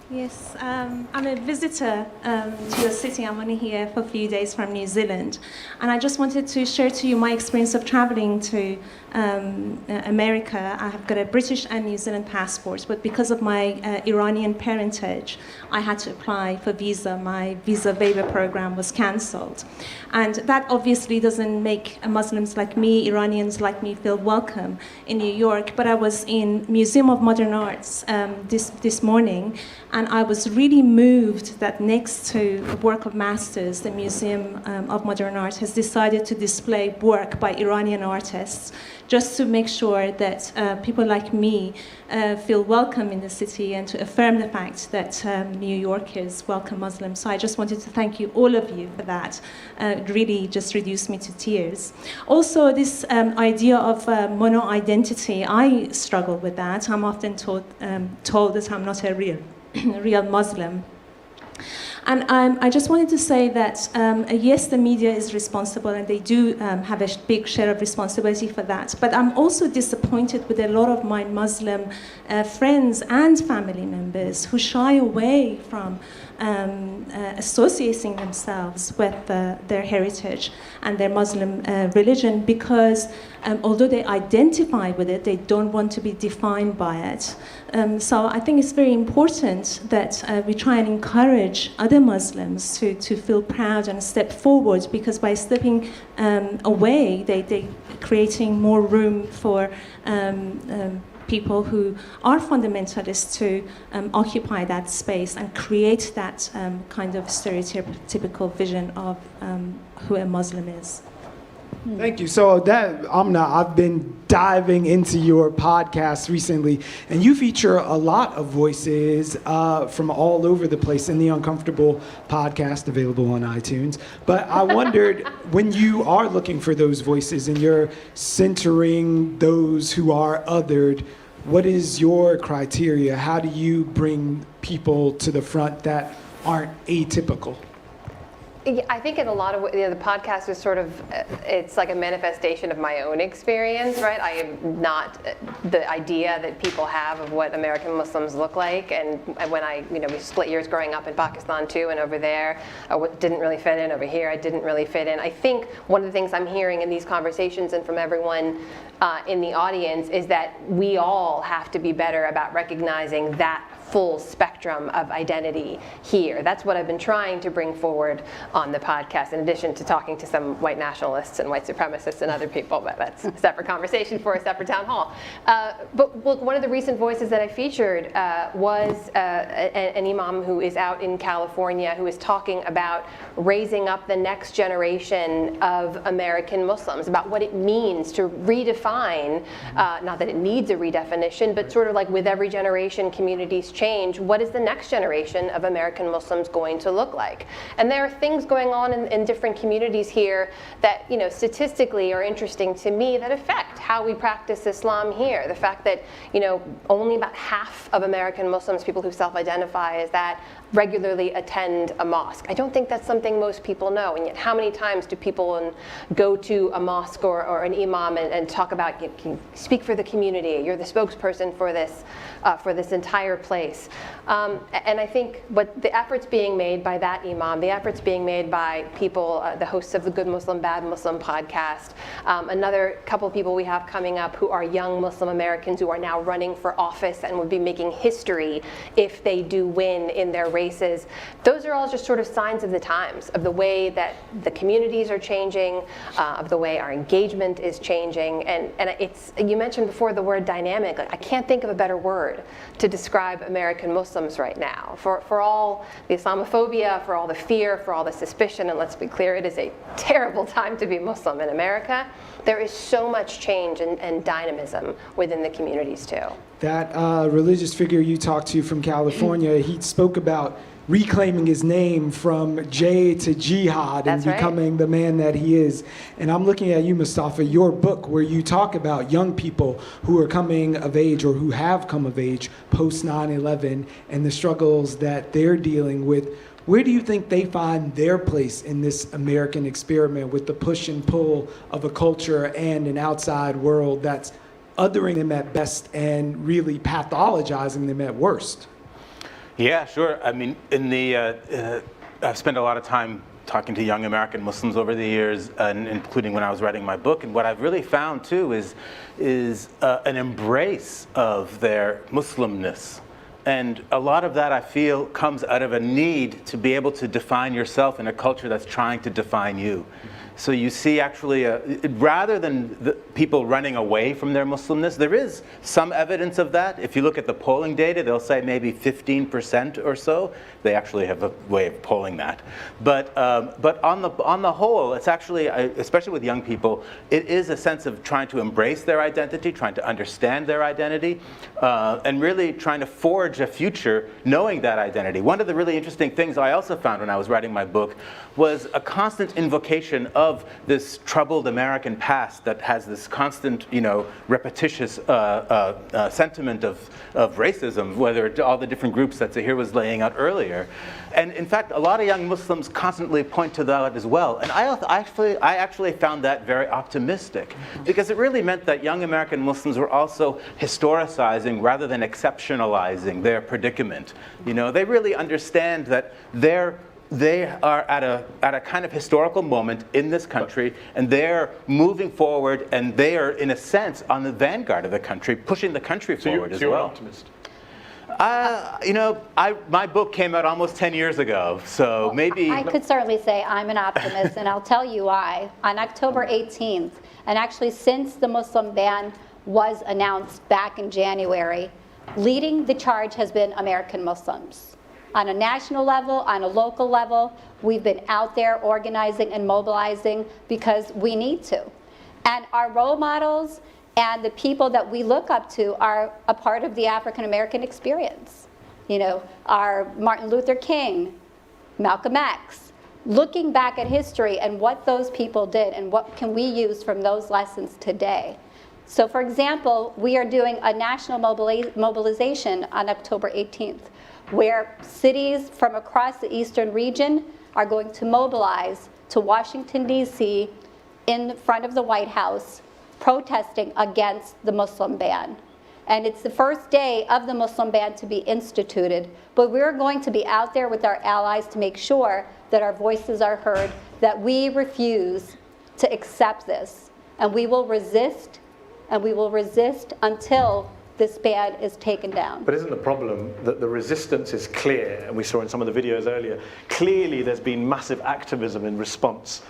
Yes, I'm a visitor to your city. I'm only here for a few days from New Zealand. And I just wanted to share to you my experience of traveling to America. I have got a British and New Zealand passport, but because of my Iranian parentage, I had to apply for visa. My visa waiver program was cancelled. And that obviously doesn't make Muslims like me, Iranians like me, feel welcome in New York. But I was in Museum of Modern Arts this morning, and I was really moved that next to the work of masters, the Museum of Modern Art has decided to display work by Iranian artists, just to make sure that people like me feel welcome in the city and to affirm the fact that New Yorkers welcome Muslims. So I just wanted to thank you, all of you, for that. It really just reduced me to tears. Also, this idea of mono-identity, I struggle with that. I'm often told that I'm not a real Muslim. And I just wanted to say that, yes, the media is responsible and they do have a big share of responsibility for that. But I'm also disappointed with a lot of my Muslim friends and family members who shy away from associating themselves with their heritage and their Muslim religion because although they identify with it, they don't want to be defined by it. So I think it's very important that we try and encourage other Muslims to feel proud and step forward, because by stepping away, they're creating more room for people who are fundamentalists to occupy that space and create that kind of stereotypical vision of who a Muslim is. Thank you. So Amna, I've been diving into your podcast recently, and you feature a lot of voices from all over the place in the Uncomfortable podcast, available on iTunes. But I wondered, when you are looking for those voices and you're centering those who are othered, what is your criteria? How do you bring people to the front that aren't atypical? I think in a lot of ways, the podcast is sort of, it's like a manifestation of my own experience, right? I am not the idea that people have of what American Muslims look like. And when we split years growing up in Pakistan too, and over there, I didn't really fit in. Over here, I didn't really fit in. I think one of the things I'm hearing in these conversations and from everyone in the audience is that we all have to be better about recognizing that full spectrum of identity here. That's what I've been trying to bring forward on the podcast, in addition to talking to some white nationalists and white supremacists and other people, but that's a separate conversation for a separate town hall. But look, one of the recent voices that I featured was an imam who is out in California who is talking about raising up the next generation of American Muslims, about what it means to redefine, not that it needs a redefinition, but sort of like with every generation, communities change. What is the next generation of American Muslims going to look like? And there are things going on in different communities here that, you know, statistically are interesting to me that affect how we practice Islam here. The fact that, you know, only about half of American Muslims, people who self-identify as that, regularly attend a mosque. I don't think that's something most people know, and yet how many times do people go to a mosque or an imam and talk about, you speak for the community, you're the spokesperson for this entire place. And I think what the efforts being made by that imam, the efforts being made by people, the hosts of the Good Muslim, Bad Muslim podcast, another couple of people we have coming up who are young Muslim Americans who are now running for office and would be making history if they do win in their races. Those are all just sort of signs of the times, of the way that the communities are changing, of the way our engagement is changing. And it's, you mentioned before the word dynamic. Like, I can't think of a better word to describe American Muslims right now. For all the Islamophobia, for all the fear, for all the suspicion, and let's be clear, it is a terrible time to be Muslim in America. There is so much change and dynamism within the communities too. That religious figure you talked to from California, he spoke about reclaiming his name from J to Jihad and becoming the man that he is. And I'm looking at you, Mustafa, your book where you talk about young people who are coming of age or who have come of age post 9/11 and the struggles that they're dealing with. Where do you think they find their place in this American experiment with the push and pull of a culture and an outside world that's othering them at best and really pathologizing them at worst? Yeah, sure. I mean, I've spent a lot of time talking to young American Muslims over the years, and including when I was writing my book. And what I've really found too is an embrace of their Muslimness. And a lot of that, I feel, comes out of a need to be able to define yourself in a culture that's trying to define you. So you see, actually, rather than the people running away from their Muslimness, there is some evidence of that. If you look at the polling data, they'll say maybe 15% or so. They actually have a way of polling that. But on the whole, it's actually, especially with young people, it is a sense of trying to embrace their identity, trying to understand their identity, and really trying to forge a future knowing that identity. One of the really interesting things I also found when I was writing my book was a constant invocation of this troubled American past that has this constant, repetitious sentiment of racism, whether all the different groups that Zahir was laying out earlier. And in fact, a lot of young Muslims constantly point to that as well. And I actually found that very optimistic, because it really meant that young American Muslims were also historicizing rather than exceptionalizing their predicament. They really understand that they are at a kind of historical moment in this country, and they're moving forward, and they are, in a sense, on the vanguard of the country, pushing the country forward as well. You're an optimist. My book came out almost 10 years ago, so maybe... I could certainly say I'm an optimist, and I'll tell you why. On October 18th, and actually since the Muslim ban was announced back in January, leading the charge has been American Muslims. On a national level, on a local level, we've been out there organizing and mobilizing because we need to. And our role models and the people that we look up to are a part of the African American experience. Our Martin Luther King, Malcolm X, looking back at history and what those people did and what can we use from those lessons today. So for example, we are doing a national mobilization on October 18th, where cities from across the eastern region are going to mobilize to Washington, D.C. in front of the White House, protesting against the Muslim ban. And it's the first day of the Muslim ban to be instituted, but we're going to be out there with our allies to make sure that our voices are heard, that we refuse to accept this. And we will resist until this ban is taken down. But isn't the problem that the resistance is clear, and we saw in some of the videos earlier, clearly there's been massive activism in response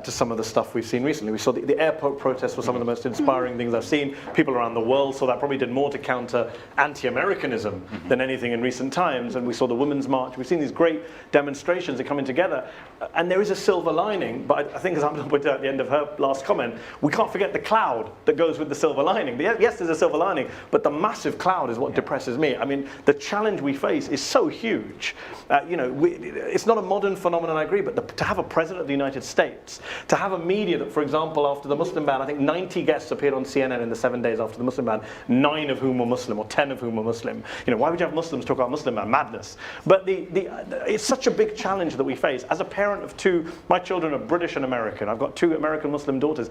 to some of the stuff we've seen recently. We saw the airport protests were some of the most inspiring things I've seen. People around the world saw that, probably did more to counter anti-Americanism than anything in recent times. And we saw the Women's March. We've seen these great demonstrations that are coming together. And there is a silver lining, but I think, as Amanda pointed out at the end of her last comment, we can't forget the cloud that goes with the silver lining. Yes, there's a silver lining, but the massive cloud is what depresses me. I mean, the challenge we face is so huge. It's not a modern phenomenon, I agree, but to have a president of the United States, to have a media that, for example, after the Muslim ban, I think 90 guests appeared on CNN in the 7 days after the Muslim ban, 9 of whom were Muslim, or 10 of whom were Muslim. Why would you have Muslims talk about Muslim ban? Madness. But it's such a big challenge that we face. As a parent of 2, my children are British and American. I've got 2 American Muslim daughters.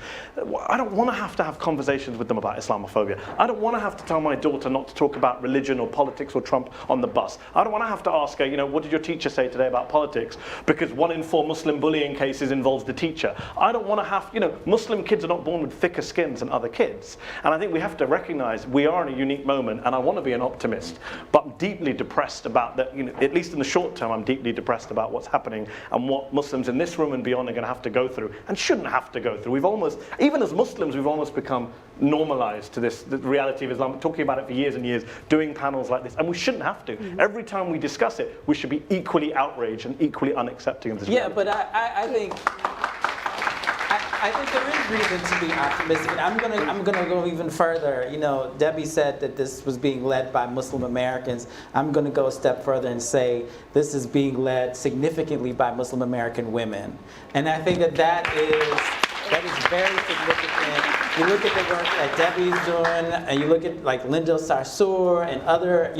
I don't want to have conversations with them about Islamophobia. I don't want to have to tell my daughter not to talk about religion or politics or Trump on the bus. I don't want to have to ask her, what did your teacher say today about politics? Because 1 in 4 Muslim bullying cases involves the teacher. I don't want to have, Muslim kids are not born with thicker skins than other kids. And I think we have to recognize we are in a unique moment, and I want to be an optimist, but I'm deeply depressed about that, at least in the short term, I'm deeply depressed about what's happening and what Muslims in this room and beyond are going to have to go through, and shouldn't have to go through. We've almost, even as Muslims, we've almost become normalized to the reality of Islam, talking about it for years and years, doing panels like this, and we shouldn't have to. Every time we discuss it, we should be equally outraged and equally unaccepting of this reality. But I think there is reason to be optimistic, and I'm gonna go even further. Debbie said that this was being led by Muslim Americans. I'm gonna go a step further and say this is being led significantly by Muslim American women, and I think that is very significant. You look at the work that Debbie's doing, and you look at like Lyndall Sarsour and other,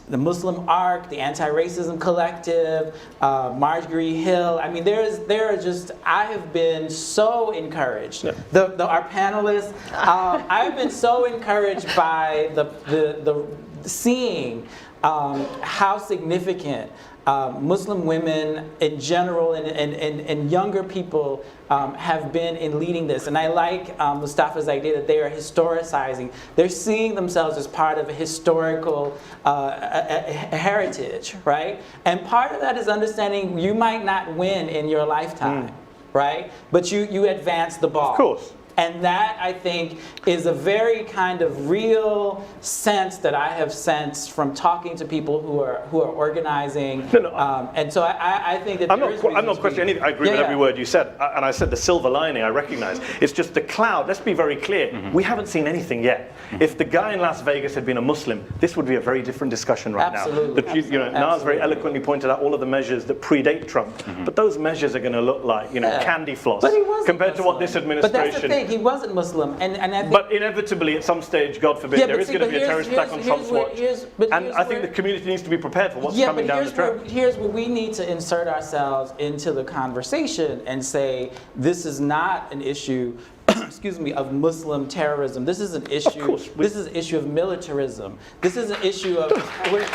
the Muslim Arc, the Anti-Racism Collective, Marjorie Hill. I mean, I have been so encouraged. Yeah. Our panelists, I've been so encouraged by the seeing how significant Muslim women in general and younger people have been in leading this. And I like Mustafa's idea that they are historicizing. They're seeing themselves as part of a historical heritage, right? And part of that is understanding you might not win in your lifetime, right? But you advance the ball. Of course. And that, I think, is a very kind of real sense that I have sensed from talking to people who are organizing. And so I think that I'm not questioning anything. I agree with every word you said. And I said the silver lining, I recognize. It's just the cloud. Let's be very clear. We haven't seen anything yet. If the guy in Las Vegas had been a Muslim, this would be a very different discussion right now. Naz very eloquently pointed out all of the measures that predate Trump. But those measures are going to look like, candy floss compared to what this administration. But that's the thing. He wasn't Muslim, and I think. But inevitably, at some stage, God forbid, there is going to be a terrorist attack on Trump's watch, and I think the community needs to be prepared for what's coming down the track. Here's where we need to insert ourselves into the conversation and say this is not an issue. Excuse me, of Muslim terrorism. This is an issue. This is an issue of militarism. This is an issue of.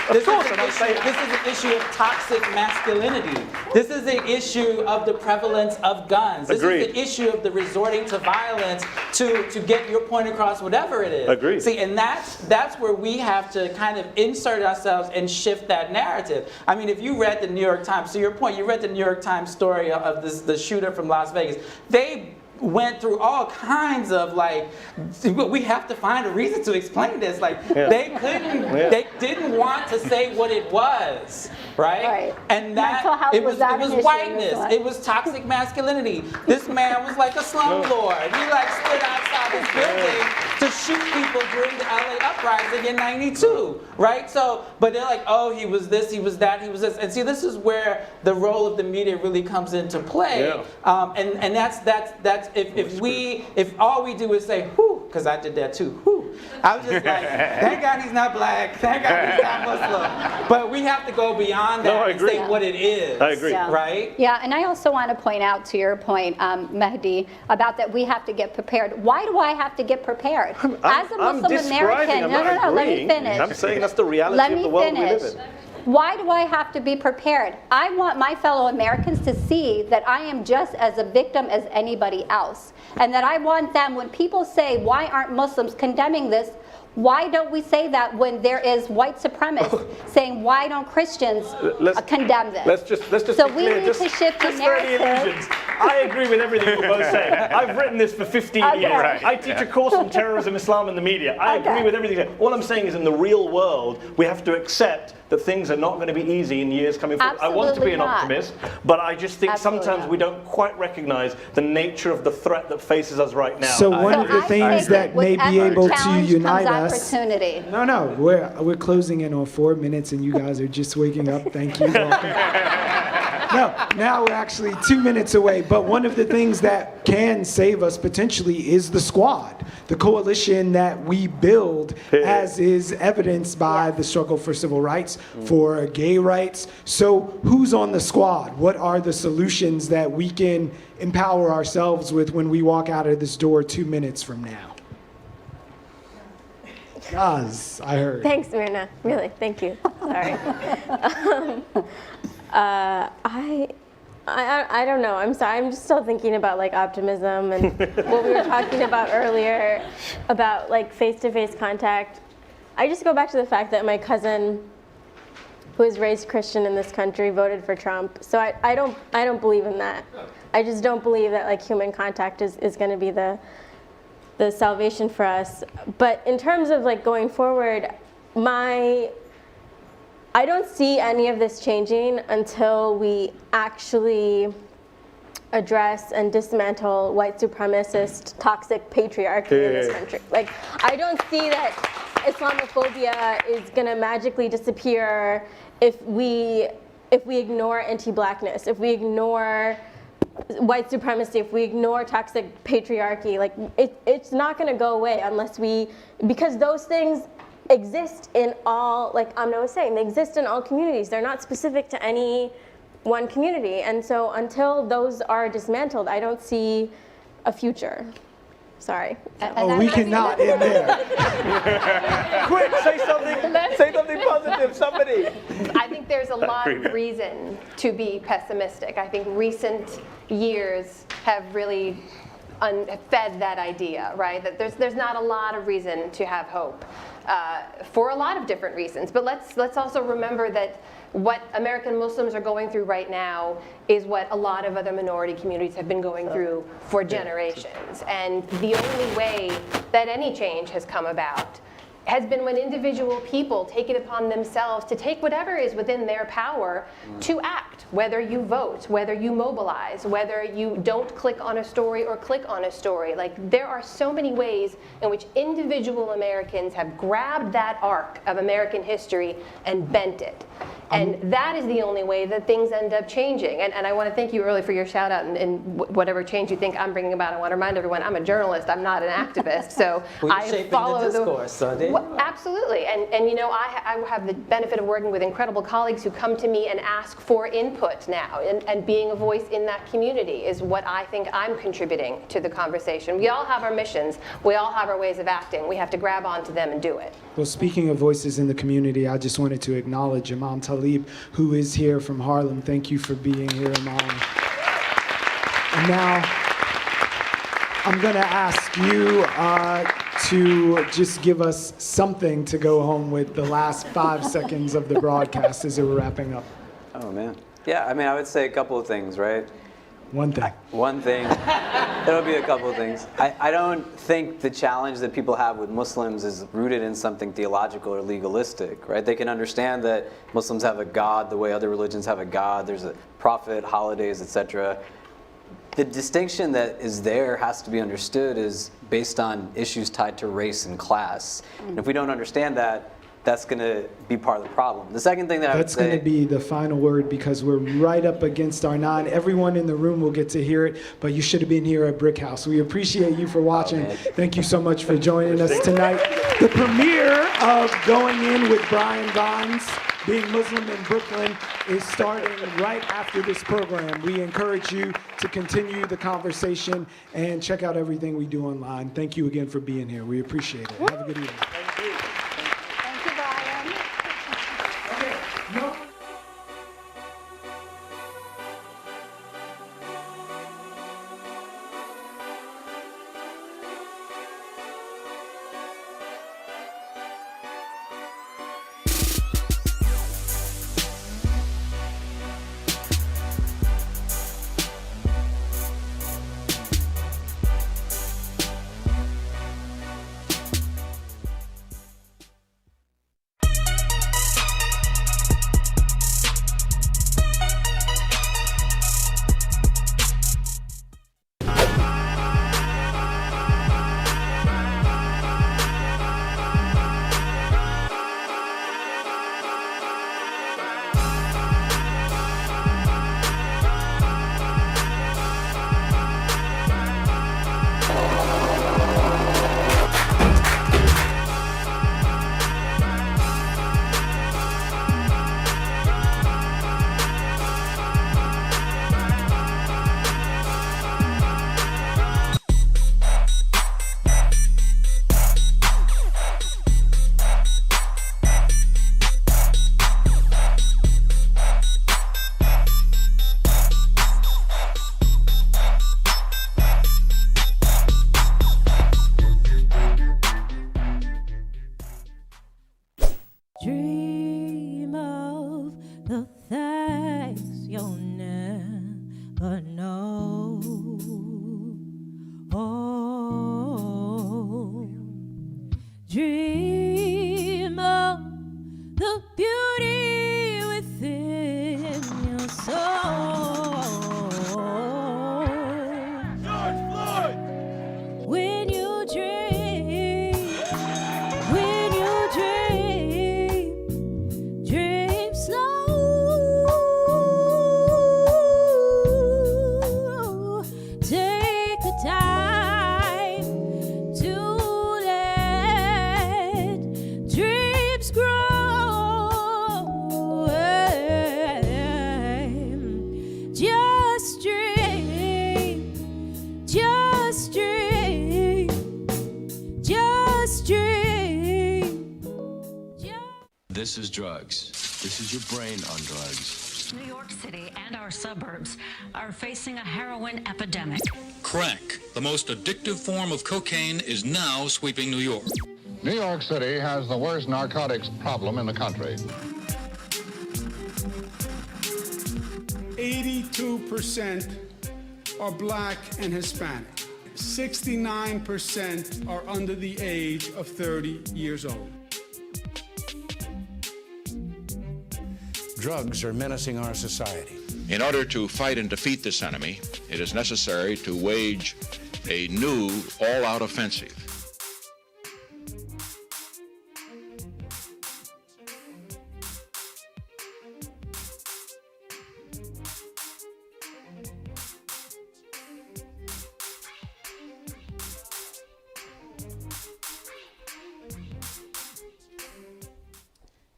This is an issue of toxic masculinity. This is an issue of the prevalence of guns. This is the issue of the resorting to violence to get your point across, whatever it is. Agreed. See, and that's where we have to kind of insert ourselves and shift that narrative. I mean, if you read the New York Times, to your point, you read the New York Times story of the shooter from Las Vegas. They went through all kinds of we have to find a reason to explain this. They couldn't, they didn't want to say what it was, right? And that it was whiteness. It was toxic masculinity. This man was like a slumlord. He stood outside his building to shoot people during the LA uprising in '92, right? So, but they're like, oh, he was this, he was that, he was this, and see, this is where the role of the media really comes into play. And that's if all we do is say whoo, because I did that too, whoo. I was just like, thank God he's not black, thank God he's not Muslim. But we have to go beyond that and say what it is. I agree. Right? Yeah, and I also want to point out to your point, Mehdi, about that we have to get prepared. Why do I have to get prepared? As a Muslim American, let me finish. I'm saying that's the reality of the world we live in. Why do I have to be prepared? I want my fellow Americans to see that I am just as a victim as anybody else. And that I want them, when people say, why aren't Muslims condemning this? Why don't we say that when there is white supremacists saying, why don't Christians condemn this? Let's just so be we clear. need to shift the narrative. I agree with everything you're both saying. I've written this for 15 years. Right. I teach a course on terrorism, Islam, and the media. I agree with everything. All I'm saying is, in the real world, we have to accept that things are not going to be easy in years coming forward. I want to be an optimist, but I just think sometimes we don't quite recognize the nature of the threat that faces us right now. So one of the things that may be able to unite us. No, we're closing in on 4 minutes, and you guys are just waking up. Thank you. No, now we're actually 2 minutes away. But one of the things that can save us potentially is the squad, the coalition that we build, as is evidenced by the struggle for civil rights, for gay rights. So who's on the squad? What are the solutions that we can empower ourselves with when we walk out of this door 2 minutes from now? Naz, I heard. Thanks, Myrna. Really, thank you. Sorry. I don't know. I'm sorry. I'm just still thinking about like optimism and what we were talking about earlier about like face-to-face contact. I just go back to the fact that my cousin, who was raised Christian in this country, voted for Trump. So I don't believe in that. I just don't believe that like human contact is going to be the salvation for us. But in terms of like going forward, I don't see any of this changing until we actually address and dismantle white supremacist toxic patriarchy in this country. Like, I don't see that Islamophobia is gonna magically disappear if we ignore anti-blackness, if we ignore white supremacy, if we ignore toxic patriarchy. Like, it's not gonna go away unless because those things exist in all, like Amna was saying, they exist in all communities. They're not specific to any one community. And so until those are dismantled, I don't see a future. Sorry. We cannot in there. Quick, say something positive, somebody. I think there's a lot of reason to be pessimistic. I think recent years have really fed that idea, right? That there's not a lot of reason to have hope. For a lot of different reasons. But let's also remember that what American Muslims are going through right now is what a lot of other minority communities have been going through for generations. And the only way that any change has come about has been when individual people take it upon themselves to take whatever is within their power to act, whether you vote, whether you mobilize, whether you don't click on a story or click on a story. Like, there are so many ways in which individual Americans have grabbed that arc of American history and bent it. And that is the only way that things end up changing. And I want to thank you early for your shout out and whatever change you think I'm bringing about. I want to remind everyone, I'm a journalist, I'm not an activist. So I follow the discourse. Absolutely. And you know, I have the benefit of working with incredible colleagues who come to me and ask for input now. And being a voice in that community is what I think I'm contributing to the conversation. We all have our missions. We all have our ways of acting. We have to grab onto them and do it. Well, speaking of voices in the community, I just wanted to acknowledge Imam Talib, who is here from Harlem. Thank you for being here, Imam. And now, I'm going to ask you to just give us something to go home with the last 5 seconds of the broadcast as we're wrapping up. Oh, man. Yeah, I mean, I would say a couple of things, right? One thing. One thing. It'll be a couple of things. I don't think the challenge that people have with Muslims is rooted in something theological or legalistic, right? They can understand that Muslims have a God the way other religions have a God. There's a prophet, holidays, etc. The distinction that is there has to be understood is based on issues tied to race and class. And if we don't understand that, that's going to be part of the problem. The second thing that I would say... That's going to be the final word because we're right up against our 9. Everyone in the room will get to hear it, but you should have been here at Brick House. We appreciate you for watching. Thank you so much for joining us tonight. The premiere of Going In with Brian Vines, Being Muslim in Brooklyn, is starting right after this program. We encourage you to continue the conversation and check out everything we do online. Thank you again for being here. We appreciate it. Have a good evening. Thank you, Brian. Okay. No. Dream of the things you'll never know. Oh, dream of the beauty within your soul. George Floyd! When you dream, dream slow. Take the time to let dreams grow. Just dream, just dream, just dream. This is drugs. This is your brain on drugs. New York City and our suburbs are facing a heroin epidemic. Crack, the most addictive form of cocaine, is now sweeping New York. New York City has the worst narcotics problem in the country. 82% are black and Hispanic. 69% are under the age of 30 years old. Drugs are menacing our society. In order to fight and defeat this enemy, it is necessary to wage a new all-out offensive.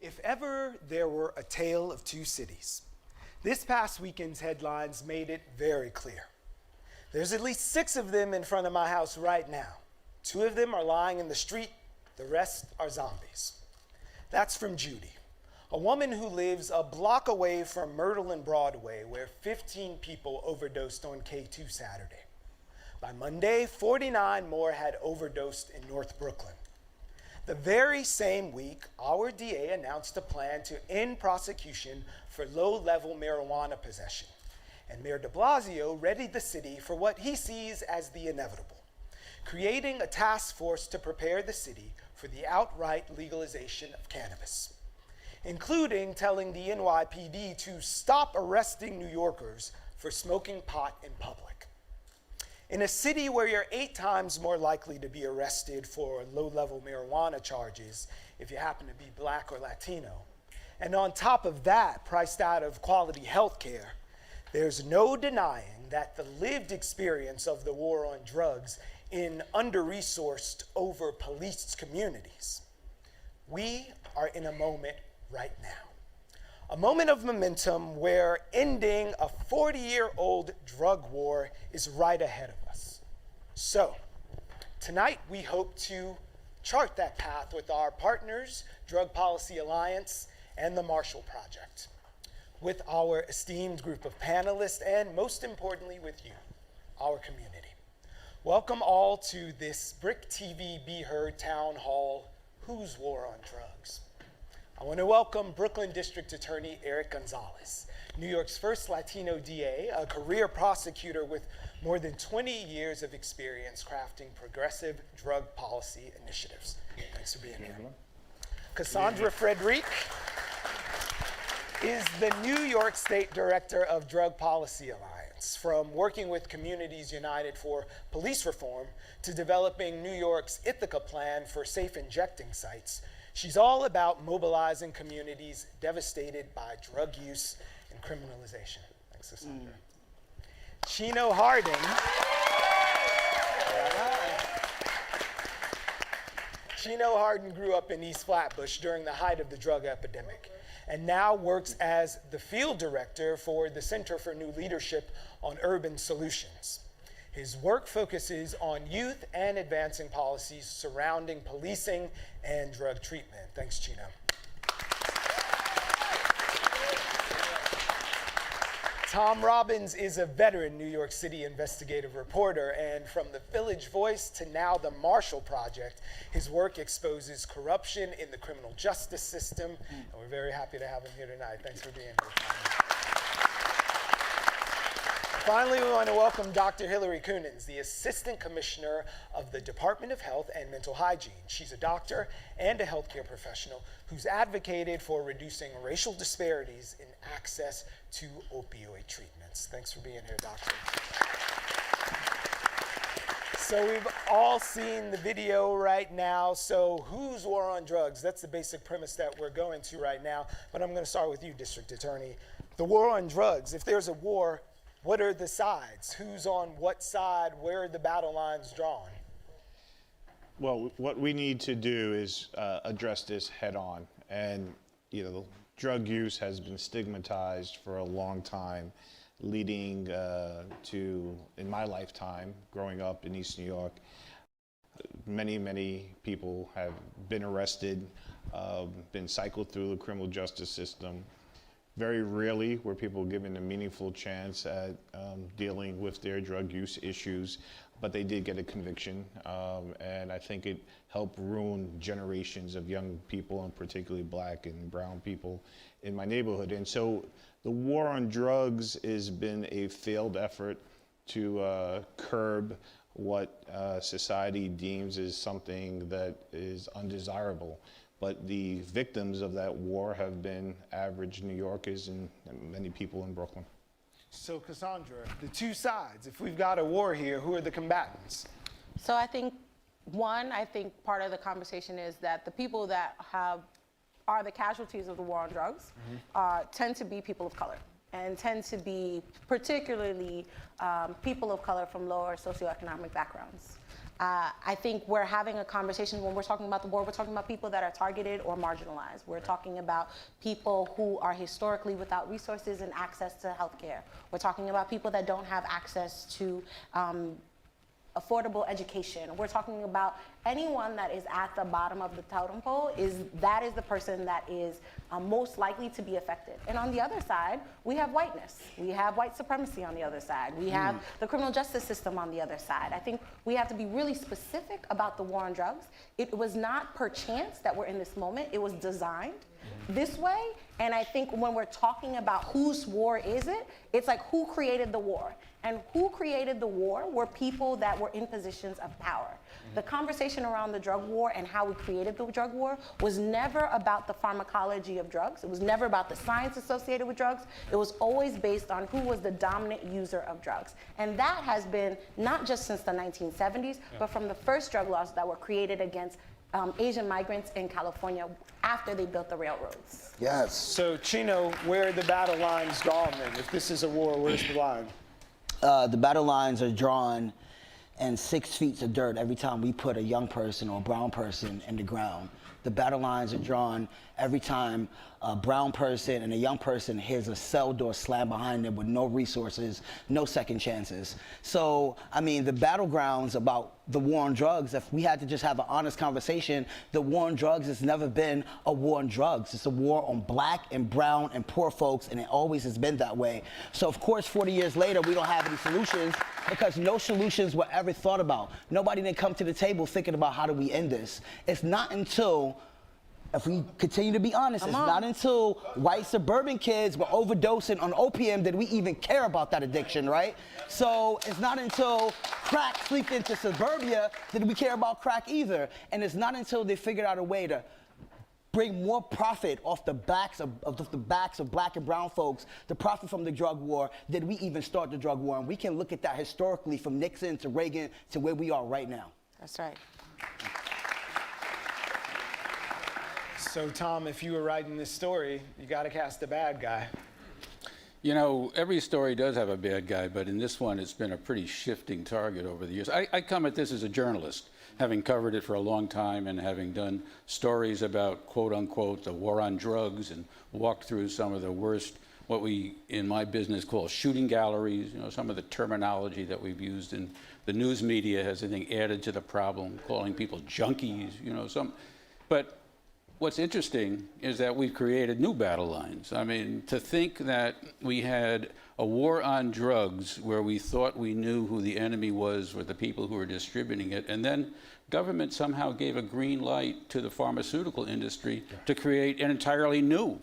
If ever there were a tale of two cities, this past weekend's headlines made it very clear. There's at least 6 of them in front of my house right now. 2 of them are lying in the street, the rest are zombies. That's from Judy, a woman who lives a block away from Myrtle and Broadway, where 15 people overdosed on K2 Saturday. By Monday, 49 more had overdosed in North Brooklyn. The very same week, our DA announced a plan to end prosecution for low-level marijuana possession. And Mayor de Blasio readied the city for what he sees as the inevitable, creating a task force to prepare the city for the outright legalization of cannabis, including telling the NYPD to stop arresting New Yorkers for smoking pot in public. In a city where you're 8 times more likely to be arrested for low-level marijuana charges if you happen to be black or Latino, and on top of that, priced out of quality health care, there's no denying that the lived experience of the war on drugs in under-resourced, over-policed communities. We are in a moment right now. A moment of momentum where ending a 40-year-old drug war is right ahead of us. So, tonight we hope to chart that path with our partners, Drug Policy Alliance and the Marshall Project, with our esteemed group of panelists, and most importantly with you, our community. Welcome all to this Bric TV Be Heard Town Hall, Whose War on Drugs? I want to welcome Brooklyn District Attorney Eric Gonzalez, New York's first Latino DA, a career prosecutor with more than 20 years of experience crafting progressive drug policy initiatives. Thanks for being here. Cassandra Frederick is the New York State Director of Drug Policy Alliance. From working with Communities United for Police Reform to developing New York's Ithaca plan for safe injecting sites, she's all about mobilizing communities devastated by drug use and criminalization. Thanks, Cassandra. Chino Harding. Chino Harding grew up in East Flatbush during the height of the drug epidemic, and now works as the field director for the Center for New Leadership on Urban Solutions. His work focuses on youth and advancing policies surrounding policing and drug treatment. Thanks, Chino. Tom Robbins is a veteran New York City investigative reporter, and from the Village Voice to now the Marshall Project, his work exposes corruption in the criminal justice system, and we're very happy to have him here tonight. Thanks for being here, Tom. Finally, we want to welcome Dr. Hillary Coonins, the Assistant Commissioner of the Department of Health and Mental Hygiene. She's a doctor and a healthcare professional who's advocated for reducing racial disparities in access to opioid treatments. Thanks for being here, Doctor. So we've all seen the video right now. So whose war on drugs? That's the basic premise that we're going to right now. But I'm going to start with you, District Attorney. The war on drugs, if there's a war, what are the sides? Who's on what side? Where are the battle lines drawn? Well, what we need to do is address this head on. And, you know, drug use has been stigmatized for a long time, leading to, in my lifetime, growing up in East New York, many people have been arrested, been cycled through the criminal justice system. Very rarely were people given a meaningful chance at dealing with their drug use issues, but they did get a conviction, and I think it helped ruin generations of young people, and particularly black and brown people in my neighborhood. And so the war on drugs has been a failed effort to curb what society deems as something that is undesirable. But the victims of that war have been average New Yorkers and many people in Brooklyn. So Cassandra, the two sides, if we've got a war here, who are the combatants? So I think part of the conversation is that the people that are the casualties of the war on drugs tend to be people of color, and tend to be particularly people of color from lower socioeconomic backgrounds. I think we're having a conversation when we're talking about the war, we're talking about people that are targeted or marginalized. We're talking about people who are historically without resources and access to healthcare. We're talking about people that don't have access to affordable education. We're talking about anyone that is at the bottom of the totem pole that is the person that is most likely to be affected. And on the other side, we have whiteness. We have white supremacy on the other side. We have the criminal justice system on the other side. I think we have to be really specific about the war on drugs. It was not per chance that we're in this moment. It was designed this way. And I think when we're talking about whose war is it, it's like who created the war? And who created the war were people that were in positions of power. The conversation around the drug war and how we created the drug war was never about the pharmacology of drugs. It was never about the science associated with drugs. It was always based on who was the dominant user of drugs. And that has been not just since the 1970s, but from the first drug laws that were created against Asian migrants in California after they built the railroads. Yes. So Chino, where are the battle lines drawn then? If this is a war, where's the line? The battle lines are drawn in 6 feet of dirt every time we put a young person or a brown person in the ground. The battle lines are drawn every time a brown person and a young person hears a cell door slam behind them with no resources, no second chances. So, I mean, the battlegrounds about the war on drugs, if we had to just have an honest conversation, the war on drugs has never been a war on drugs. It's a war on black and brown and poor folks, and it always has been that way. So, of course, 40 years later, we don't have any solutions because no solutions were ever thought about. Nobody didn't come to the table thinking about how do we end this. It's not until, if we continue to be honest, it's not until white suburban kids were overdosing on opium did we even care about that addiction, right? So it's not until crack leaked into suburbia did we care about crack either. And it's not until they figured out a way to bring more profit off the backs of black and brown folks, the profit from the drug war, did we even start the drug war. And we can look at that historically from Nixon to Reagan to where we are right now. That's right. So Tom, if you were writing this story, you got to cast a bad guy. You know, every story does have a bad guy, but in this one, it's been a pretty shifting target over the years. I come at this as a journalist, having covered it for a long time and having done stories about, quote unquote, the war on drugs and walked through some of the worst, what we in my business call shooting galleries, you know, some of the terminology that we've used in the news media has, I think, added to the problem, calling people junkies, you know, but what's interesting is that we've created new battle lines. I mean, to think that we had a war on drugs where we thought we knew who the enemy was or the people who were distributing it, and then government somehow gave a green light to the pharmaceutical industry to create an entirely new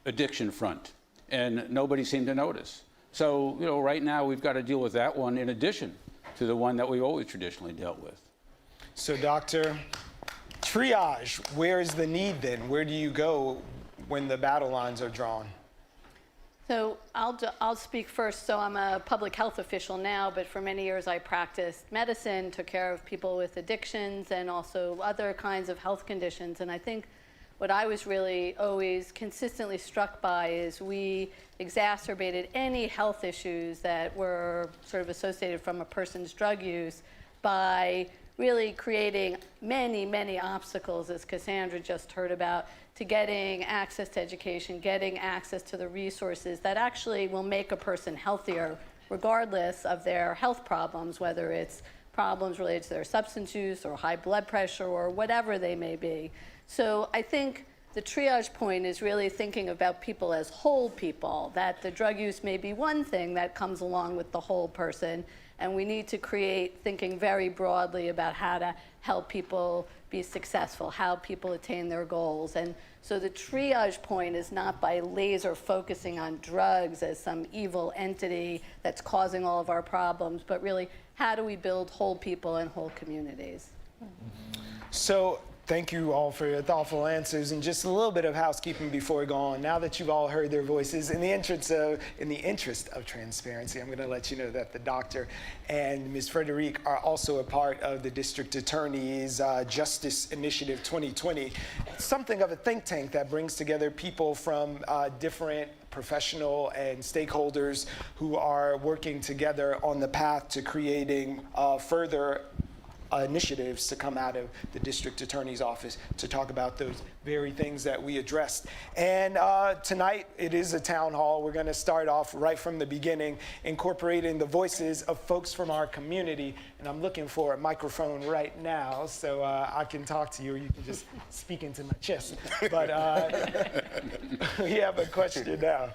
addiction front, and nobody seemed to notice. So, you know, right now we've got to deal with that one in addition to the one that we've always traditionally dealt with. So, Doctor, triage, where is the need then? Where do you go when the battle lines are drawn? So I'll speak first. So I'm a public health official now, but for many years I practiced medicine, took care of people with addictions and also other kinds of health conditions. And I think what I was really always consistently struck by is we exacerbated any health issues that were sort of associated from a person's drug use by really creating many, many obstacles, as Cassandra just heard about, to getting access to education, getting access to the resources that actually will make a person healthier regardless of their health problems, whether it's problems related to their substance use or high blood pressure or whatever they may be. So I think the triage point is really thinking about people as whole people, that the drug use may be one thing that comes along with the whole person, and we need to create thinking very broadly about how to help people be successful, how people attain their goals. And so the triage point is not by laser focusing on drugs as some evil entity that's causing all of our problems, but really how do we build whole people and whole communities? So, thank you all for your thoughtful answers, and just a little bit of housekeeping before we go on. Now that you've all heard their voices, in the interest of transparency, I'm going to let you know that the doctor and Ms. Frederique are also a part of the District Attorney's Justice Initiative 2020. It's something of a think tank that brings together people from different professional and stakeholders who are working together on the path to creating further initiatives to come out of the District Attorney's Office to talk about those very things that we addressed. And tonight, it is a town hall. We're going to start off right from the beginning, incorporating the voices of folks from our community. And I'm looking for a microphone right now so I can talk to you, or you can just speak into my chest. But we have a question now.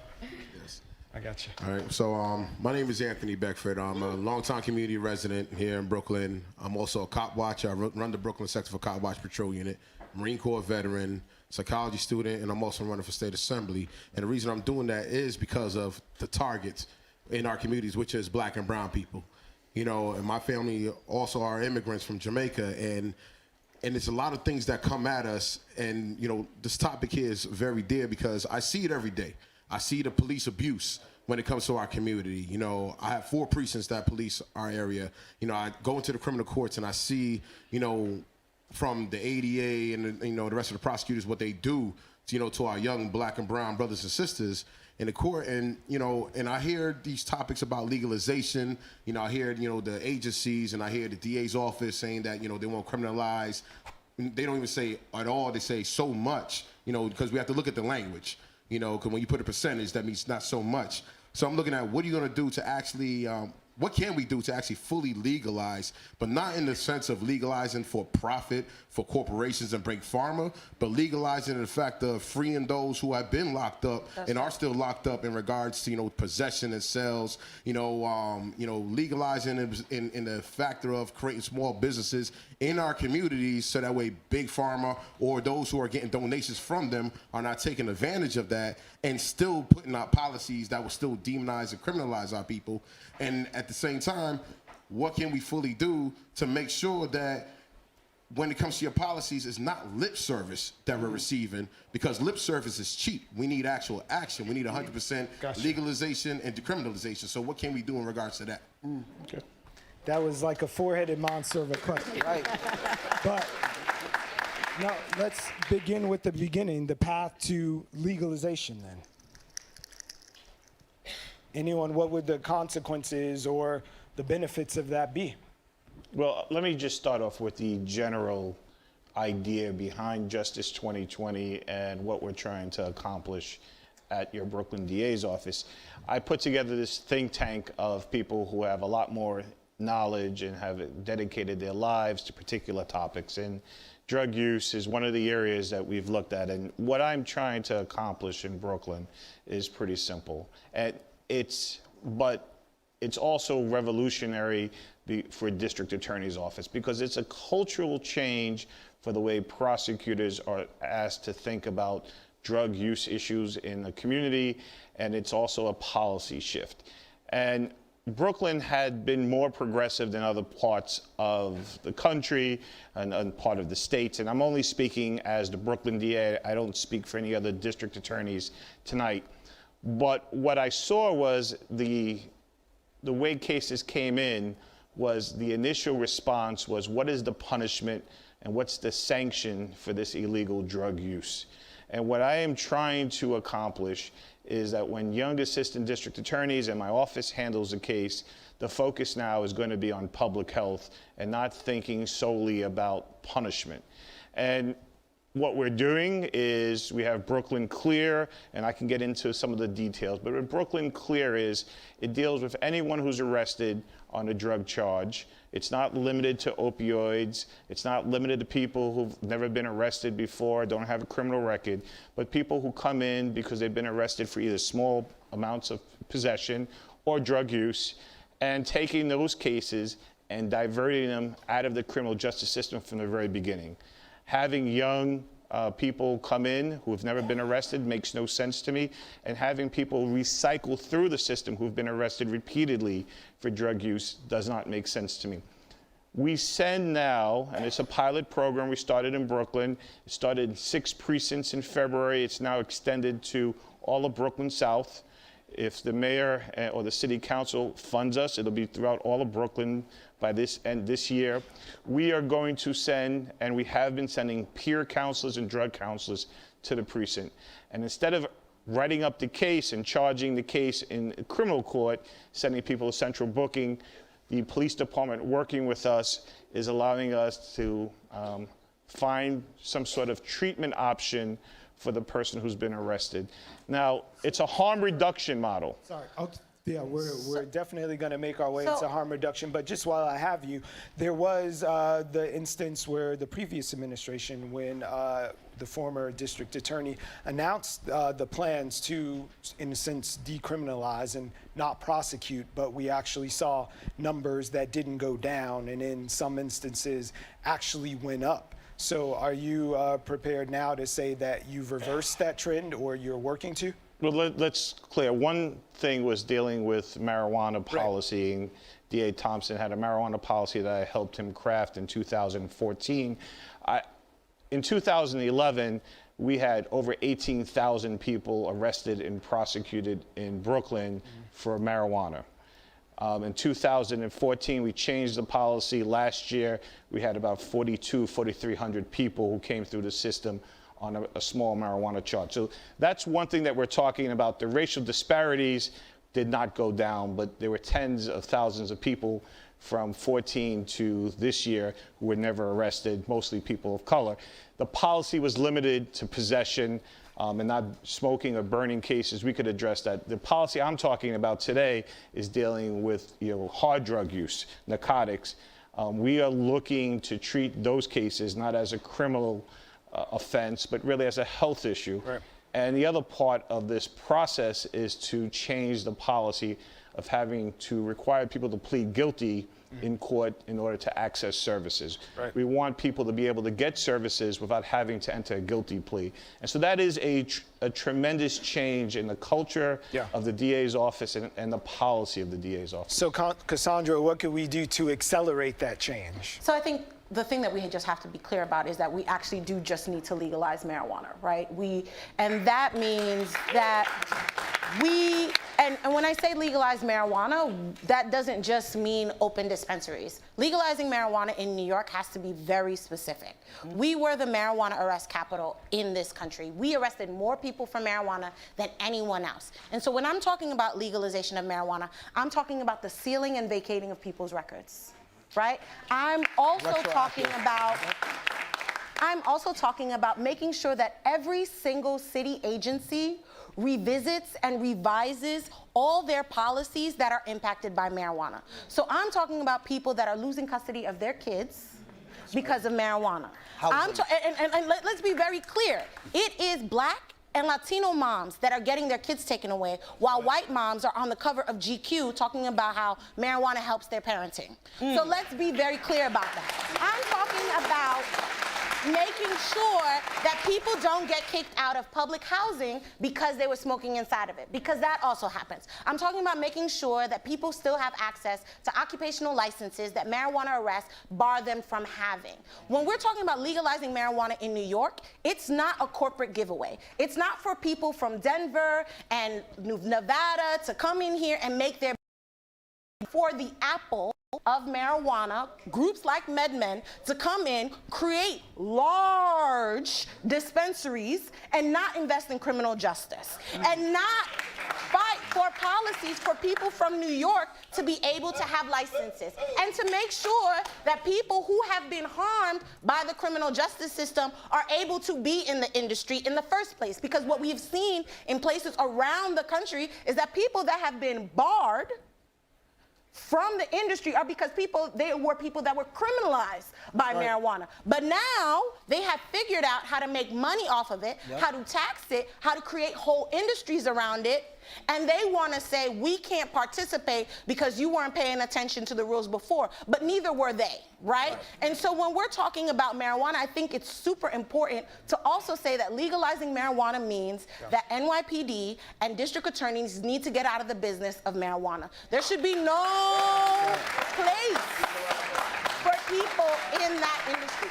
I got you. All right, so my name is Anthony Beckford. I'm a longtime community resident here in Brooklyn. I'm also a cop watcher. I run the Brooklyn Sector for Cop Watch Patrol Unit, Marine Corps veteran, psychology student, and I'm also running for state assembly. And the reason I'm doing that is because of the targets in our communities, which is black and brown people. You know, and my family also are immigrants from Jamaica, and it's a lot of things that come at us. And, you know, this topic here is very dear because I see it every day. I see the police abuse when it comes to our community. You know, I have 4 precincts that police our area. You know, I go into the criminal courts and I see, you know, from the ADA and, you know, the rest of the prosecutors, what they do, to, you know, to our young black and brown brothers and sisters in the court. And, you know, and I hear these topics about legalization. You know, I hear, you know, the agencies, and I hear the DA's office saying that, you know, they won't criminalize. They don't even say at all. They say so much, you know, because we have to look at the language. You know, because when you put a percentage, that means not so much. So I'm looking at what are you going to do to actually, what can we do to actually fully legalize, but not in the sense of legalizing for profit for corporations and big pharma, but legalizing in the fact of freeing those who have been locked up and are still locked up in regards to, you know, possession and sales, you know, legalizing in the factor of creating small businesses in our communities so that way big pharma or those who are getting donations from them are not taking advantage of that and still putting out policies that will still demonize and criminalize our people. And at the same time, what can we fully do to make sure that when it comes to your policies, it's not lip service that we're receiving, because lip service is cheap. We need actual action. We need 100% legalization and decriminalization. So what can we do in regards to that? Okay. That was like a four-headed monster of a question. Right. But no, let's begin with the beginning, the path to legalization then. Anyone, what would the consequences or the benefits of that be? Well, let me just start off with the general idea behind Justice 2020 and what we're trying to accomplish at your Brooklyn DA's office. I put together this think tank of people who have a lot more knowledge and have dedicated their lives to particular topics. And drug use is one of the areas that we've looked at. And what I'm trying to accomplish in Brooklyn is pretty simple. but it's also revolutionary for district attorney's office because it's a cultural change for the way prosecutors are asked to think about drug use issues in the community, and it's also a policy shift. And Brooklyn had been more progressive than other parts of the country and part of the states, and I'm only speaking as the Brooklyn DA. I don't speak for any other district attorneys tonight. But what I saw was the way cases came in was the initial response was, what is the punishment and what's the sanction for this illegal drug use? And what I am trying to accomplish is that when young assistant district attorneys and my office handles a case, the focus now is going to be on public health and not thinking solely about punishment. And what we're doing is we have Brooklyn Clear, and I can get into some of the details, but what Brooklyn Clear is, it deals with anyone who's arrested on a drug charge. It's not limited to opioids. It's not limited to people who've never been arrested before, don't have a criminal record, but people who come in because they've been arrested for either small amounts of possession or drug use, and taking those cases and diverting them out of the criminal justice system from the very beginning. Having young people come in who have never been arrested makes no sense to me, and having people recycle through the system who've been arrested repeatedly for drug use does not make sense to me. We send now, and it's a pilot program we started in Brooklyn. It started in 6 precincts in February. It's now extended to all of Brooklyn South. If the mayor or the city council funds us, it'll be throughout all of Brooklyn by this year. We are going to send, and we have been sending, peer counselors and drug counselors to the precinct. And instead of writing up the case and charging the case in criminal court, sending people to central booking, the police department working with us is allowing us to find some sort of treatment option for the person who's been arrested. Now, it's a harm reduction model. Sorry. Yeah, we're definitely going to make our way into harm reduction. But just while I have you, there was the instance where the previous administration, when the former district attorney announced the plans to, in a sense, decriminalize and not prosecute, but we actually saw numbers that didn't go down and in some instances actually went up. So are you prepared now to say that you've reversed that trend or you're working to? Well, let's clear. One thing was dealing with marijuana policy. Right. D.A. Thompson had a marijuana policy that I helped him craft in 2014. In 2011, we had over 18,000 people arrested and prosecuted in Brooklyn for marijuana. In 2014, we changed the policy. Last year, we had about 4,300 people who came through the system on a small marijuana charge. So that's one thing that we're talking about. The racial disparities did not go down, but there were tens of thousands of people from 14 to this year who were never arrested, mostly people of color. The policy was limited to possession and not smoking or burning cases. We could address that. The policy I'm talking about today is dealing with hard drug use, narcotics. We are looking to treat those cases not as a criminal offense, but really as a health issue. Right. And the other part of this process is to change the policy of having to require people to plead guilty in court in order to access services. Right. We want people to be able to get services without having to enter a guilty plea. And so that is a tremendous change in the culture of the DA's office and the policy of the DA's office. So Cassandra, what could we do to accelerate that change? So I think the thing that we just have to be clear about is that we actually do just need to legalize marijuana, right? And that means that and when I say legalize marijuana, that doesn't just mean open dispensaries. Legalizing marijuana in New York has to be very specific. We were the marijuana arrest capital in this country. We arrested more people for marijuana than anyone else. And so when I'm talking about legalization of marijuana, I'm talking about the sealing and vacating of people's records. Right? I'm also talking about making sure that every single city agency revisits and revises all their policies that are impacted by marijuana. So I'm talking about people that are losing custody of their kids because of marijuana. And let's be very clear. It is Black and Latino moms that are getting their kids taken away, while white moms are on the cover of GQ talking about how marijuana helps their parenting. So let's be very clear about that. I'm talking about making sure that people don't get kicked out of public housing because they were smoking inside of it, because that also happens. I'm talking about making sure that people still have access to occupational licenses that marijuana arrests bar them from having. When we're talking about legalizing marijuana in New York, it's not a corporate giveaway. It's not for people from Denver and Nevada to come in here and make their for the apple of marijuana, groups like MedMen, to come in, create large dispensaries, and not invest in criminal justice, and not fight for policies for people from New York to be able to have licenses, and to make sure that people who have been harmed by the criminal justice system are able to be in the industry in the first place. Because what we've seen in places around the country is that people that have been barred from the industry are because they were people that were criminalized by marijuana. But now they have figured out how to make money off of it, how to tax it, how to create whole industries around it. And they want to say, we can't participate because you weren't paying attention to the rules before, but neither were they, right? And so when we're talking about marijuana, I think it's super important to also say that legalizing marijuana means that NYPD and district attorneys need to get out of the business of marijuana. There should be no place for people in that industry.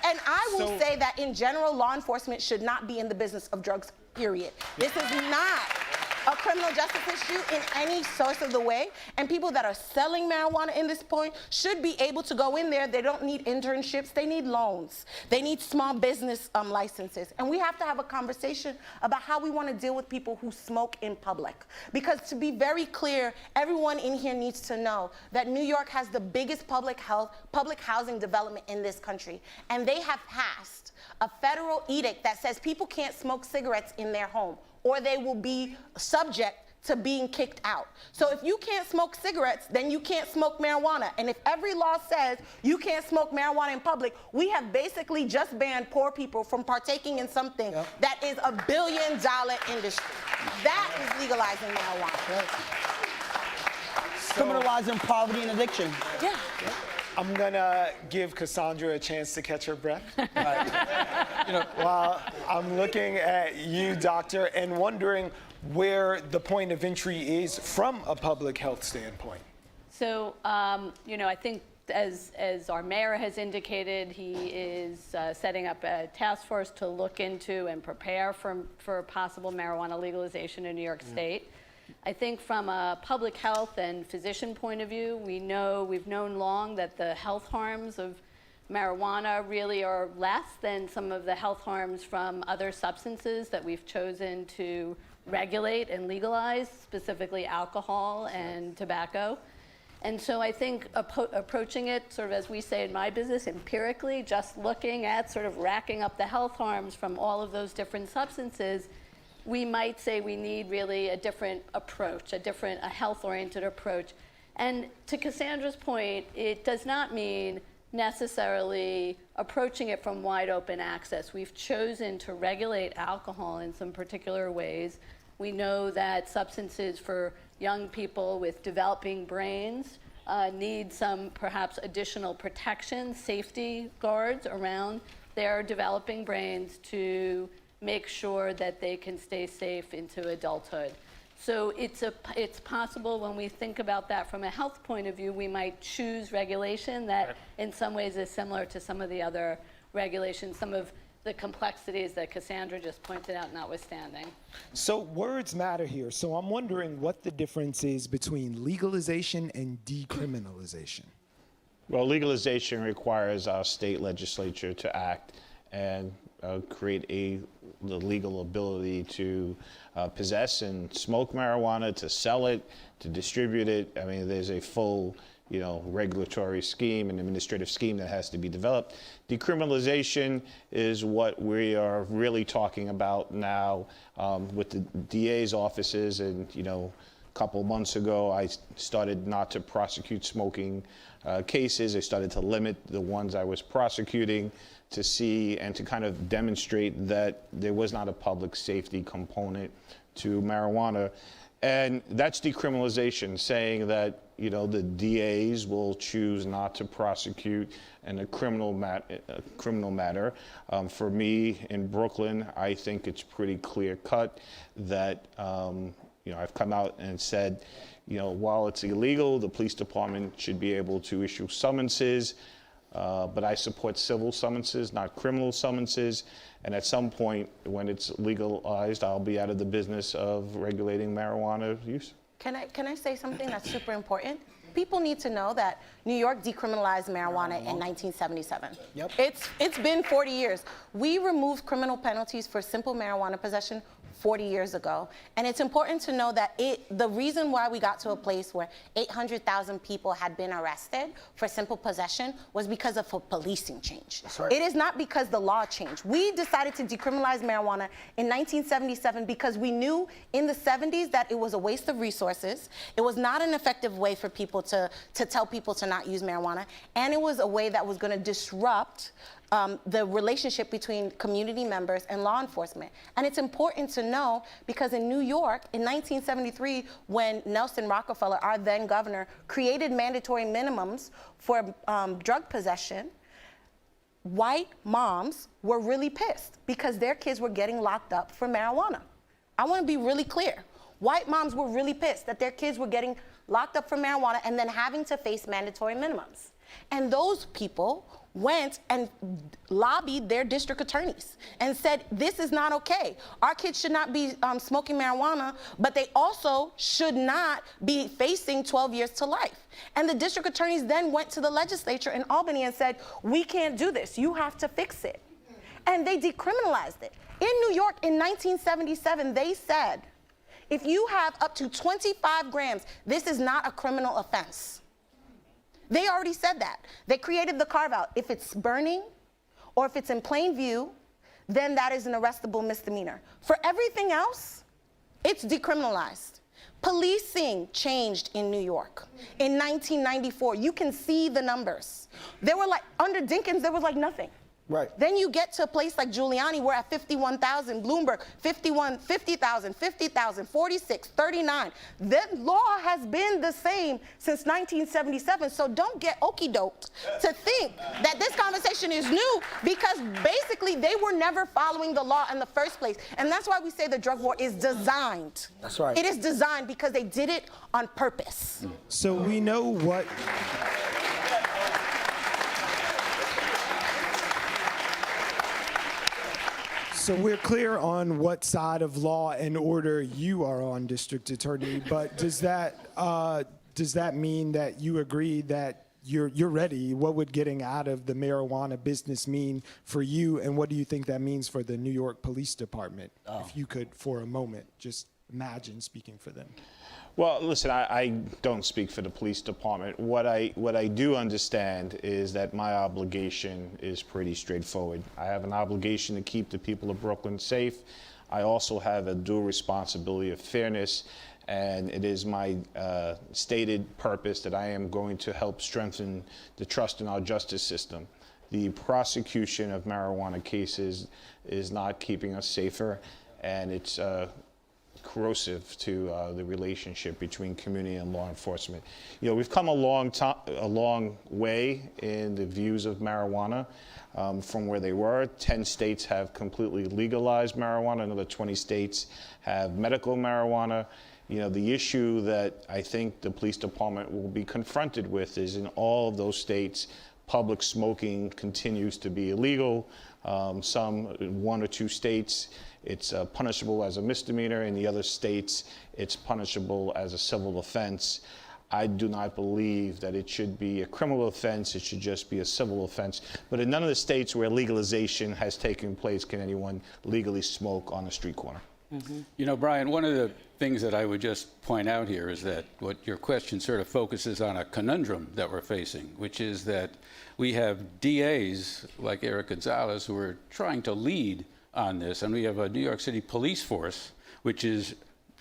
And I will say that in general, law enforcement should not be in the business of drugs, period. This is not a criminal justice issue in any source of the way, and people that are selling marijuana in this point should be able to go in there. They don't need internships, they need loans. They need small business licenses. And we have to have a conversation about how we want to deal with people who smoke in public. Because to be very clear, everyone in here needs to know that New York has the biggest public housing development in this country. And they have passed a federal edict that says people can't smoke cigarettes in their home, or they will be subject to being kicked out. So if you can't smoke cigarettes, then you can't smoke marijuana. And if every law says you can't smoke marijuana in public, we have basically just banned poor people from partaking in something that is a $1 billion industry. That is legalizing marijuana. Criminalizing poverty and addiction. Yeah. I'm gonna give Cassandra a chance to catch her breath. While I'm looking at you, doctor, and wondering where the point of entry is from a public health standpoint. So, I think as our mayor has indicated, he is setting up a task force to look into and prepare for possible marijuana legalization in New York State. I think from a public health and physician point of view, we've known long that the health harms of marijuana really are less than some of the health harms from other substances that we've chosen to regulate and legalize, specifically alcohol and tobacco. And so I think approaching it, sort of as we say in my business, empirically, just looking at sort of racking up the health harms from all of those different substances, we might say we need really a different approach, a health-oriented approach. And to Cassandra's point, it does not mean necessarily approaching it from wide open access. We've chosen to regulate alcohol in some particular ways. We know that substances for young people with developing brains need some perhaps additional protection, safety guards around their developing brains to make sure that they can stay safe into adulthood. So it's possible when we think about that from a health point of view, we might choose regulation that in some ways is similar to some of the other regulations, some of the complexities that Cassandra just pointed out notwithstanding. So words matter here. So I'm wondering what the difference is between legalization and decriminalization. Well, legalization requires our state legislature to act and create the legal ability to possess and smoke marijuana, to sell it, to distribute it. I mean, there's a full, regulatory scheme and administrative scheme that has to be developed. Decriminalization is what we are really talking about now with the DA's offices and, couple months ago, I started not to prosecute smoking cases. I started to limit the ones I was prosecuting to see and to kind of demonstrate that there was not a public safety component to marijuana. And that's decriminalization, saying that, you know, the DAs will choose not to prosecute in a criminal matter. For me in Brooklyn, I think it's pretty clear cut that, you know, I've come out and said, you know, while it's illegal, the police department should be able to issue summonses, but I support civil summonses, not criminal summonses. And at some point, when it's legalized, I'll be out of the business of regulating marijuana use. Can I say something that's super important? People need to know that New York decriminalized marijuana in 1977. Yep. It's been 40 years. We removed criminal penalties for simple marijuana possession 40 years ago. And it's important to know that the reason why we got to a place where 800,000 people had been arrested for simple possession was because of a policing change. That's right. It is not because the law changed. We decided to decriminalize marijuana in 1977 because we knew in the 70s that it was a waste of resources. It was not an effective way for people to tell people to not use marijuana. And it was a way that was going to disrupt the relationship between community members and law enforcement. And it's important to know because in New York, in 1973, when Nelson Rockefeller, our then governor, created mandatory minimums for drug possession, white moms were really pissed because their kids were getting locked up for marijuana. I want to be really clear. White moms were really pissed that their kids were getting locked up for marijuana and then having to face mandatory minimums. And those people went and lobbied their district attorneys and said, this is not okay. Our kids should not be smoking marijuana, but they also should not be facing 12 years to life. And the district attorneys then went to the legislature in Albany and said, we can't do this. You have to fix it. And they decriminalized it. In New York in 1977, they said, if you have up to 25 grams, this is not a criminal offense. They already said that. They created the carve-out. If it's burning or if it's in plain view, then that is an arrestable misdemeanor. For everything else, it's decriminalized. Policing changed in New York in 1994. You can see the numbers. There were like, under Dinkins, there was like nothing. Right. Then you get to a place like Giuliani, we're at 51,000, Bloomberg, 50,000, 50,000, 46, 39. The law has been the same since 1977, so don't get okey-doked to think that this conversation is new because basically they were never following the law in the first place. And that's why we say the drug war is designed. That's right. It is designed because they did it on purpose. So we know what... So we're clear on what side of law and order you are on, District Attorney, but does that mean that you agree that you're ready? What would getting out of the marijuana business mean for you, and what do you think that means for the New York Police Department? If you could, for a moment, just imagine speaking for them. Well, listen, I don't speak for the police department. What I do understand is that my obligation is pretty straightforward. I have an obligation to keep the people of Brooklyn safe. I also have a dual responsibility of fairness, and it is my stated purpose that I am going to help strengthen the trust in our justice system. The prosecution of marijuana cases is not keeping us safer, and it's corrosive to the relationship between community and law enforcement. You know, we've come a long way in the views of marijuana from where they were. 10 states have completely legalized marijuana. Another 20 states have medical marijuana. You know, the issue that I think the police department will be confronted with is in all of those states, public smoking continues to be illegal. Some, 1 or 2 states, it's punishable as a misdemeanor. In the other states, it's punishable as a civil offense. I do not believe that it should be a criminal offense. It should just be a civil offense. But in none of the states where legalization has taken place can anyone legally smoke on a street corner. Mm-hmm. You know, Brian, one of the things that I would just point out here is that what your question sort of focuses on a conundrum that we're facing, which is that we have DAs like Eric Gonzalez who are trying to lead on this, and we have a New York City police force which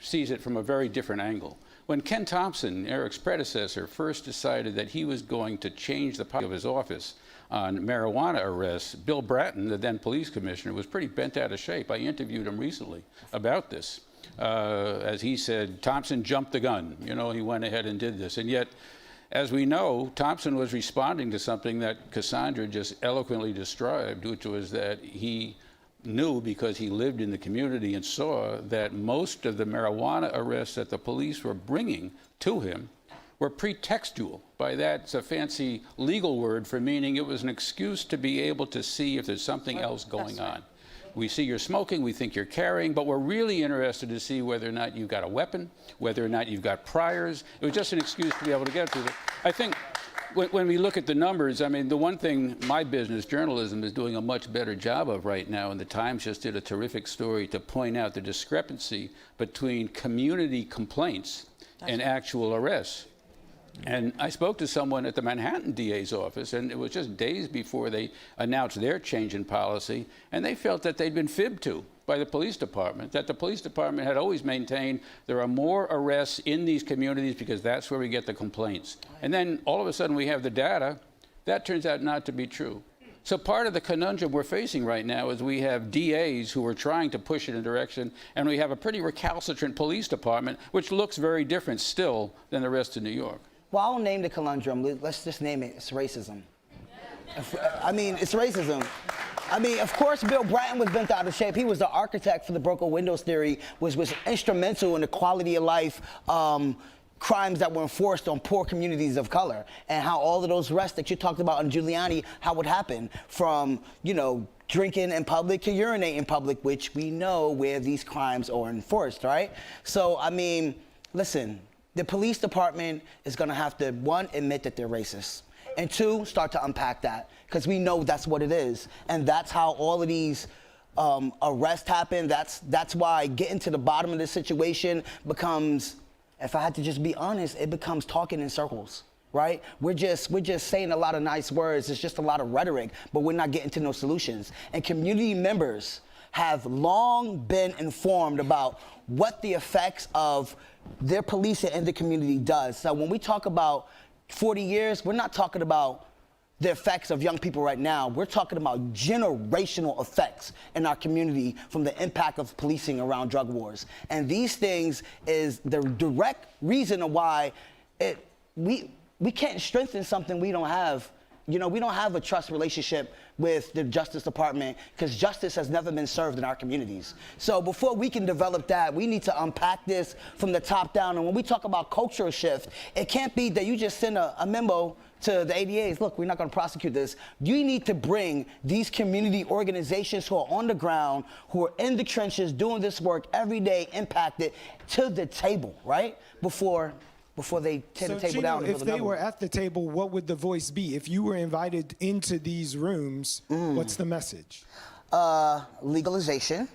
sees it from a very different angle. When Ken Thompson, Eric's predecessor, first decided that he was going to change the policy of his office on marijuana arrests, Bill Bratton, the then police commissioner, was pretty bent out of shape. I interviewed him recently about this. As he said, Thompson jumped the gun. You know, he went ahead and did this. And yet, as we know, Thompson was responding to something that Cassandra just eloquently described, which was that he knew, because he lived in the community and saw, that most of the marijuana arrests that the police were bringing to him were pretextual. By that, it's a fancy legal word for meaning it was an excuse to be able to see if there's something else going on. We see you're smoking, we think you're carrying, but we're really interested to see whether or not you've got a weapon, whether or not you've got priors. It was just an excuse to be able to get to it. I think when we look at the numbers, I mean, the one thing my business, journalism, is doing a much better job of right now, and the Times just did a terrific story to point out the discrepancy between community complaints and actual arrests. And I spoke to someone at the Manhattan DA's office, and it was just days before they announced their change in policy, and they felt that they'd been fibbed to by the police department, that the police department had always maintained there are more arrests in these communities because that's where we get the complaints. And then all of a sudden we have the data. That turns out not to be true. So part of the conundrum we're facing right now is we have DAs who are trying to push it in a direction, and we have a pretty recalcitrant police department, which looks very different still than the rest of New York. Well, I'll name the conundrum. Let's just name it. It's racism. I mean, it's racism. I mean, of course, Bill Bratton was bent out of shape. He was the architect for the broken windows theory, was instrumental in the quality of life crimes that were enforced on poor communities of color, and how all of those arrests that you talked about in Giuliani, how it happened from, you know, drinking in public to urinating in public, which we know where these crimes are enforced, right? So, I mean, listen. The police department is going to have to, one, admit that they're racist, and two, start to unpack that, because we know that's what it is, and that's how all of these arrests happen. That's why getting to the bottom of this situation becomes, if I had to just be honest, it becomes talking in circles, right? We're just saying a lot of nice words. It's just a lot of rhetoric, but we're not getting to no solutions. And community members have long been informed about what the effects of their policing in the community does. So when we talk about 40 years, we're not talking about the effects of young people right now. We're talking about generational effects in our community from the impact of policing around drug wars. And these things is the direct reason why we can't strengthen something we don't have. You know, we don't have a trust relationship with the Justice Department because justice has never been served in our communities. So before we can develop that, we need to unpack this from the top down. And when we talk about cultural shift, it can't be that you just send a memo to the ADAs, look, we're not going to prosecute this. You need to bring these community organizations who are on the ground, who are in the trenches, doing this work every day, impacted, to the table, right? Before they tear the table down. If they were at the table, what would the voice be? If you were invited into these rooms, what's the message? Legalization,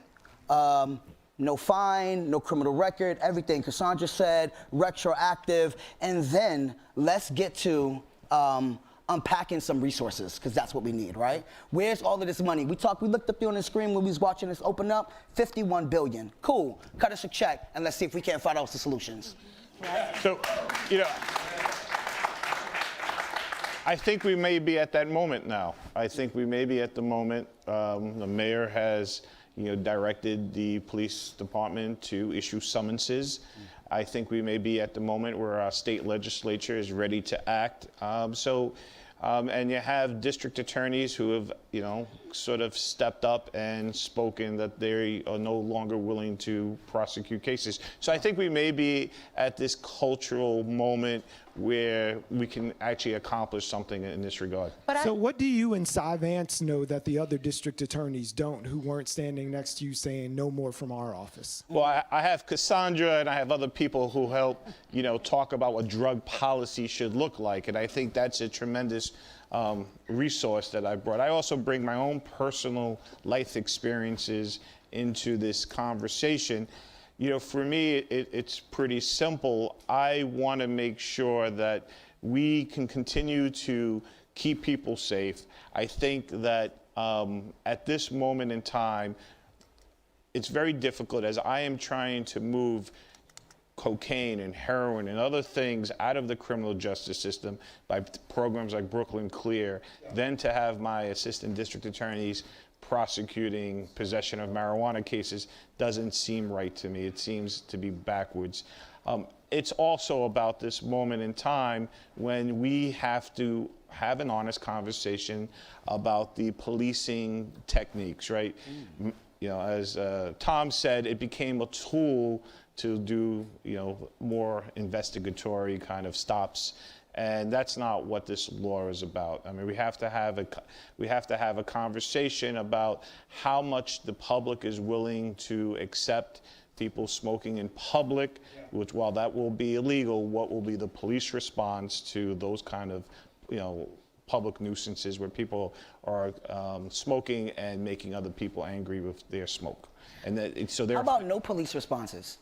no fine, no criminal record, everything Cassandra said, retroactive, and then let's get to unpacking some resources, because that's what we need, right? Where's all of this money? We looked up there on the screen when we was watching this open up, $51 billion. Cool, cut us a check, and let's see if we can't find out the solutions. So, you know, I think we may be at that moment now. I think we may be at the moment. The mayor has, you know, directed the police department to issue summonses. I think we may be at the moment where our state legislature is ready to act. And you have district attorneys who have, you know, sort of stepped up and spoken that they are no longer willing to prosecute cases. So I think we may be at this cultural moment where we can actually accomplish something in this regard. So what do you and Cy Vance know that the other district attorneys don't, who weren't standing next to you saying no more from our office? Well, I have Cassandra and I have other people who help, you know, talk about what drug policy should look like. And I think that's a tremendous resource that I brought. I also bring my own personal life experiences into this conversation. You know, for me, it's pretty simple. I want to make sure that we can continue to keep people safe. I think that at this moment in time, it's very difficult as I am trying to move cocaine and heroin and other things out of the criminal justice system by programs like Brooklyn Clear, then to have my assistant district attorneys prosecuting possession of marijuana cases doesn't seem right to me. It seems to be backwards. It's also about this moment in time when we have to have an honest conversation about the policing techniques, right? You know, as Tom said, it became a tool to do, you know, more investigatory kind of stops, and that's not what this law is about. I mean, we have to have a conversation about how much the public is willing to accept people smoking in public, which, while that will be illegal, what will be the police response to those kind of, you know, public nuisances where people are smoking and making other people angry with their smoke. And that, so how about no police responses?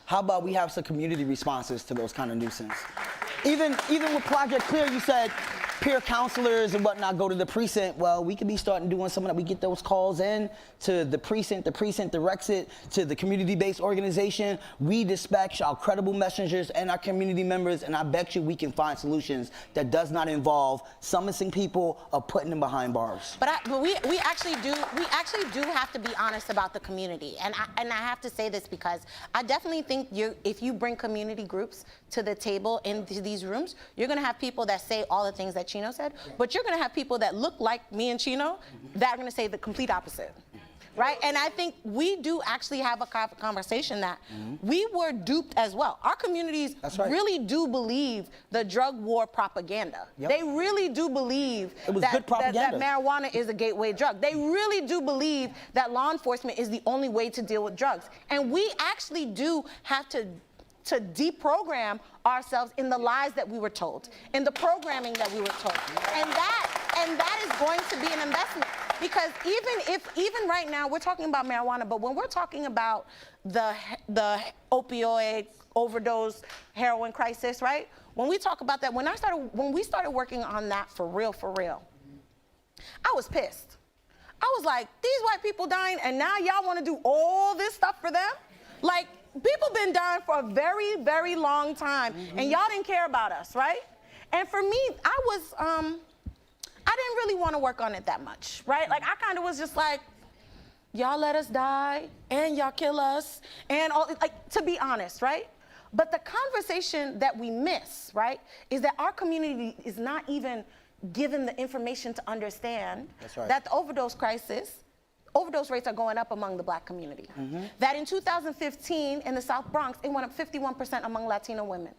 How about we have some community responses to those kind of nuisance? Even with Project Clear, you said peer counselors and whatnot go to the precinct. Well, we could be starting doing some of that. We get those calls in to the precinct directs it to the community-based organization. We dispatch our credible messengers and our community members, and I bet you we can find solutions that does not involve summoning people or putting them behind bars. But we actually do have to be honest about the community, and I have to say this because I definitely think if you bring community groups to the table into these rooms, you're going to have people that say all the things that Chino said, but you're going to have people that look like me and Chino that are going to say the complete opposite. Right? And I think we do actually have a conversation that we were duped as well. Our communities really do believe the drug war propaganda. Yep. They really do believe that marijuana is a gateway drug. They really do believe that law enforcement is the only way to deal with drugs. And we actually do have to deprogram ourselves in the lies that we were told, in the programming that we were told. And that is going to be an investment. Because even right now, we're talking about marijuana, but when we're talking about the opioid overdose, heroin crisis, right? When we talk about that, when we started working on that for real, I was pissed. I was like, these white people dying, and now y'all want to do all this stuff for them? Like, people been dying for a very, very long time, and y'all didn't care about us, right? And for me, I didn't really want to work on it that much, right? Like, I kind of was just like, y'all let us die, and y'all kill us, and all, like, to be honest, right? But the conversation that we miss, right, is that our community is not even given the information to understand that the overdose rates are going up among the Black community. That in 2015, in the South Bronx, it went up 51% among Latino women.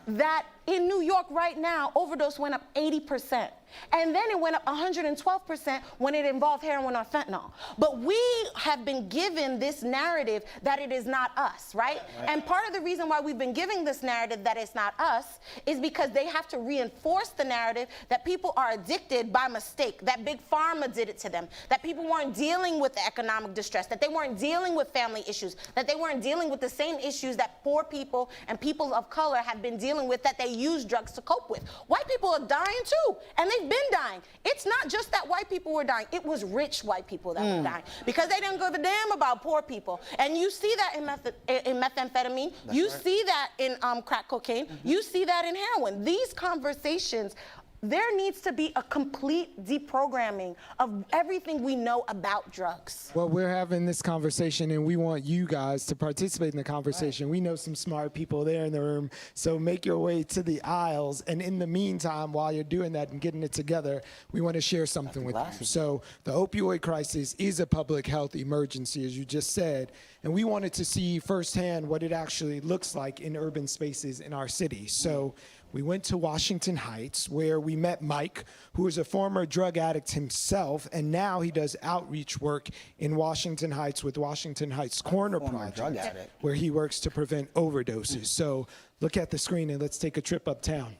That in New York right now, overdose went up 80%. And then it went up 112% when it involved heroin or fentanyl. But we have been given this narrative that it is not us, right? And part of the reason why we've been giving this narrative that it's not us is because they have to reinforce the narrative that people are addicted by mistake, that Big Pharma did it to them, that people weren't dealing with the economic distress, that they weren't dealing with family issues, that they weren't dealing with the same issues that poor people and people of color have been dealing with that they use drugs to cope with. White people are dying too, and they've been dying. It's not just that white people were dying, it was rich white people that were dying because they didn't give a damn about poor people. And you see that in methamphetamine, you see that in crack cocaine, you see that in heroin. These conversations, there needs to be a complete deprogramming of everything we know about drugs. Well, we're having this conversation, and we want you guys to participate in the conversation. We know some smart people there in the room, so make your way to the aisles. And in the meantime, while you're doing that and getting it together, we want to share something with you. So the opioid crisis is a public health emergency, as you just said, and we wanted to see firsthand what it actually looks like in urban spaces in our city. So we went to Washington Heights, where we met Mike, who is a former drug addict himself, and now he does outreach work in Washington Heights with Washington Heights Corner Project, where he works to prevent overdoses. So look at the screen and let's take a trip uptown.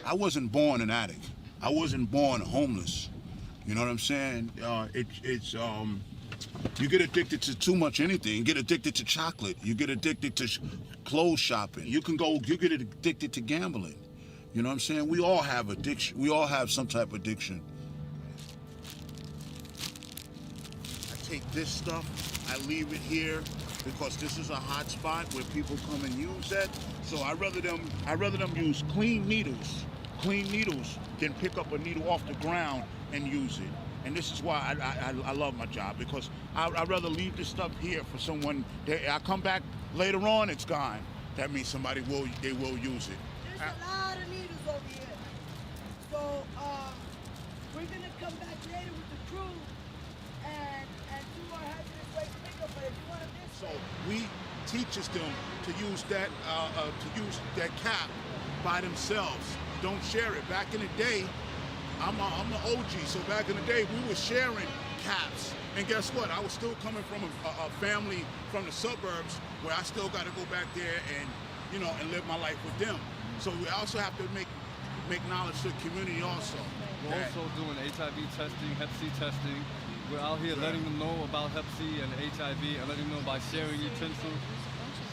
I wasn't born an addict. I wasn't born homeless. You know what I'm saying? You get addicted to too much anything. You get addicted to chocolate. You get addicted to clothes shopping. You get addicted to gambling. You know what I'm saying? We all have addiction. We all have some type of addiction. I take this stuff, I leave it here, because this is a hot spot where people come and use that. So I'd rather them use clean needles than pick up a needle off the ground and use it. And this is why I love my job, because I'd rather leave this stuff here for someone. I come back later on, it's gone. That means somebody will use it. There's a lot of needles over here. So we're gonna come back later with the crew and do our hazardous waste pickup. But if you want to miss So we teaches them to use that cap by themselves. Don't share it. Back in the day, I'm the OG. So back in the day, we were sharing caps. And guess what? I was still coming from a family from the suburbs where I still got to go back there and, you know, and live my life with them. So we also have to make knowledge to the community also. We're also doing HIV testing, Hep C testing. We're out here letting them know about Hep C and HIV and letting them know by sharing utensils,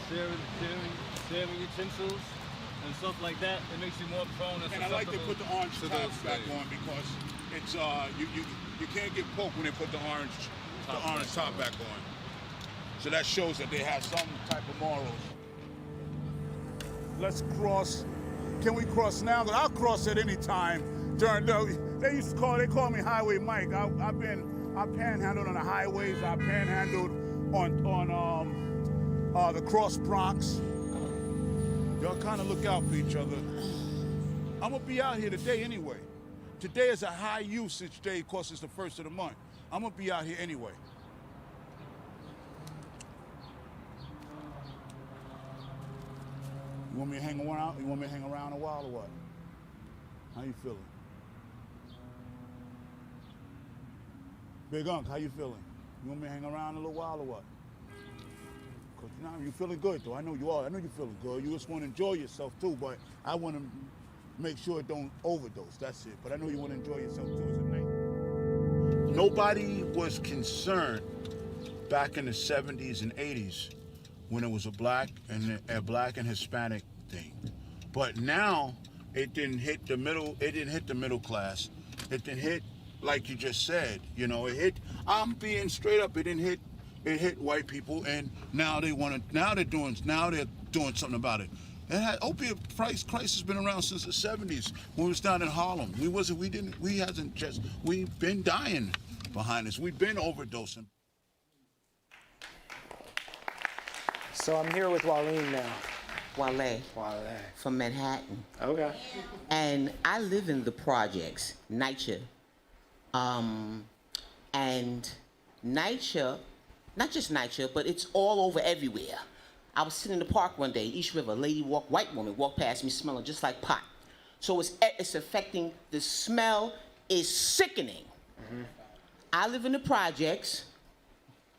sharing utensils and stuff like that. It makes you more prone and I like to put the orange tops back on because it's you can't get poked when they put the orange top back on. So that shows that they have some type of morals. Let's cross. Can we cross now? Because I'll cross at any time. They call me Highway Mike. I panhandled on the highways. I panhandled on the Cross Bronx. Y'all kind of look out for each other. I'm gonna be out here today anyway. Today is a high usage day because it's the first of the month. I'm gonna be out here anyway. You want me to hang around? You want me to hang around a while or what? How you feeling? Big Unc, how you feeling? You want me to hang around a little while or what? Cause you know, you feeling good though. I know you are. I know you're feeling good. You just want to enjoy yourself too, but I want to make sure it don't overdose. That's it. But I know you want to enjoy yourself too as a night. Nobody was concerned back in the 70s and 80s when it was a black and Hispanic thing. But now it didn't hit the middle. It didn't hit the middle class. It didn't hit, like you just said. You know, it hit. I'm being straight up. It didn't hit. It hit white people, and now they're doing something about it. Opiate price crisis has been around since the 70s when we was down in Harlem. We've been dying behind us. We've been overdosing. So I'm here with Walleen now. Wale. From Manhattan. Okay. And I live in the projects, NYCHA. And NYCHA, not just NYCHA, but it's all over everywhere. I was sitting in the park one day, East River, white woman walked past me smelling just like pot. So it's affecting, the smell is sickening. Mm-hmm. I live in the projects.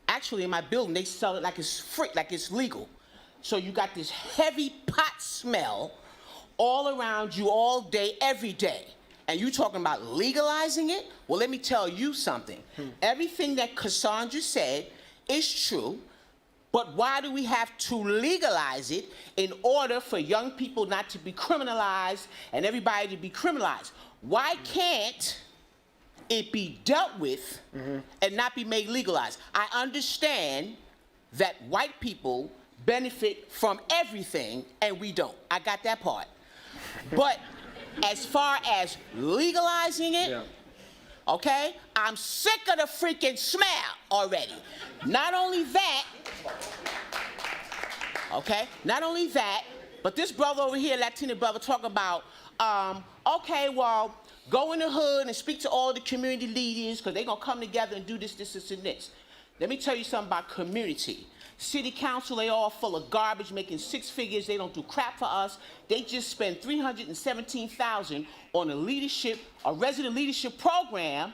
Actually, in my building, they sell it like it's free, like it's legal. So you got this heavy pot smell all around you all day, every day. And you talking about legalizing it? Well, let me tell you something. Everything that Cassandra said is true, but why do we have to legalize it in order for young people not to be criminalized and everybody to be criminalized? Why can't it be dealt with and not be made legalized? I understand that white people benefit from everything and we don't. I got that part. But as far as legalizing it, okay, I'm sick of the freaking smell already. Not only that, but this brother over here, Latino brother, talk about, okay, well, go in the hood and speak to all the community leaders because they're going to come together and do this, and this. Let me tell you something about community. City council, they all full of garbage, making six figures. They don't do crap for us. They just spend $317,000 on a resident leadership program,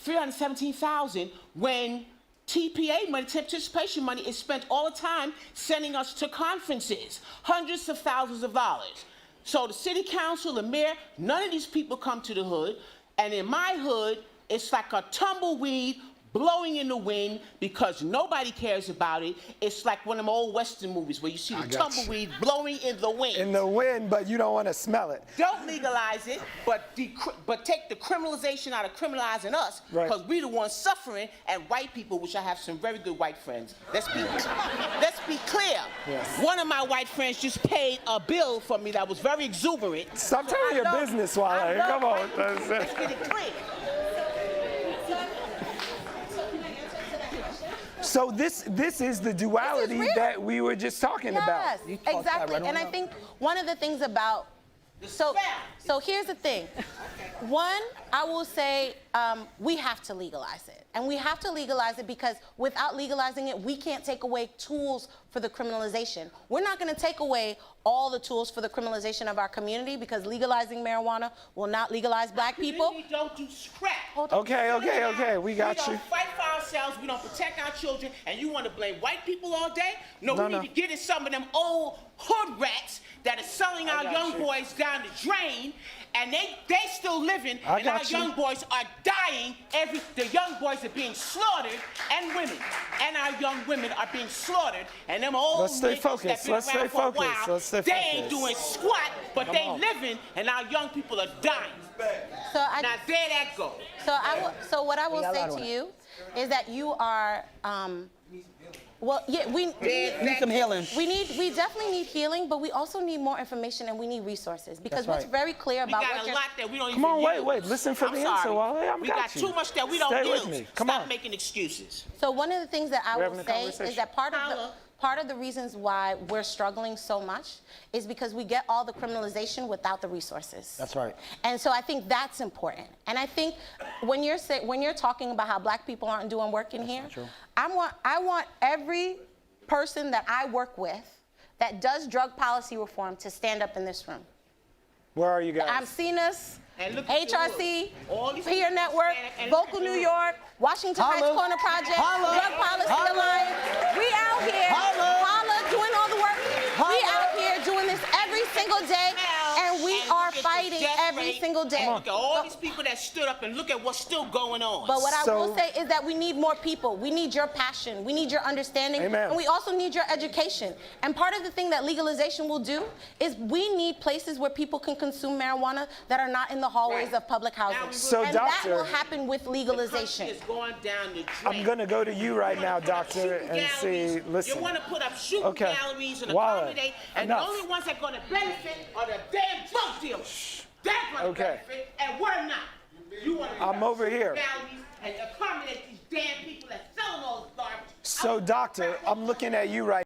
$317,000 when TPA money, participation money, is spent all the time sending us to conferences, hundreds of thousands of dollars. So the city council, the mayor, none of these people come to the hood. And in my hood, it's like a tumbleweed, blowing in the wind because nobody cares about it. It's like one of them old Western movies where you see the tumbleweed blowing in the wind. In the wind, but you don't want to smell it. Don't legalize it, but take the criminalization out of criminalizing us, because we the ones suffering, and white people, which I have some very good white friends. Let's be clear. Yes. One of my white friends just paid a bill for me that was very exuberant. Stop telling your business, Wale. Come on. Let's get it clear. So this is the duality that we were just talking about. Yes, exactly. And I think one of the things about so here's the thing. One, I will say we have to legalize it. And we have to legalize it because without legalizing it, we can't take away tools for the criminalization. We're not going to take away all the tools for the criminalization of our community because legalizing marijuana will not legalize black people. We don't do scrap. Okay. We got you. We don't fight for ourselves. We don't protect our children. And you want to blame white people all day? No, we need to get at some of them old hood rats that are selling our young boys down the drain. And they still living, and our young boys are dying. The young boys are being slaughtered, and women. And our young women are being slaughtered. And them old niggas that been around for a while, they ain't doing squat, but they living, and our young people are dying. Now there that goes. So what I will say to you is that you are well, yeah, we need some healing. We definitely need healing, but we also need more information and we need resources because what's very clear about we got a lot that we don't even Come on, use. wait, listen for the answer, Wale. We got too much that we don't use. Stay with me. Come Stop on. making excuses. So one of the things that I will say is that part of the reasons why we're struggling so much is because we get all the criminalization without the resources. That's right. And so I think that's important. And I think when you're talking about how black people aren't doing work in here, I want every person that I work with that does drug policy reform to stand up in this room. Where are you guys? I've seen us. HRC, Peer Network, Vocal New York, Washington Heights Corner Project, Drug Policy Alliance. We out here, holla, doing all the work. We out here doing this every single day, and we are fighting every single day. Look at all these people that stood up and look at what's still going on. But what I will say is that we need more people. We need your passion. We need your understanding. Amen. And we also need your education. And part of the thing that legalization will do is we need places where people can consume marijuana that are not in the hallways of public housing. So, and doctor, that will happen with legalization. Is going down the drain. I'm going to go to you right now, doctor, and see, listen. You want to put up shooting galleries and accommodate, and the only ones that are going to benefit are the damn drug dealers. They're going to benefit, and we're not. You want to put up over here. galleries and accommodate these damn people that sell all this garbage. So, doctor, I'm looking at you right